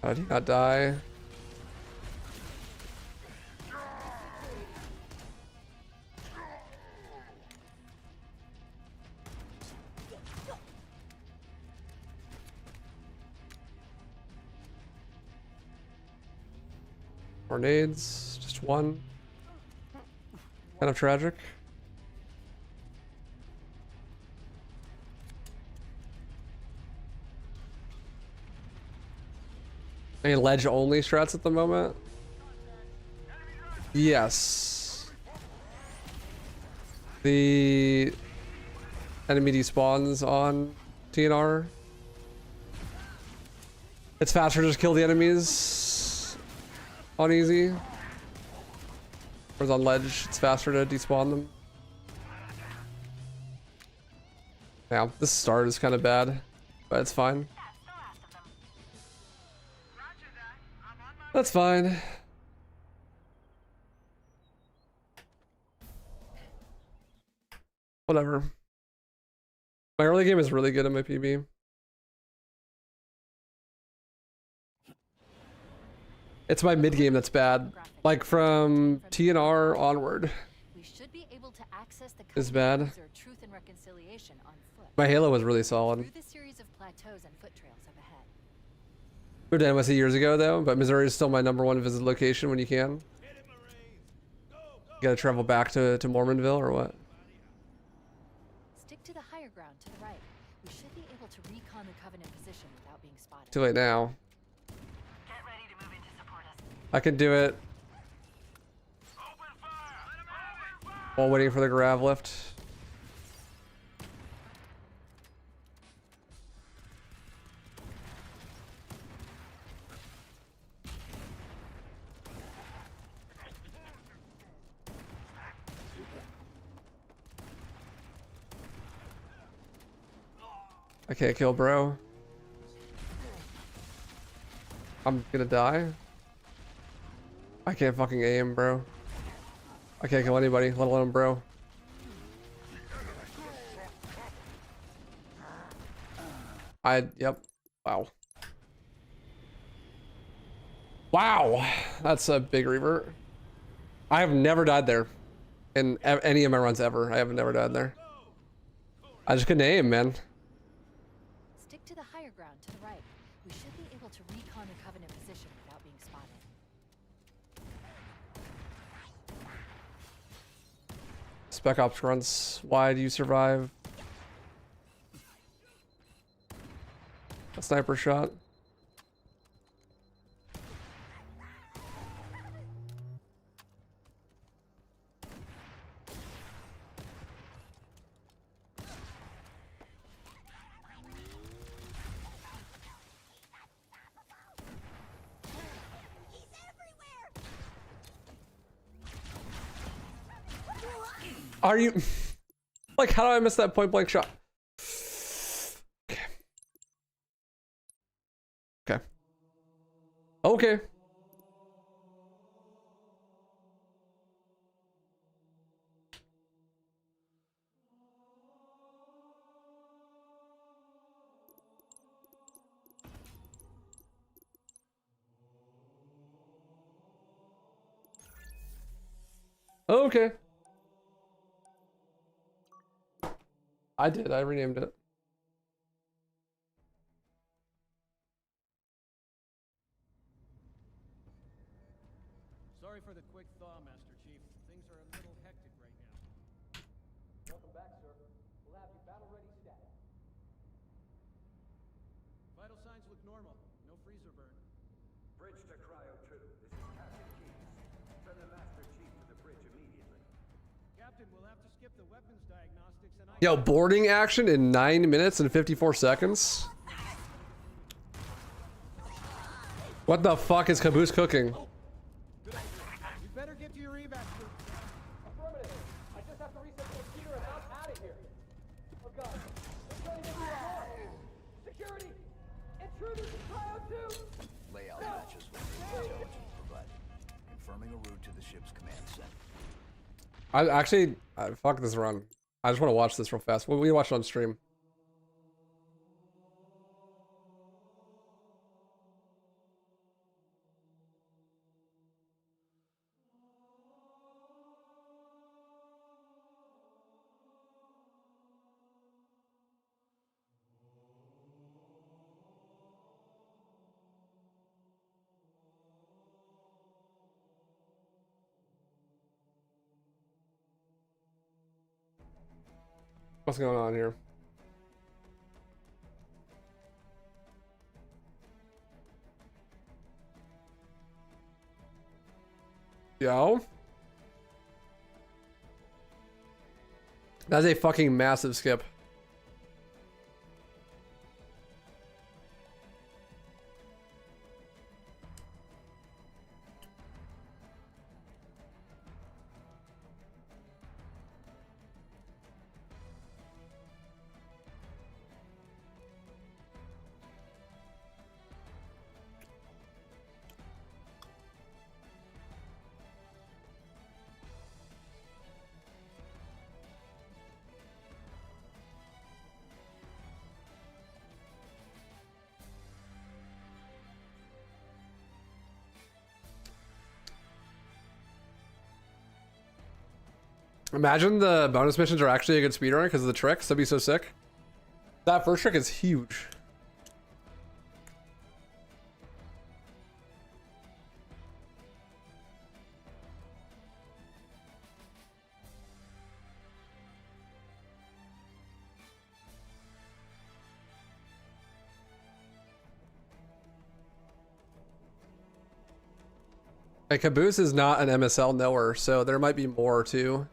How do you not die? Grenades, just one. Kind of tragic. Any ledge only strats at the moment? Yes. The enemy despawns on TNR. It's faster to just kill the enemies on easy. Whereas on ledge, it's faster to despawn them. Yeah, this start is kind of bad, but it's fine. That's fine. Whatever. My early game is really good in my PB. It's my mid game that's bad. Like from TNR onward We should be able to access the is bad. Truth and Reconciliation on foot. My Halo was really solid. Through the series of plateaus and foot trails up ahead. Moved to NYC years ago though, but Missouri is still my #1 visit location when you can. You gotta travel back to Mormonville or what? Stick to the higher ground to the right. We should be able to recon the Covenant position without being spotted. Too late now. Get ready to move in to support us. I can do it. While waiting for the grav lift. I can't kill bro. I'm gonna die. I can't fucking aim, bro. I can't kill anybody, let alone bro. Yep. Wow. Wow. That's a big revert. I have never died there. In any of my runs ever. I have never died there. I just couldn't aim, man. Stick to the higher ground to the right. We should be able to recon the Covenant position without being spotted. Spec Ops runs. Why do you survive? A sniper shot. Are you like, how do I miss that point blank shot? Okay. Okay. Okay. Okay. I did. I renamed it. Sorry for the quick thaw, Master Chief. Things are a little hectic right now. Welcome back, sir. We'll have you battle ready stat. Vital signs look normal. No freezer burn. Bridge to Cryo 2. This is Captain Keys. Send the Master Chief to the bridge immediately. Captain, we'll have to skip the weapons diagnostics and Yo, boarding action in 9 minutes and 54 seconds. What the fuck is Caboose cooking? You better get to your evac. Affirmative. I just have to reset the computer and I'm out of here. Oh god. They're trying to get through the door. Security! Intruders in Cryo 2! Layout matches with the intelligence provided. Confirming a route to the ship's command center. I actually, fuck this run. I just want to watch this real fast. We can watch it on stream. What's going on here? Yo. That's a fucking massive skip. Imagine the bonus missions are actually a good speedrunner because of the tricks. That'd be so sick. That first trick is huge. Like, Caboose is not an MSL knower, so there might be more too.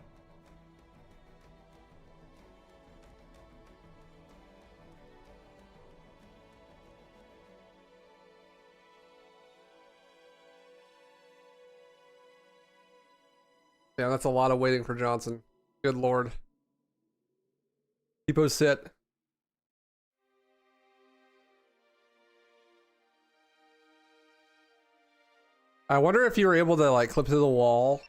Yeah, that's a lot of waiting for Johnson. Good lord. People sit. I wonder if you were able to like clip to the wall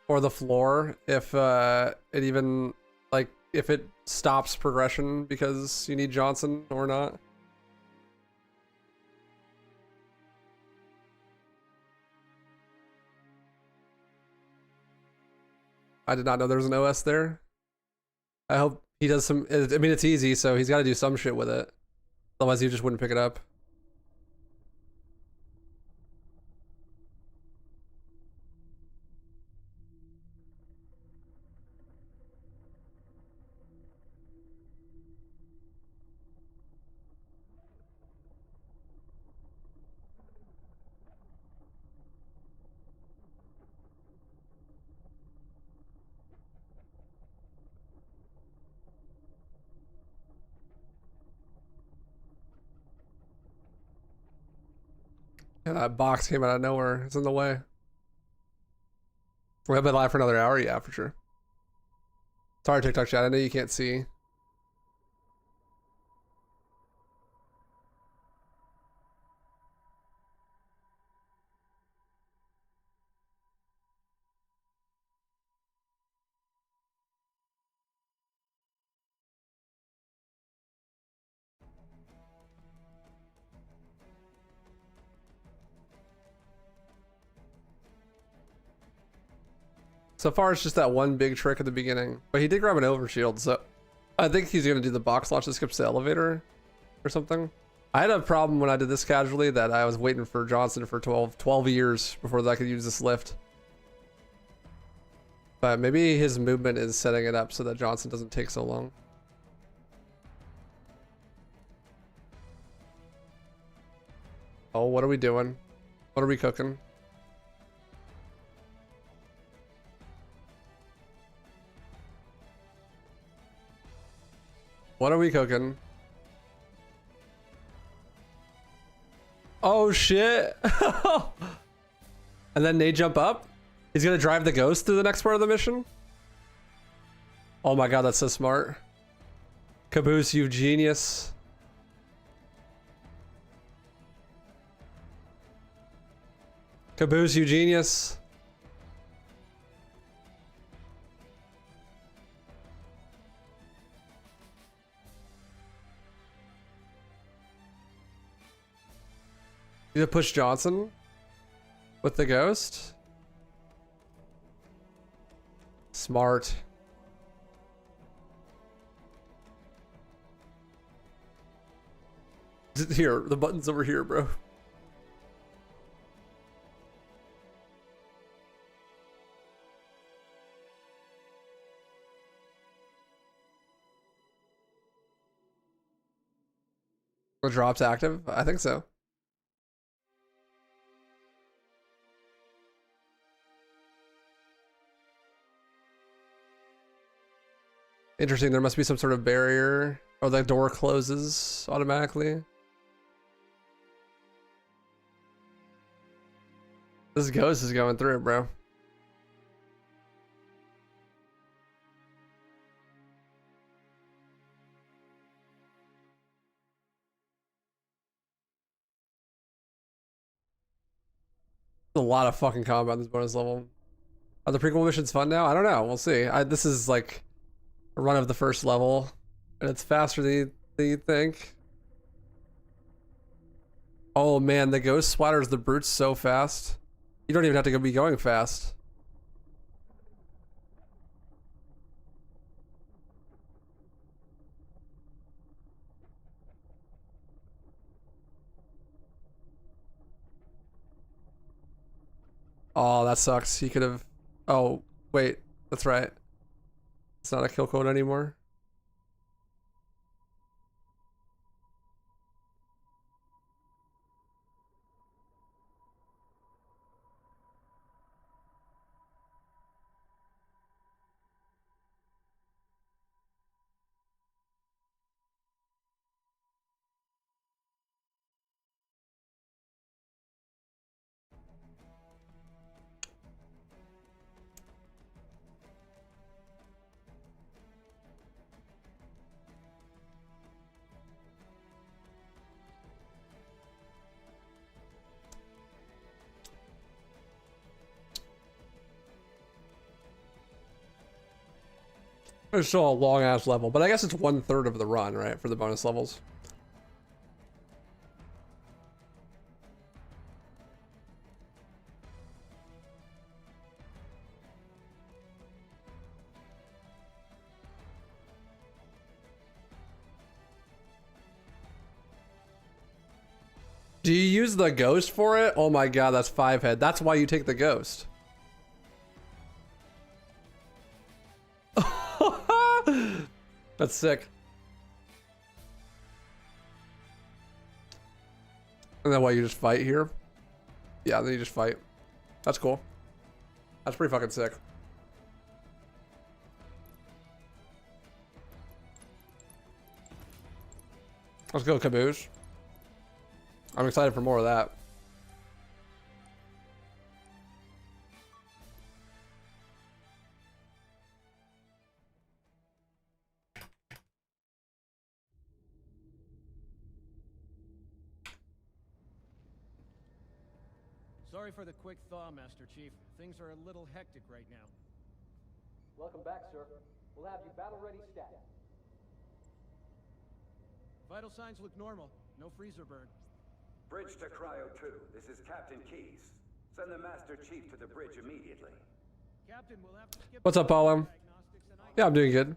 or the floor, if it even like if it stops progression because you need Johnson or not. I did not know there was an OS there. I hope he does some. I mean, it's easy, so he's got to do some shit with it. Otherwise, you just wouldn't pick it up. Yeah, that box came out of nowhere. It's in the way. We'll have been live for another hour, yeah, for sure. Sorry, TikTok chat. I know you can't see. So far, it's just that one big trick at the beginning. But he did grab an overshield, so I think he's going to do the box launch that skips the elevator or something. I had a problem when I did this casually that I was waiting for Johnson for 12 years before I could use this lift. But maybe his movement is setting it up so that Johnson doesn't take so long. Oh, what are we doing? What are we cooking? What are we cooking? Oh shit. And then they jump up. He's gonna drive the ghost through the next part of the mission. Oh my god, that's so smart. Caboose, you genius. Caboose, you genius. You gonna push Johnson with the ghost? Smart. Here, the button's over here, bro. The drop's active? I think so. Interesting, there must be some sort of barrier, or the door closes automatically. This ghost is going through it, bro. A lot of fucking combat in this bonus level. Are the prequel missions fun now? I don't know. We'll see. This is like a run of the first level, and it's faster than you think. Oh man, the ghost splatters the brutes so fast. You don't even have to be going fast. Oh, that sucks. He could have... Oh, wait. That's right. It's not a kill code anymore. It's still a long ass level, but I guess it's 1/3 of the run, right, for the bonus levels. Do you use the ghost for it? Oh my god, that's 5 head. That's why you take the ghost. That's sick. And then why you just fight here? Yeah, then you just fight. That's cool. That's pretty fucking sick. Let's go, Caboose. I'm excited for more of that. Sorry for the quick thaw, Master Chief. Things are a little hectic right now. Welcome back, sir. We'll have you battle-ready stat. Vital signs look normal. No freezer burn. Bridge to Cryo 2. This is Captain Keys. Send the Master Chief to the bridge immediately. Captain, we'll have to skip... What's up, Paulo? Yeah, I'm doing good.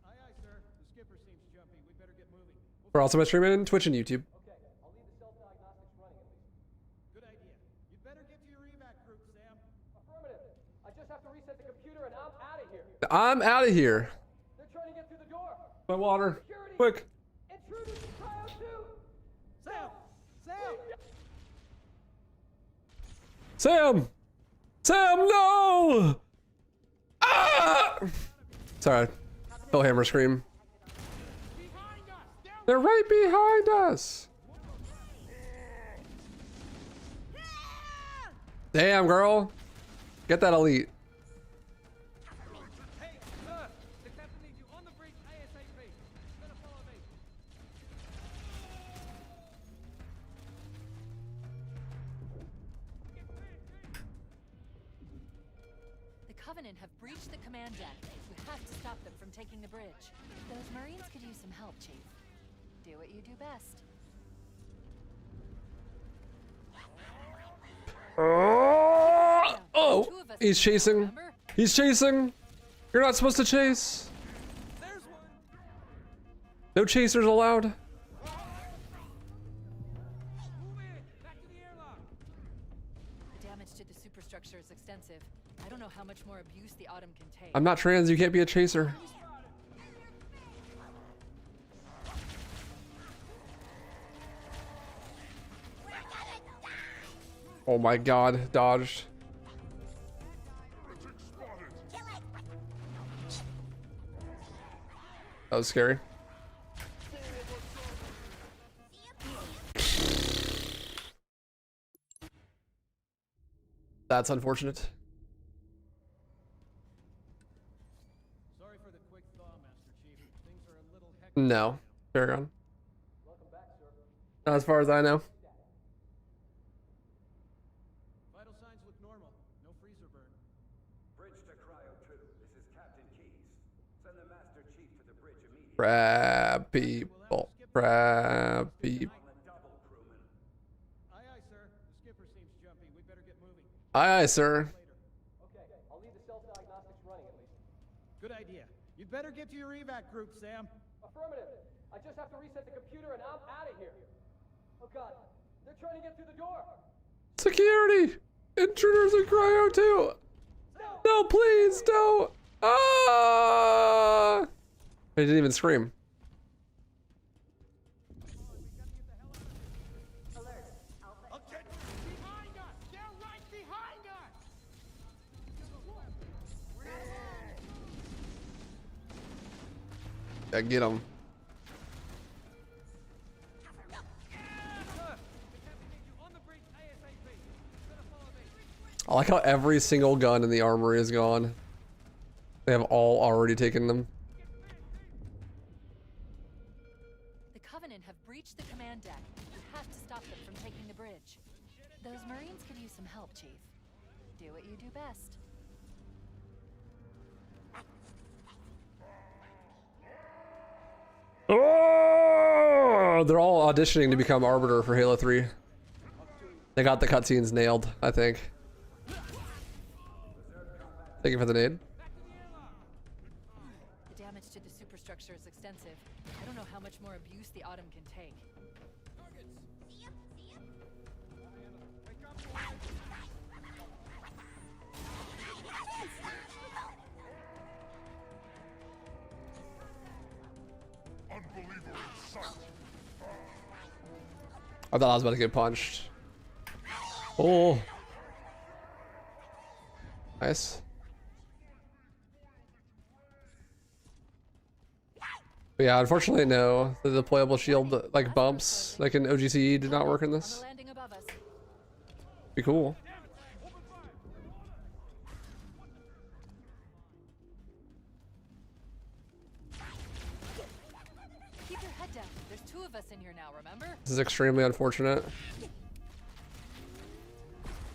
Aye, aye, sir. The skipper seems jumpy. We better get moving. We're also streaming Twitch and YouTube. Okay, I'll leave the self-diagnostics running at least. Good idea. You'd better get to your evac group, Sam. Affirmative. I just have to reset the computer and I'm out of here. I'm out of here. They're trying to get through the door. My water. Security. Quick. Intruders to Cryo 2. Sam! Sam! Sam! Sam, no! Ah! Sorry. Hellhammer scream. They're right behind us. Damn, girl. Get that elite. Hey, sir! The captain needs you on the bridge ASAP. Better follow me. The Covenant have breached the command deck. We have to stop them from taking the bridge. Those Marines could use some help, Chief. Do what you do best. Oh, he's chasing. He's chasing. You're not supposed to chase. There's one. No chasers allowed. Move in. Back to the airlock. The damage to the superstructure is extensive. I don't know how much more abuse the Autumn can take. I'm not trans. You can't be a chaser. Oh my god, dodged. That was scary. That's unfortunate. Sorry for the quick thaw, Master Chief. Things are a little hectic. No. Paragon. Welcome back, sir. Not as far as I know. Vital signs look normal. No freezer burn. Bridge to Cryo 2. This is Captain Keys. Send the Master Chief to the bridge immediately. Crab people. Crab people. On the double, crewman. Aye, aye, sir. The skipper seems jumpy. We better get moving. Aye, aye, sir. Okay, I'll leave the self-diagnostics running at least. Good idea. You'd better get to your evac group, Sam. Affirmative. I just have to reset the computer and I'm out of here. Oh god, they're trying to get through the door. Security! Intruders in Cryo 2! No, please, don't! Ah! I didn't even scream. I'll get behind us! They're right behind us! Yeah, get him. I like how every single gun in the armory is gone. They have all already taken them. The Covenant have breached the command deck. You have to stop them from taking the bridge. Those Marines could use some help, Chief. Do what you do best. Oh, they're all auditioning to become Arbiter for Halo 3. They got the cutscenes nailed, I think. Thank you for the nade. The damage to the superstructure is extensive. I don't know how much more abuse the Autumn can take. I thought I was about to get punched. Oh. Nice. But yeah, unfortunately, no. The deployable shield, like bumps, like in OGCE, did not work in this. Landing above us. Be cool. Keep your head down. There's two of us in here now, remember? This is extremely unfortunate.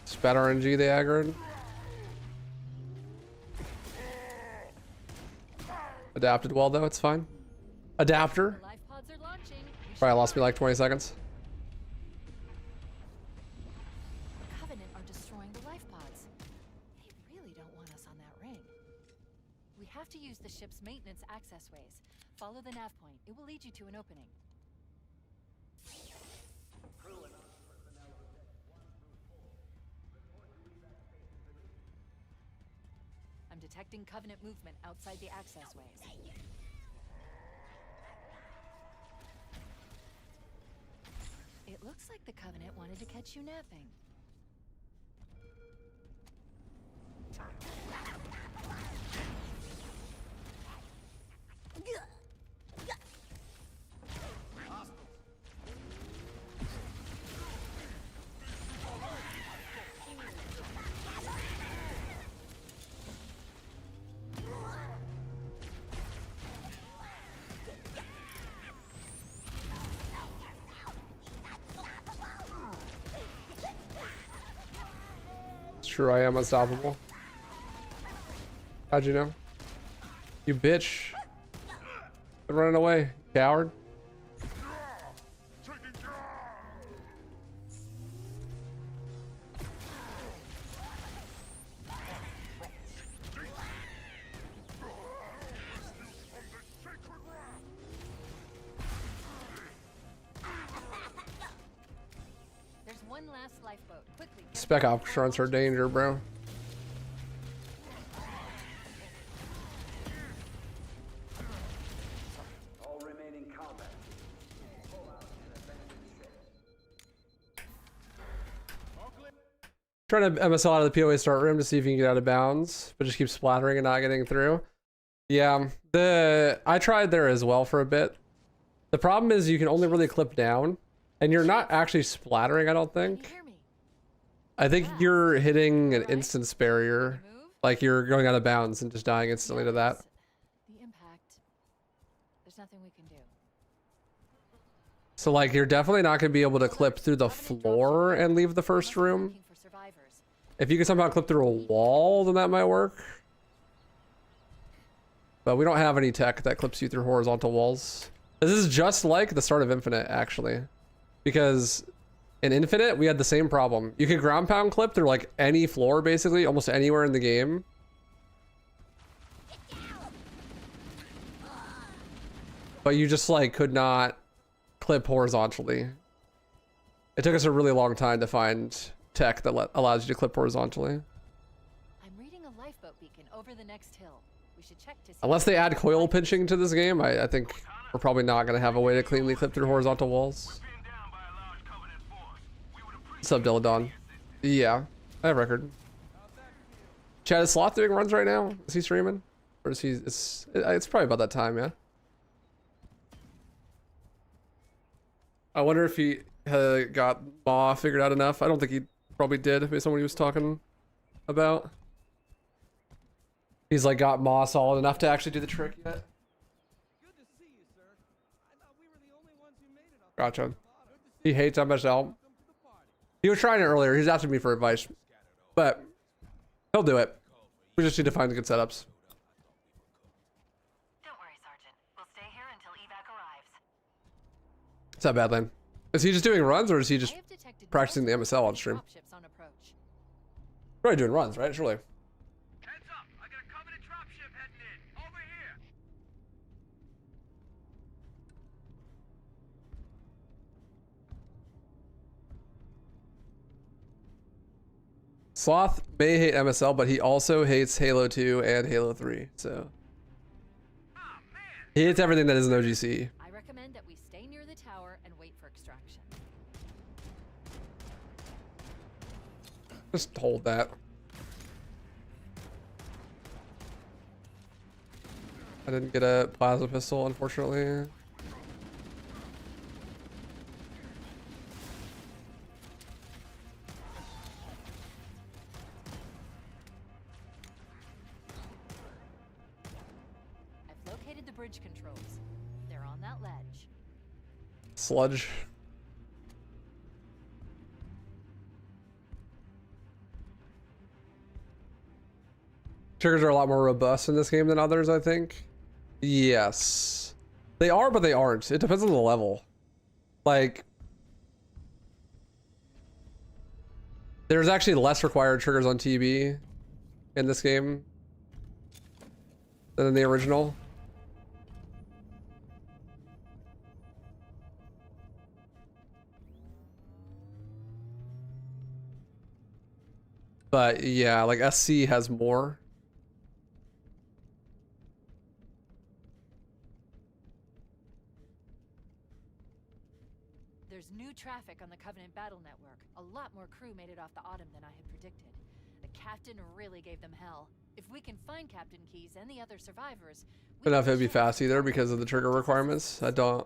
Spat RNG they aggroed. Adapted well though, it's fine. Adapter. The life pods are launching. Probably lost me like 20 seconds. The Covenant are destroying the life pods. They really don't want us on that ring. We have to use the ship's maintenance access ways. Follow the nav point. It will lead you to an opening. I'm detecting Covenant movement outside the access ways. It looks like the Covenant wanted to catch you napping. It's true, I am unstoppable. How'd you know? You bitch. Quit running away, coward. There's one last lifeboat. Quickly. get Spec ops are danger, bro. All remaining combat. Pull out and abandon ship. Trying to MSL out of the POA start room to see if you can get out of bounds, but just keep splattering and not getting through. Yeah, I tried there as well for a bit. The problem is you can only really clip down, and you're not actually splattering, I don't think. I think you're hitting an instance barrier, like you're going out of bounds and just dying instantly to that. The impact. There's nothing we can do. So like you're definitely not going to be able to clip through the floor and leave the first room. If you can somehow clip through a wall, then that might work. But we don't have any tech that clips you through horizontal walls. This is just like the start of Infinite, actually. Because in Infinite, we had the same problem. You could ground pound clip through like any floor, basically, almost anywhere in the game. But you just like could not clip horizontally. It took us a really long time to find tech that allows you to clip horizontally. I'm reading a lifeboat beacon over the next hill. We should check to see. Unless they add coil pinching to this game, I think we're probably not going to have a way to cleanly clip through horizontal walls. What's up, Dilladon? Yeah, I have record. Chad, is Sloth doing runs right now? Is he streaming? Or is he... It's probably about that time, yeah. I wonder if he got Maw figured out enough. I don't think he probably did, based on what he was talking about. He's like got Maw solid enough to actually do the trick yet. Gotcha. He hates MSL. He was trying it earlier. He's asking me for advice, but he'll do it. We just need to find the good setups. Don't worry, Sergeant. We'll stay here until evac arrives. It's not bad, Lane. Is he just doing runs, or is he just practicing the MSL on stream? Probably doing runs, right? Surely. Heads up! I got a Covenant dropship heading in. Over here. Sloth may hate MSL, but he also hates Halo 2 and Halo 3, so... He hates everything that isn't OGC. I recommend that we stay near the tower and wait for extraction. Just hold that. I didn't get a plasma pistol, unfortunately. I've located the bridge controls. They're on that ledge. Sludge. Triggers are a lot more robust in this game than others, I think. Yes. They are, but they aren't. It depends on the level. Like, there's actually less required triggers on TB in this game than in the original. But yeah, like SC has more. There's new traffic on the Covenant battle network. A lot more crew made it off the Autumn than I had predicted. The captain really gave them hell. If we can find Captain Keys and the other survivors, I don't know if it'd be fast either because of the trigger requirements. I don't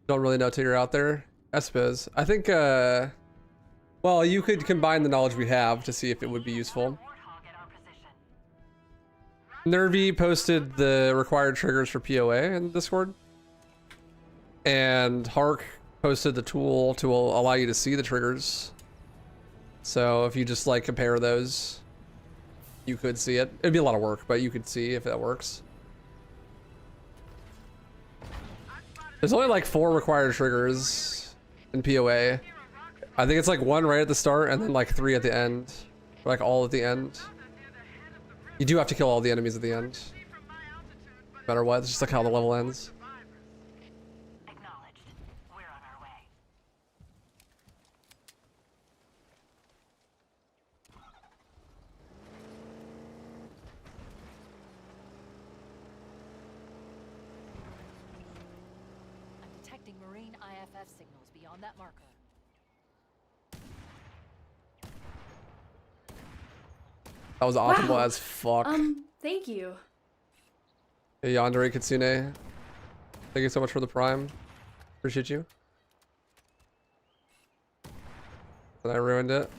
really know till you're out there. I suppose. I think well, you could combine the knowledge we have to see if it would be useful. Nervy posted the required triggers for POA in Discord. And Hark posted the tool to allow you to see the triggers. So if you just like compare those, you could see it. It'd be a lot of work, but you could see if that works. There's only like 4 required triggers in POA. I think it's like 1 right at the start and then like 3 at the end. Or like all at the end. You do have to kill all the enemies at the end. No matter what, it's just like how the level ends. Acknowledged. We're on our way. I'm detecting marine IFF signals beyond that marker. That was optimal as fuck. Thank you. Hey, Yandere Kitsune. Thank you so much for the prime. Appreciate you. And I ruined it.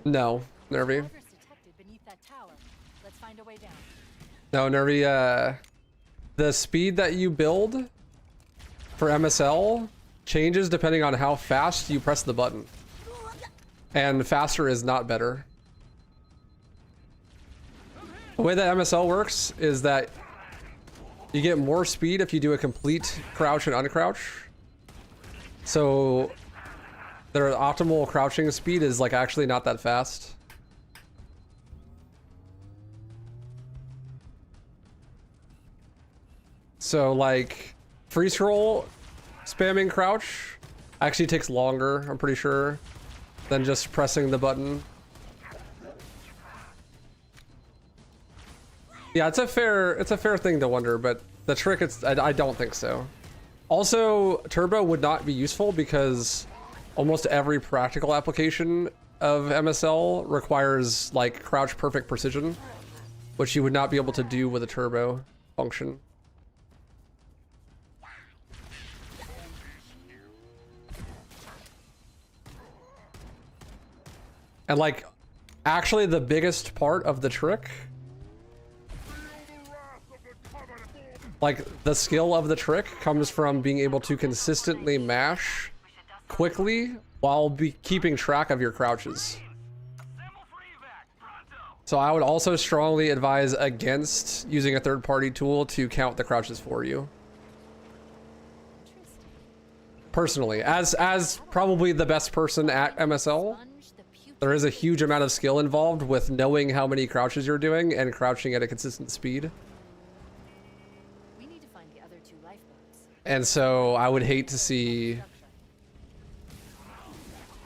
No, Nervy. Progress detected beneath that tower. Let's find a way down. No, Nervy, the speed that you build for MSL changes depending on how fast you press the button. And faster is not better. The way that MSL works is that you get more speed if you do a complete crouch and uncrouch. So their optimal crouching speed is like actually not that fast. So like free scroll spamming crouch actually takes longer, I'm pretty sure, than just pressing the button. Yeah, it's a fair thing to wonder, but the trick I don't think so. Also, turbo would not be useful because almost every practical application of MSL requires like crouch perfect precision, which you would not be able to do with a turbo function. And like, actually the biggest part of the trick, like the skill of the trick comes from being able to consistently mash quickly while keeping track of your crouches. So I would also strongly advise against using a third-party tool to count the crouches for you. Personally, as probably the best person at MSL, there is a huge amount of skill involved with knowing how many crouches you're doing and crouching at a consistent speed. We need to find the other two lifeboats. And so I would hate to see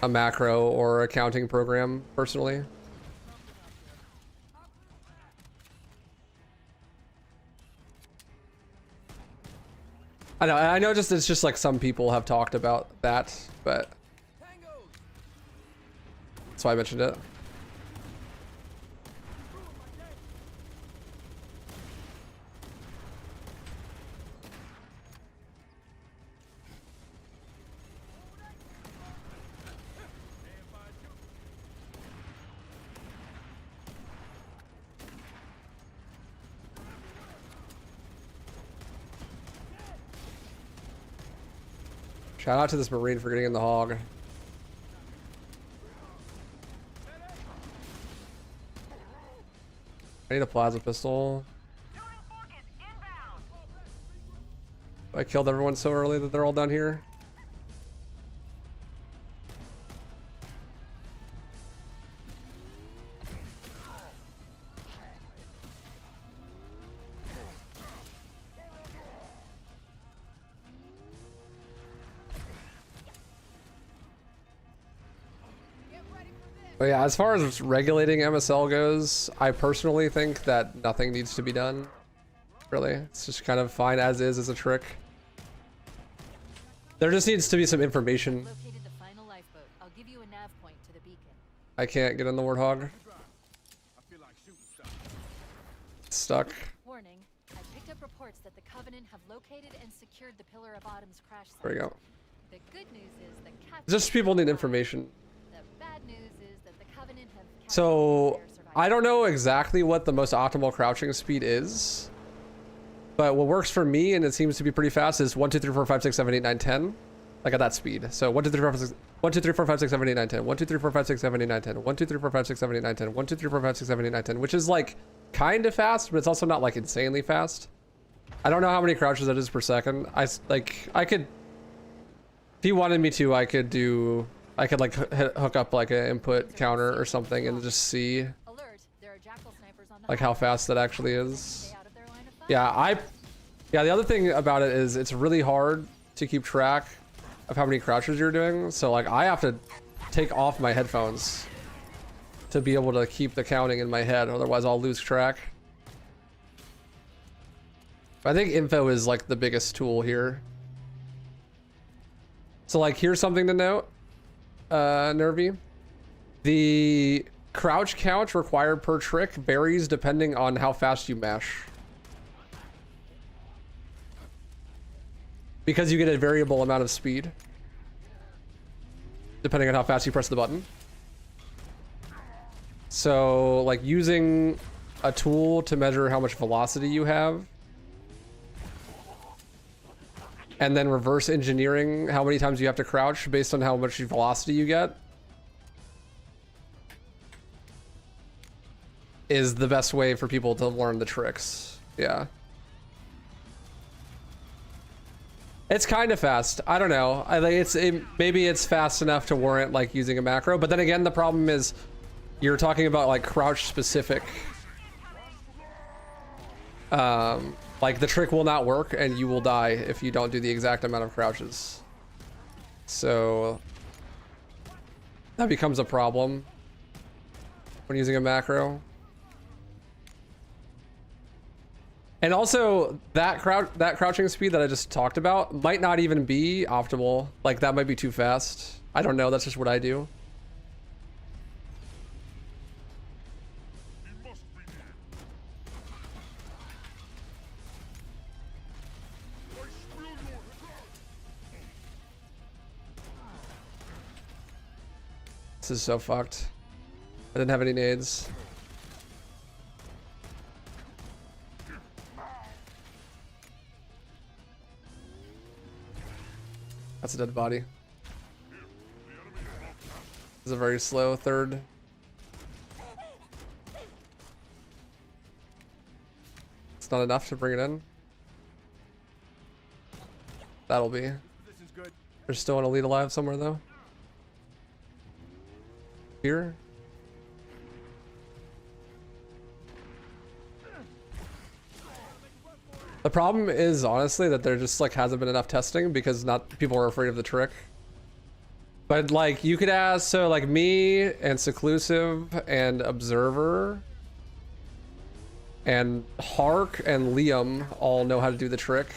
a macro or accounting program, personally. I know it's just like some people have talked about that, but that's why I mentioned it. Shout out to this Marine for getting in the hog. I need a plasma pistol. I killed everyone so early that they're all down here. But yeah, as far as regulating MSL goes, I personally think that nothing needs to be done. Really, it's just kind of fine as is as a trick. There just needs to be some information. Located the final lifeboat. I'll give you a nav point to the beacon. I can't get in the Warthog. It's stuck. Warning, I picked up reports that the Covenant have located and secured the Pillar of Autumn's crash site. There we go. The good news is the Captain Just people need information. The bad news is that the Covenant have So I don't know exactly what the most optimal crouching speed is, but what works for me, and it seems to be pretty fast, is 1, 2, 3, 4, 5, 6, 7, 8, 9, 10. Like at that speed. So 1, 2, 3, 4, 5, 6, 1, 2, 3, 4, 5, 6, 7, 8, 9, 10. 1, 2, 3, 4, 5, 6, 7, 8, 9, 10. 1, 2, 3, 4, 5, 6, 7, 8, 9, 10. 1, 2, 3, 4, 5, 6, 7, 8, 9, 10. Which is like kind of fast, but it's also not like insanely fast. I don't know how many crouches that is per second. I could, if you wanted me to, I could like hook up like an input counter or something and just see like how fast that actually is. Yeah, the other thing about it is it's really hard to keep track of how many crouches you're doing. So like I have to take off my headphones to be able to keep the counting in my head. Otherwise I'll lose track. I think info is like the biggest tool here. So like here's something to note, Nervy. The crouch count required per trick varies depending on how fast you mash. Because you get a variable amount of speed. Depending on how fast you press the button. So, like, using a tool to measure how much velocity you have, and then reverse engineering how many times you have to crouch based on how much velocity you get, is the best way for people to learn the tricks. Yeah. It's kind of fast. I don't know. I think maybe it's fast enough to warrant like using a macro, but then again, the problem is you're talking about like crouch specific. Like the trick will not work and you will die if you don't do the exact amount of crouches. So that becomes a problem when using a macro. And also that crouching speed that I just talked about might not even be optimal. Like that might be too fast. I don't know, that's just what I do. This is so fucked. I didn't have any nades. That's a dead body. This is a very slow third. It's not enough to bring it in. That'll be. There's still an elite alive somewhere though. Here. The problem is honestly that there just like hasn't been enough testing because people are afraid of the trick. But like you could ask, so like me and Seclusive and Observer and Hark and Liam all know how to do the trick.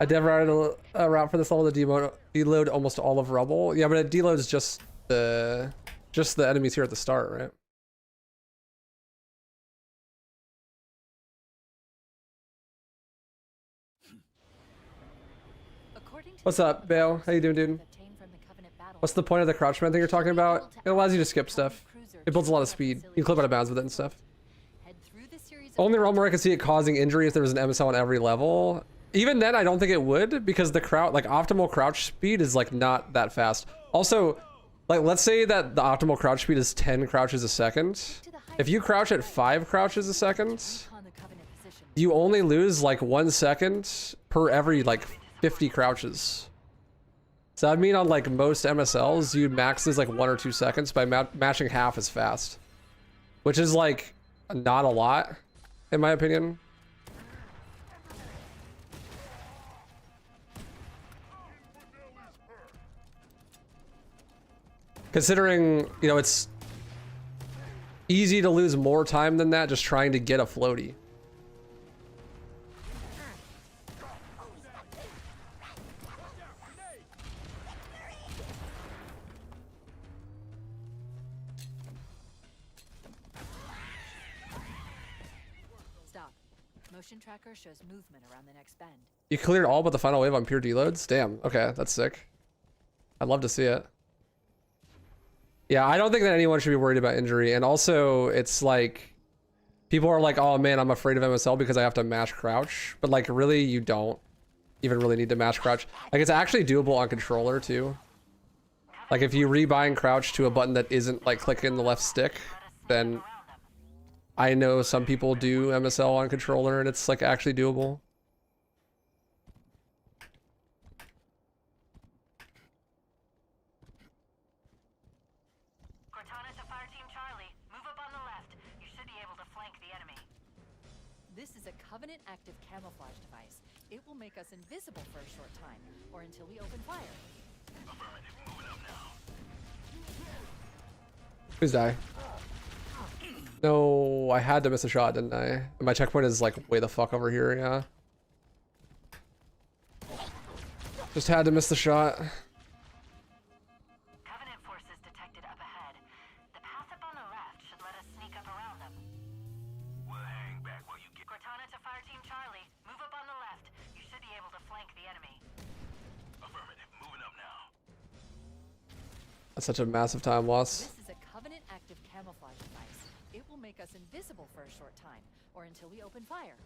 I dev routed a route for this level to deload almost all of rubble. Yeah, but it deloads just the enemies here at the start, right? What's up, Bale? How you doing, dude? What's the point of the crouch man thing you're talking about? It allows you to skip stuff. It builds a lot of speed. You can clip out of bounds with it and stuff. Only realm where I can see it causing injury if there was an MSL on every level. Even then, I don't think it would because the optimal crouch speed is like not that fast. Also, like let's say that the optimal crouch speed is 10 crouches a second. If you crouch at 5 crouches a second, you only lose like 1 second per every like 50 crouches. So that'd mean on like most MSLs, you'd max is like 1 or 2 seconds by matching half as fast, which is like not a lot, in my opinion. Considering, you know, it's easy to lose more time than that just trying to get a floaty. Stop. Motion tracker shows movement around the next bend. You cleared all but the final wave on pure deloads? Damn, okay, that's sick. I'd love to see it. Yeah, I don't think that anyone should be worried about injury. And also, it's like, people are like, oh man, I'm afraid of MSL because I have to mash crouch. But like, really, you don't even really need to mash crouch. Like, it's actually doable on controller too. Like, if you rebind crouch to a button that isn't like clicking the left stick, then I know some people do MSL on controller and it's like actually doable. This is a Covenant active camouflage device. It will make us invisible for a short time, or until we open fire. Affirmative. Moving up now. Please die. No, I had to miss a shot, didn't I? And my checkpoint is like way the fuck over here, yeah. Just had to miss the shot. Covenant forces detected up ahead. The path up on the left should let us sneak up around them. We'll hang back while you get. Cortana to Fire Team Charlie. Move up on the left. You should be able to flank the enemy. Affirmative. Moving up now. That's such a massive time loss. This is a Covenant active camouflage device. It will make us invisible for a short time, or until we open fire.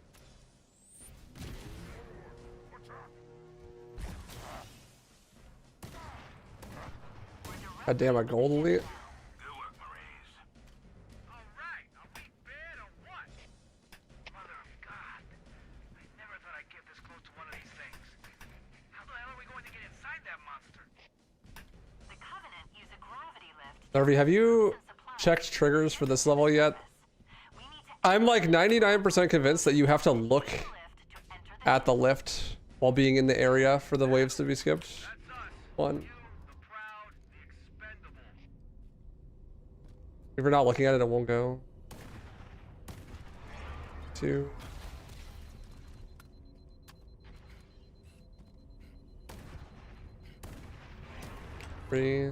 God damn, a gold elite. Good work, Marines. All right. Are we bad or what? Mother of God. I never thought I'd get this close to one of these things. How the hell are we going to get inside that monster? The Covenant use a gravity lift. Narvi, have you checked triggers for this level yet? I'm like 99% convinced that you have to look at the lift while being in the area for the waves to be skipped. One. If you're not looking at it, it won't go. 2. 3.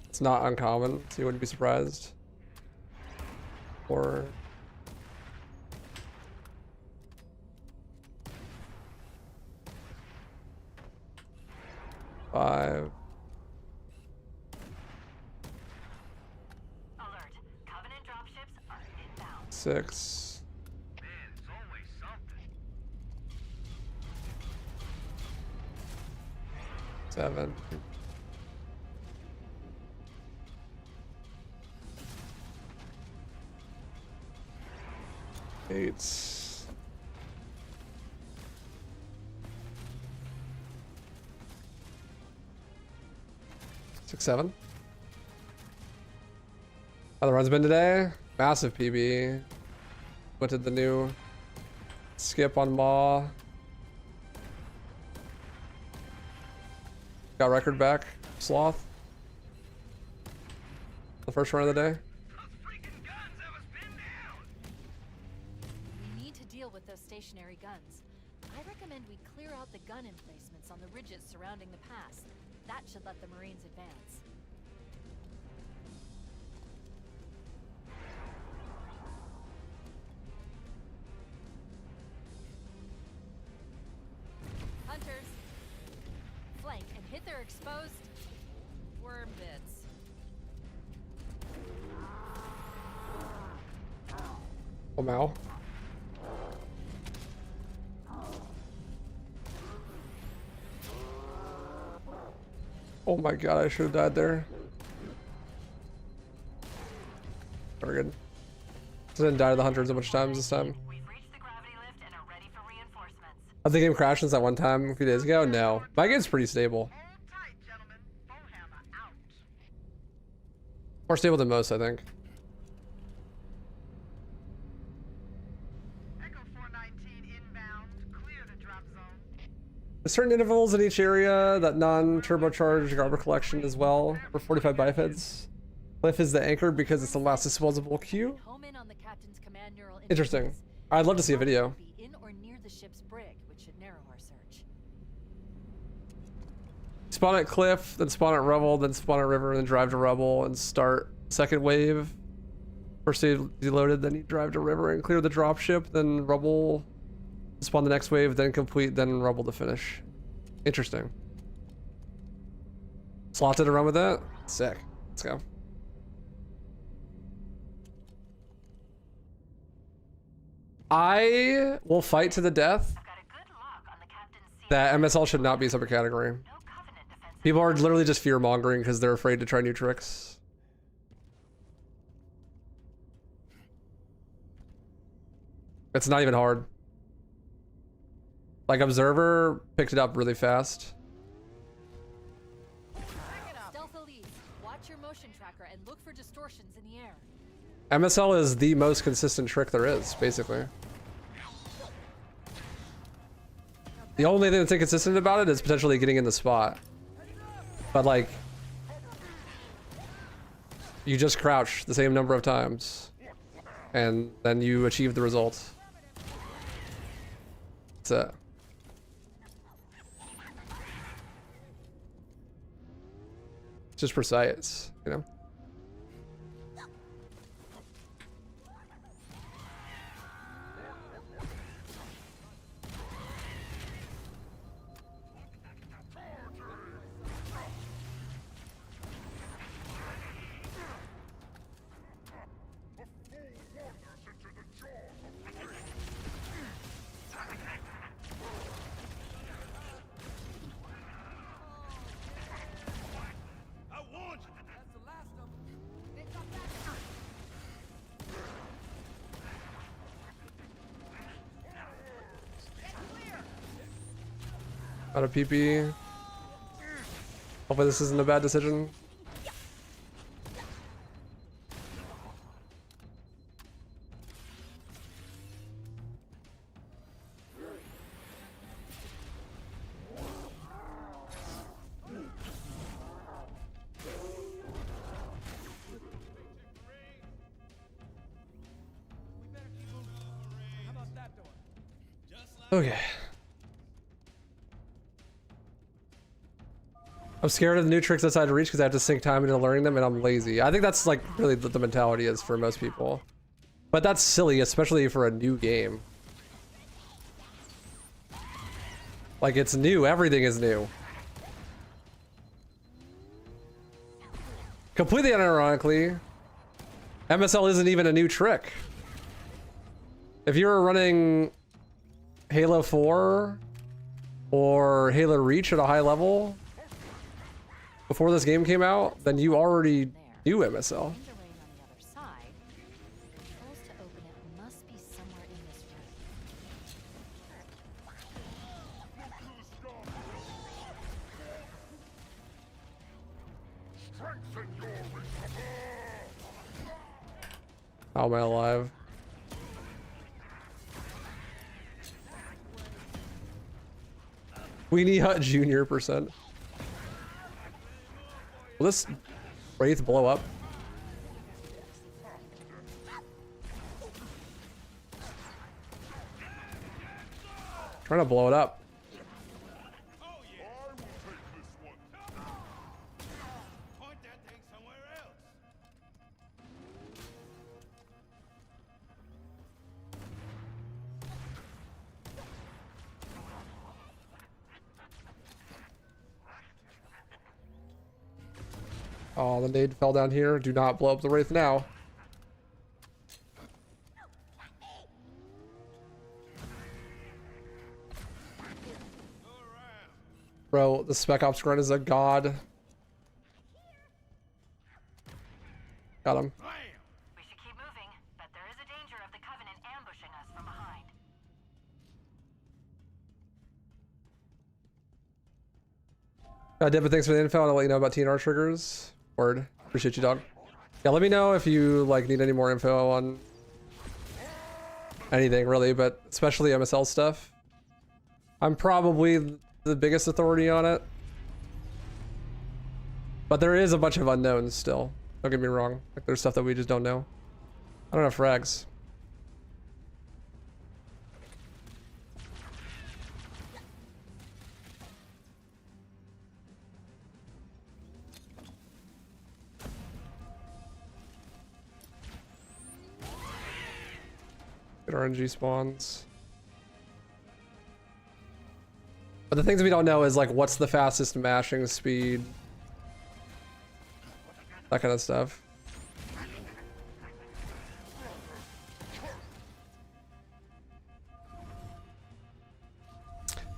It's not uncommon, so you wouldn't be surprised. 4. 5. Alert. Covenant dropships are inbound. 6. Man, it's always something. 7. 8. 6, 7. How the run's been today? Massive PB. Went to the new skip on Maw. Got record back. Sloth. The first run of the day. We need to deal with those stationary guns. I recommend we clear out the gun emplacements on the ridges surrounding the pass. That should let the Marines advance. Hunters, flank and hit their exposed worm bits. Oh, Mao. Oh my god, I should have died there. Very good. Didn't die to the hunters a bunch of times this time. Has the game crashed since that one time a few days ago? No. My game's pretty stable. More stable than most, I think. There's certain intervals in each area that non-turbocharged garbage collection as well. For 45 bipeds. Cliff is the anchor because it's the last disposable queue. Interesting. I'd love to see a video. In or near the ship's brig, which should narrow our search. Spawn at Cliff, then spawn at Rubble, then spawn at River, then drive to Rubble and start second wave. First wave deloaded, then you drive to River and clear the dropship, then Rubble, spawn the next wave, then complete, then Rubble to finish. Interesting. Slotted to run with that? Sick. Let's go. I will fight to the death that MSL should not be a separate category. People are literally just fear-mongering because they're afraid to try new tricks. It's not even hard. Like, Observer picked it up really fast. Stealth Elite, watch your motion tracker and look for distortions in the air. MSL is the most consistent trick there is, basically. The only thing that's inconsistent about it is potentially getting in the spot. But like, you just crouch the same number of times, and then you achieve the result. That's it. It's just precise, you know? Out of PP. Hopefully this isn't a bad decision. Okay. I'm scared of the new tricks outside of reach because I have to sink time into learning them and I'm lazy. I think that's like really what the mentality is for most people. But that's silly, especially for a new game. Like, it's new, everything is new. Completely unironically, MSL isn't even a new trick. If you were running Halo 4 or Halo Reach at a high level before this game came out, then you already knew MSL. How am I alive? Weenie Hut Junior %. Will this Wraith blow up? Trying to blow it up. Oh, the nade fell down here. Do not blow up the Wraith now. Bro, the Spec Ops grunt is a god. Got him. We should keep moving, but there is a danger of the Covenant ambushing us from behind. David, thanks for the info. I'll let you know about TNR triggers. Word. Appreciate you, dog. Yeah, let me know if you like need any more info on anything really, but especially MSL stuff. I'm probably the biggest authority on it, but there is a bunch of unknowns still. Don't get me wrong. Like, there's stuff that we just don't know. I don't have frags. Get RNG spawns. But the things we don't know is like what's the fastest mashing speed. That kind of stuff.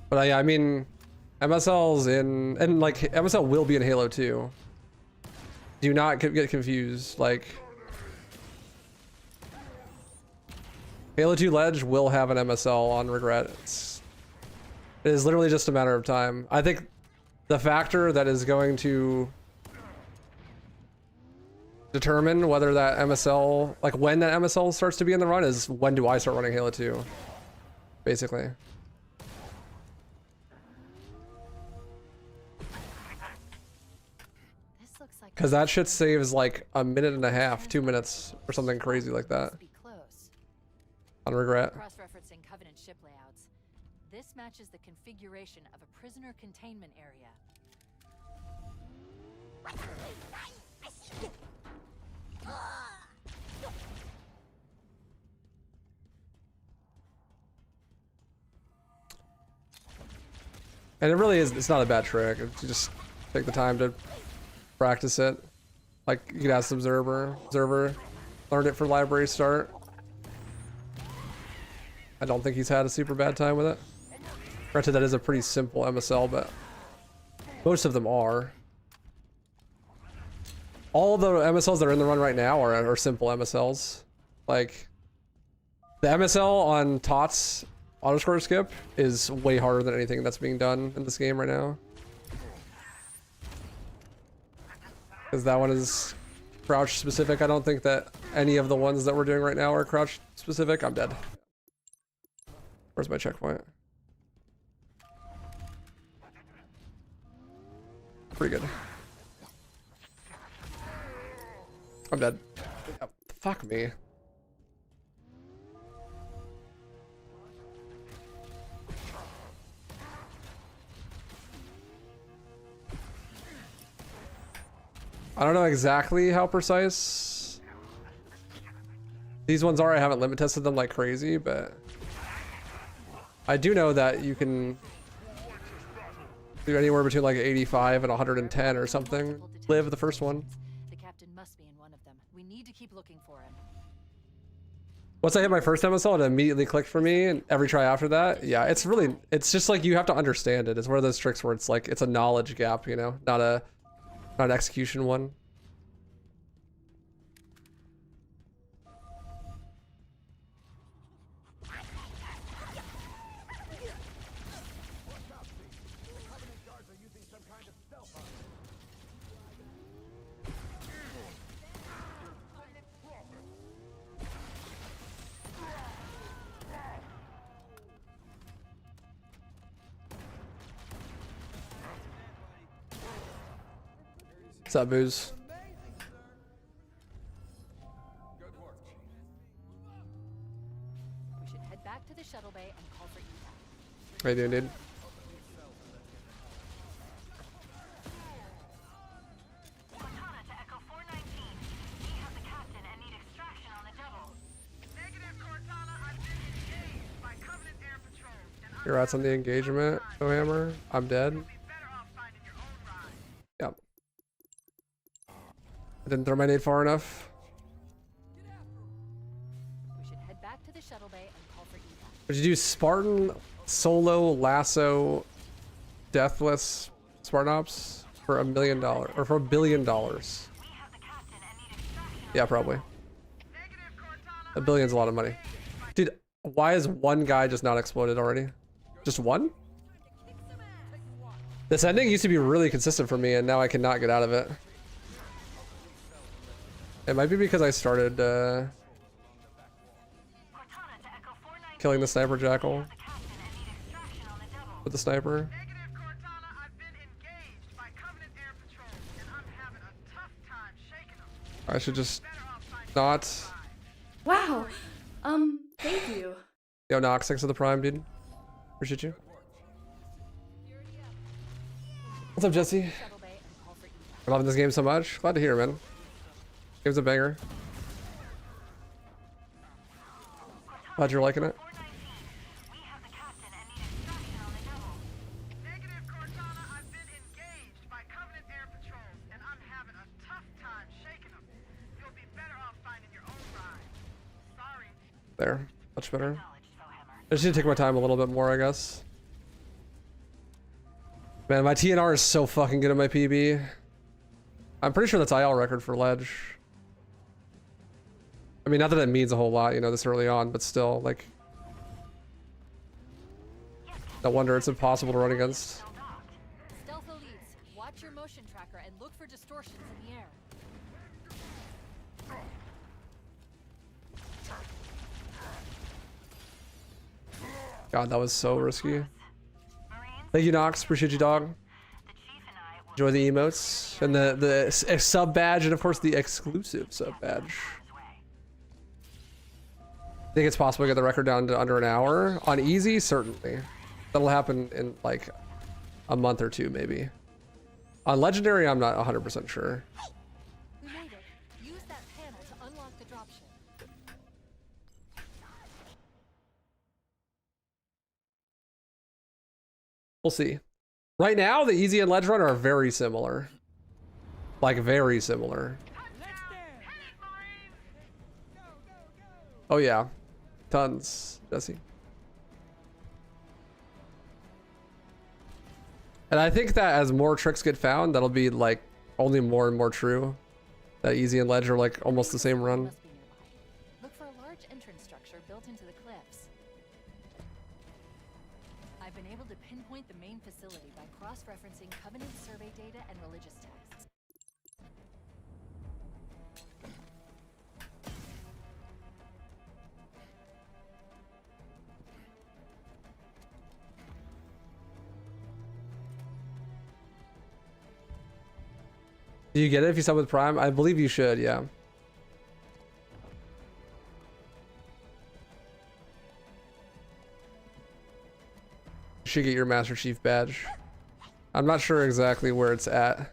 But yeah, I mean, MSL's in, and like MSL will be in Halo 2. Do not get confused. Like, Halo 2 Ledge will have an MSL on regret. It is literally just a matter of time. I think the factor that is going to determine whether that MSL, like when that MSL starts to be in the run, is when do I start running Halo 2, basically. This looks like Because that shit saves like a minute and a half, 2 minutes, or something crazy like that. must be close. On regret. Cross-referencing Covenant ship layouts. This matches the configuration of a prisoner containment area. And it really is, it's not a bad trick. You just take the time to practice it. Like, you could ask Observer. Observer learned it for library start. I don't think he's had a super bad time with it. Granted, that is a pretty simple MSL, but most of them are. All the MSLs that are in the run right now are simple MSLs. Like, the MSL on TOTS autoscore skip is way harder than anything that's being done in this game right now. Because that one is crouch specific. I don't think that any of the ones that we're doing right now are crouch specific. I'm dead. Where's my checkpoint? Pretty good. I'm dead. Oh, fuck me. I don't know exactly how precise these ones are. I haven't limit tested them like crazy, but I do know that you can do anywhere between like 85 and 110 or something. Live the first one. The captain must be in one of them. We need to keep looking for him. Once I hit my first MSL, it immediately clicked for me, and every try after that, yeah, it's just like you have to understand it. It's one of those tricks where it's like it's a knowledge gap, you know, not an execution one. What's up, Booze? We should head back to the shuttle bay and call for evac. How you doing, dude? Cortana to Echo 419. We have the captain and need extraction on the double. Negative, Cortana. I've been engaged by Covenant Air Patrol. And Your rats on the engagement, no hammer. I'm dead. you'll be better off finding your own ride. Yep. I didn't throw my nade far enough. We should head back to the shuttle bay and call for evac. Would you do Spartan, Solo, Lasso, Deathless, Spartan Ops for $1 million or for $1 billion? Yeah, probably. $1 billion's a lot of money. Dude, why is one guy just not exploded already? Just one? This ending used to be really consistent for me, and now I cannot get out of it. It might be because I started killing the sniper jackal with the sniper. Negative, Cortana. I've been engaged by Covenant Air Patrol, and I'm having a tough time shaking them. I should just not. Wow. Thank you. Yo, Nox, thanks for the prime, dude. Appreciate you. What's up, Jesse? I'm loving this game so much. Glad to hear, man. Game's a banger. Glad you're liking it. Negative, Cortana. I've been engaged by Covenant Air Patrol, and I'm having a tough time shaking them. You'll be better off finding your own ride. Sorry. There. Much better. I just need to take my time a little bit more, I guess. Man, my TNR is so fucking good at my PB. I'm pretty sure that's IL record for Ledge. I mean, not that it means a whole lot, you know, this early on, but still, like... No wonder it's impossible to run against. Stealth elites, watch your motion tracker and look for distortions in the air. God, that was so risky. Thank you, Nox. Appreciate you, dog. Enjoy the emotes and the sub badge, and of course the exclusive sub badge. Think it's possible to get the record down to under an hour on easy? Certainly. That'll happen in like a month or two, maybe. On legendary, I'm not 100% sure. We made it. Use that panel to unlock the dropship. We'll see. Right now, the easy and ledge run are very similar. Like very similar. Oh yeah. Tons, Jesse. And I think that as more tricks get found, that'll be like only more and more true. That easy and ledge are like almost the same run. Look for a large entrance structure built into the cliffs. I've been able to pinpoint the main facility by cross-referencing Covenant survey data and religious texts. Do you get it if you sub with Prime? I believe you should, yeah. You should get your Master Chief badge. I'm not sure exactly where it's at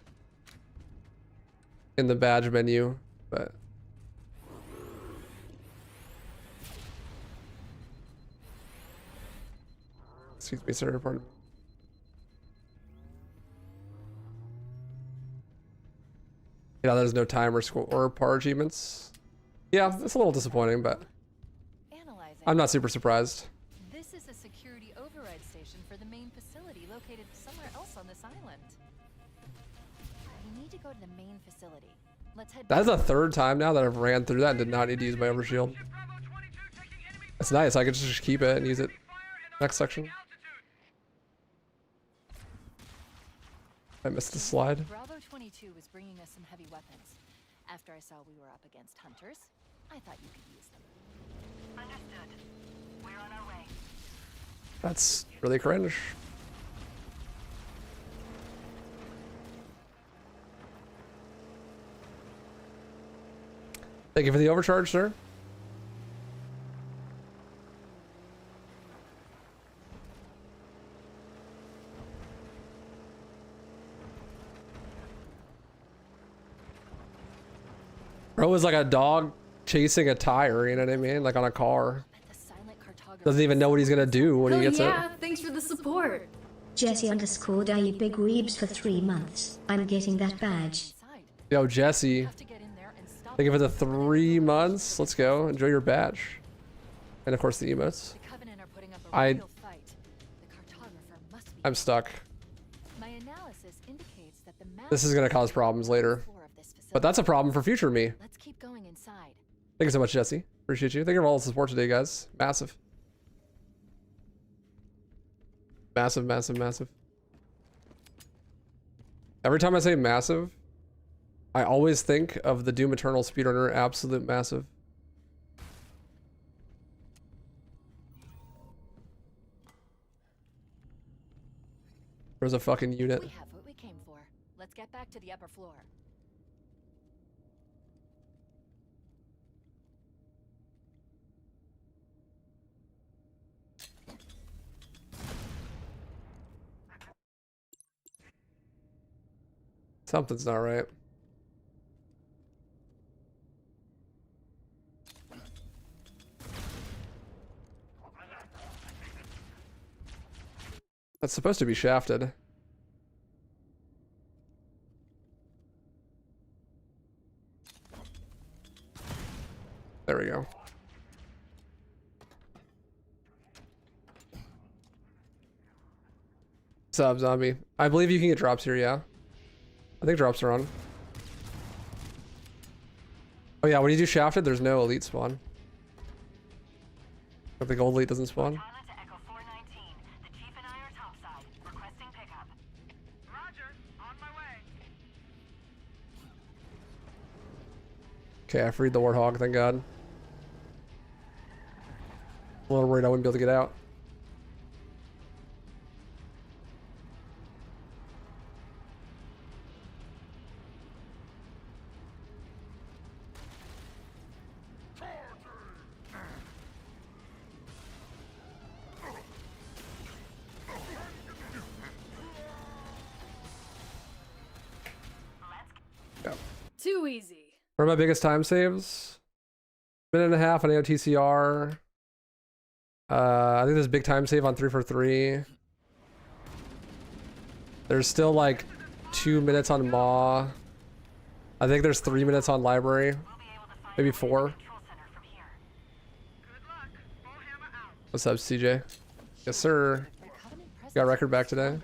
in the badge menu, but excuse me, sir, pardon. Yeah, there's no time or score or par achievements. Yeah, it's a little disappointing, but I'm not super surprised. This is a security override station for the main facility located somewhere else on this island. We need to go to the main facility. Let's head. That is the third time now that I've ran through that and did not need to use my overshield. It's nice. I could just keep it and use it next section. I missed the slide. Bravo 22 was bringing us some heavy weapons. After I saw we were up against hunters, I thought you could use them. Understood. We're on our way. That's really cringe. Thank you for the overcharge, sir. Bro was like a dog chasing a tire, you know what I mean? Like on a car. Doesn't even know what he's gonna do when he gets it. Thanks for the support. Jesse_IE Big Weebs for 3 months. I'm getting that badge. Yo, Jesse. Thank you for the 3 months. Let's go. Enjoy your badge. And of course the emotes. I'm stuck. This is gonna cause problems later. But that's a problem for future me. Let's keep going inside. Thank you so much, Jesse. Appreciate you. Thank you for all the support today, guys. Massive. Massive, massive, massive. Every time I say massive, I always think of the Doom Eternal speedrunner, Absolute Massive. There's a fucking unit. We have what we came for. Let's get back to the upper floor. Something's not right. That's supposed to be shafted. There we go. Sub zombie. I believe you can get drops here, yeah. I think drops are on. Oh yeah, when you do shafted, there's no elite spawn. But the gold elite doesn't spawn. Okay, I freed the Warthog, thank God. A little worried I wouldn't be able to get out. Too easy. What are my biggest time saves? Minute and a half on AOTCR. I think there's a big time save on 343. There's still like 2 minutes on Maw. I think there's 3 minutes on Library. Maybe 4. What's up, CJ? Yes, sir. Got record back today.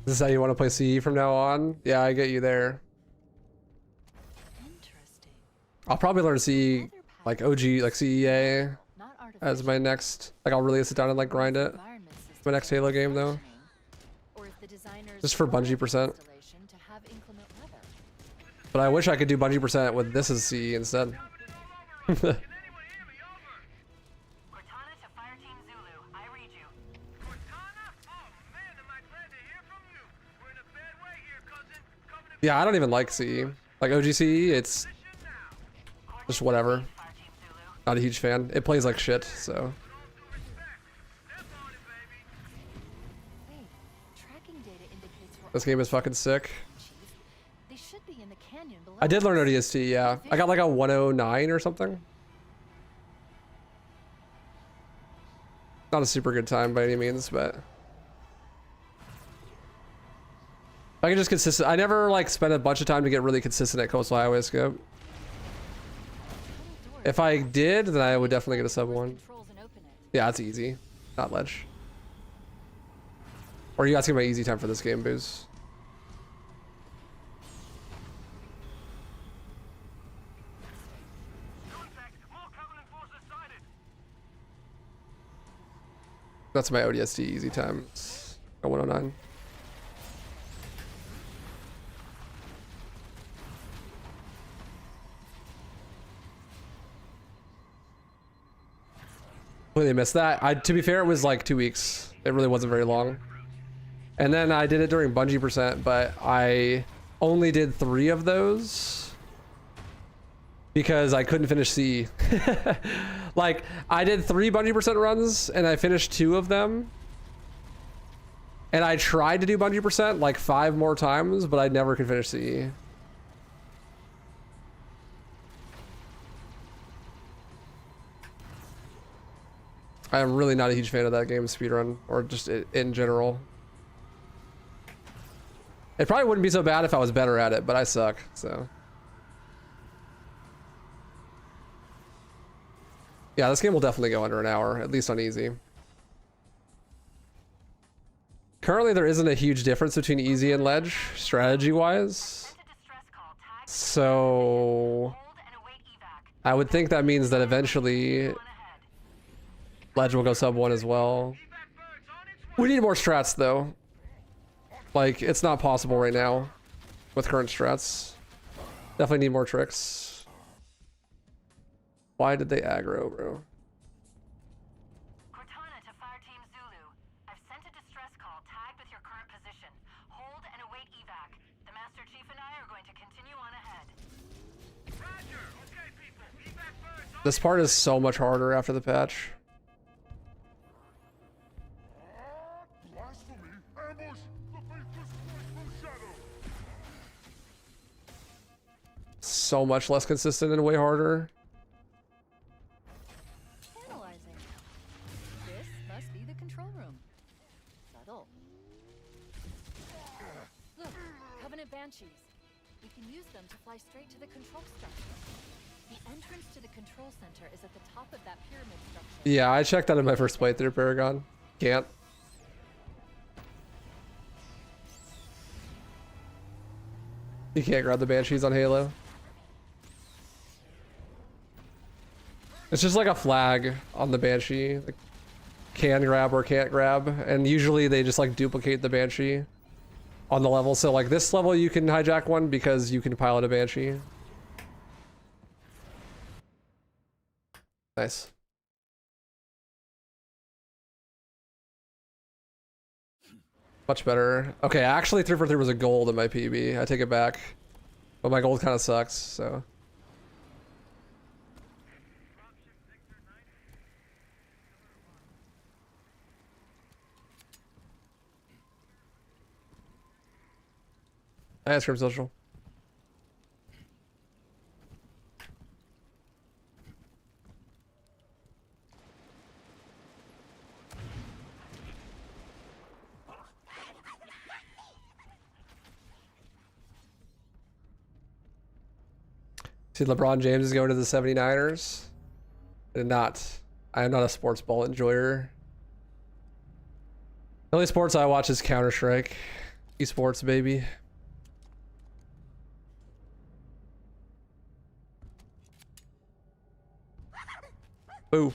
This is how you want to play CE from now on? Yeah, I get you there. I'll probably learn CE, like OG, like CEA as my next, like I'll really sit down and like grind it. My next Halo game though. Just for Bungie percent. But I wish I could do Bungie percent with this as CE instead. Yeah, I don't even like CE. Like OG CE, it's just whatever. Not a huge fan. It plays like shit, so. This game is fucking sick. I did learn ODST, yeah. I got like a 109 or something. Not a super good time by any means, but. I can just consistent. I never like spent a bunch of time to get really consistent at Coastal Highway Scope. If I did, then I would definitely get a sub 1. Yeah, it's easy. Not ledge. Or are you asking about easy time for this game, Booze? That's my ODST easy time. It's a 109. Completely missed that. To be fair, it was like 2 weeks. It really wasn't very long. And then I did it during Bungie percent, but I only did 3 of those because I couldn't finish CE. Like I did 3 Bungie percent runs and I finished 2 of them. And I tried to do Bungie percent like 5 more times, but I never could finish CE. I'm really not a huge fan of that game, Speedrun, or just in general. It probably wouldn't be so bad if I was better at it, but I suck, so. Yeah, this game will definitely go under an hour, at least on easy. Currently, there isn't a huge difference between easy and ledge, strategy-wise. So, I would think that means that eventually ledge will go sub 1 as well. We need more strats though. Like, it's not possible right now with current strats. Definitely need more tricks. Why did they aggro, bro? Cortana to Fire Team Zulu. I've sent a distress call tagged with your current position. Hold and await evac. The Master Chief and I are going to continue on ahead. Roger. Okay, people. Evac birds. This part is so much harder after the patch. So much less consistent and way harder. Analyzing. This must be the control room. Subtle. Look, Covenant Banshees. We can use them to fly straight to the control structure. The entrance to the control center is at the top of that pyramid structure. Yeah, I checked that in my first playthrough, Paragon. Can't. You can't grab the Banshees on Halo. It's just like a flag on the Banshee. Like, can grab or can't grab. And usually they just like duplicate the Banshee on the level. So like this level you can hijack one because you can pilot a Banshee. Nice. Much better. Okay, actually 3 for 3 was a gold in my PB. I take it back. But my gold kind of sucks, so. Ice cream social. See, LeBron James is going to the 79ers. I am not a sports ball enjoyer. The only sports I watch is Counter-Strike. Esports, baby. Boo.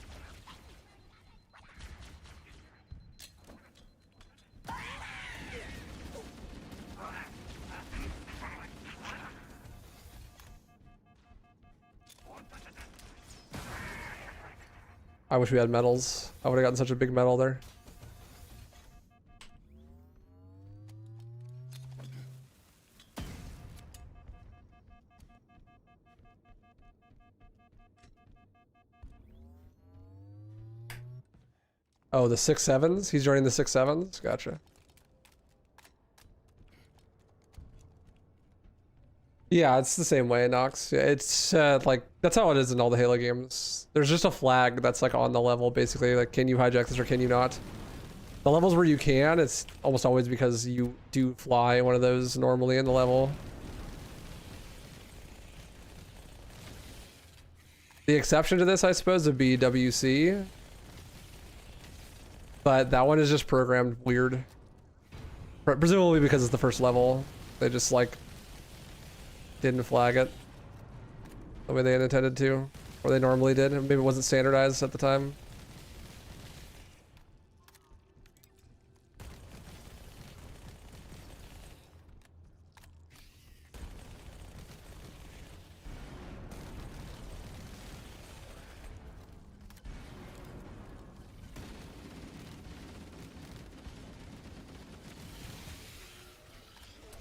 I wish we had medals. I would have gotten such a big medal there. Oh, the 6-7s? He's joining the 6-7s? Gotcha. Yeah, it's the same way, Nox. Yeah, it's like, that's how it is in all the Halo games. There's just a flag that's like on the level, basically, like, can you hijack this or can you not? The levels where you can, it's almost always because you do fly one of those normally in the level. The exception to this, I suppose, would be WC. But that one is just programmed weird. Presumably because it's the first level. They just like didn't flag it the way they had intended to, or they normally did. Maybe it wasn't standardized at the time.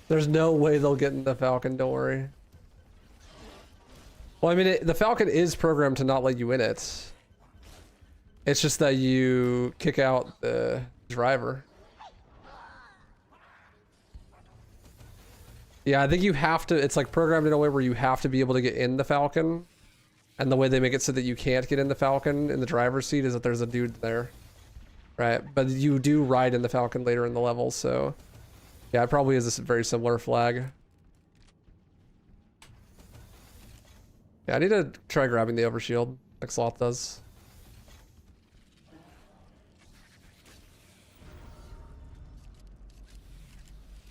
There's no way they'll get in the Falcon, don't worry. Well, I mean, the Falcon is programmed to not let you in it. It's just that you kick out the driver. Yeah, I think you have to, it's like programmed in a way where you have to be able to get in the Falcon. And the way they make it so that you can't get in the Falcon in the driver's seat is that there's a dude there. Right, but you do ride in the Falcon later in the level, so... Yeah, it probably is a very similar flag. Yeah, I need to try grabbing the overshield, like Sloth does.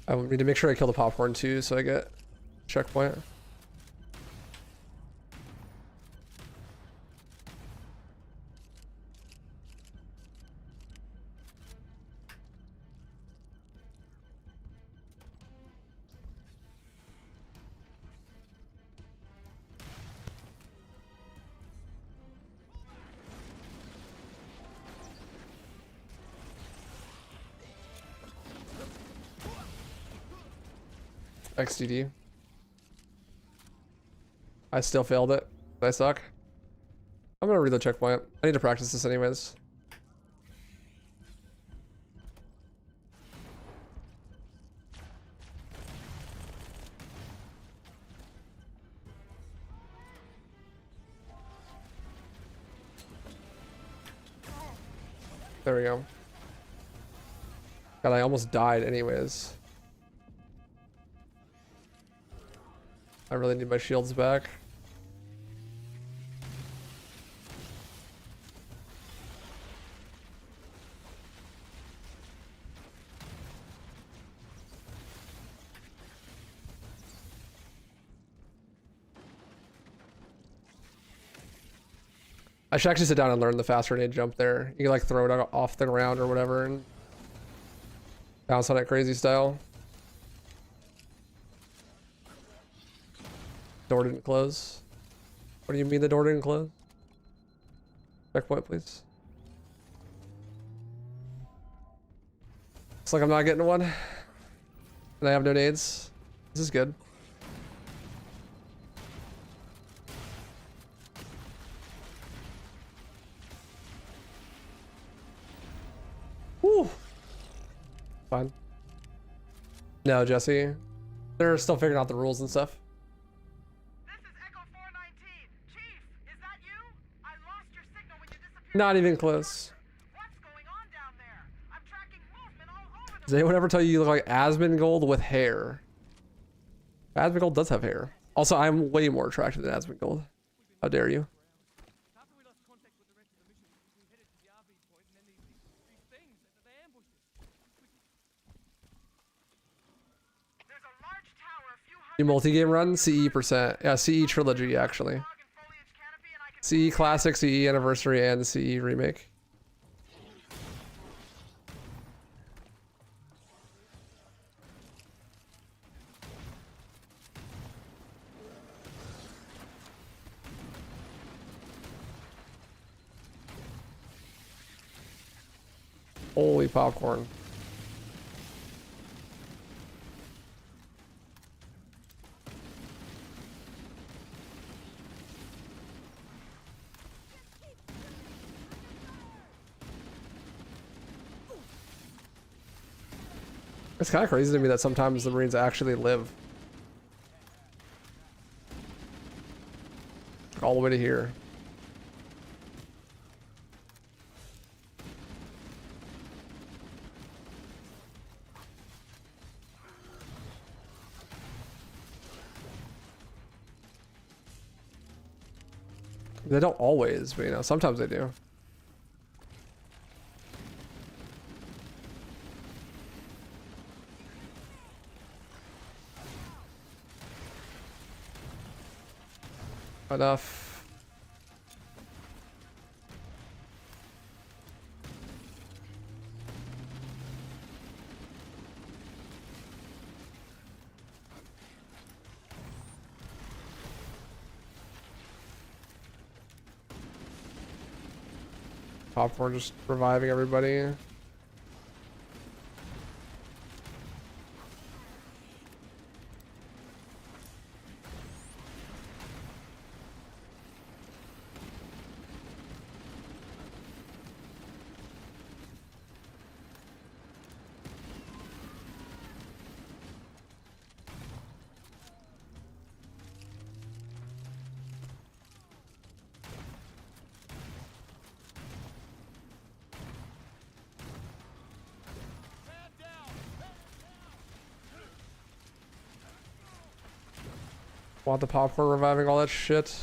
I need to make sure I kill the popcorn too, so I get checkpoint. XDD. I still failed it. I suck. I'm gonna read the checkpoint. I need to practice this anyways. There we go. God, I almost died anyways. I really need my shields back. I should actually sit down and learn the fast grenade jump there. You can like throw it off the ground or whatever and bounce on it crazy style. Door didn't close. What do you mean the door didn't close? Checkpoint, please. Looks like I'm not getting one. And I have no nades. This is good. Whew. Fine. No, Jesse. They're still figuring out the rules and stuff. This is Echo 419. Chief, is that you? I lost your signal when you disappeared. Not even close. What's going on down there? I'm tracking movement all over the Does anyone ever tell you you look like Asmongold with hair? Asmongold does have hair. Also, I'm way more attractive than Asmongold. How dare you? After we lost contact with the rest of the mission, we headed to the RV point, and then these things, they ambushed us. There's a large tower a few You multi-game run? CE %. Yeah, CE Trilogy, actually. CE Classic, CE Anniversary, and CE Remake. Holy popcorn. It's kind of crazy to me that sometimes the Marines actually live. All the way to here. They don't always, but you know, sometimes they do. Enough. Popcorn just reviving everybody. Want the popcorn reviving all that shit?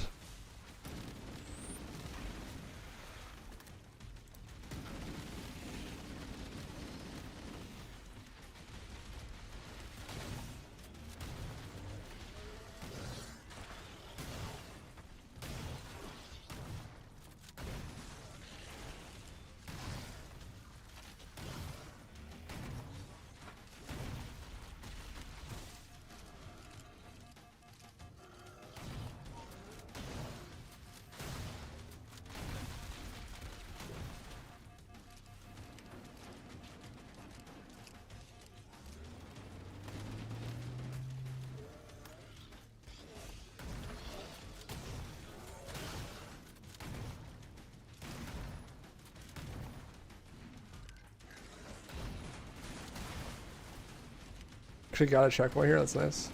Actually got a checkpoint here, that's nice.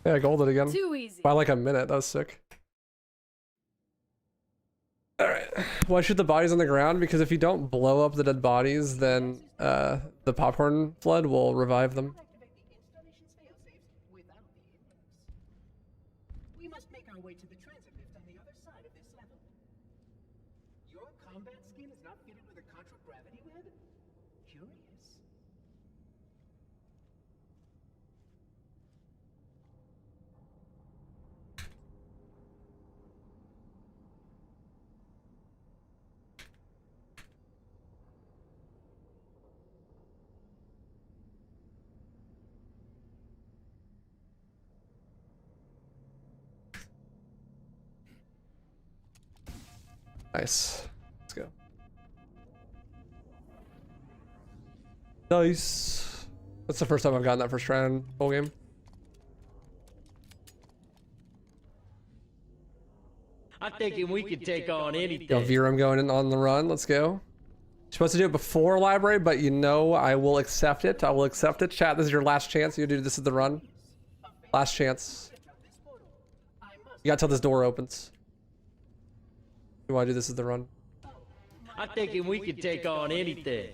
Yeah, I golded again. Too easy. By like a minute. That was sick. Alright. Why shoot the bodies on the ground? Because if you don't blow up the dead bodies, then the popcorn flood will revive them. Activate the installation failsafes without the index. We must make our way to the transit lift on the other side of this level. Your combat skin is not fitted with a contragravity web? Curious. Nice. Let's go. Nice. That's the first time I've gotten that first try in whole game. I'm thinking we could take on anything. Yo, Viram going in on the run. Let's go. You're supposed to do it before library, but you know I will accept it. I will accept it. Chat, this is your last chance. You do this is the run. Last chance. You gotta till this door opens. You wanna do this is the run. I'm thinking we could take on anything.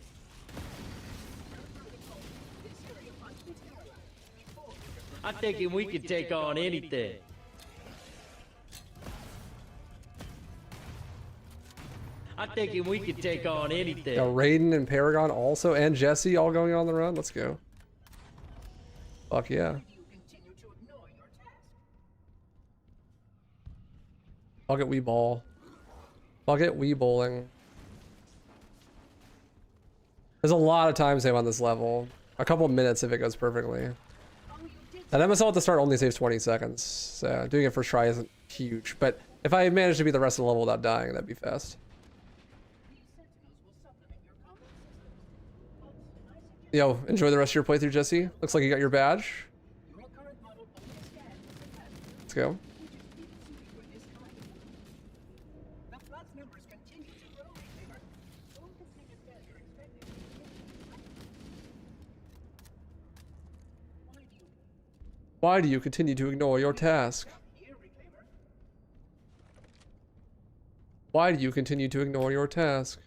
I'm thinking we could take on anything. I'm thinking we could take on anything. Yo, Raiden and Paragon also, and Jesse all going on the run. Let's go. Fuck yeah. Fuck it, we ball. Fuck it, we bowling. There's a lot of time save on this level. A couple of minutes if it goes perfectly. That MSL at the start only saves 20 seconds. So doing it first try isn't huge. But if I manage to beat the rest of the level without dying, that'd be fast. Yo, enjoy the rest of your playthrough, Jesse. Looks like you got your badge. Let's go. Why do you continue to ignore your task? Why do you continue to ignore your task?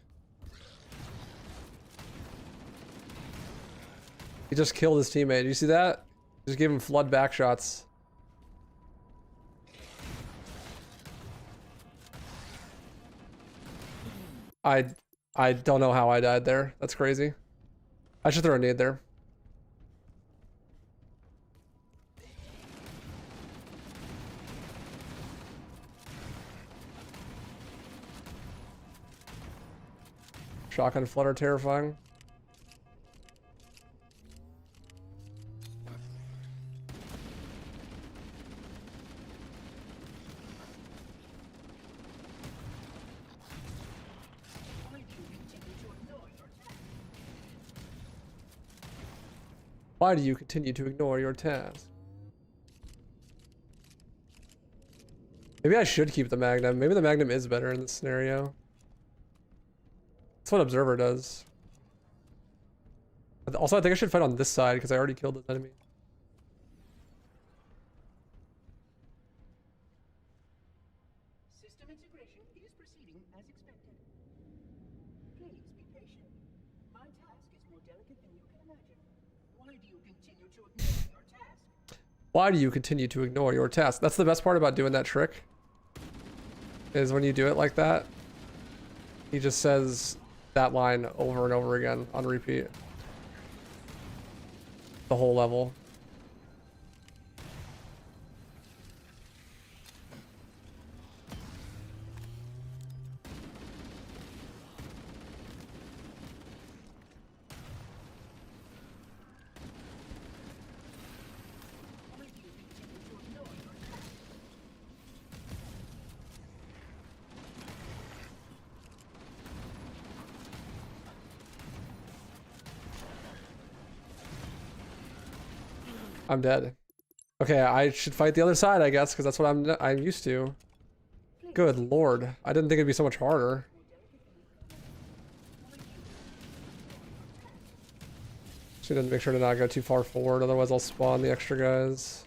He just killed his teammate. Did you see that? Just gave him flood back shots. I don't know how I died there. That's crazy. I should throw a nade there. Shotgun flood are terrifying. Why do you continue to ignore your task? Maybe I should keep the Magnum. Maybe the Magnum is better in this scenario. That's what Observer does. Also, I think I should fight on this side because I already killed this enemy. System integration is proceeding as expected. Please be patient. My task is more delicate than you can imagine. Why do you continue to ignore your task? Why do you continue to ignore your task? That's the best part about doing that trick. Is when you do it like that, he just says that line over and over again on repeat. The whole level. I'm dead. Okay, I should fight the other side, I guess, because that's what I'm used to. Good lord, I didn't think it'd be so much harder. Should make sure to not go too far forward, otherwise I'll spawn the extra guys.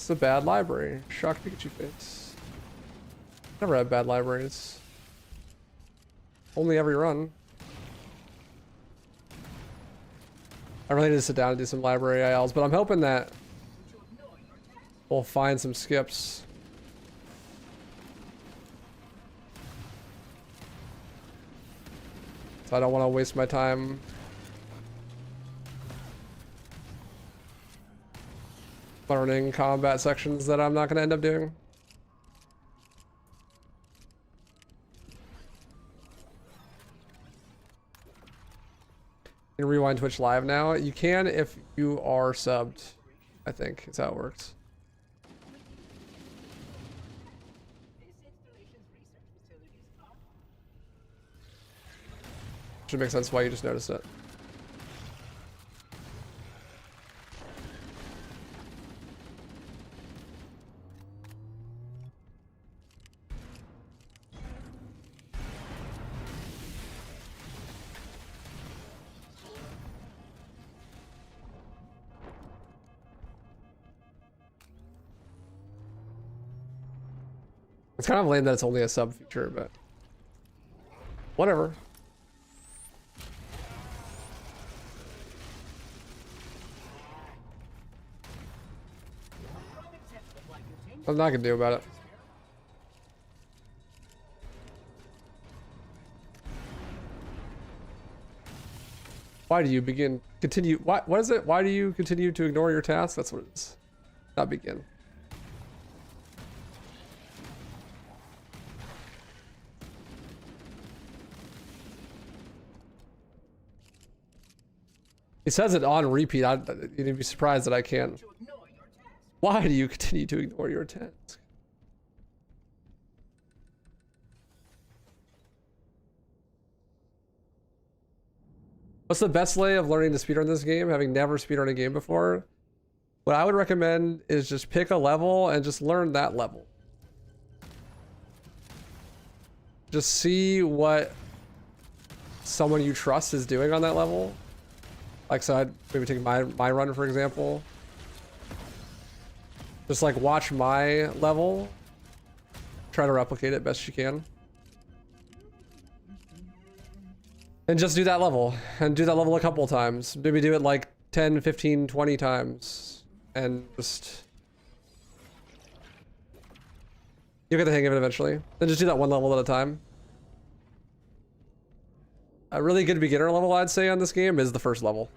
It's a bad library. Shock Pikachu face. Never had bad libraries. Only every run. I really need to sit down and do some library ILs, but I'm hoping that we'll find some skips. So I don't want to waste my time learning combat sections that I'm not going to end up doing. You can rewind Twitch live now. You can if you are subbed, I think is how it works. Should make sense why you just noticed it. It's kind of lame that it's only a sub feature, but whatever. I'm not gonna do about it. Why do you continue? What is it? Why do you continue to ignore your tasks? That's what it is. Not begin. He says it on repeat. You'd be surprised that I can. Why do you continue to ignore your task? What's the best way of learning to speedrun this game, having never speedrun a game before? What I would recommend is just pick a level and just learn that level. Just see what someone you trust is doing on that level. Like, so I'd maybe take my run, for example. Just like watch my level. Try to replicate it best you can. And just do that level. And do that level a couple times. Maybe do it like 10, 15, 20 times. And just... you'll get the hang of it eventually. Then just do that one level at a time. A really good beginner level, I'd say, on this game is the first level.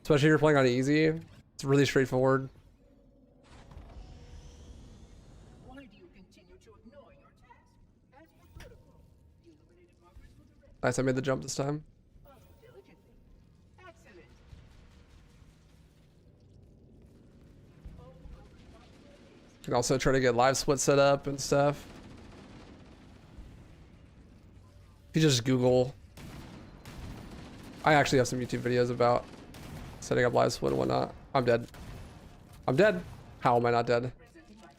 Especially if you're playing on easy. It's really straightforward. Why do you continue to ignore your task? As per protocol, the illuminated markers for the rest. Nice, I made the jump this time. Diligently. Excellent. You can also try to get live split set up and stuff. If you just Google, I actually have some YouTube videos about setting up live split and whatnot. I'm dead. I'm dead. How am I not dead?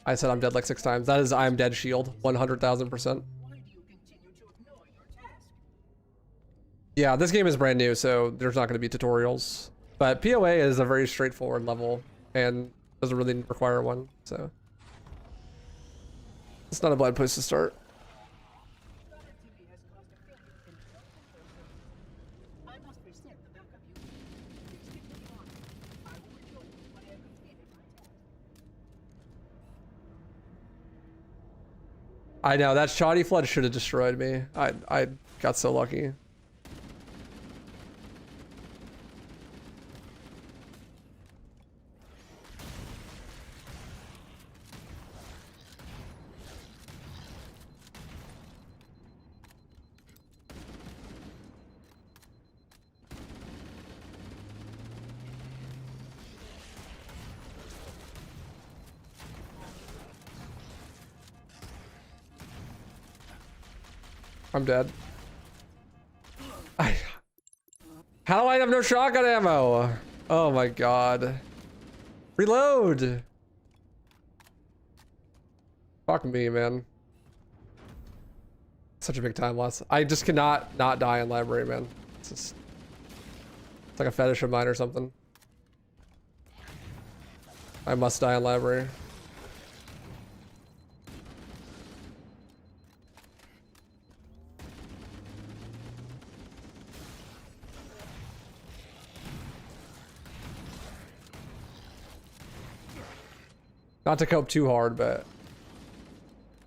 I said I'm dead like 6 times. That is I'm dead shield. 100,000%. Yeah, this game is brand new, so there's not going to be tutorials. But POA is a very straightforward level and doesn't really require one, so it's not a bad place to start. I know, that shoddy flood should have destroyed me. I got so lucky. I'm dead. How do I have no shotgun ammo? Oh my god. Reload! Fuck me, man. Such a big time loss. I just cannot not die in library, man. It's like a fetish of mine or something. I must die in library. Not to cope too hard, but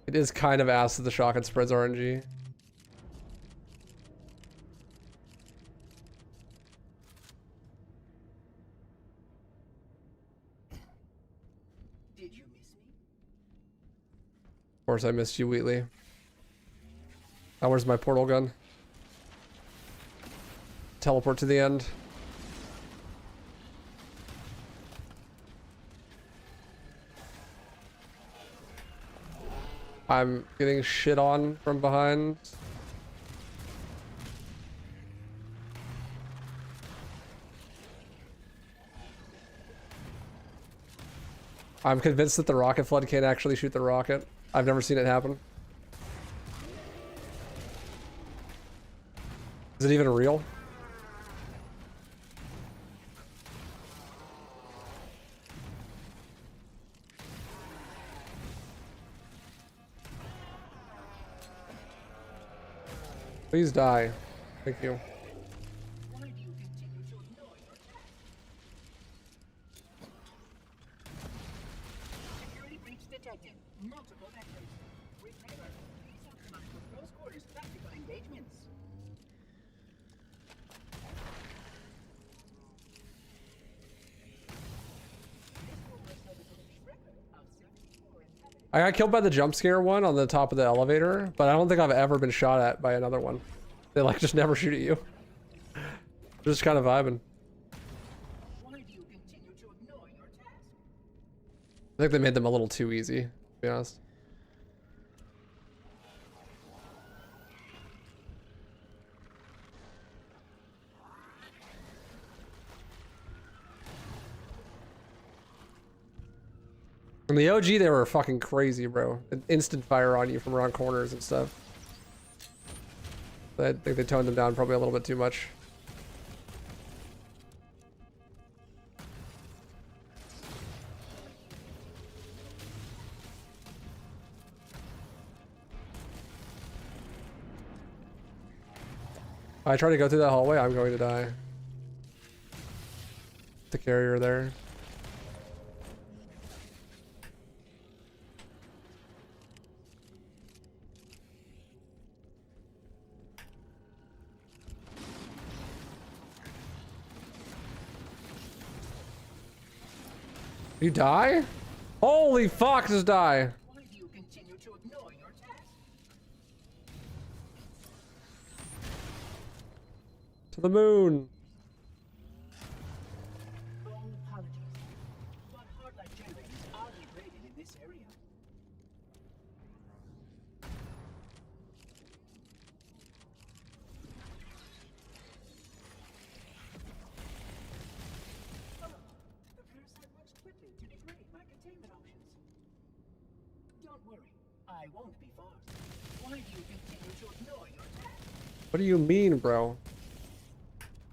it is kind of ass that the shotgun spreads RNG. Did you miss me? Of course I missed you, Wheatley. Now where's my portal gun? Teleport to the end. I'm getting shit on from behind. I'm convinced that the rocket flood can't actually shoot the rocket. I've never seen it happen. Is it even real? Please die. Thank you. Why do you continue to ignore your task? Security breach detected. Multiple vectors. Reclaimer. Please optimize for close quarters tactical engagements. I got killed by the jump scare one on the top of the elevator, but I don't think I've ever been shot at by another one. They like just never shoot at you. Just kind of vibing. Why do you continue to ignore your task? I think they made them a little too easy, to be honest. In the OG, they were fucking crazy, bro. An instant fire on you from around corners and stuff. I think they toned them down probably a little bit too much. I try to go through that hallway, I'm going to die. The carrier there. You die? Holy fuck, just die. Why do you continue to ignore your task? To the moon. Long apologies, but hard-light generators are degraded in this area. The parasite works quickly to degrade my containment options. Don't worry, I won't be far. Why do you continue to ignore your task? What do you mean, bro?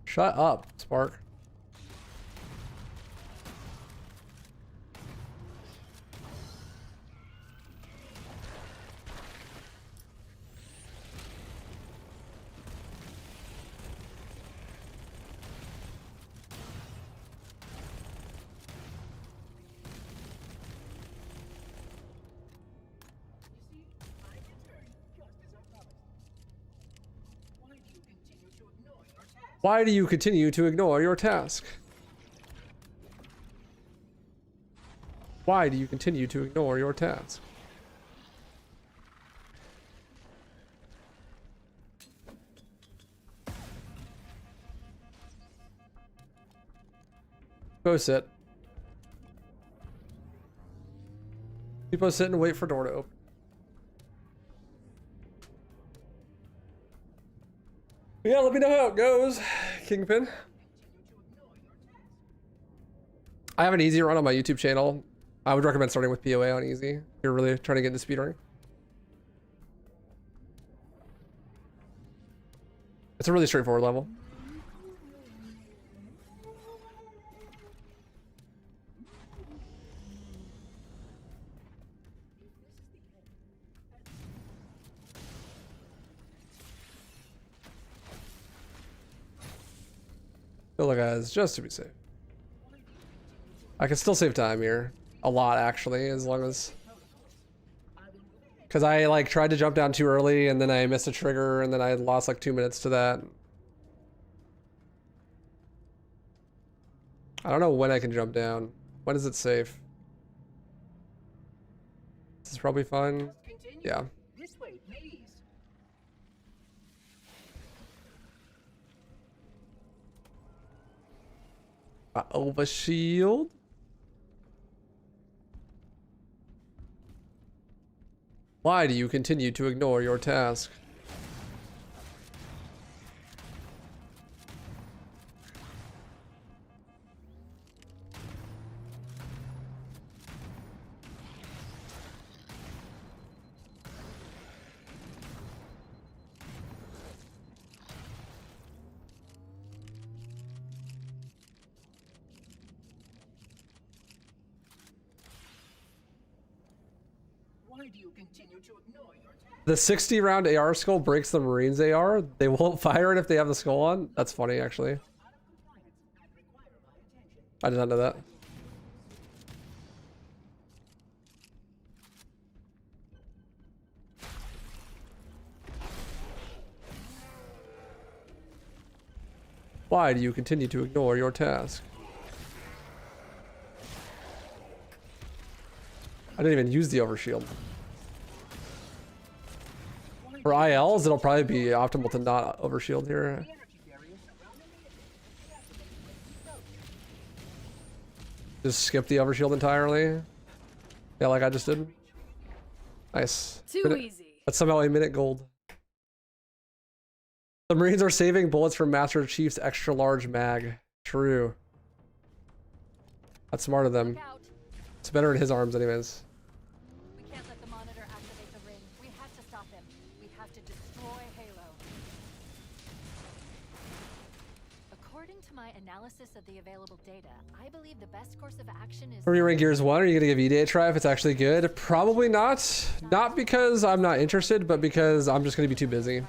Shut up, Spark. You see, I returned just as I promised. Why do you continue to ignore your task? Why do you continue to ignore your task? Why do you continue to ignore your task? Go sit. People sit and wait for door to open. Yeah, let me know how it goes, Kingpin. I have an easy run on my YouTube channel. I would recommend starting with POA on easy if you're really trying to get into speedrunning. It's a really straightforward level. Gorilla guys, just to be safe. I can still save time here. A lot, actually, as long as... Because I, like, tried to jump down too early, and then I missed a trigger, and then I lost, like, 2 minutes to that. I don't know when I can jump down. When is it safe? This is probably fine. Yeah. This way, please. Overshield. Why do you continue to ignore your task? Why do you continue to ignore your task? The 60 round AR skull breaks the Marines AR. They won't fire it if they have the skull on. That's funny, actually. I did not know that. Why do you continue to ignore your task? I didn't even use the overshield. For ILs, it'll probably be optimal to not overshield here. Just skip the overshield entirely. Yeah, like I just did. Nice. Too easy. That's somehow a minute gold. The Marines are saving bullets from Master Chief's extra large mag. True. That's smart of them. It's better in his arms anyways. We can't let the monitor activate the ring. We have to stop him. We have to destroy Halo. According to my analysis of the available data, I believe the best course of action is... Are you rank Gears 1? Are you going to give E-Day a try if it's actually good? Probably not. Not because I'm not interested, but because I'm just going to be too busy.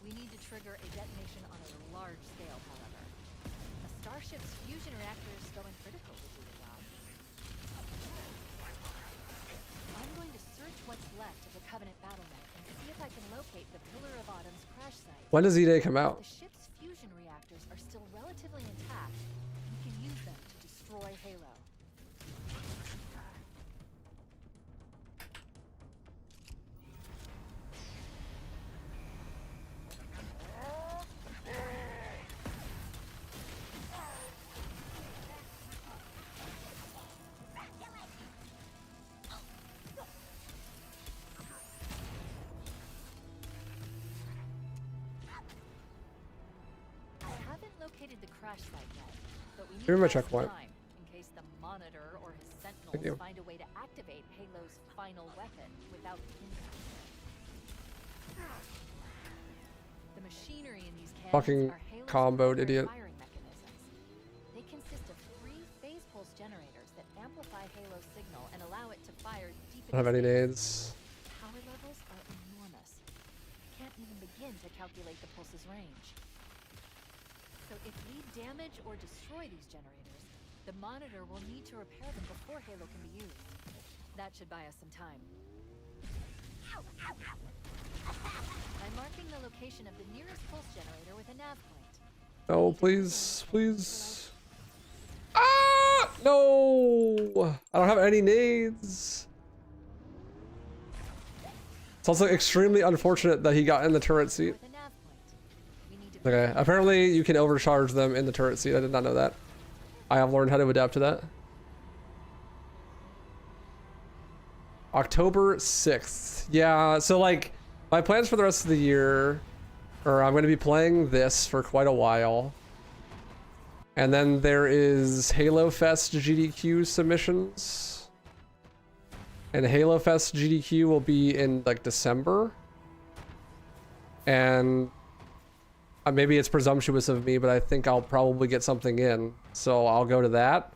We need to trigger a detonation on a large scale, however. A starship's fusion reactor is going critical to do the job. I'm going to search what's left of the Covenant battlement and see if I can locate the Pillar of Autumn's crash site. When does E-Day come out? The ship's fusion reactors are still relatively intact. We can use them to destroy Halo. Located the crash site yet, but we need Give me my to pass checkpoint. time in case the monitor or his Thank you. sentinels find a way to activate Halo's final weapon without impact. The machinery in these cannons Fucking are Halo's comboed primary idiot. firing mechanisms. They consist of 3 phase pulse generators that amplify Halo's signal and allow it to fire deep I don't have any space. nades. Power levels are enormous. Can't even begin to calculate the pulse's range. So if we damage or destroy these generators, the monitor will need to repair them before Halo can be used. That should buy us some time. I'm marking the location of the nearest pulse generator with a nav point. No, please, please. Ah! No! I don't have any nades. It's also extremely unfortunate that he got in the turret seat. Okay, apparently you can overcharge them in the turret seat. I did not know that. I have learned how to adapt to that. October 6th. Yeah, so like my plans for the rest of the year are I'm going to be playing this for quite a while. And then there is Halo Fest GDQ submissions. And Halo Fest GDQ will be in like December. And maybe it's presumptuous of me, but I think I'll probably get something in. So I'll go to that.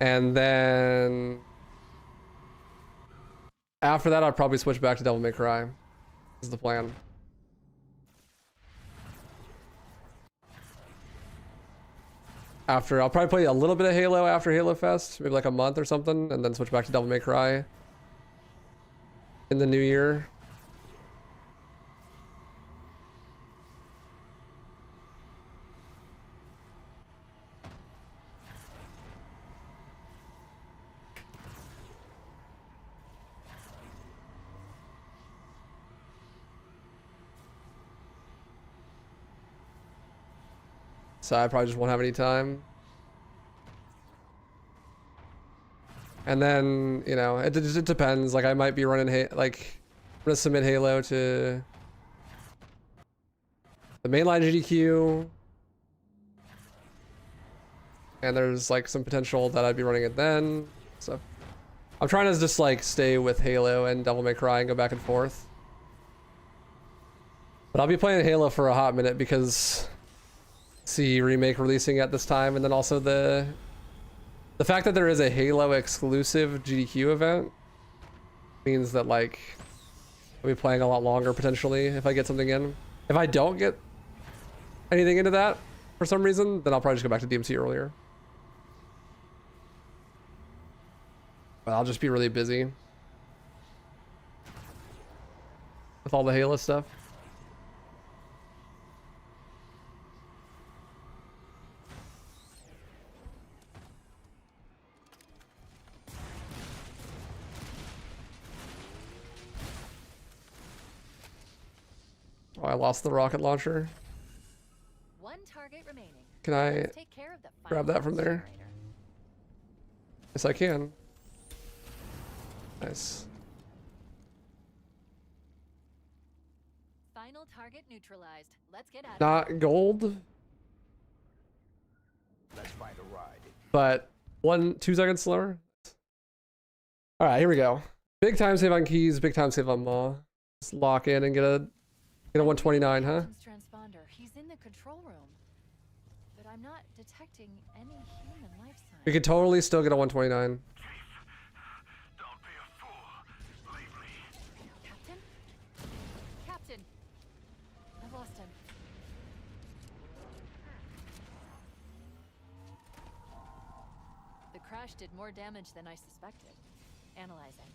And then after that, I'll probably switch back to Devil May Cry. This is the plan. after. I'll probably play a little bit of Halo after Halo Fest, maybe like a month or something, and then switch back to Devil May Cry in the new year. So I probably just won't have any time. And then, you know, it depends. Like I might be running, like, I'm gonna submit Halo to the mainline GDQ. And there's like some potential that I'd be running it then. So I'm trying to just like stay with Halo and Devil May Cry and go back and forth. But I'll be playing Halo for a hot minute because see Remake releasing at this time, and then also the fact that there is a Halo exclusive GDQ event means that like I'll be playing a lot longer potentially if I get something in. If I don't get anything into that for some reason, then I'll probably just go back to DMC earlier. But I'll just be really busy with all the Halo stuff. Oh, I lost the rocket launcher. One target remaining. Can I Let's take care of the grab that from there? generator. Yes, I can. Nice. Final target neutralized. Let's get out of Not gold, Let's find a ride. but 2 seconds slower. All right, here we go. Big time save on keys, big time save on Maw. Let's lock in and get a 129, huh? Transponder. He's in the control room. But I'm not detecting any human life signs. We could totally still get a 129. Don't be a fool. Leave me. Captain? Captain! I've lost him. The crash did more damage than I suspected. Analyzing.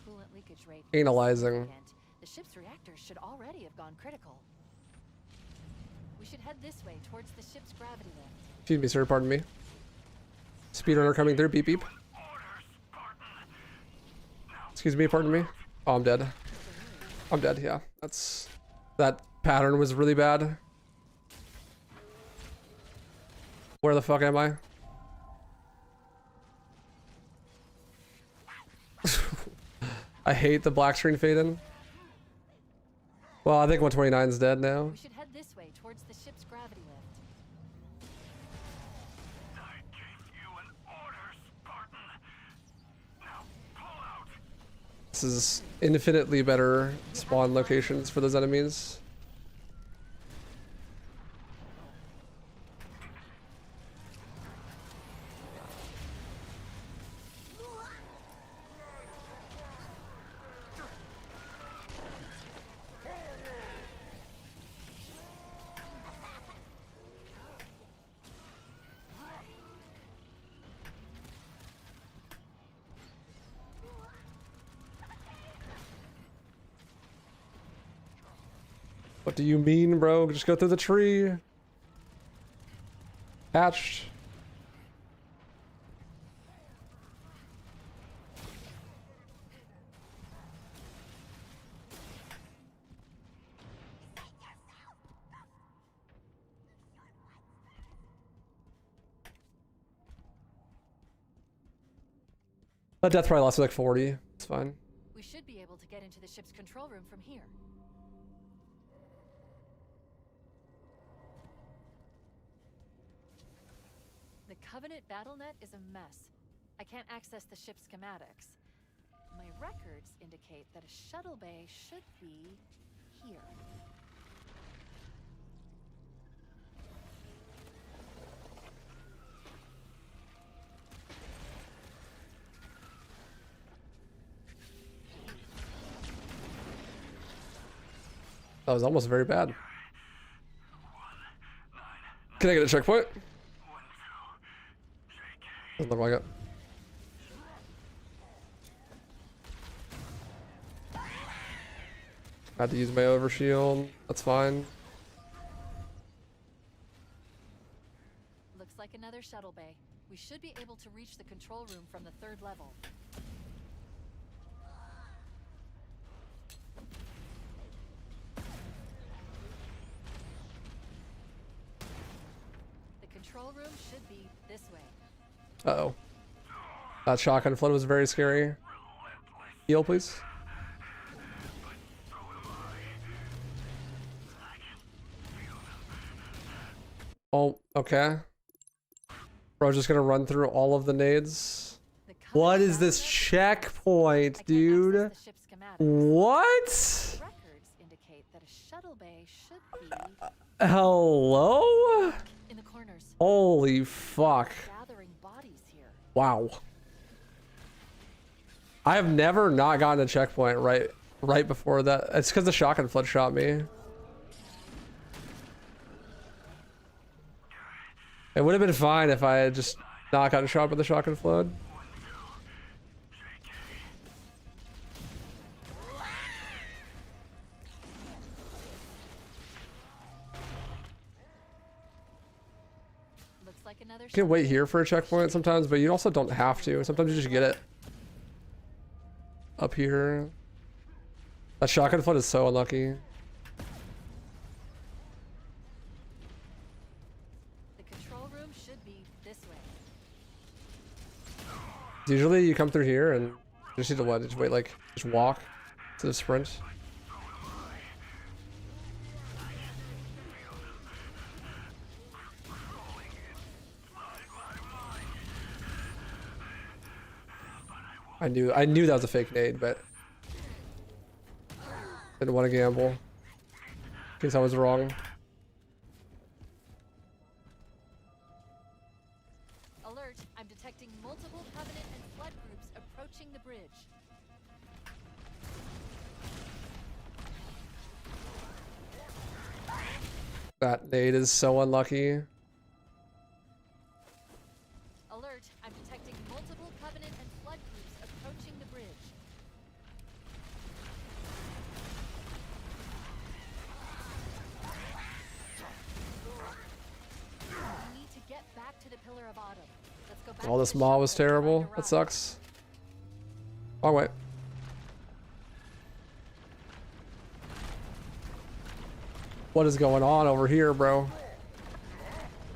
Coolant leakage rate. Analyzing. significant. The ship's reactors should already have gone critical. We should head this way towards the ship's gravity lift. Excuse me, sir. Pardon me. Speedrunner coming through. Beep beep. Excuse me. Pardon me. Oh, I'm dead. I'm dead. Yeah, that pattern was really bad. Where the fuck am I? I hate the black screen fade in. Well, I think 129 is dead now. We should head this way towards the ship's gravity lift. I gave you an order, Spartan. Now pull out. This is infinitely better spawn locations for those enemies. What do you mean, bro? Just go through the tree. Hatched. That death probably lasted like 40. It's fine. We should be able to get into the ship's control room from here. The Covenant BattleNet is a mess. I can't access the ship's schematics. My records indicate that a shuttle bay should be here. That was almost very bad. Can I get a checkpoint? Doesn't look like it. I had to use my overshield. That's fine. Looks like another shuttle bay. We should be able to reach the control room from the 3rd level. The control room should be this way. Uh-oh. That shotgun flood was very scary. Heal, please. Oh, okay. Bro's just gonna run through all of the nades. What is this checkpoint, dude? What? Records indicate that a shuttle bay should be Hello? in the corners. Holy fuck. Gathering bodies here. Wow. I have never not gotten a checkpoint right before that. It's because the shotgun flood shot me. It would have been fine if I had just not gotten shot by the shotgun flood. Looks like another You can wait here for a checkpoint sometimes, but you also don't have to. Sometimes you just get it up here. That shotgun flood is so unlucky. Usually you come through here and you just need to what? Just wait, like, just walk to the sprint. I knew that was a fake nade, but didn't want to gamble in case I was wrong. Alert, I'm detecting multiple Covenant and Flood groups approaching the bridge. That nade is so unlucky. Alert, I'm detecting multiple Covenant and Flood groups approaching the bridge. We need to get back to the Pillar of Autumn. Let's go back. All this maw was terrible. That sucks. Oh wait. What is going on over here, bro?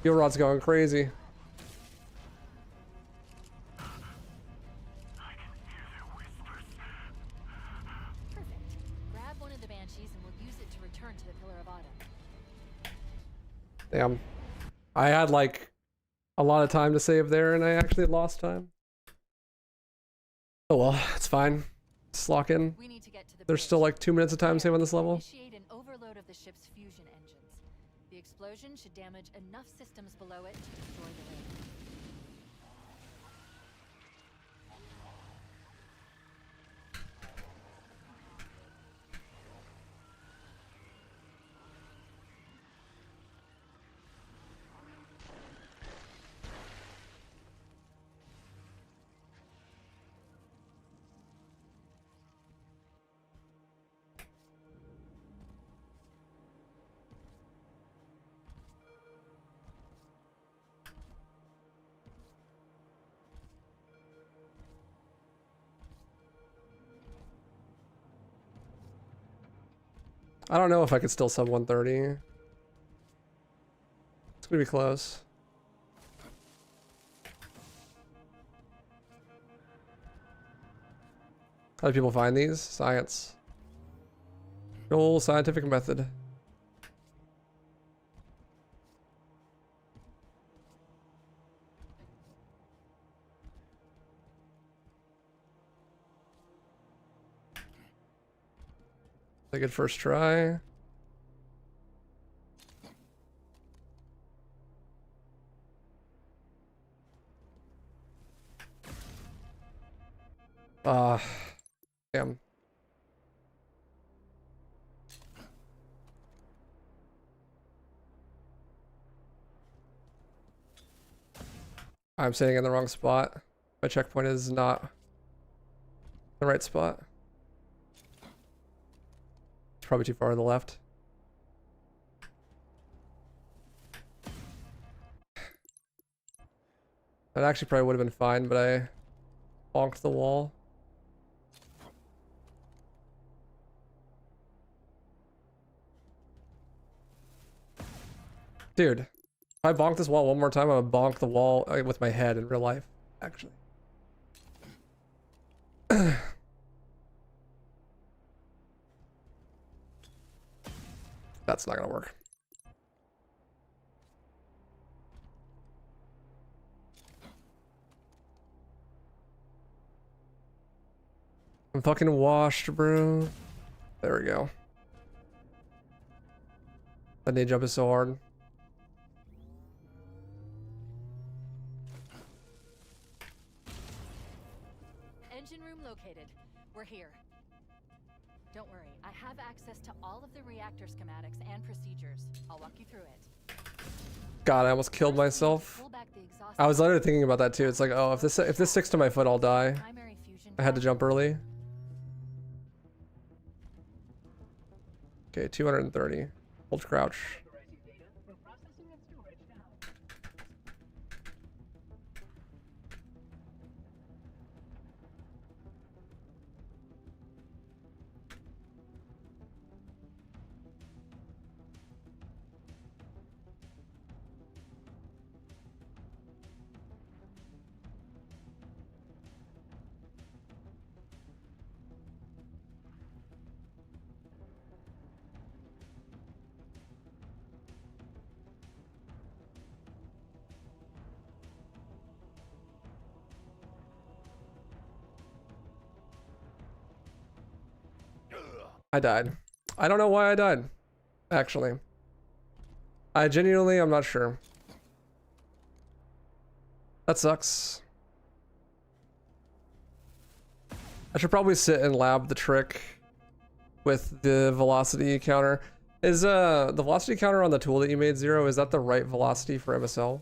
Your rod's going crazy. Perfect. Grab one of the banshees and we'll use it to return to the Pillar of Autumn. Damn. I had like a lot of time to save there and I actually lost time. Oh well, it's fine. Just lock in. We need to get to the There's still like 2 minutes of time to save on this level. Initiate an overload of the ship's fusion engines. The explosion should damage enough systems below it to destroy the ring. I don't know if I could still sub 130. It's gonna be close. How do people find these? Science. Good old scientific method. A good first try. Damn. I'm sitting in the wrong spot. My checkpoint is not the right spot. It's probably too far to the left. That actually probably would have been fine, but I bonked the wall. Dude, if I bonk this wall one more time, I'm gonna bonk the wall with my head in real life, actually. That's not gonna work. I'm fucking washed, bro. There we go. That knee jump is so hard. Engine room located. We're here. Don't worry, I have access to all of the reactor schematics and procedures. I'll walk you through it. God, I almost killed myself. I was literally thinking about that too. It's like, oh, if this sticks to my foot, I'll die. I had to jump early. Okay, 230. Hold crouch. I died. I don't know why I died, actually. I genuinely, I'm not sure. That sucks. I should probably sit and lab the trick with the velocity counter. Is the velocity counter on the tool that you made, Zero, is that the right velocity for MSL?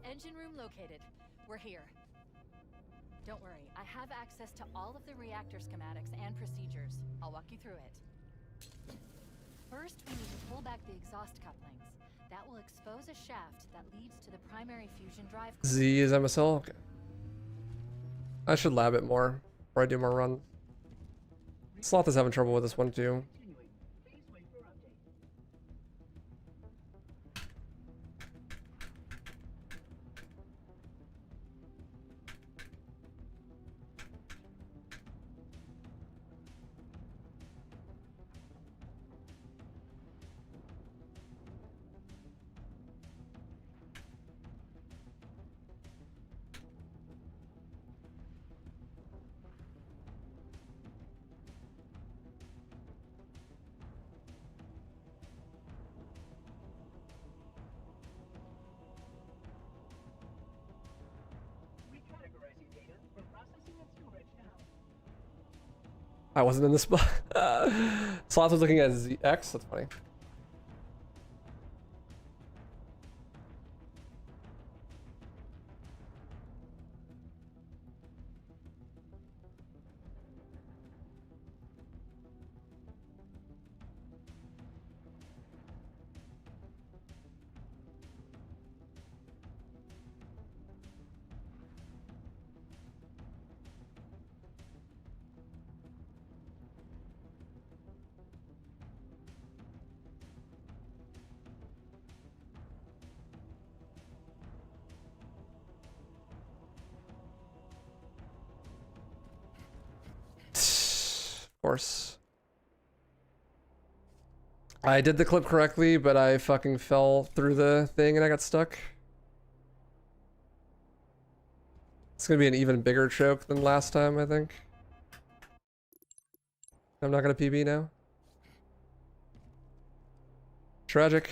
Engine room located. We're here. Don't worry, I have access to all of the reactor schematics and procedures. I'll walk you through it. First, we need to pull back the exhaust couplings. That will expose a shaft that leads to the primary fusion drive. Z is MSL? Okay. I should lab it more before I do more runs. Sloth is having trouble with this one too. I wasn't in the spot. Sloth was looking at ZX. That's funny. Course. I did the clip correctly, but I fucking fell through the thing and I got stuck. It's gonna be an even bigger choke than last time, I think. I'm not gonna PB now. Tragic.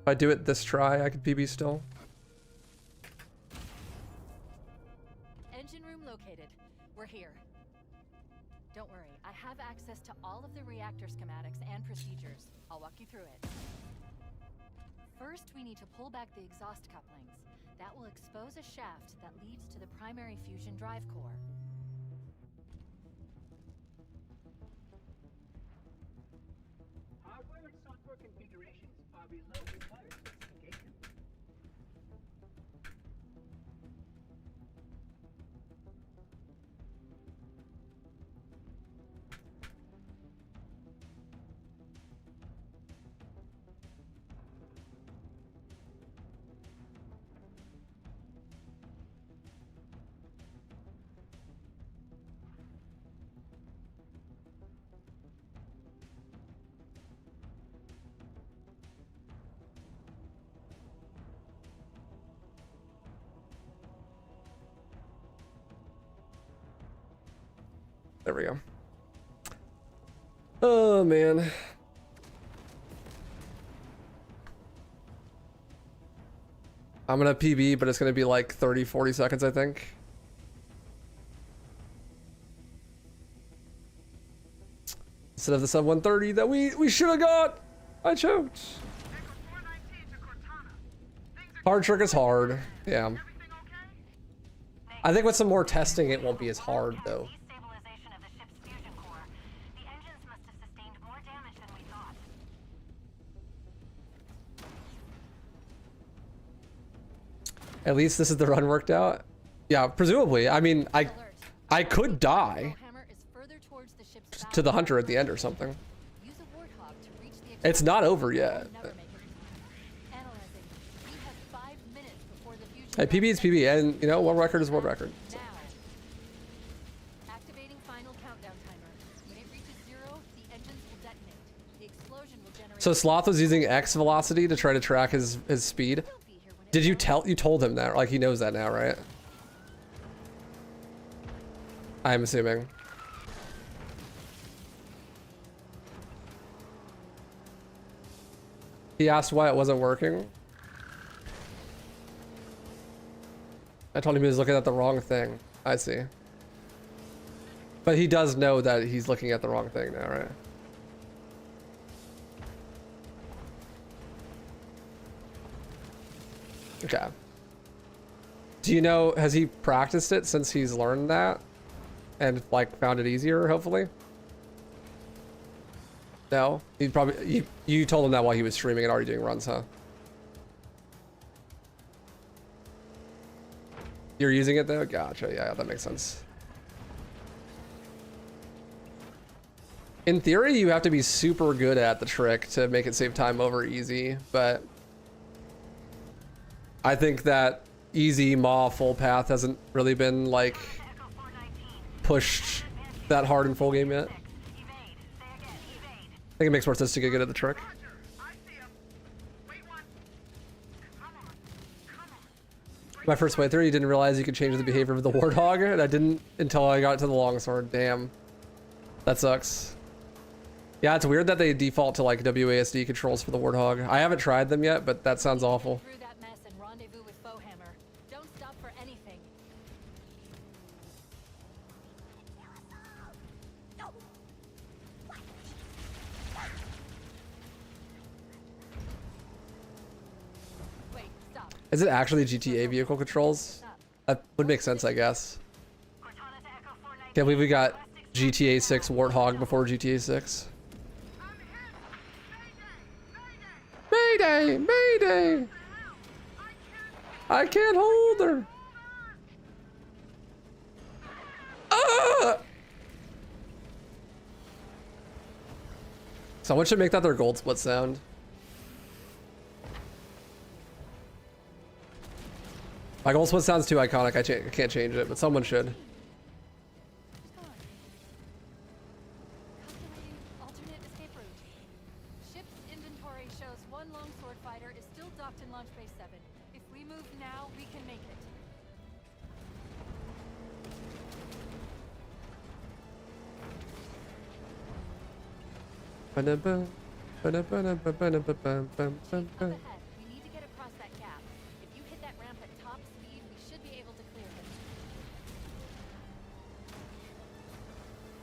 If I do it this try, I could PB still. have access to all of the reactor schematics and procedures. I'll walk you through it. First, we need to pull back the exhaust couplings. That will expose a shaft that leads to the primary fusion drive core. Hardware and software configurations are below required specification. There we go. Oh man. I'm gonna PB, but it's gonna be like 30-40 seconds, I think. Instead of the sub 130 that we should have got. I choked. Hard trick is hard. Yeah. I think with some more testing it won't be as hard though. Destabilization of the ship's fusion core. The engines must have sustained more damage than we thought. At least this is the run worked out. Yeah, presumably. I mean, I could die to the hunter at the end or something. It's not over yet. Hey, PB is PB, and you know, world record is world record. So. Activating final countdown timer. When it reaches 0, the engines will detonate. The explosion will generate. So Sloth was using X velocity to try to track his speed. Did you told him that? Like he knows that now, right? I'm assuming. He asked why it wasn't working. I told him he was looking at the wrong thing. I see. But he does know that he's looking at the wrong thing now, right? Okay. Do you know, has he practiced it since he's learned that? And like found it easier, hopefully? No? He probably, you told him that while he was streaming and already doing runs, huh? You're using it though? Gotcha, yeah, that makes sense. In theory, you have to be super good at the trick to make it save time over easy, but I think that easy maw full path hasn't really been like pushed that hard in full game yet. I think it makes more sense to get good at the trick. My first playthrough, you didn't realize you could change the behavior of the warthog, and I didn't until I got to the longsword. Damn, that sucks. Yeah, it's weird that they default to like WASD controls for the warthog. I haven't tried them yet, but that sounds awful. Is it actually GTA vehicle controls? That would make sense, I guess. Can't believe we got GTA 6 Warthog before GTA 6. Mayday! Mayday! I can't hold her! Ah! Someone should make that their gold split sound. My gold split sounds too iconic. I can't change it, but someone should. Alternate escape route. Ship's inventory shows one longsword fighter is still docked in launch base 7. If we move now, we can make it. Ba-da-ba, ba-da-ba-da-ba-ba-da-ba-bam, bam, bam, bam. We need to get across that gap. If you hit that ramp at top speed, we should be able to clear it.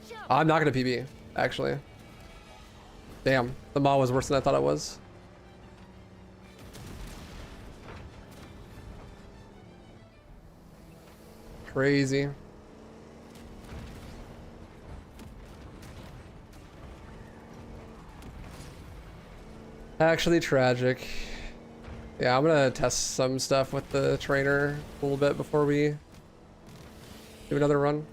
Jump! I'm not gonna PB, actually. Damn, the maw was worse than I thought it was. Crazy. Actually tragic. Yeah, I'm gonna test some stuff with the trainer a little bit before we do another run.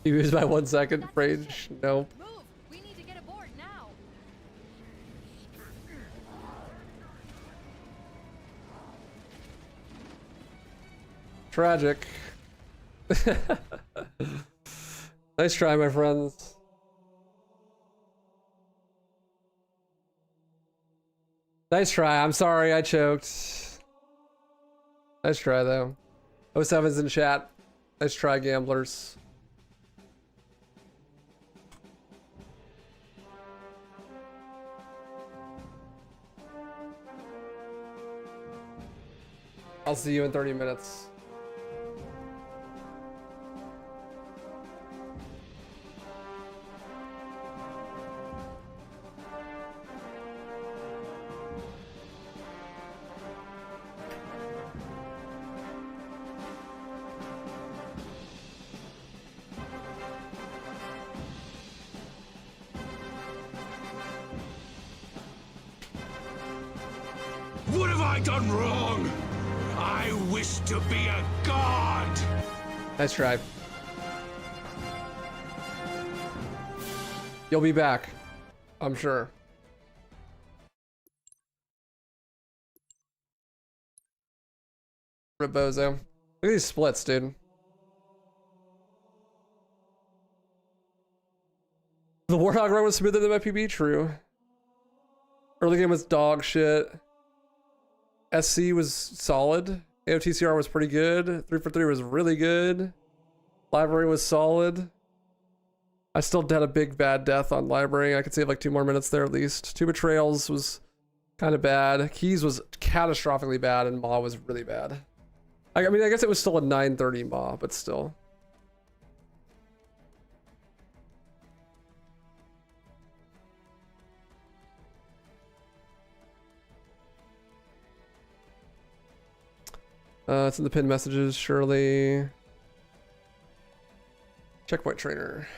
You used by 1 second, Frage? Nope. Move! We need to get aboard now! Tragic. Nice try, my friends. Nice try. I'm sorry I choked. Nice try, though. 07's in chat. Nice try, gamblers. I'll see you in 30 minutes. What have I done wrong? I wish to be a god! Nice try. You'll be back, I'm sure. Rebozo. Look at these splits, dude. The Warthog run was smoother than my PB, true. Early game was dog shit. SC was solid. AOTCR was pretty good. 3 for 3 was really good. Library was solid. I still had a big bad death on library. I could save like 2 more minutes there at least. 2 betrayals was kind of bad. Keys was catastrophically bad, and Maw was really bad. I mean, I guess it was still a 930 Maw, but still. It's in the pinned messages, surely. Checkpoint trainer.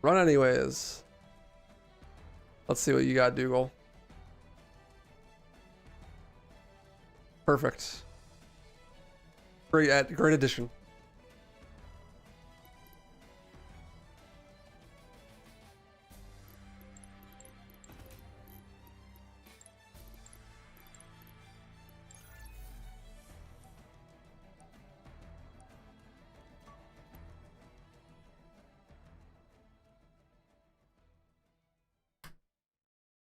Run anyways. Let's see what you got, Dougal. Perfect. Great addition.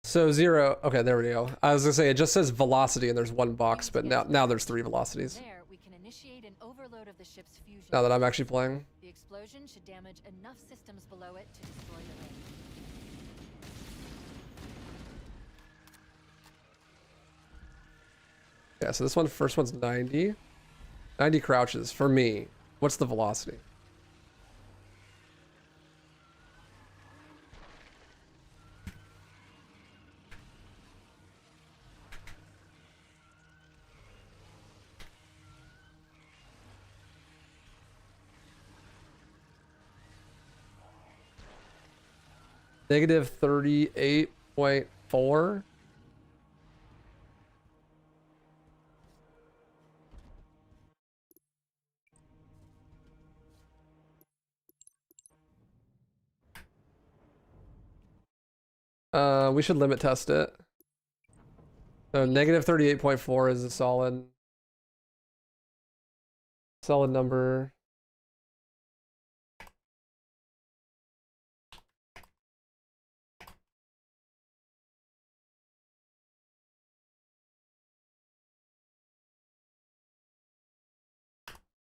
So 0, okay, there we go. I was gonna say, it just says velocity and there's 1 box, but now there's 3 velocities. There, we can initiate an overload of the ship's fusion. Now that I'm actually playing. The explosion should damage enough systems below it to destroy the ring. Yeah, so this one, first one's 90. 90 crouches, for me. What's the velocity? Negative 38.4. We should limit test it. So negative 38.4 is a solid number.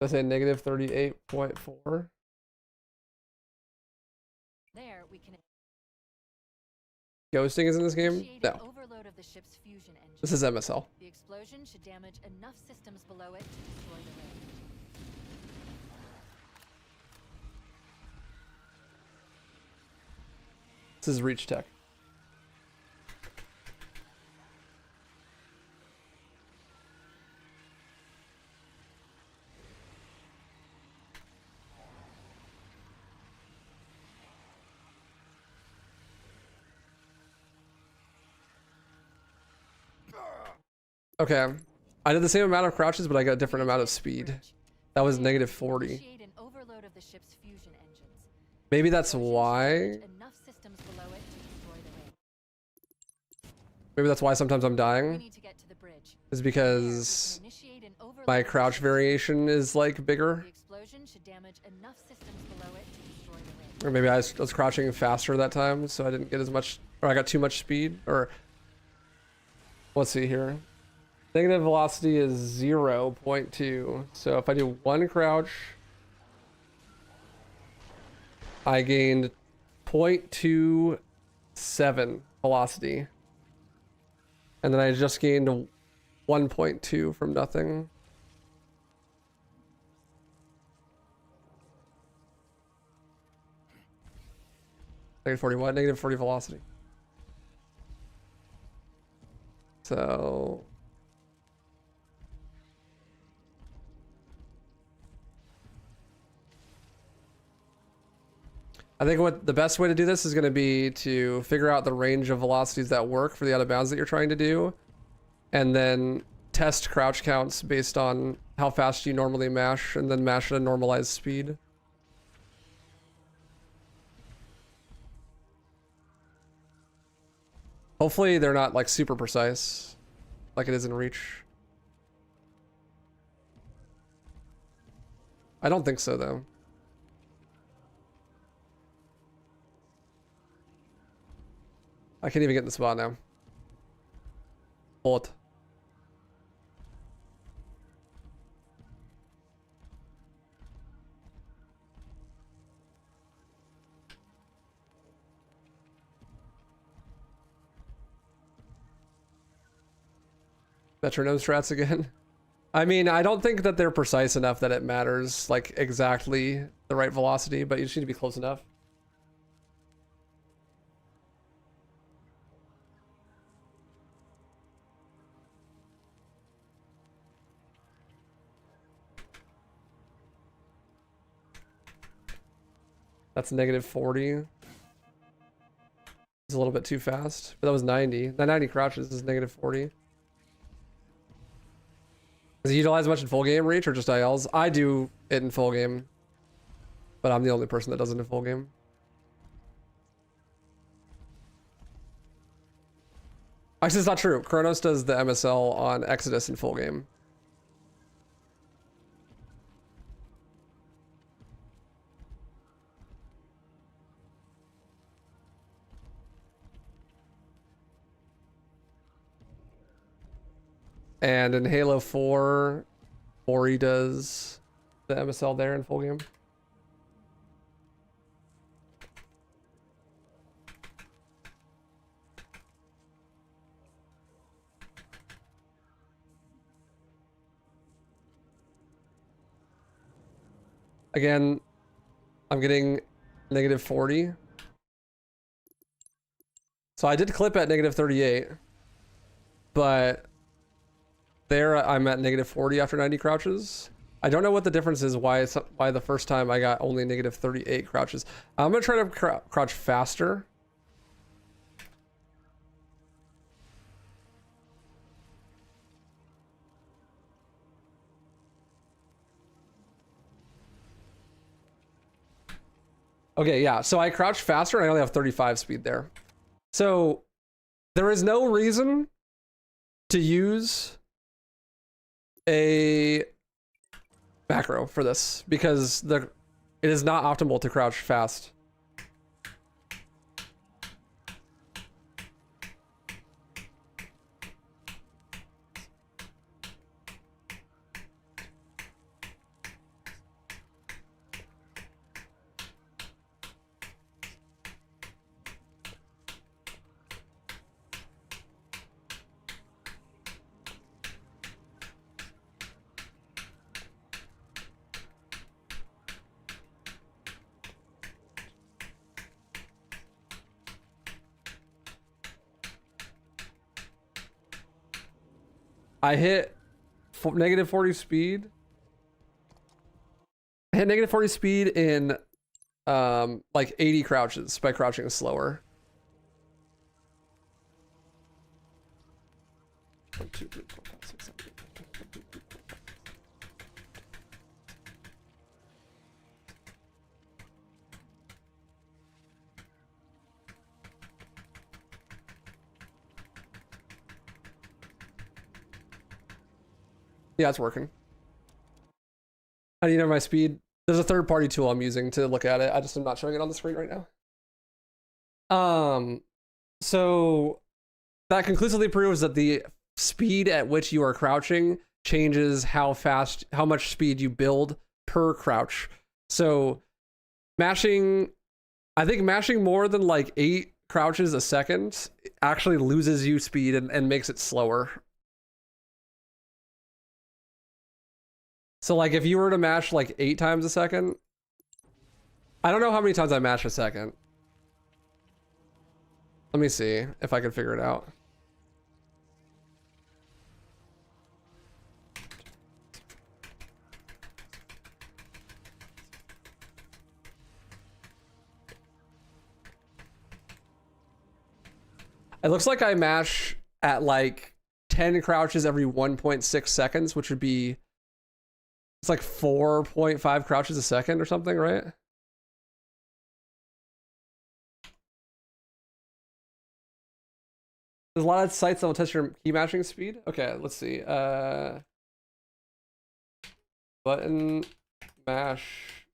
I say negative 38.4. There, we can Ghosting is in this game? initiate an No. overload of the ship's fusion engine. This is MSL. The explosion should damage enough systems below it to destroy the ray. This is Reach Tech. Okay, I did the same amount of crouches, but I got a different amount of speed. That was negative 40. Initiate an overload of the ship's fusion engines. Maybe that's why. Enough systems below it to destroy the ray. Maybe that's why sometimes I'm We dying. need to get to the bridge. Is because Initiate an overload my of the crouch ship's variation is like bigger. The explosion should damage enough systems below it to destroy the ray. Or maybe I was crouching faster that time, so I didn't get as much, or I got too much speed, or let's see here. Negative velocity is 0.2. So if I do one crouch, I gained 0.27 velocity. And then I just gained 1.2 from nothing. Negative 40 what? Negative 40 velocity. So I think what the best way to do this is going to be to figure out the range of velocities that work for the out of bounds that you're trying to do, and then test crouch counts based on how fast you normally mash, and then mash at a normalized speed. Hopefully they're not like super precise, like it is in Reach. I don't think so though. I can't even get in the spot now. Bullet. Metronome strats again. I mean, I don't think that they're precise enough that it matters, like, exactly the right velocity, but you just need to be close enough. That's negative 40. It's a little bit too fast, but that was 90. That 90 crouches is negative 40. Does it utilize much in full game Reach or just ILs? I do it in full game, but I'm the only person that does it in full game. Actually, it's not true. Kronos does the MSL on Exodus in full game. And in Halo 4, Ori does the MSL there in full game. Again, I'm getting negative 40. So I did clip at negative 38, but there I'm at negative 40 after 90 crouches. I don't know what the difference is, why the first time I got only negative 38 crouches. I'm gonna try to crouch faster. Okay, yeah, so I crouched faster and I only have 35 speed there. So there is no reason to use a macro for this because it is not optimal to crouch fast. I hit negative 40 speed. I hit negative 40 speed in like 80 crouches by crouching slower. 1, 2, 3, 4, 5, 6, 7, 8, 9, 10. Yeah, it's working. How do you know my speed? There's a third-party tool I'm using to look at it. I just am not showing it on the screen right now. So that conclusively proves that the speed at which you are crouching changes how much speed you build per crouch. So mashing, I think mashing more than like 8 crouches a second actually loses you speed and makes it slower. So like if you were to mash like 8 times a second, I don't know how many times I mash a second. Let me see if I can figure it out. It looks like I mash at like 10 crouches every 1.6 seconds, which would be, it's like 4.5 crouches a second or something, right? There's a lot of sites that will test your key mashing speed. Okay, let's see. Button mash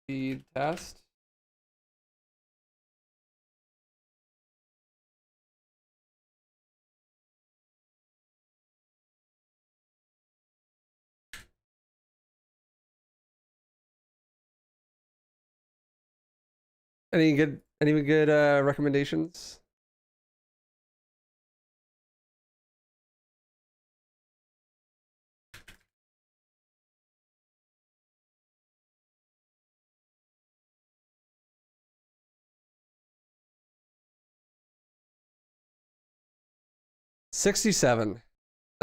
speed test. Any good recommendations? $67.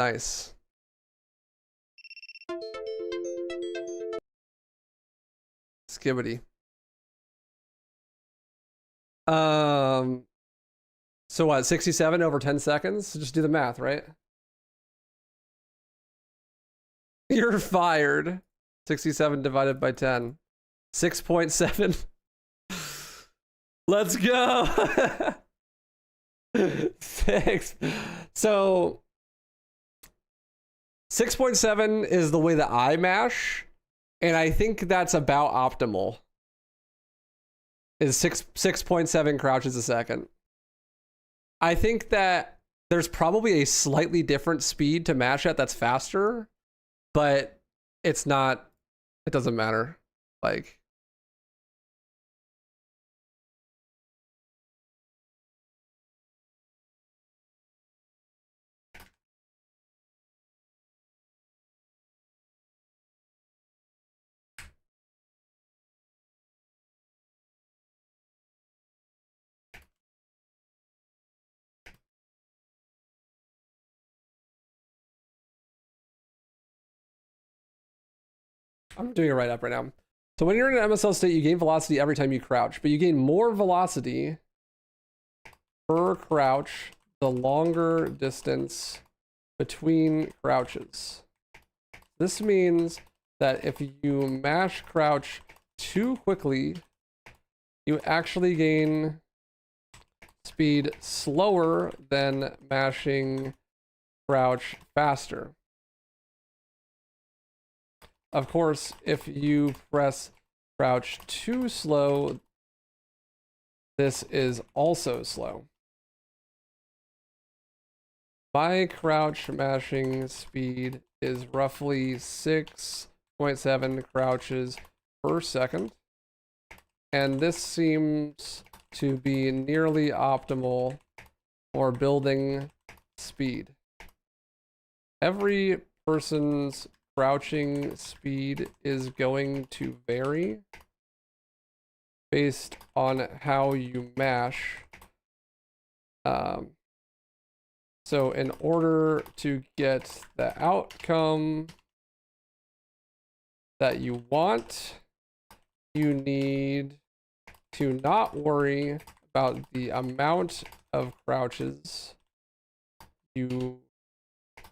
Nice. Skibbity. So what, 67 over 10 seconds? Just do the math, right? You're fired. 67 divided by 10. 6.7. Let's go. 6. So 6.7 is the way that I mash, and I think that's about optimal. Is 6.7 crouches a second. I think that there's probably a slightly different speed to mash at that's faster, but it's not, it doesn't matter. Like, I'm doing it right up right now. So when you're in an MSL state, you gain velocity every time you crouch, but you gain more velocity per crouch the longer distance between crouches. This means that if you mash crouch too quickly, you actually gain speed slower than mashing crouch faster. Of course, if you press crouch too slow, this is also slow. My crouch mashing speed is roughly 6.7 crouches per second, and this seems to be nearly optimal for building speed. Every person's crouching speed is going to vary based on how you mash. So in order to get the outcome that you want, you need to not worry about the amount of crouches you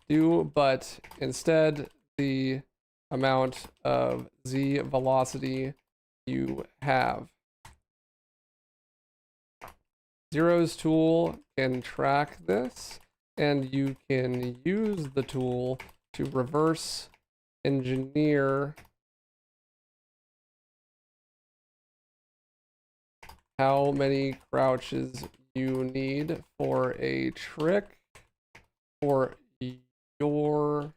do, but instead the amount of Z velocity you have. Zero's tool can track this, and you can use the tool to reverse engineer how many crouches you need for a trick for your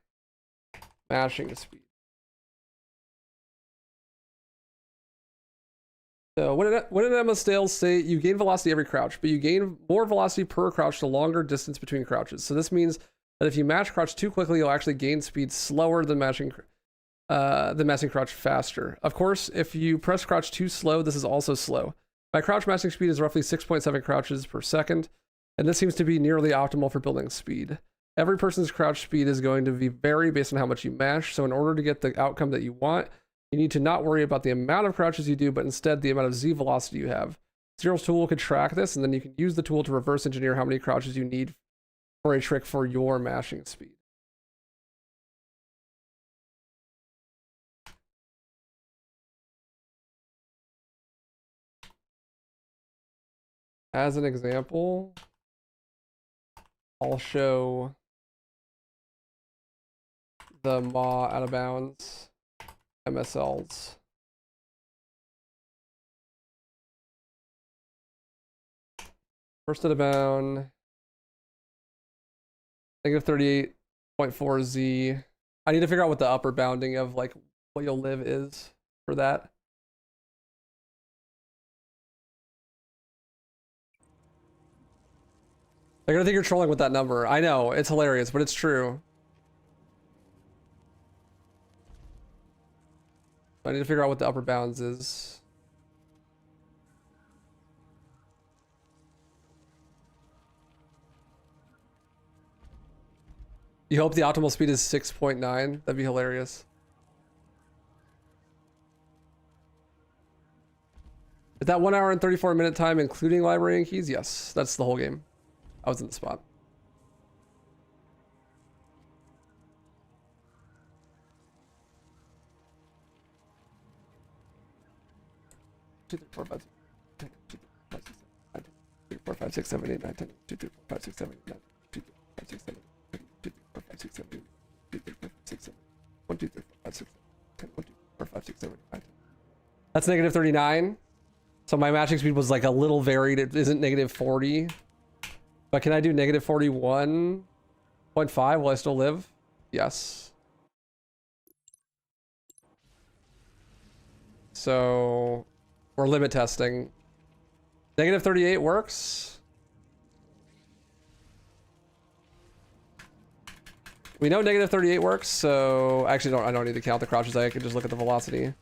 mashing speed. So when in an stale state, you gain velocity every crouch, but you gain more velocity per crouch the longer distance between crouches. So this means that if you mash crouch too quickly, you'll actually gain speed slower than mashing crouch faster. Of course, if you press crouch too slow, this is also slow. My crouch mashing speed is roughly 6.7 crouches per second, and this seems to be nearly optimal for building speed. Every person's crouch speed is going to vary based on how much you mash, so in order to get the outcome that you want, you need to not worry about the amount of crouches you do, but instead the amount of Z velocity you have. Zero's tool could track this, and then you can use the tool to reverse engineer how many crouches you need for a trick for your mashing speed. As an example, I'll show the MAW out of bounds MSLs. First out of bound, negative 38.4 Z. I need to figure out what the upper bounding of like what you'll live is for that. They're gonna think you're trolling with that number. I know, it's hilarious, but it's true. I need to figure out what the upper bounds is. You hope the optimal speed is 6.9? That'd be hilarious. Is that 1 hour and 34-minute time including library and keys? Yes, that's the whole game. I was in the spot. Two, three, four, five, six, seven, eight, nine, 10. 2, 3, 4, 5, 6, 7, 8, 9. 2, 3, 4, 5, 6, 7, 8, 2, 3, 4, 5, 6, 7, 8, 2, 3, 4, 5, 6, 7, 1, 2, 3, 4, 5, 6, 7, 10. 1, 2, 4, 5, 6, 7, 8, 9. That's negative 39. So my matching speed was like a little varied. It isn't negative 40. But can I do negative 41.5? Will I still live? Yes. So we're limit testing. Negative 38 works. We know negative 38 works, so actually I don't need to count the crouches. I can just look at the velocity.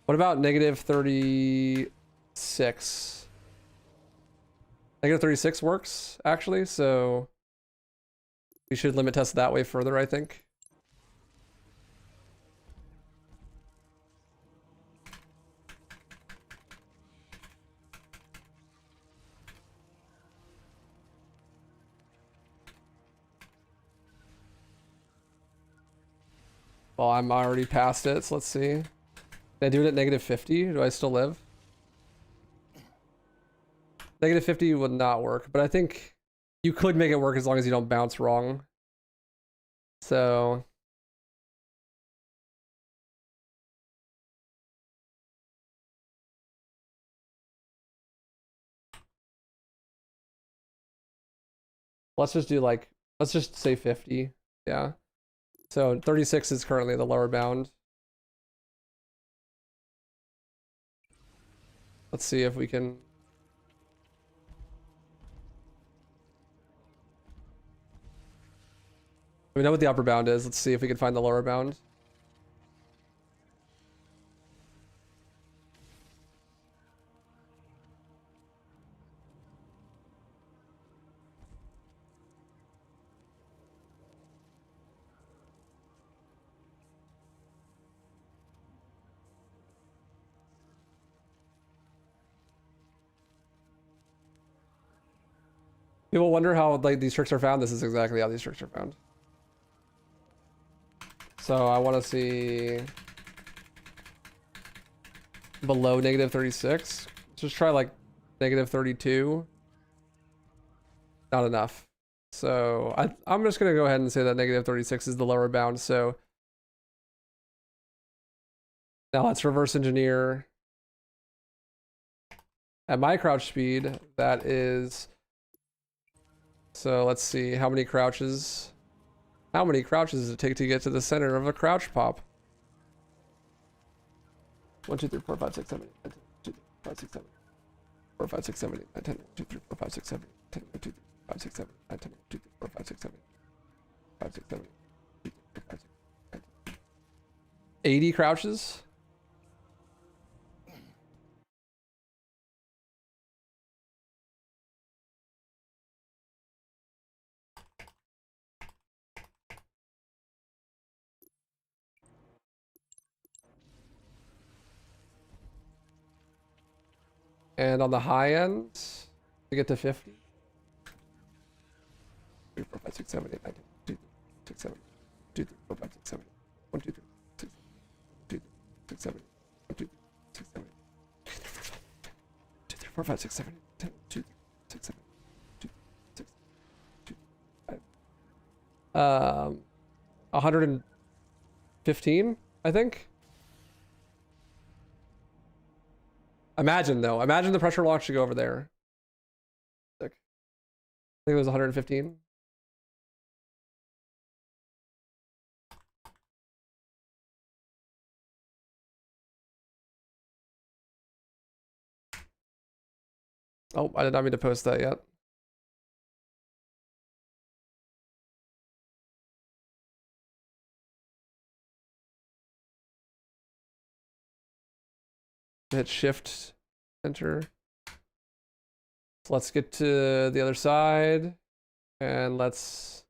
What about negative 36? Negative 36 works, actually, so we should limit test that way further, I think. Well, I'm already past it, so let's see. Can I do it at negative 50? Do I still live? Negative 50 would not work, but I think you could make it work as long as you don't bounce wrong. So let's just do like, let's just say 50. Yeah. So 36 is currently the lower bound. Let's see if we can. We know what the upper bound is. Let's see if we can find the lower bound. People wonder how like these tricks are found. This is exactly how these tricks are found. So I want to see below negative 36. Just try like negative 32. Not enough. So I'm just going to go ahead and say that negative 36 is the lower bound. So now let's reverse engineer. At my crouch speed, that is... So let's see, how many crouches? How many crouches does it take to get to the center of a crouch pop? 1, 2, 3, 4, 5, 6, 7, 8, 9, 10, 2, 3, 4, 5, 6, 7, 4, 5, 6, 7, 8, 9, 10, 2, 3, 4, 5, 6, 7, 10, 2, 3, 5, 6, 7, 9, 10, 2, 3, 4, 5, 6, 7, 5, 6, 7, 2, 3, 4, 5, 6, 9, 10. 80 crouches? And on the high end, to get to 50. 3, 4, 5, 6, 7, 8, 9, 10, 2, 3, 6, 7, 2, 3, 4, 5, 6, 7, 1, 2, 3, 6, 2, 3, 6, 7, 1, 2, 3, 6, 7, 2, 3, 4, 5, 6, 7, 10, 2, 3, 6, 7, 2, 6, 2, 5. 115, I think. Imagine though. Imagine the pressure launch to go over there. Sick. I think it was 115. Oh, I did not mean to post that yet. Hit shift, enter. So let's get to the other side and let's.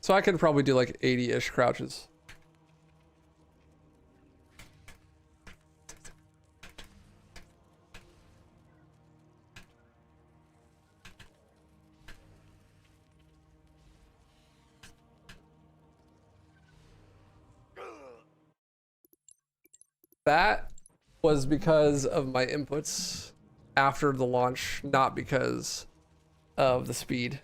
So I could probably do like 80-ish crouches. That was because of my inputs after the launch, not because of the speed.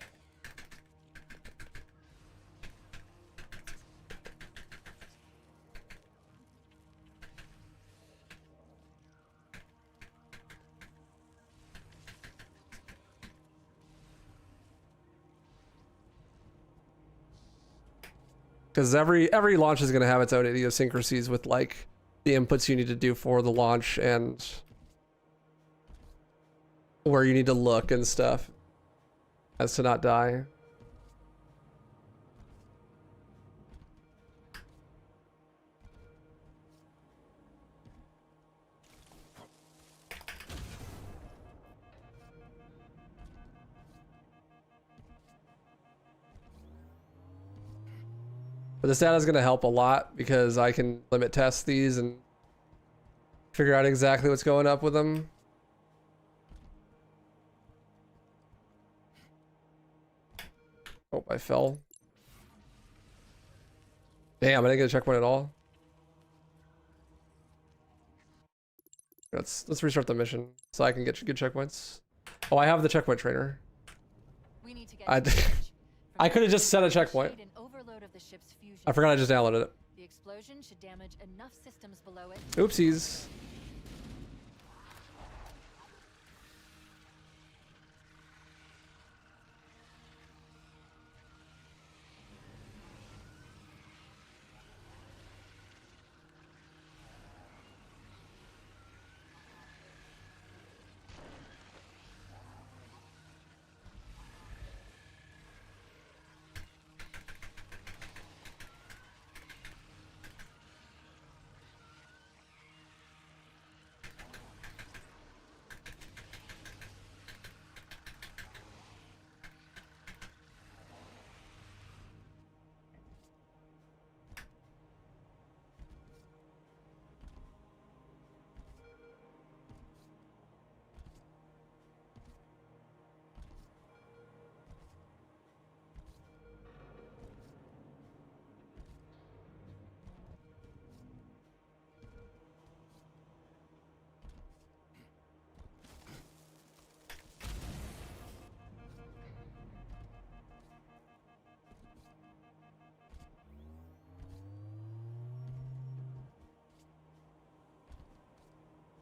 Because every launch is going to have its own idiosyncrasies with like the inputs you need to do for the launch and where you need to look and stuff as to not die. But this data is going to help a lot because I can limit test these and figure out exactly what's going up with them. Oh, I fell. Damn, I didn't get a checkpoint at all. Let's restart the mission so I can get good checkpoints. Oh, I have the checkpoint trainer. We need to get I could have just set a checkpoint. I forgot I just downloaded it. The explosion should damage enough systems below it. Oopsies.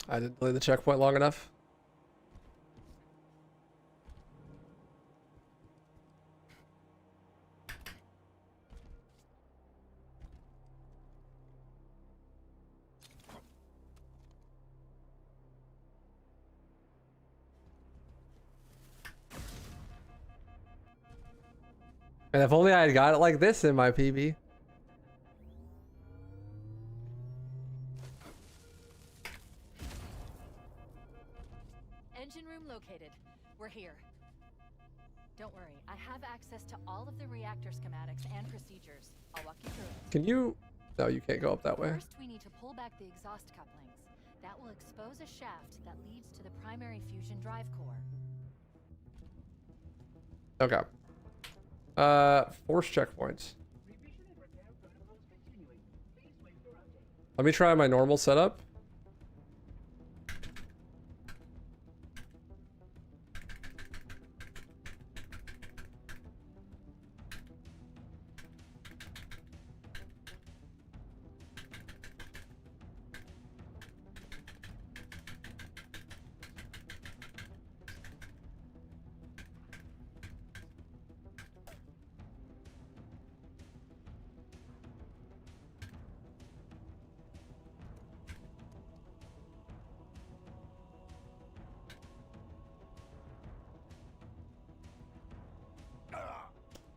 I didn't delay the checkpoint long enough. And if only I had got it like this in my PB. Engine room located. We're here. Don't worry, I have access to all of the reactor schematics and procedures. I'll walk you through it. Can you? No, you can't go up that way. First, we need to pull back the exhaust couplings. That will expose a shaft that leads to the primary fusion drive core. Okay. Force checkpoints. Let me try my normal setup.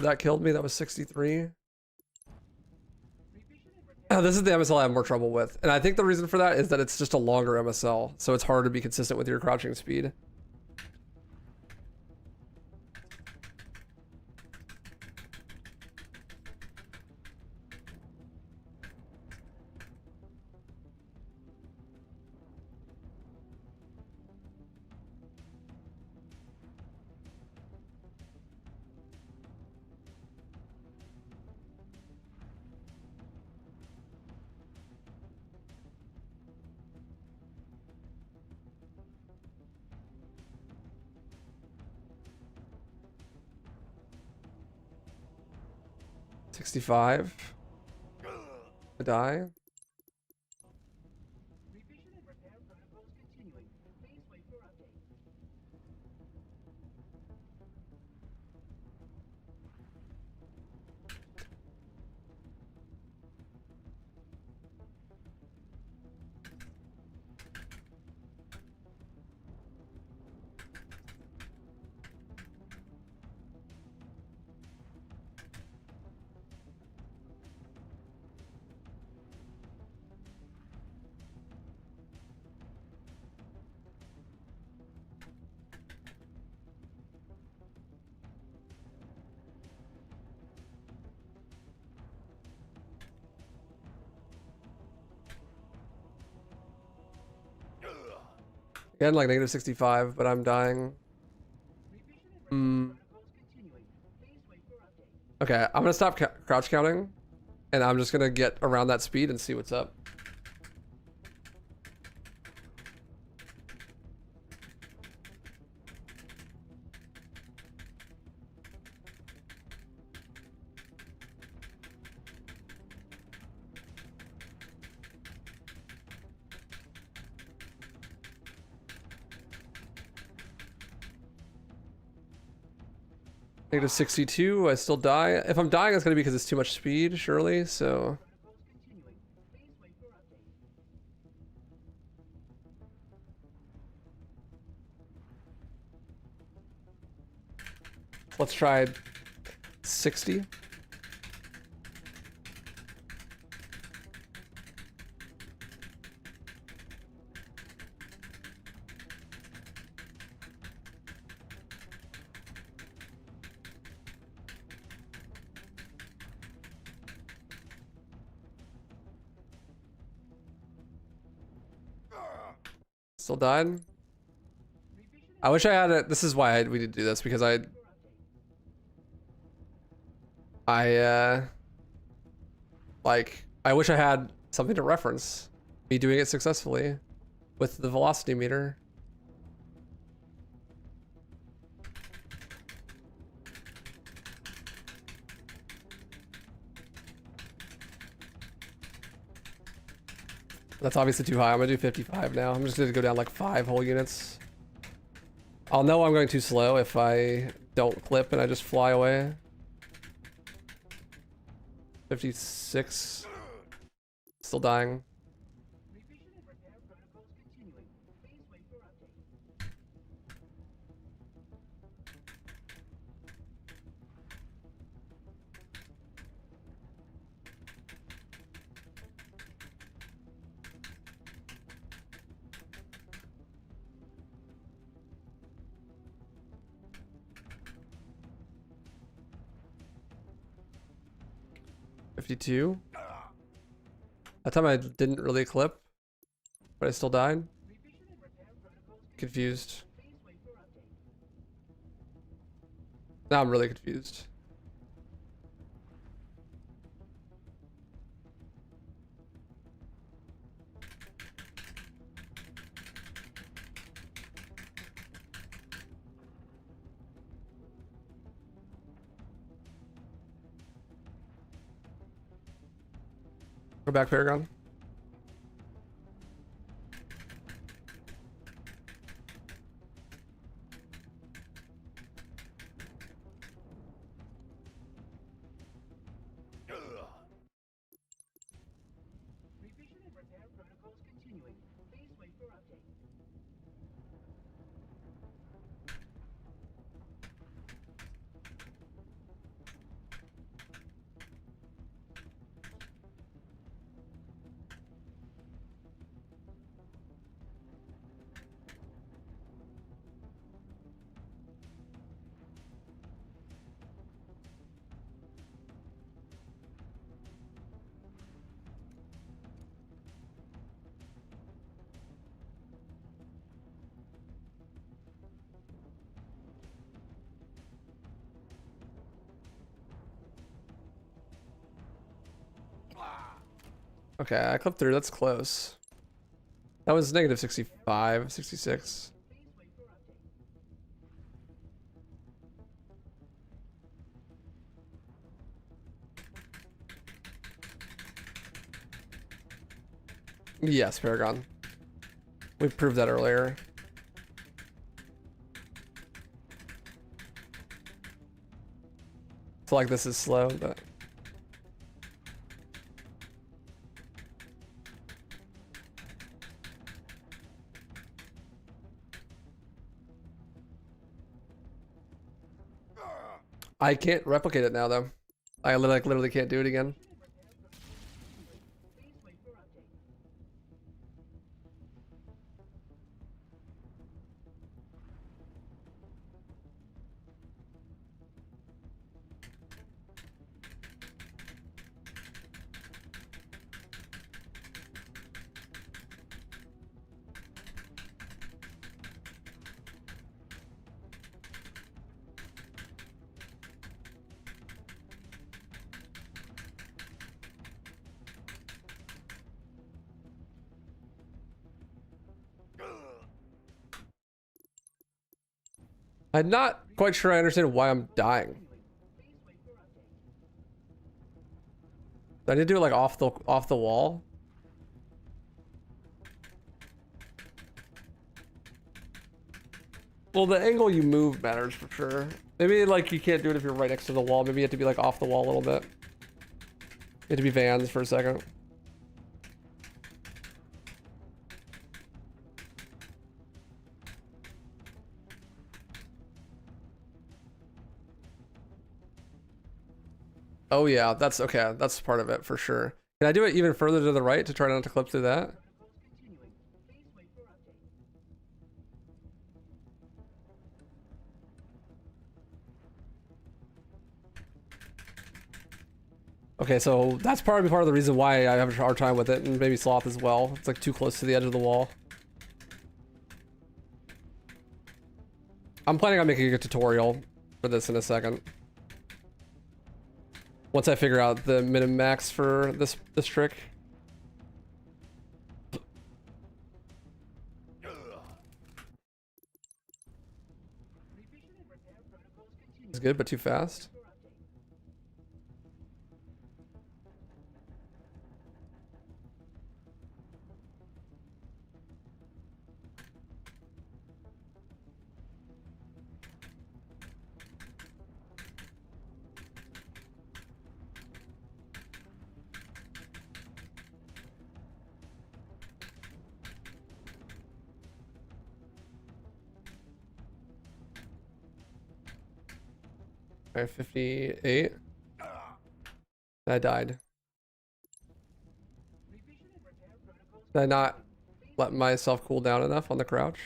That killed me. That was 63. This is the MSL I have more trouble with. And I think the reason for that is that it's just a longer MSL. So it's hard to be consistent with your crouching speed. $65. I die. Again, like negative 65, but I'm dying. Okay, I'm gonna stop crouch counting, and I'm just gonna get around that speed and see what's up. Negative 62, I still die. If I'm dying, it's gonna be because it's too much speed, surely, so. Let's try 60. Still died. I wish I had it. This is why we did do this, because I wish I had something to reference me doing it successfully with the velocity meter. That's obviously too high. I'm gonna do 55 now. I'm just gonna go down like 5 whole units. I'll know I'm going too slow if I don't clip and I just fly away. 56. Still dying. Revision and repair protocols continuing. Please wait for update. 52. That time I didn't really clip, but I still died. Confused. Now I'm really confused. Go back, Paragon. Revision and repair protocols continuing. Please wait for update. Okay, I clipped through. That's close. That was negative 65, 66. Yes, Paragon. We proved that earlier. So like this is slow, but I can't replicate it now though. I literally can't do it again. I'm not quite sure I understand why I'm dying. I need to do it like off the wall. Well, the angle you move matters for sure. Maybe like you can't do it if you're right next to the wall. Maybe you have to be like off the wall a little bit. You have to be Vans for a second. Oh yeah, that's okay. That's part of it for sure. Can I do it even further to the right to try not to clip through that? Okay, so that's probably part of the reason why I have a hard time with it, and maybe Sloth as well. It's like too close to the edge of the wall. I'm planning on making a tutorial for this in a second. Once I figure out the min and max for this trick. It's good, but too fast. Okay, 58. I died. Did I not let myself cool down enough on the crouch?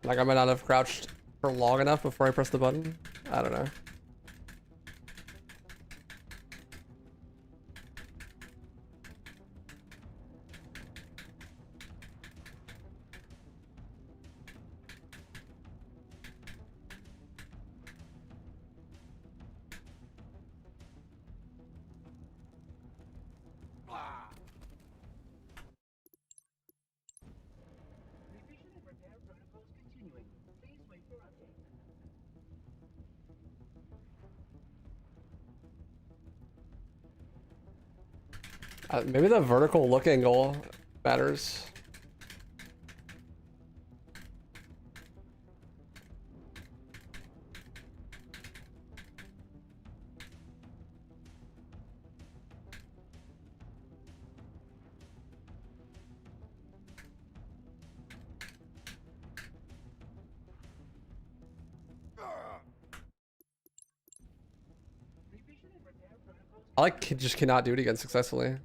Like I might not have crouched for long enough before I pressed the button? I don't know. Maybe the vertical look angle matters. I like just cannot do it again successfully.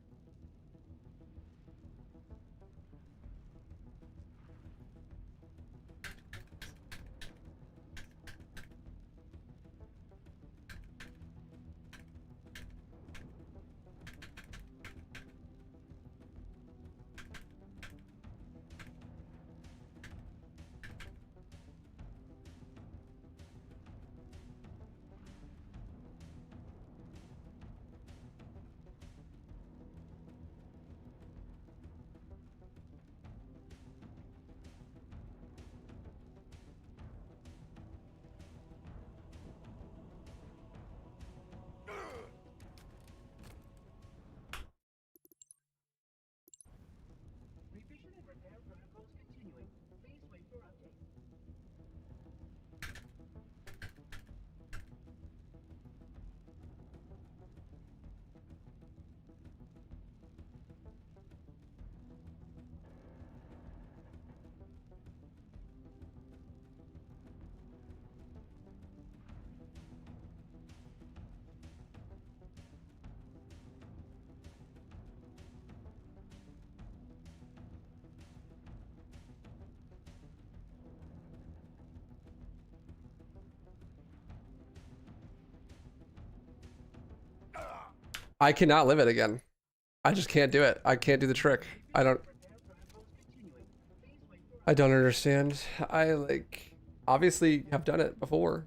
I cannot live it again. I just can't do it. I can't do the trick. I don't understand. I like obviously have done it before.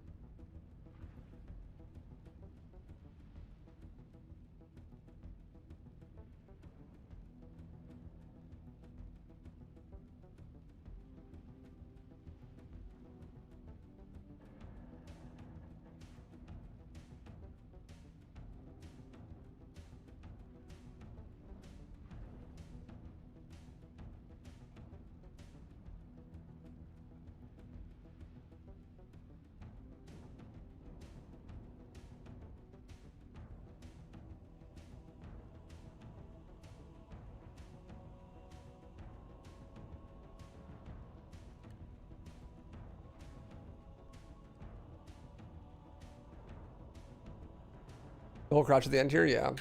The whole crouch at the end here, yeah.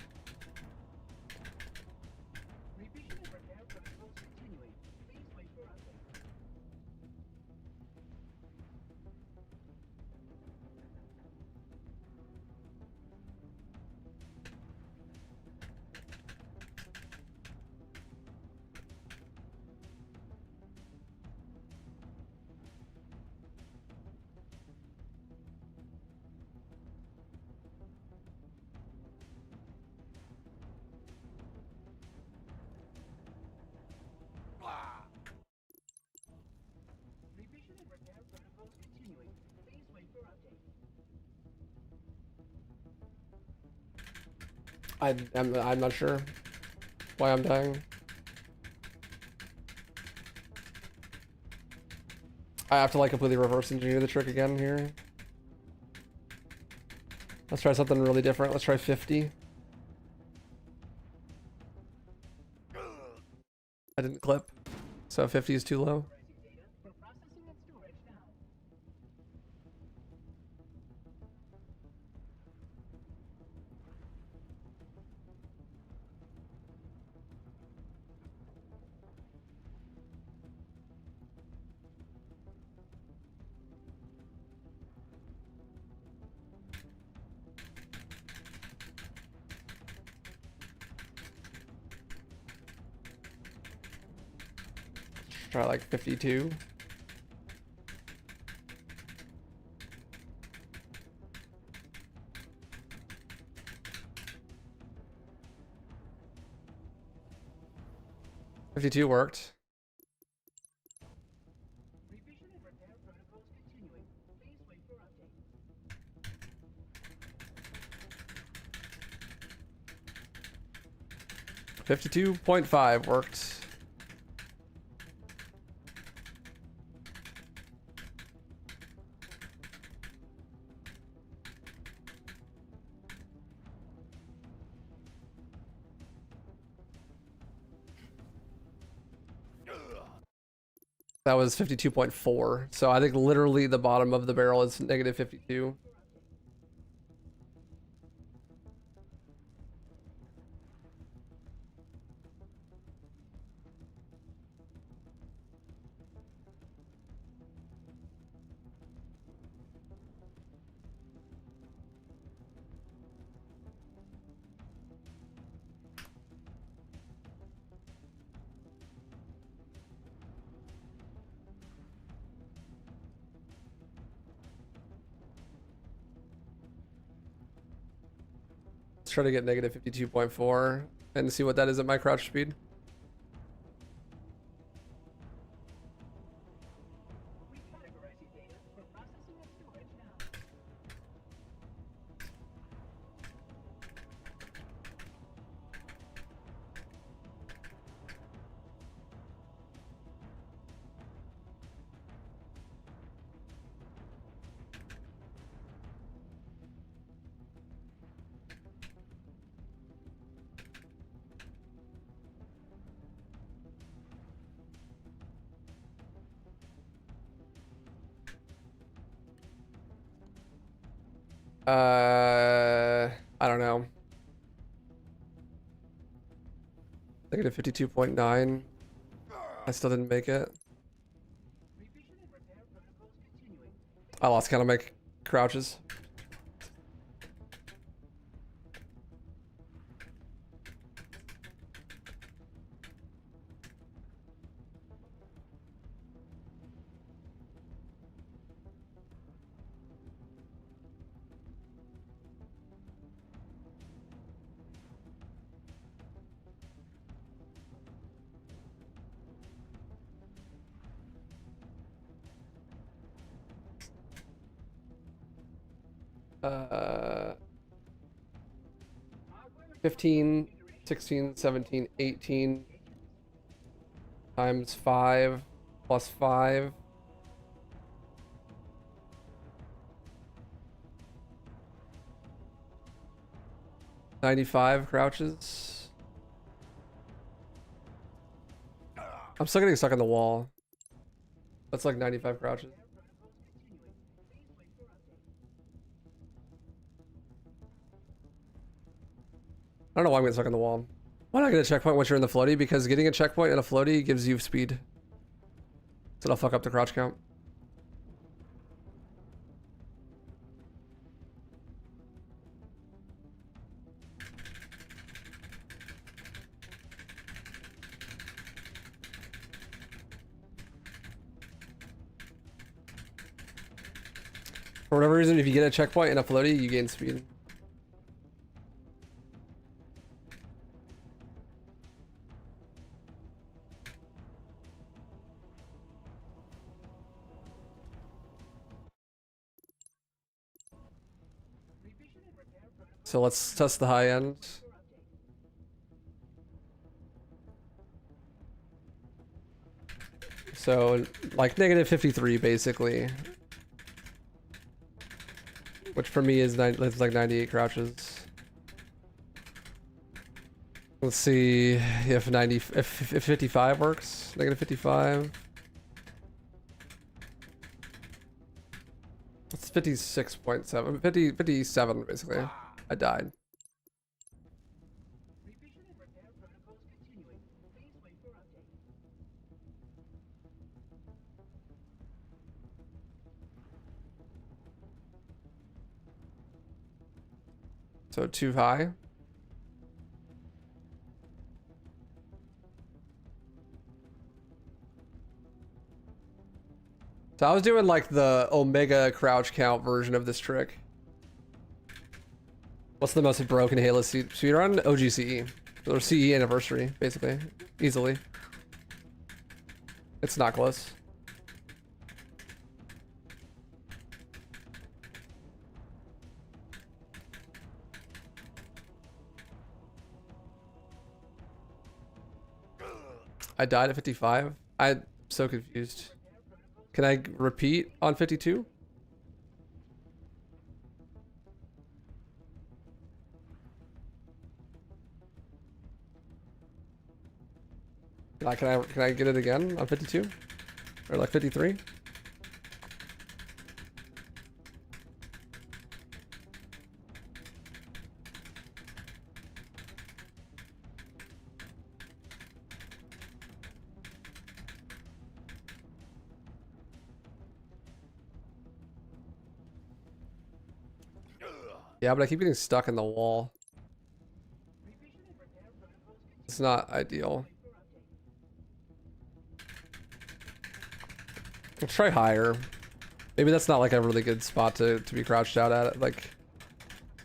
I'm not sure why I'm dying. I have to like completely reverse engineer the trick again here. Let's try something really different. Let's try 50. I didn't clip. So 50 is too low. For processing and storage now. Try like 52. $52 worked. Revision and repair protocols continuing. Please wait for update. 52.5 worked. That was 52.4. So I think literally the bottom of the barrel is negative 52. Let's try to get negative 52.4 and see what that is at my crouch speed. Recategorizing data for processing and storage now. I don't know. Negative 52.9. I still didn't make it. Revision and repair protocols continuing. I lost count of my crouches. Uh, 15, 16, 17, 18 times 5 plus 5. $95 crouches. I'm still getting stuck on the wall. That's like 95 crouches. I don't know why I'm getting stuck on the wall. Why not get a checkpoint once you're in the floaty? Because getting a checkpoint in a floaty gives you speed. So it'll fuck up the crouch count. For whatever reason, if you get a checkpoint in a floaty, you gain speed. So let's test the high end. So like negative 53 basically. Which for me is like 98 crouches. Let's see if 90, if 55 works. Negative 55. It's 56.7, 57 basically. I died. Revision and repair protocols continuing. Please wait for update. So too high. So I was doing like the Omega crouch count version of this trick. What's the most broken Halo speedrun? OGCE. Or CE anniversary, basically. Easily. It's not close. I died at 55. I'm so confused. Can I repeat on 52? Can I get it again on 52? Or like 53? Yeah, but I keep getting stuck in the wall. It's not ideal. Let's try higher. Maybe that's not like a really good spot to be crouched out at. Like,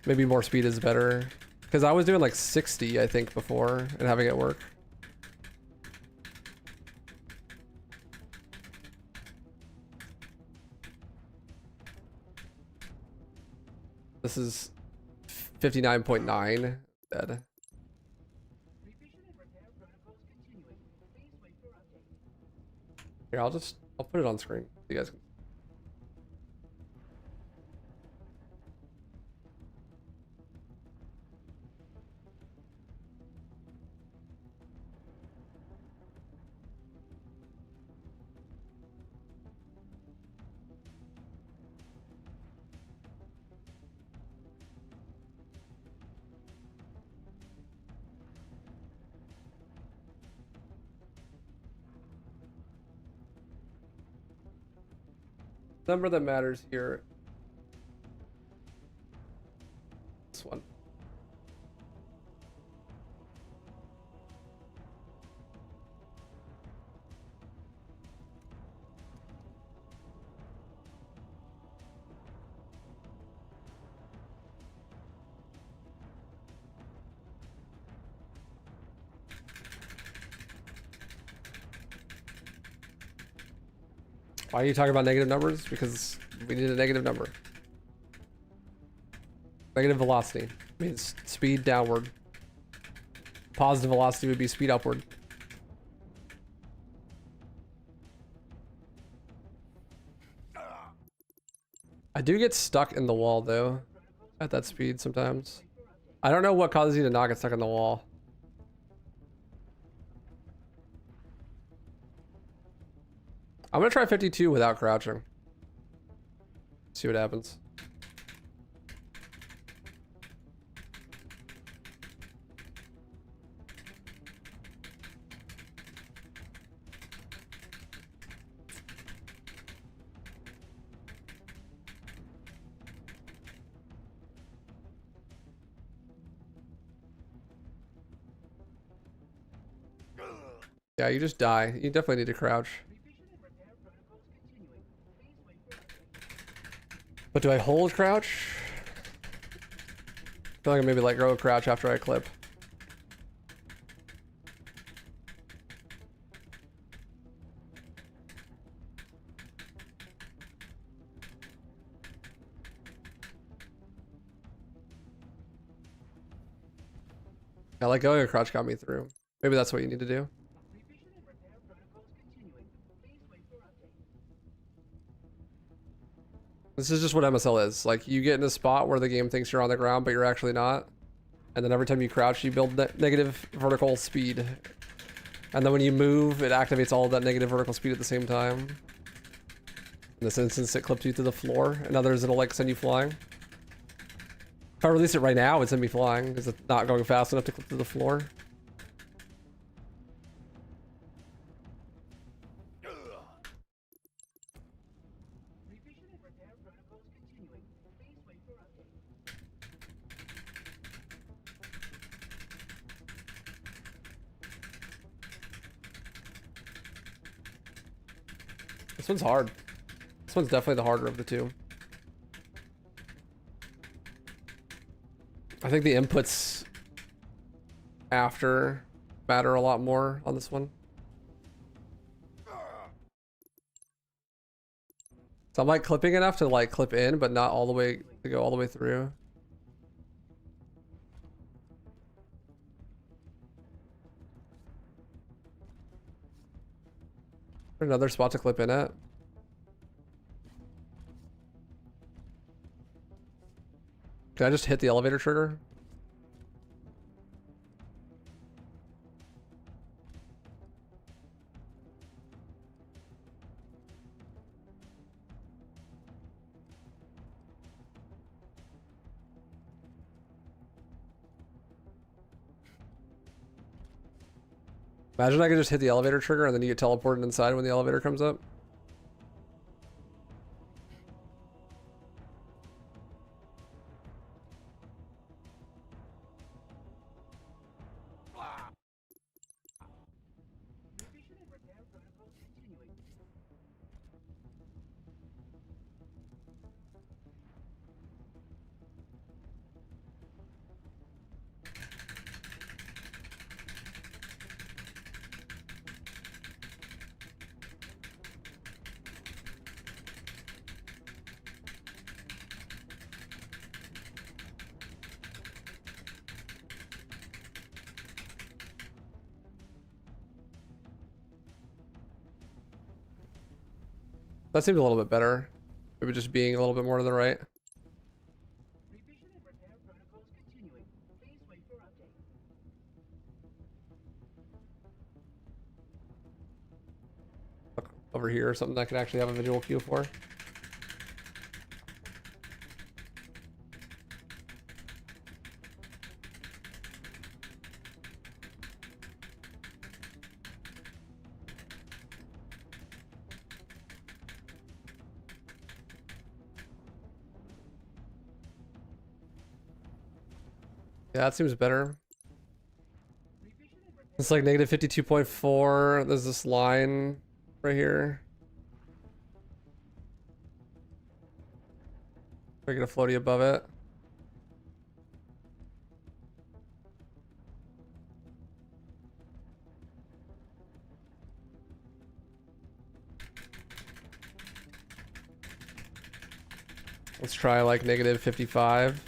maybe more speed is better. Because I was doing like 60, I think, before and having it work. This is 59.9 dead. Here, I'll put it on screen. You guys can. Number that matters here. This one. Why are you talking about negative numbers? Because we need a negative number. Negative velocity means speed downward. Positive velocity would be speed upward. I do get stuck in the wall though, at that speed sometimes. I don't know what causes you to not get stuck in the wall. I'm gonna try 52 without crouching. See what happens. Yeah, you just die. You definitely need to crouch. But do I hold crouch? I feel like I maybe let go of crouch after I clip. I let go of crouch got me through. Maybe that's what you need to do. This is just what MSL is. Like, you get in a spot where the game thinks you're on the ground, but you're actually not. and then every time you crouch, you build negative vertical speed. And then when you move, it activates all of that negative vertical speed at the same time. In this instance, it clips you to the floor. In others, it'll like send you flying. If I release it right now, it'd send me flying because it's not going fast enough to clip to the floor. This one's hard. This one's definitely the harder of the two. I think the inputs after matter a lot more on this one. So I'm like clipping enough to like clip in, but not all the way to go all the way through. Another spot to clip in at. Can I just hit the elevator trigger? Imagine I could just hit the elevator trigger and then you get teleported inside when the elevator comes up. That seems a little bit better. Maybe just being a little bit more to the right. Over here, something I could actually have a visual cue for. Yeah, that seems better. It's like negative 52.4. There's this line right here. We're gonna floaty above it. Let's try like negative 55.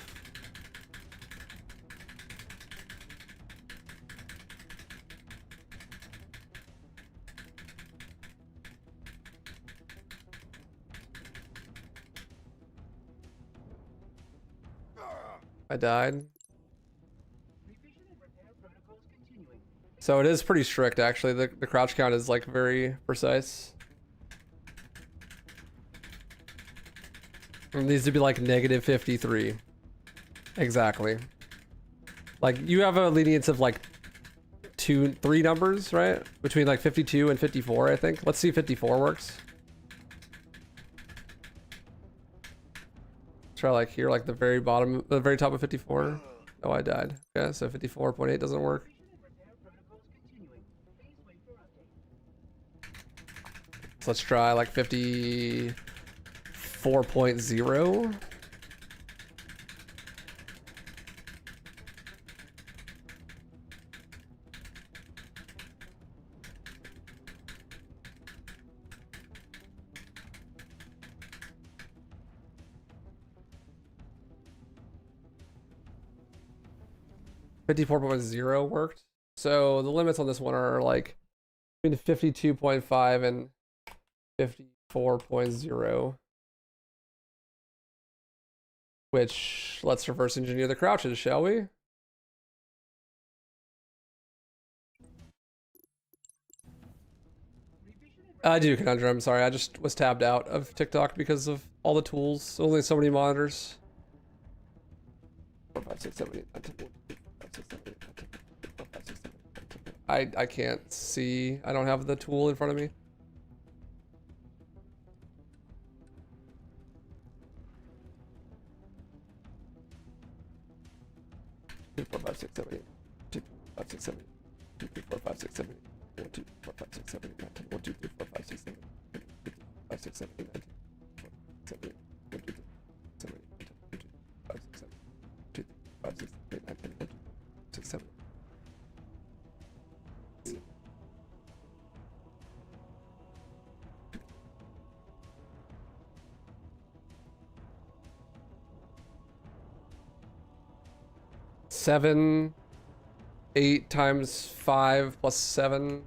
I died. So it is pretty strict actually. The crouch count is like very precise. It needs to be like negative 53. Exactly. Like you have a lenience of like 3 numbers, right? Between like 52 and 54, I think. Let's see if 54 works. Try like here, like the very bottom, the very top of 54. Oh, I died. Okay, so 54.8 doesn't work. So let's try like 54.0. .0 worked. So the limits on this one are like between 52.5 and 54.0. Which, let's reverse engineer the crouches, shall we? I do, Conundrum. Sorry, I just was tabbed out of TikTok because of all the tools. Only so many monitors. 4, 5, 6, 7, 8, 9, 10, 11, 12, 13, 14, 15, 16, 17, 18, I can't see. I don't have the tool in front of me. Two, 4, 5, 6, 7, 8. 2, 5, 6, 7, 8. 2, 3, 4, 5, 6, 7, 8. 1, 2, 4, 5, 6, 7, 8, 9, 10. 1, 2, 3, 4, 5, 6, 7, 8. 5, 6, 7, 8, 9, 10. 7, 8. 1, 2, 3, 7, 8, 9, 10. 1, 2, 5, 6, 7, 2, 5, 6, 8, 9, 10. 1, 2, 6, 7. Seven, 8 times 5 plus 7.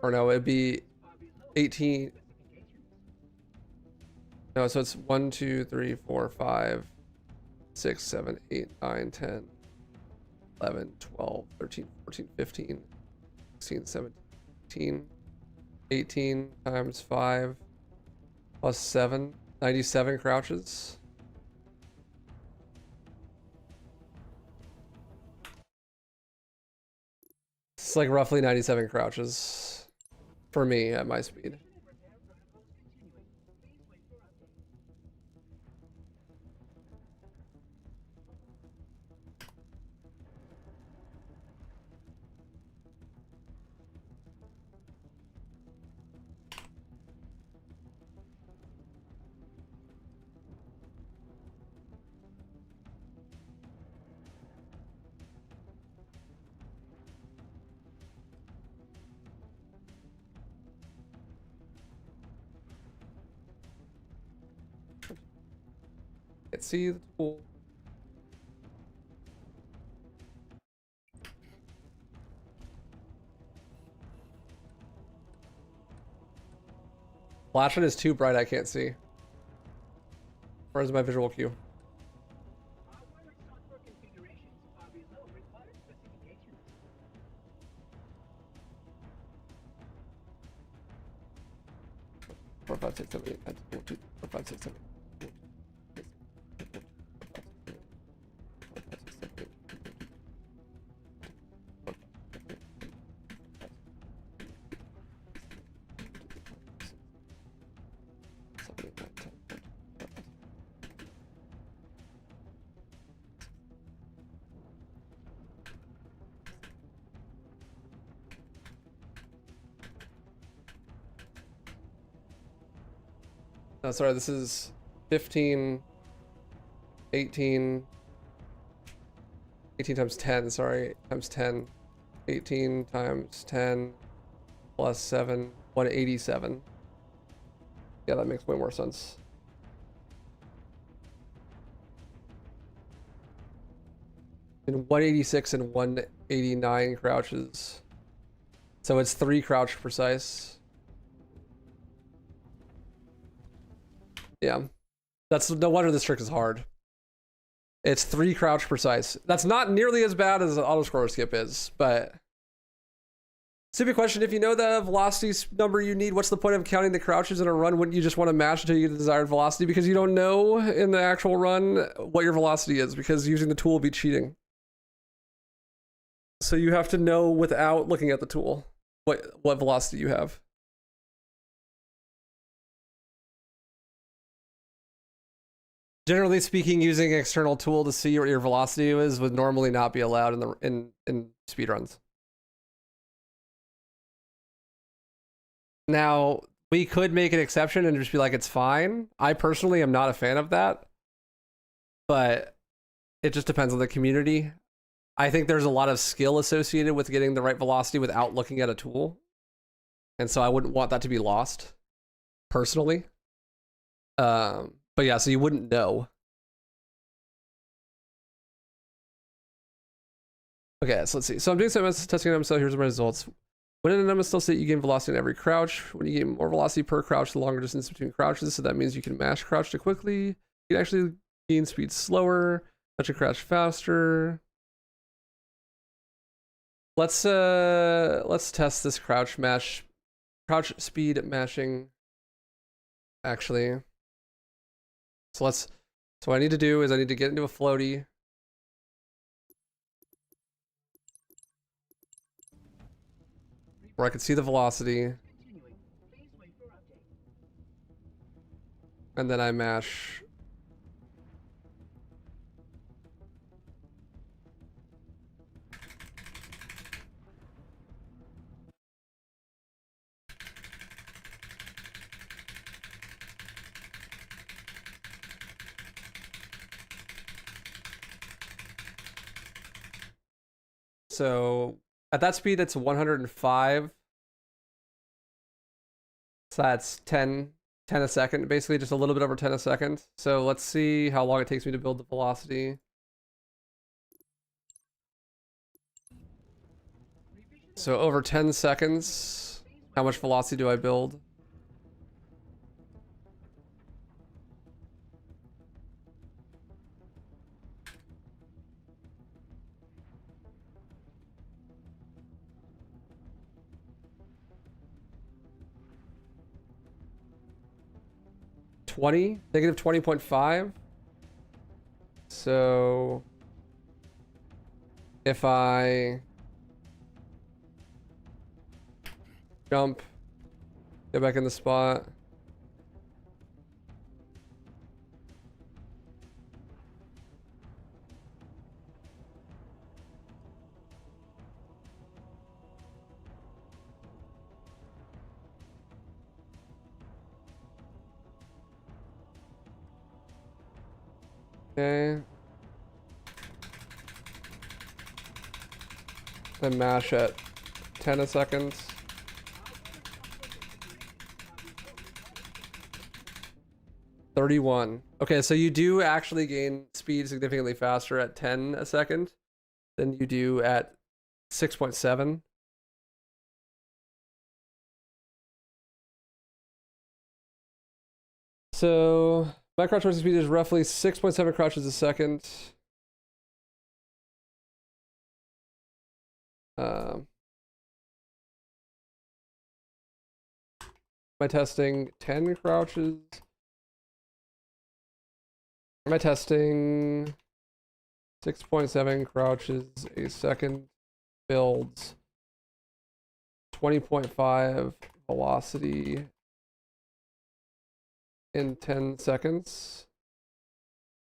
Or no, it'd be 18. No, so it's 1, 2, 3, 4, 5, 6, 7, 8, 9, 10, 11, 12, 13, 14, 15, 16, 17, 18 times 5 plus 7, 97 crouches. It's like roughly 97 crouches for me at my speed. Can't see the tool. Flashlight is too bright, I can't see. Where's my visual cue? Four, 5, 6, 7, 8, 9, 10, 1, 2, 4, 5, 6, 7, 8. No, sorry, this is 15, 18 times 10, sorry, times 10. 18 times 10 plus 7, 187. Yeah, that makes way more sense. And 186 and 189 crouches. So it's 3 crouch precise. Yeah, that's no wonder this trick is hard. It's 3 crouch precise. That's not nearly as bad as an auto scroller skip is, but stupid question. If you know the velocity number you need, what's the point of counting the crouches in a run? Wouldn't you just want to mash until you get the desired velocity? Because you don't know in the actual run what your velocity is, because using the tool will be cheating. So you have to know without looking at the tool what velocity you have. Generally speaking, using an external tool to see what your velocity is would normally not be allowed in speedruns. Now, we could make an exception and just be like, it's fine. I personally am not a fan of that, but it just depends on the community. I think there's a lot of skill associated with getting the right velocity without looking at a tool. And so I wouldn't want that to be lost, personally. But yeah, so you wouldn't know. Okay, so let's see. So I'm doing some testing on so here's my results. When in an still state, you gain velocity in every crouch. When you gain more velocity per crouch, the longer distance between crouches. So that means you can mash crouch to quickly. You can actually gain speed slower. Let you crouch faster. Let's test this crouch speed mashing. Actually, so what I need to do is I need to get into a floaty. Where I can see the velocity. And then I mash. So at that speed, it's 105. So that's 10 a second, basically just a little bit over 10 a second. So let's see how long it takes me to build the velocity. So over 10 seconds, how much velocity do I build? Negative 20.5. So if I jump, get back in the spot. Okay. Then mash at 10 a second. $31. Okay, so you do actually gain speed significantly faster at 10 a second than you do at 6.7. So my crouch racing speed is roughly 6.7 crouches a second. Am I testing 10 crouches? Am I testing 6.7 crouches a second builds 20.5 velocity in 10 seconds,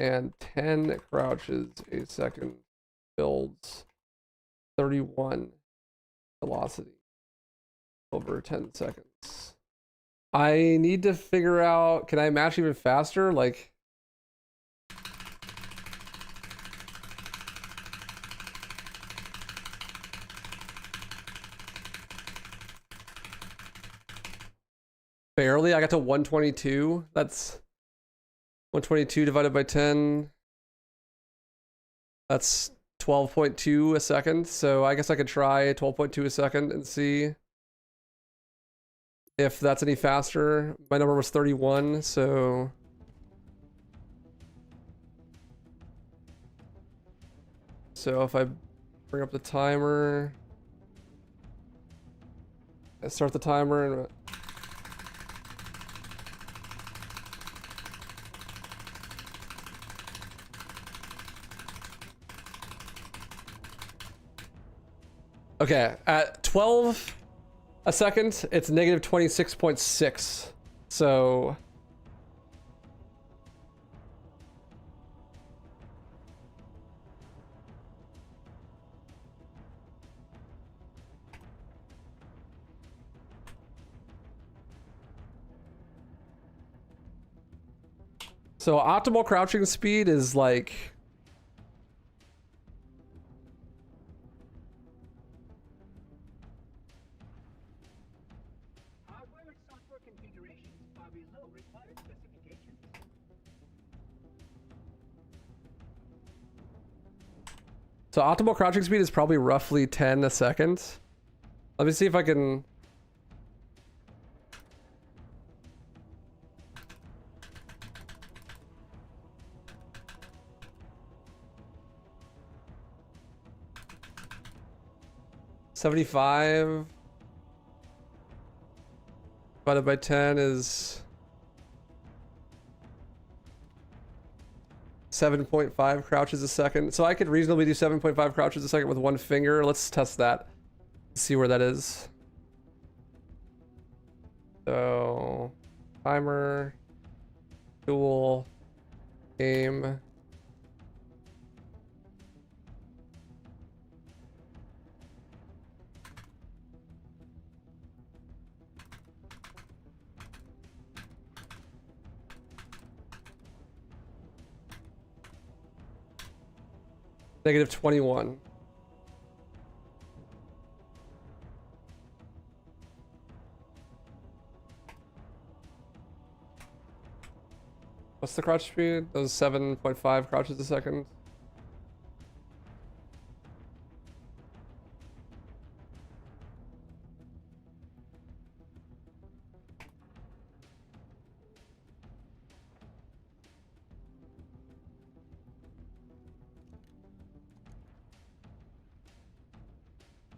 and 10 crouches a second builds 31 velocity over 10 seconds. I need to figure out, can I match even faster? Like, barely. I got to 122. That's 122 divided by 10. That's 12.2 a second. So I guess I could try 12.2 a second and see if that's any faster. My number was 31, so if I bring up the timer, I start the timer and okay, at 12 a second, it's negative 26.6. So optimal crouching speed is like optimal crouching speed is probably roughly 10 a second. Let me see if I can. 75 divided by 10 is 7.5 crouches a second. So I could reasonably do 7.5 crouches a second with one finger. Let's test that. See where that is. So timer, tool, game. Negative 21. What's the crouch speed? Those 7.5 crouches a second.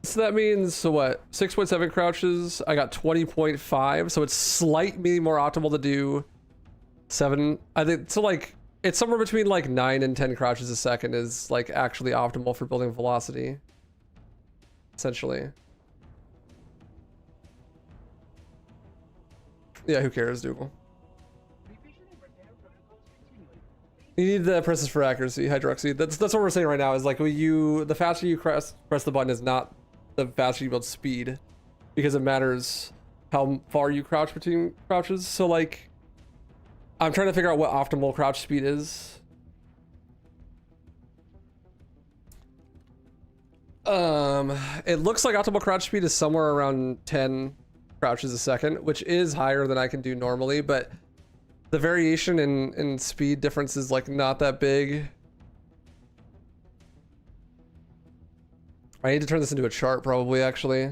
So that means, so what? 6.7 crouches. I got 20.5. So it's slightly more optimal to do 7. I think so. Like it's somewhere between like 9 and 10 crouches a second is like actually optimal for building velocity. Essentially. Yeah, who cares, Dougal? You need the presses for accuracy, Hydroxy. That's what we're saying right now. Is like the faster you press the button is not the faster you build speed, because it matters how far you crouch between crouches. So like, I'm trying to figure out what optimal crouch speed is. It looks like optimal crouch speed is somewhere around 10 crouches a second, which is higher than I can do normally, but the variation in speed difference is like not that big. I need to turn this into a chart probably, actually.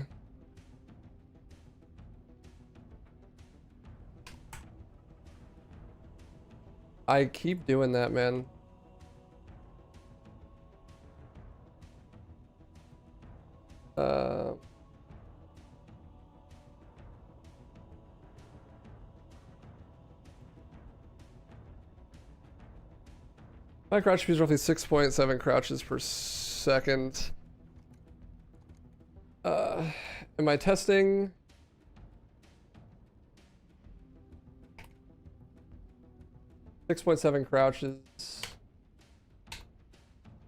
I keep doing that, man. My crouch speed is roughly 6.7 crouches per second. Am I testing? .7 crouches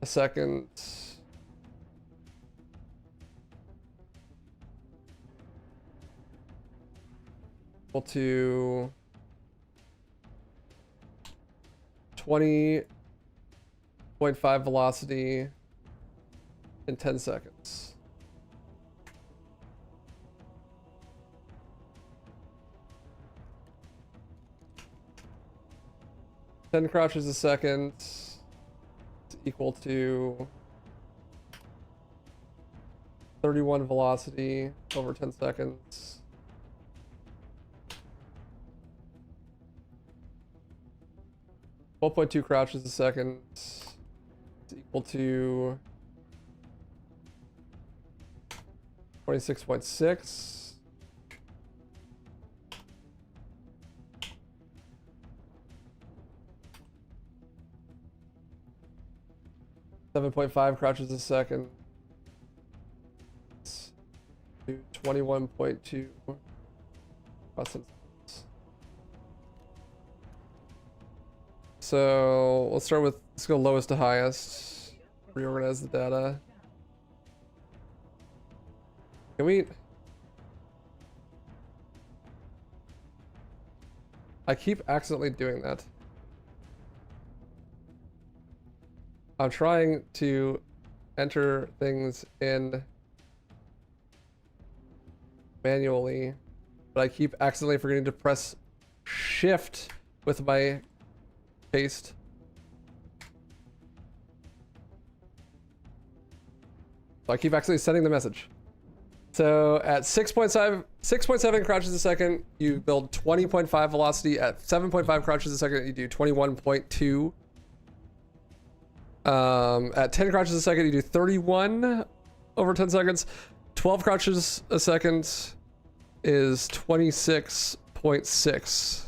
a second. Equal to 20.5 velocity in 10 seconds. Ten crouches a second is equal to 31 velocity over 10 seconds. .2 crouches a second is equal to 26.6. 7.5 crouches a second to 21.2. So let's start with, let's go lowest to highest. Reorganize the data. Can we? I keep accidentally doing that. I'm trying to enter things in manually, but I keep accidentally forgetting to press shift with my paste. So I keep accidentally sending the message. So at 6.7 crouches a second, you build 20.5 velocity. At 7.5 crouches a second, you do 21.2. At 10 crouches a second, you do 31 over 10 seconds. 12 crouches a second is 26.6.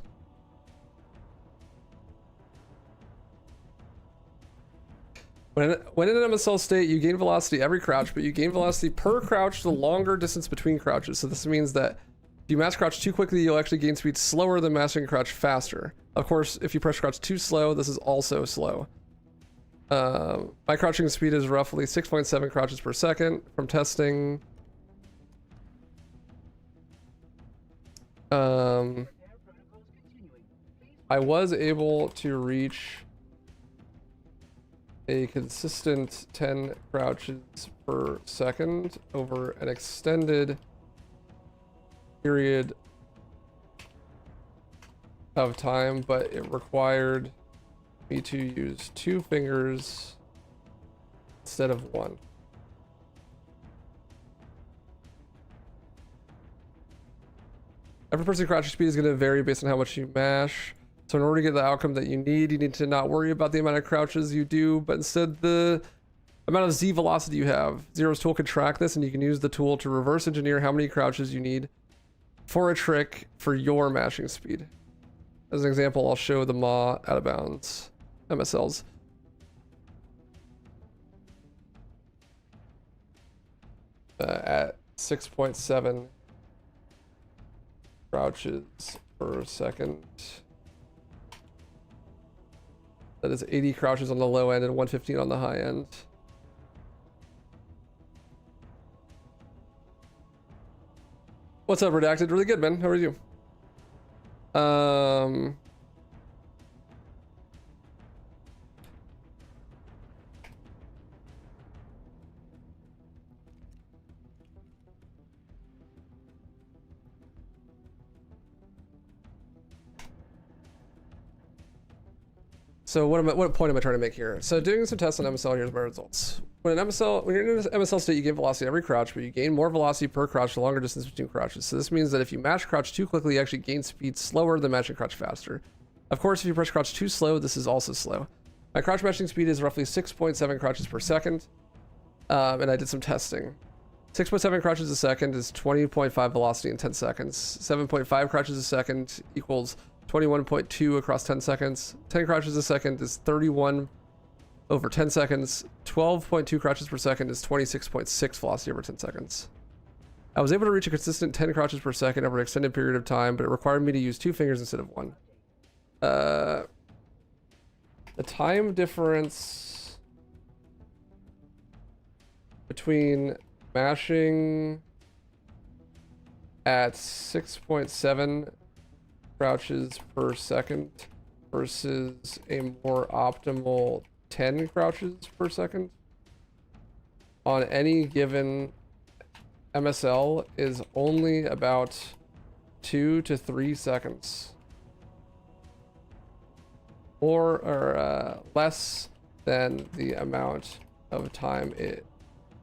When in an MSL state, you gain velocity every crouch, but you gain velocity per crouch the longer distance between crouches. So this means that if you mash crouch too quickly, you'll actually gain speed slower than mashing crouch faster. Of course, if you press crouch too slow, this is also slow. My crouching speed is roughly 6.7 crouches per second from testing. I was able to reach a consistent 10 crouches per second over an extended period of time, but it required me to use 2 fingers instead of 1. Every person's crouching speed is going to vary based on how much you mash. So in order to get the outcome that you need to not worry about the amount of crouches you do, but instead the amount of Z velocity you have. Zero's tool can track this, and you can use the tool to reverse engineer how many crouches you need for a trick for your mashing speed. As an example, I'll show the Maw out of bounds MSLs. At 6.7 crouches per second. That is 80 crouches on the low end and 115 on the high end. What's up, Redacted? Really good, man. How are you? So what point am I trying to make here? So doing some tests on MSL, here's my results. When you're in an MSL state, you gain velocity every crouch, but you gain more velocity per crouch the longer distance between crouches. So this means that if you mash crouch too quickly, you actually gain speed slower than mashing crouch faster. Of course, if you press crouch too slow, this is also slow. My crouch mashing speed is roughly 6.7 crouches per second, and I did some testing. 6.7 crouches a second is 20.5 velocity in 10 seconds. 7.5 crouches a second equals 21.2 across 10 seconds. 10 crouches a second is 31 over 10 seconds. 12.2 crouches per second is 26.6 velocity over 10 seconds. I was able to reach a consistent 10 crouches per second over an extended period of time, but it required me to use 2 fingers instead of 1. The time difference between mashing at 6.7 crouches per second versus a more optimal 10 crouches per second on any given MSL is only about 2 to 3 seconds, or less than the amount of time it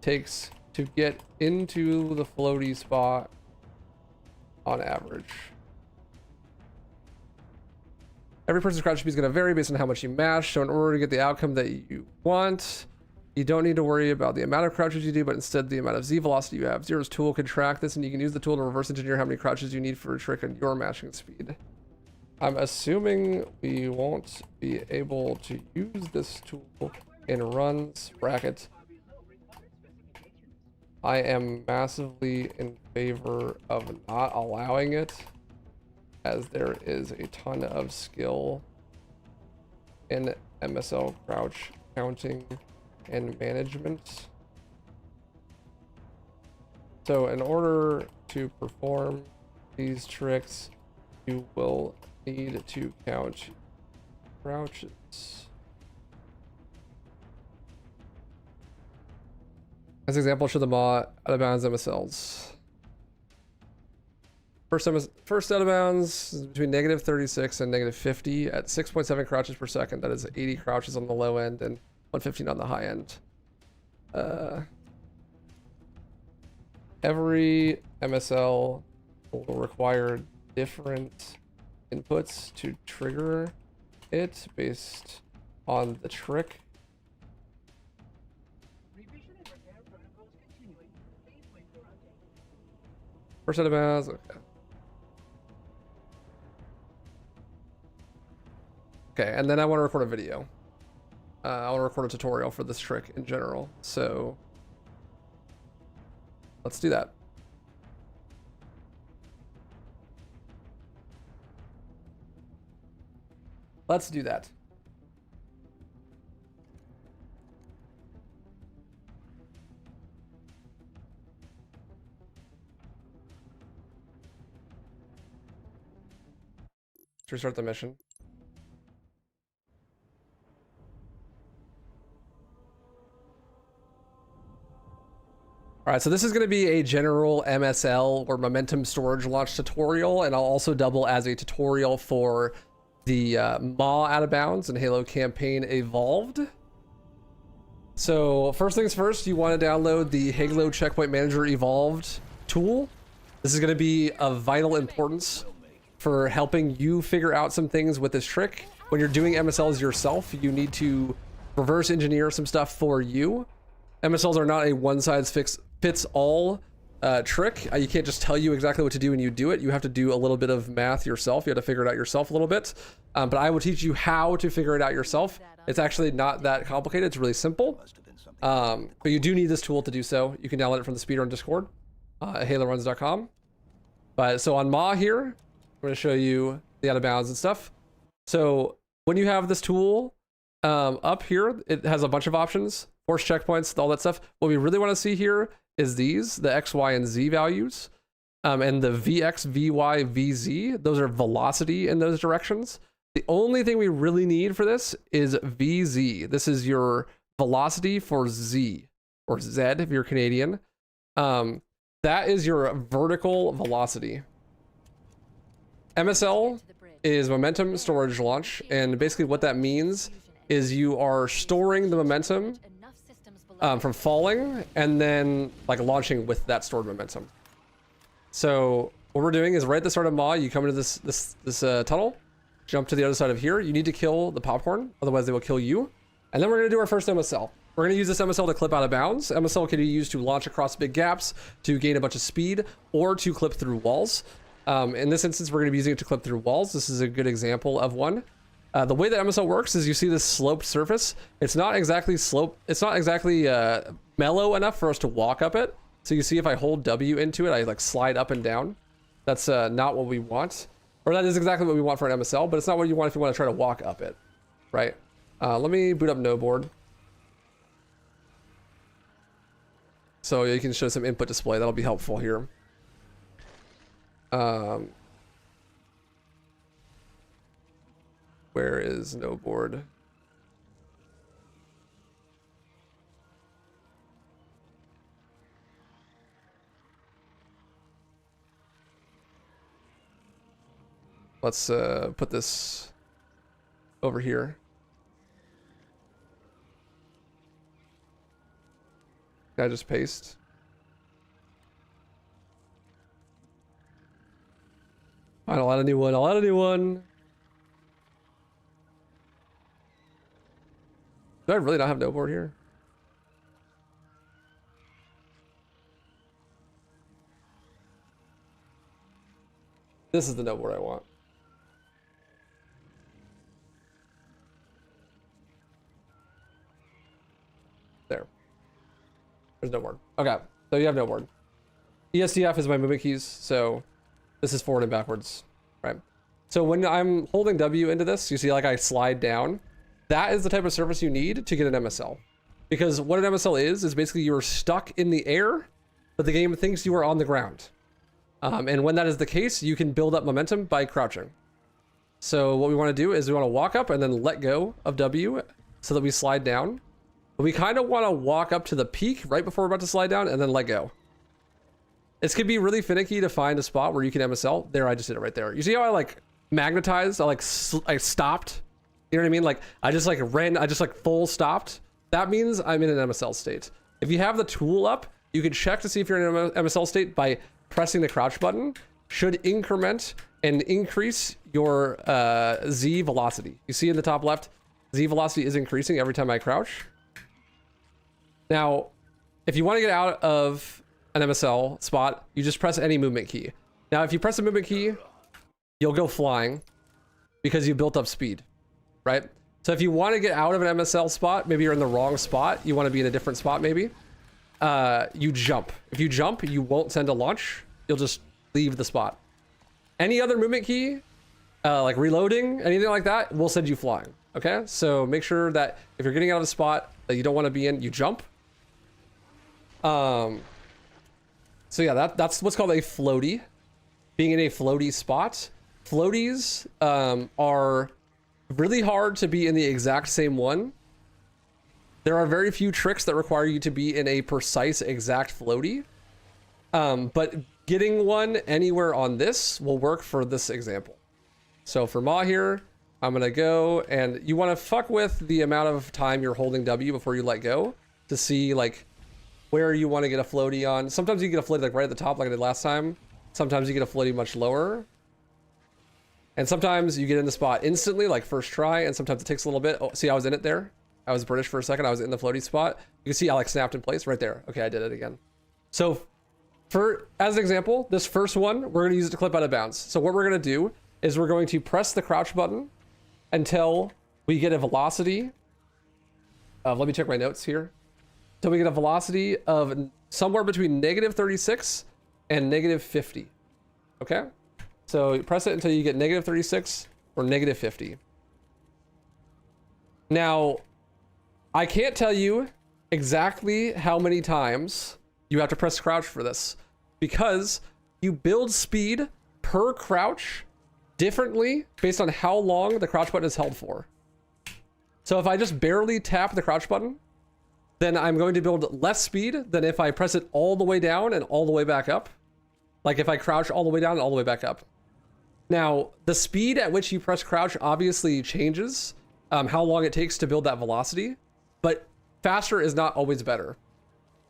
takes to get into the floaty spot on average. Every person's crouch speed is going to vary based on how much you mash, so in order to get the outcome that you want, you don't need to worry about the amount of crouches you do, but instead the amount of Z velocity you have. Zero's tool can track this, and you can use the tool to reverse engineer how many crouches you need for a trick on your mashing speed. I'm assuming we won't be able to use this tool in runs bracket. I am massively in favor of not allowing it, as there is a ton of skill in MSL crouch counting and management. So in order to perform these tricks, you will need to count crouches. As an example, show the Maw out of bounds MSLs. First out of bounds is between -36 and -50 at 6.7 crouches per second. That is 80 crouches on the low end and 115 on the high end. Every MSL will require different inputs to trigger it based on the trick. Revision and repair protocols continuing. Please wait for our First out of bounds. Okay. Okay, and then I want to record a video. I want to record a tutorial for this trick in general. So let's do that. Let's do that. Let's restart the mission. All right, so this is going to be a general MSL or momentum storage launch tutorial, and I'll also double as a tutorial for the Maw Out of Bounds and Halo Campaign Evolved. So first things first, you want to download the Halo Checkpoint Manager Evolved tool. This is going to be of vital importance for helping you figure out some things with this trick. When you're doing MSLs yourself, you need to reverse engineer some stuff for you. MSLs are not a one-size-fits-all trick. You can't just tell you exactly what to do and you do it. You have to do a little bit of math yourself. You have to figure it out yourself a little bit. But I will teach you how to figure it out yourself. It's actually not that complicated. It's really simple. But you do need this tool to do so. You can download it from the Speedrun Discord at haloruns.com. But so on Maw here, I'm going to show you the out of bounds and stuff. So when you have this tool up here, it has a bunch of options, force checkpoints, all that stuff. What we really want to see here is these, the X, Y, and Z values. And the VX, VY, VZ, those are velocity in those directions. The only thing we really need for this is VZ. This is your velocity for Z, or Z if you're Canadian. That is your vertical velocity. MSL is momentum storage launch, and basically what that means is you are storing the momentum from falling and then like launching with that stored momentum. So what we're doing is right at the start of Maw, you come into this tunnel, jump to the other side of here. You need to kill the popcorn, otherwise they will kill you. And then we're going to do our first MSL. We're going to use this MSL to clip out of bounds. MSL can be used to launch across big gaps, to gain a bunch of speed, or to clip through walls. In this instance, we're going to be using it to clip through walls. This is a good example of one. The way that MSL works is you see this sloped surface. It's not exactly mellow enough for us to walk up it. So you see if I hold W into it, I like slide up and down. That's not what we want. Or that is exactly what we want for an MSL, but it's not what you want if you want to try to walk up it, right? Let me boot up no board. So you can show some input display. That'll be helpful here. Where is no board? Let's put this over here. Can I just paste? Fine, I'll add a new one. I'll add a new one. Do I really not have no board here? This is the no board I want. There. There's no board. Okay, so you have no board. ESDF is my movement keys, so this is forward and backwards, right? So when I'm holding W into this, you see like I slide down. That is the type of surface you need to get an MSL. Because what an MSL is basically you're stuck in the air, but the game thinks you are on the ground. And when that is the case, you can build up momentum by crouching. So what we want to do is we want to walk up and then let go of W so that we slide down. But we kind of want to walk up to the peak right before we're about to slide down and then let go. This could be really finicky to find a spot where you can MSL. There, I just did it right there. You see how I like magnetized? I stopped. You know what I mean? Like I just like ran, I just like full stopped. That means I'm in an MSL state. If you have the tool up, you can check to see if you're in an MSL state by pressing the crouch button. Should increment and increase your Z velocity. You see in the top left, Z velocity is increasing every time I crouch. Now, if you want to get out of an MSL spot, you just press any movement key. Now, if you press a movement key, you'll go flying because you built up speed, right? So if you want to get out of an MSL spot, maybe you're in the wrong spot, you want to be in a different spot maybe, you jump. If you jump, you won't send a launch, you'll just leave the spot. Any other movement key, like reloading, anything like that, will send you flying, okay? So make sure that if you're getting out of a spot that you don't want to be in, you jump. So yeah, that's what's called a floaty. Being in a floaty spot. Floaties are really hard to be in the exact same one. There are very few tricks that require you to be in a precise exact floaty. But getting one anywhere on this will work for this example. So for Ma here, I'm gonna go, and you wanna fuck with the amount of time you're holding W before you let go to see like where you wanna get a floaty on. Sometimes you get a floaty like right at the top like I did last time. Sometimes you get a floaty much lower. And sometimes you get in the spot instantly, like first try, and sometimes it takes a little bit. Oh, see, I was in it there. I was British for a second. I was in the floaty spot. You can see I like snapped in place right there. Okay, I did it again. So as an example, this first one, we're gonna use it to clip out of bounds. So what we're gonna do is we're going to press the crouch button until we get a velocity of, let me check my notes here. Until we get a velocity of somewhere between -36 and -50, okay? So you press it until you get -36 or -50. Now, I can't tell you exactly how many times you have to press crouch for this because you build speed per crouch differently based on how long the crouch button is held for. So if I just barely tap the crouch button, then I'm going to build less speed than if I press it all the way down and all the way back up. Like if I crouch all the way down and all the way back up. Now, the speed at which you press crouch obviously changes how long it takes to build that velocity, but faster is not always better.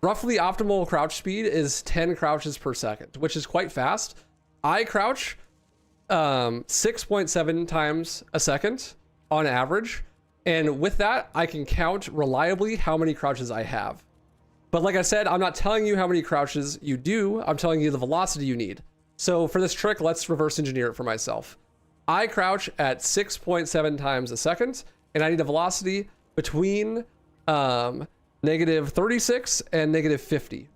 Roughly optimal crouch speed is 10 crouches per second, which is quite fast. I crouch 6.7 times a second on average. And with that, I can count reliably how many crouches I have. But like I said, I'm not telling you how many crouches you do. I'm telling you the velocity you need. So for this trick, let's reverse engineer it for myself. I crouch at 6.7 times a second, and I need a velocity between -36 and -50.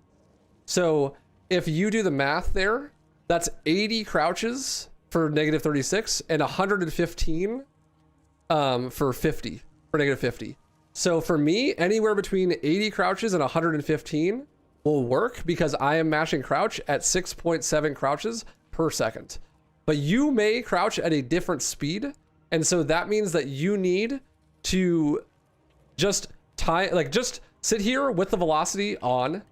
So if you do the math there, that's 80 crouches for -36 and 115 for 50, for -50. So for me, anywhere between 80 crouches and 115 will work because I am mashing crouch at 6.7 crouches per second. But you may crouch at a different speed. And so that means that you need to just just sit here with the velocity on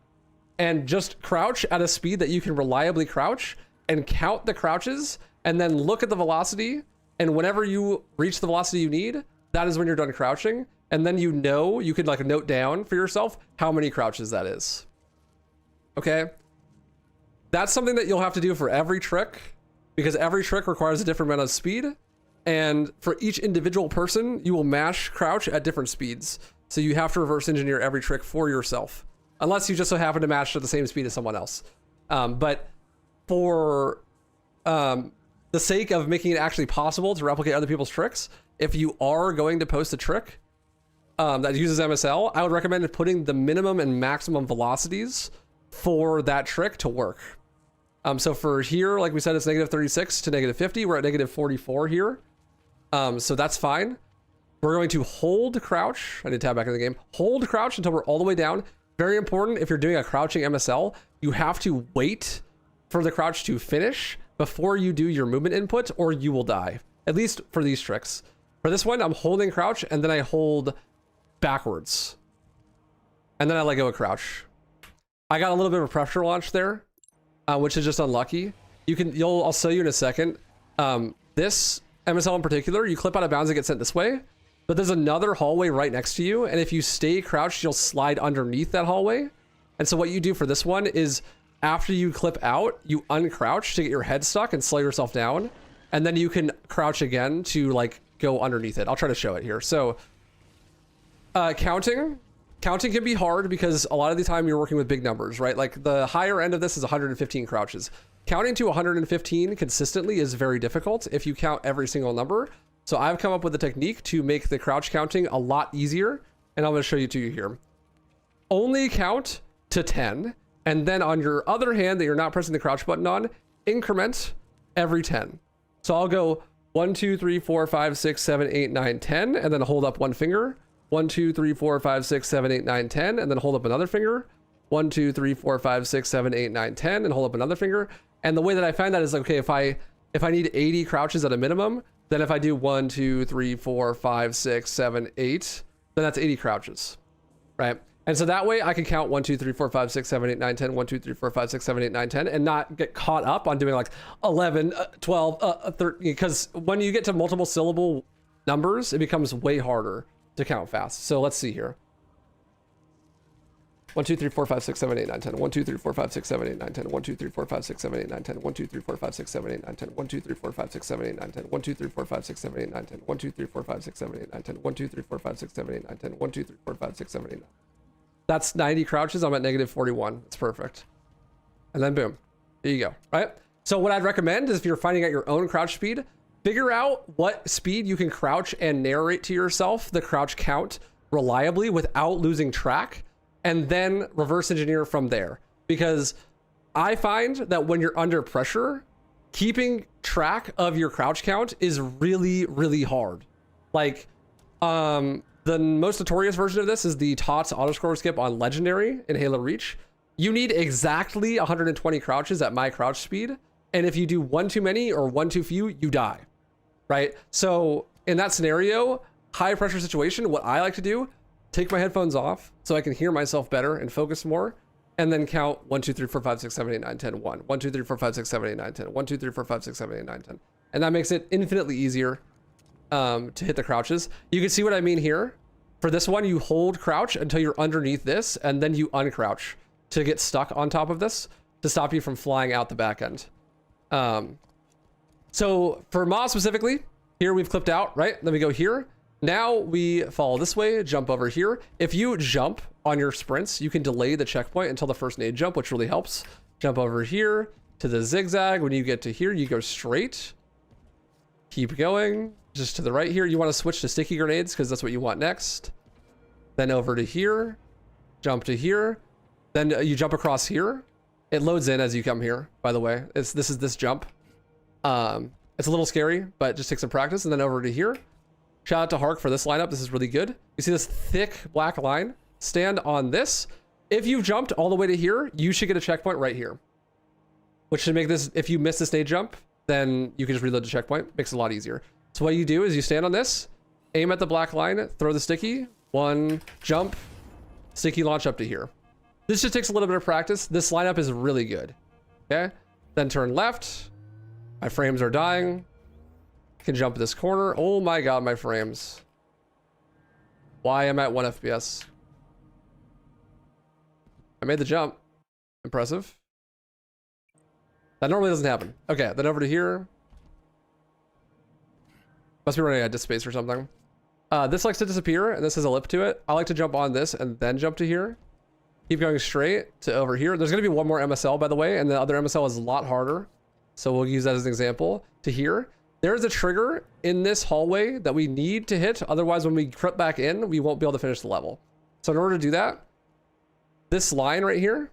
and just crouch at a speed that you can reliably crouch and count the crouches and then look at the velocity. And whenever you reach the velocity you need, that is when you're done crouching. And then you could like note down for yourself how many crouches that is. Okay? That's something that you'll have to do for every trick because every trick requires a different amount of speed. And for each individual person, you will mash crouch at different speeds. So you have to reverse engineer every trick for yourself, unless you just so happen to mash at the same speed as someone else. But for the sake of making it actually possible to replicate other people's tricks, if you are going to post a trick that uses MSL, I would recommend putting the minimum and maximum velocities for that trick to work. So for here, like we said, it's -36 to -50. We're at -44 here. So that's fine. We're going to hold crouch. I need to tab back in the game. Hold crouch until we're all the way down. Very important. If you're doing a crouching MSL, you have to wait for the crouch to finish before you do your movement input or you will die. At least for these tricks. For this one, I'm holding crouch and then I hold backwards. And then I let go of crouch. I got a little bit of a pressure launch there, which is just unlucky. I'll show you in a second. This MSL in particular, you clip out of bounds and get sent this way, but there's another hallway right next to you. And if you stay crouched, you'll slide underneath that hallway. And so what you do for this one is after you clip out, you uncrouch to get your head stuck and slow yourself down. And then you can crouch again to like go underneath it. I'll try to show it here. So counting counting can be hard because a lot of the time you're working with big numbers, right? Like the higher end of this is 115 crouches. Counting to 115 consistently is very difficult if you count every single number. So I've come up with a technique to make the crouch counting a lot easier, and I'm going to show you to you here. Only count to 10, and then on your other hand that you're not pressing the crouch button on, increment every 10. So I'll go 1, 2, 3, 4, 5, 6, 7, 8, 9, 10, and then hold up one finger. 1, 2, 3, 4, 5, 6, 7, 8, 9, 10, and then hold up another finger. 1, 2, 3, 4, 5, 6, 7, 8, 9, 10, and hold up another finger. And the way that I find that is, okay, if I need 80 crouches at a minimum, then if I do 1, 2, 3, 4, 5, 6, 7, 8, then that's 80 crouches, right? And so that way I can count 1, 2, 3, 4, 5, 6, 7, 8, 9, 10, 1, 2, 3, 4, 5, 6, 7, 8, 9, 10, and not get caught up on doing like 11, 12, 13, because when you get to multiple syllable numbers, it becomes way harder to count fast. So let's see here. 1, 2, 3, 4, 5, 6, 7, 8, 9, 10. 1, 2, 3, 4, 5, 6, 7, 8, 9, 10. 1, 2, 3, 4, 5, 6, 7, 8, 9, 10. 1, 2, 3, 4, 5, 6, 7, 8, 9, 10. 1, 2, 3, 4, 5, 6, 7, 8, 9, 10. 1, 2, 3, 4, 5, 6, 7, 8, 9, 10. 1, 2, 3, 4, 5, 6, 7, 8, 9, 10. 1, 2, 3, 4, 5, 6, 7, 8, 9, 10. 1, 2, 3, 4, 5, 6, 7, 8, 9. That's 90 crouches. I'm at negative 41. That's perfect. And then boom, there you go, right? So what I'd recommend is if you're finding out your own crouch speed, figure out what speed you can crouch and narrate to yourself the crouch count reliably without losing track, and then reverse engineer from there. Because I find that when you're under pressure, keeping track of your crouch count is really, really hard. Like, the most notorious version of this is the TOTS autoscore skip on Legendary in Halo Reach. You need exactly 120 crouches at my crouch speed. And if you do one too many or one too few, you die, right? So in that scenario, high pressure situation, what I like to do, take my headphones off so I can hear myself better and focus more, and then count 1, 2, 3, 4, 5, 6, 7, 8, 9, 10, 1. 1, 2, 3, 4, 5, 6, 7, 8, 9, 10. 1, 2, 3, 4, 5, 6, 7, 8, 9, 10. And that makes it infinitely easier to hit the crouches. You can see what I mean here. For this one, you hold crouch until you're underneath this, and then you uncrouch to get stuck on top of this to stop you from flying out the back end. So for Ma specifically, here we've clipped out, right? Then we go here. Now we follow this way, jump over here. If you jump on your sprints, you can delay the checkpoint until the first nade jump, which really helps. Jump over here to the zigzag. When you get to here, you go straight. Keep going. Just to the right here. You want to switch to sticky grenades because that's what you want next. Then over to here. Jump to here. Then you jump across here. It loads in as you come here, by the way. This is this jump. It's a little scary, but just take some practice. And then over to here. Shout out to Hark for this lineup. This is really good. You see this thick black line? Stand on this. If you've jumped all the way to here, you should get a checkpoint right here. Which should make this, if you miss this nade jump, then you can just reload the checkpoint. Makes it a lot easier. So what you do is you stand on this, aim at the black line, throw the sticky, one, jump, sticky launch up to here. This just takes a little bit of practice. This lineup is really good. Okay? Then turn left. My frames are dying. Can jump this corner. Oh my god, my frames. Why am I at 1 FPS? I made the jump. Impressive. That normally doesn't happen. Okay, then over to here. Must be running out of space or something. This likes to disappear, and this has a lip to it. I like to jump on this and then jump to here. Keep going straight to over here. There's going to be one more MSL, by the way, and the other MSL is a lot harder. So we'll use that as an example. To here. There's a trigger in this hallway that we need to hit. Otherwise, when we creep back in, we won't be able to finish the level. So in order to do that, this line right here,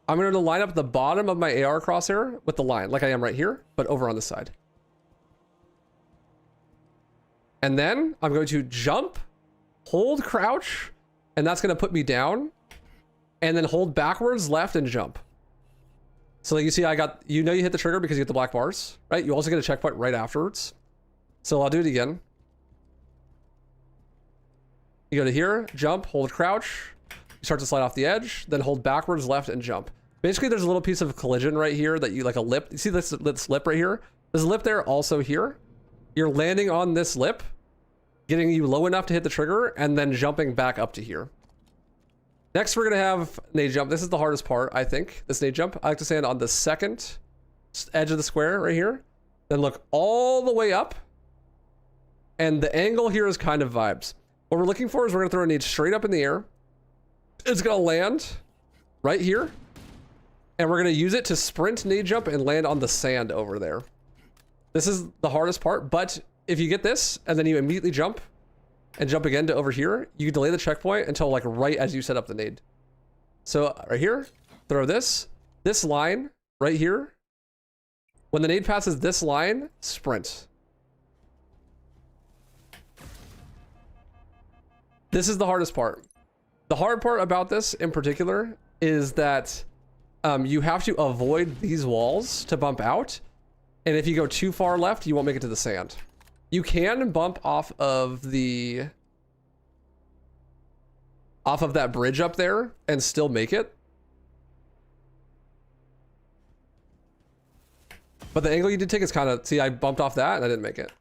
I'm going to line up the bottom of my AR crosshair with the line, like I am right here, but over on the side. And then I'm going to jump, hold crouch, and that's going to put me down, and then hold backwards, left, and jump. So like you see, you hit the trigger because you get the black bars, right? You also get a checkpoint right afterwards. So I'll do it again. You go to here, jump, hold crouch. You start to slide off the edge, then hold backwards, left, and jump. Basically, there's a little piece of collision right here that you like a lip. You see this lip right here? There's a lip there also here. You're landing on this lip, getting you low enough to hit the trigger, and then jumping back up to here. Next, we're going to have nade jump. This is the hardest part, I think, this nade jump. I like to stand on the second edge of the square right here. Then look all the way up. And the angle here is kind of vibes. What we're looking for is we're going to throw a nade straight up in the air. It's gonna land right here. And we're gonna use it to sprint, nade jump, and land on the sand over there. This is the hardest part, but if you get this, and then you immediately jump, and jump again to over here, you can delay the checkpoint until like right as you set up the nade. So right here, throw this line right here. When the nade passes this line, sprint. This is the hardest part. The hard part about this in particular is that you have to avoid these walls to bump out. And if you go too far left, you won't make it to the sand. You can bump off of that bridge up there and still make it. But the angle you did take is kind of, see, I bumped off that and I didn't make it.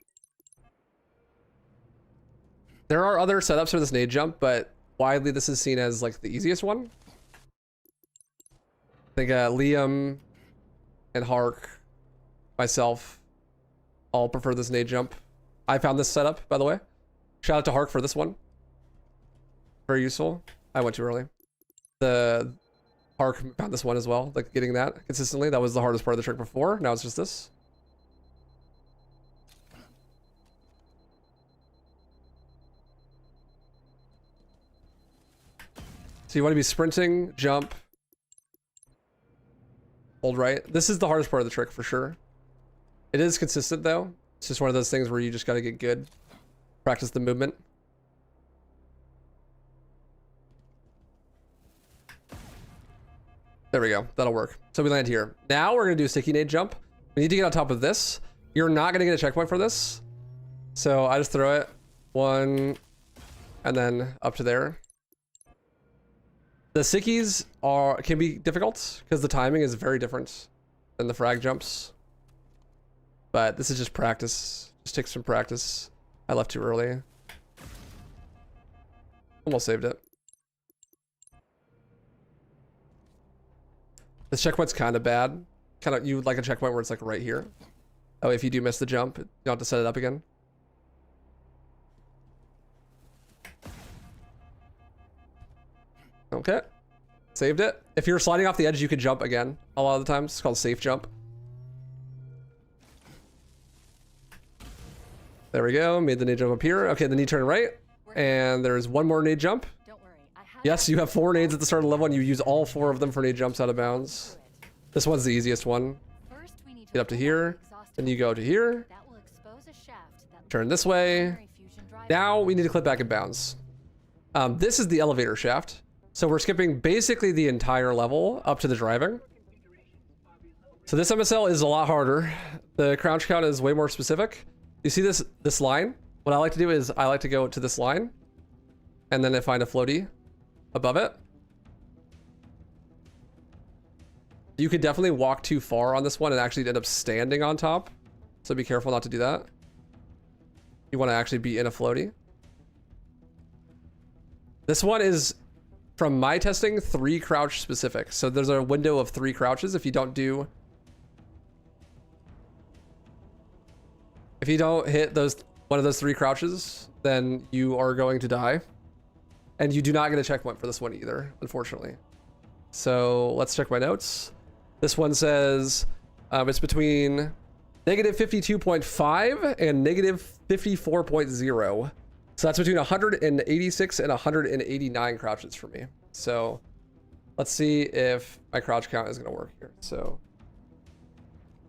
There are other setups for this nade jump, but widely this is seen as like the easiest one. I think Liam and Hark, myself, all prefer this nade jump. I found this setup, by the way. Shout out to Hark for this one. Very useful. I went too early. The Hark found this one as well, like getting that consistently. That was the hardest part of the trick before. Now it's just this. So you want to be sprinting, jump, hold right. This is the hardest part of the trick for sure. It is consistent though. It's just one of those things where you just got to get good. Practice the movement. There we go. That'll work. So we land here. Now we're going to do a sticky nade jump. We need to get on top of this. You're not going to get a checkpoint for this. So I just throw it. One. And then up to there. The sickies can be difficult because the timing is very different than the frag jumps. But this is just practice. Just take some practice. I left too early. Almost saved it. This checkpoint's kind of bad. You would like a checkpoint where it's like right here. Oh, if you do miss the jump, you don't have to set it up again. Okay. Saved it. If you're sliding off the edge, you could jump again. A lot of the times. It's called safe jump. There we go. Made the nade jump up here. Okay, the knee turn right. And there's one more nade jump. Yes, you have 4 nades at the start of the level and you use all 4 of them for nade jumps out of bounds. This one's the easiest one. Get up to here. Then you go to here. Turn this way. Now we need to clip back in bounds. This is the elevator shaft. So we're skipping basically the entire level up to the driving. So this MSL is a lot harder. The crouch count is way more specific. You see this line? What I like to do is I like to go to this line and then I find a floaty above it. You could definitely walk too far on this one and actually end up standing on top. So be careful not to do that. You want to actually be in a floaty. This one is, from my testing, 3 crouch specific. So there's a window of 3 crouches. If you don't hit one of those 3 crouches, then you are going to die. And you do not get a checkpoint for this one either, unfortunately. So let's check my notes. This one says it's between -52.5 and -54.0. So that's between 186 and 189 crouches for me. So let's see if my crouch count is going to work here. So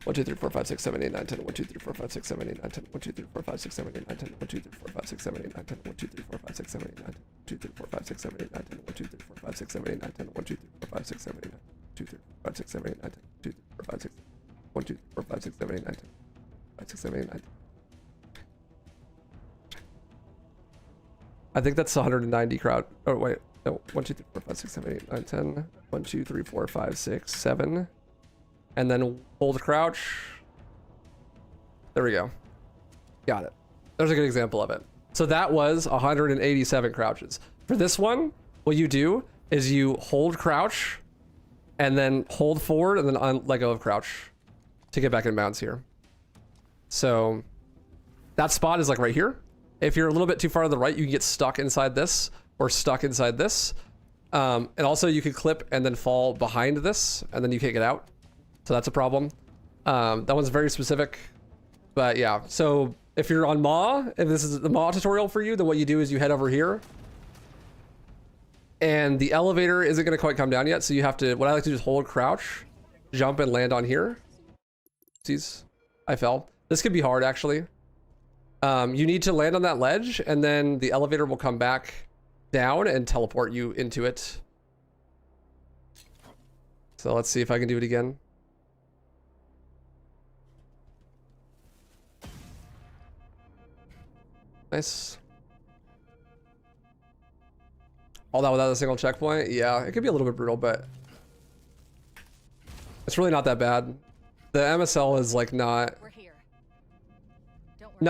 1, 2, 3, 4, 5, 6, 7, 8, 9, 10. 1, 2, 3, 4, 5, 6, 7, 8, 9, 10. 1, 2, 3, 4, 5, 6, 7, 8, 9, 10. 1, 2, 3, 4, 5, 6, 7, 8, 9, 10. 1, 2, 3, 4, 5, 6, 7, 8, 9, 10. 1, 2, 3, 4, 5, 6, 7, 8, 9, 10. 1, 2, 3, 4, 5, 6, 7, 8, 9, 10. 1, 2, 3, 4, 5, 6, 7, 8, 9, 10. 2, 3, 4, 5, 6, 7, 8, 9, 10. 2, 3, 4, 5, 6. 1, 2, 3, 4, 5, 6, 7, 8, 9, 10. 5, 6, 7, 8, 9, 10. I think that's 190 crowd. Oh wait, no. 1, 2, 3, 4, 5, 6, 7, 8, 9, 10. 1, 2, 3, 4, 5, 6, 7. And then hold crouch. There we go. Got it. There's a good example of it. So that was 187 crouches. For this one, what you do is you hold crouch and then hold forward and then let go of crouch to get back in bounds here. So that spot is like right here. If you're a little bit too far to the right, you can get stuck inside this or stuck inside this. And also you could clip and then fall behind this and then you can't get out. So that's a problem. That one's very specific, but yeah. So if you're on Maw, if this is the Maw tutorial for you, then what you do is you head over here and the elevator isn't going to quite come down yet. So you have to, what I like to do is hold crouch, jump and land on here. Sees, I fell. This could be hard actually. You need to land on that ledge and then the elevator will come back down and teleport you into it. So let's see if I can do it again. Nice. All that without a single checkpoint? Yeah, it could be a little bit brutal, but it's really not that bad. The MSL is like not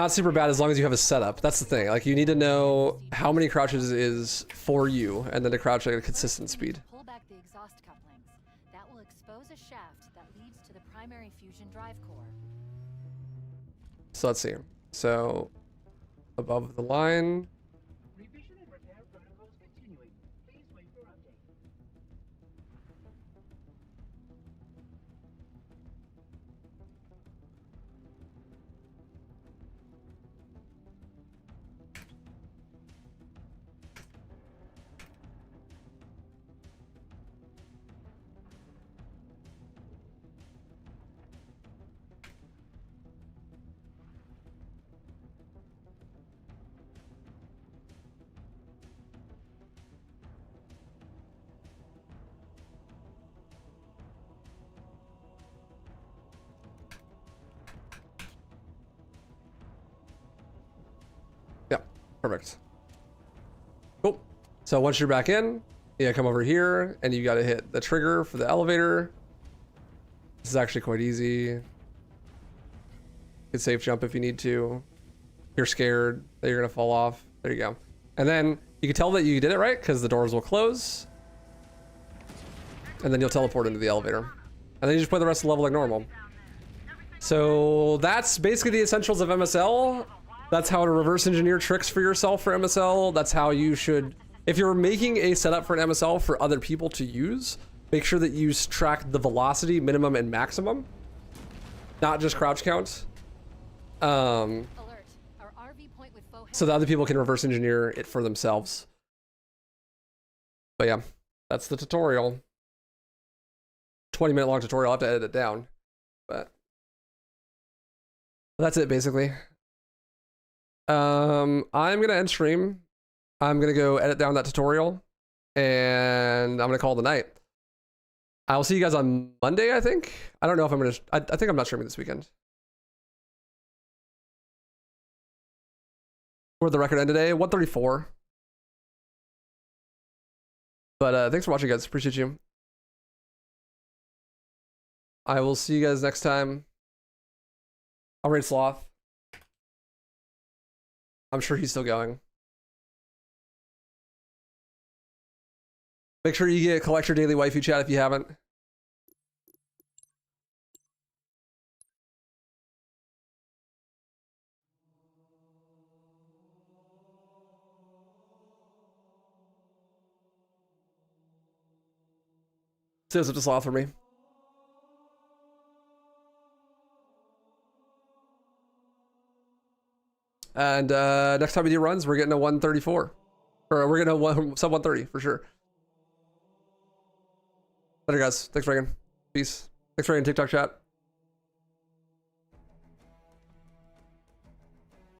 super bad as long as you have a setup. That's the thing. Like you need to know how many crouches is for you and then to crouch at a consistent speed. Pull back the exhaust couplings. That will expose a shaft that leads to the primary fusion drive core. So let's see. So above the line. Revision and repair protocols continuing. Please wait for update. Perfect. Cool. So once you're back in, you gotta come over here and you gotta hit the trigger for the elevator. This is actually quite easy. You can safe jump if you need to. If you're scared that you're gonna fall off. There you go. And then you can tell that you did it right because the doors will close. And then you'll teleport into the elevator. And then you just play the rest of the level like normal. So that's basically the essentials of MSL. That's how to reverse engineer tricks for yourself for MSL. That's how you should, if you're making a setup for an MSL for other people to use, make sure that you track the velocity, minimum and maximum, not just crouch count. So that other people can reverse engineer it for themselves. But yeah, that's the tutorial. 20-minute long tutorial. I'll have to edit it down, but that's it basically. I'm gonna end stream. I'm gonna go edit down that tutorial and I'm gonna call it a night. I'll see you guys on Monday, I think. I don't know if I'm gonna, I think I'm not streaming this weekend. Where'd the record end today? 134. But thanks for watching, guys. Appreciate you. I will see you guys next time. I'll raid Sloth. I'm sure he's still going. Make sure you collect your daily waifu chat if you haven't. Says it to Sloth for me. And next time we do runs, we're getting a 134. Or we're getting a sub 130 for sure. Later, guys. Thanks, Reagan. Peace. Thanks, Reagan. TikTok chat.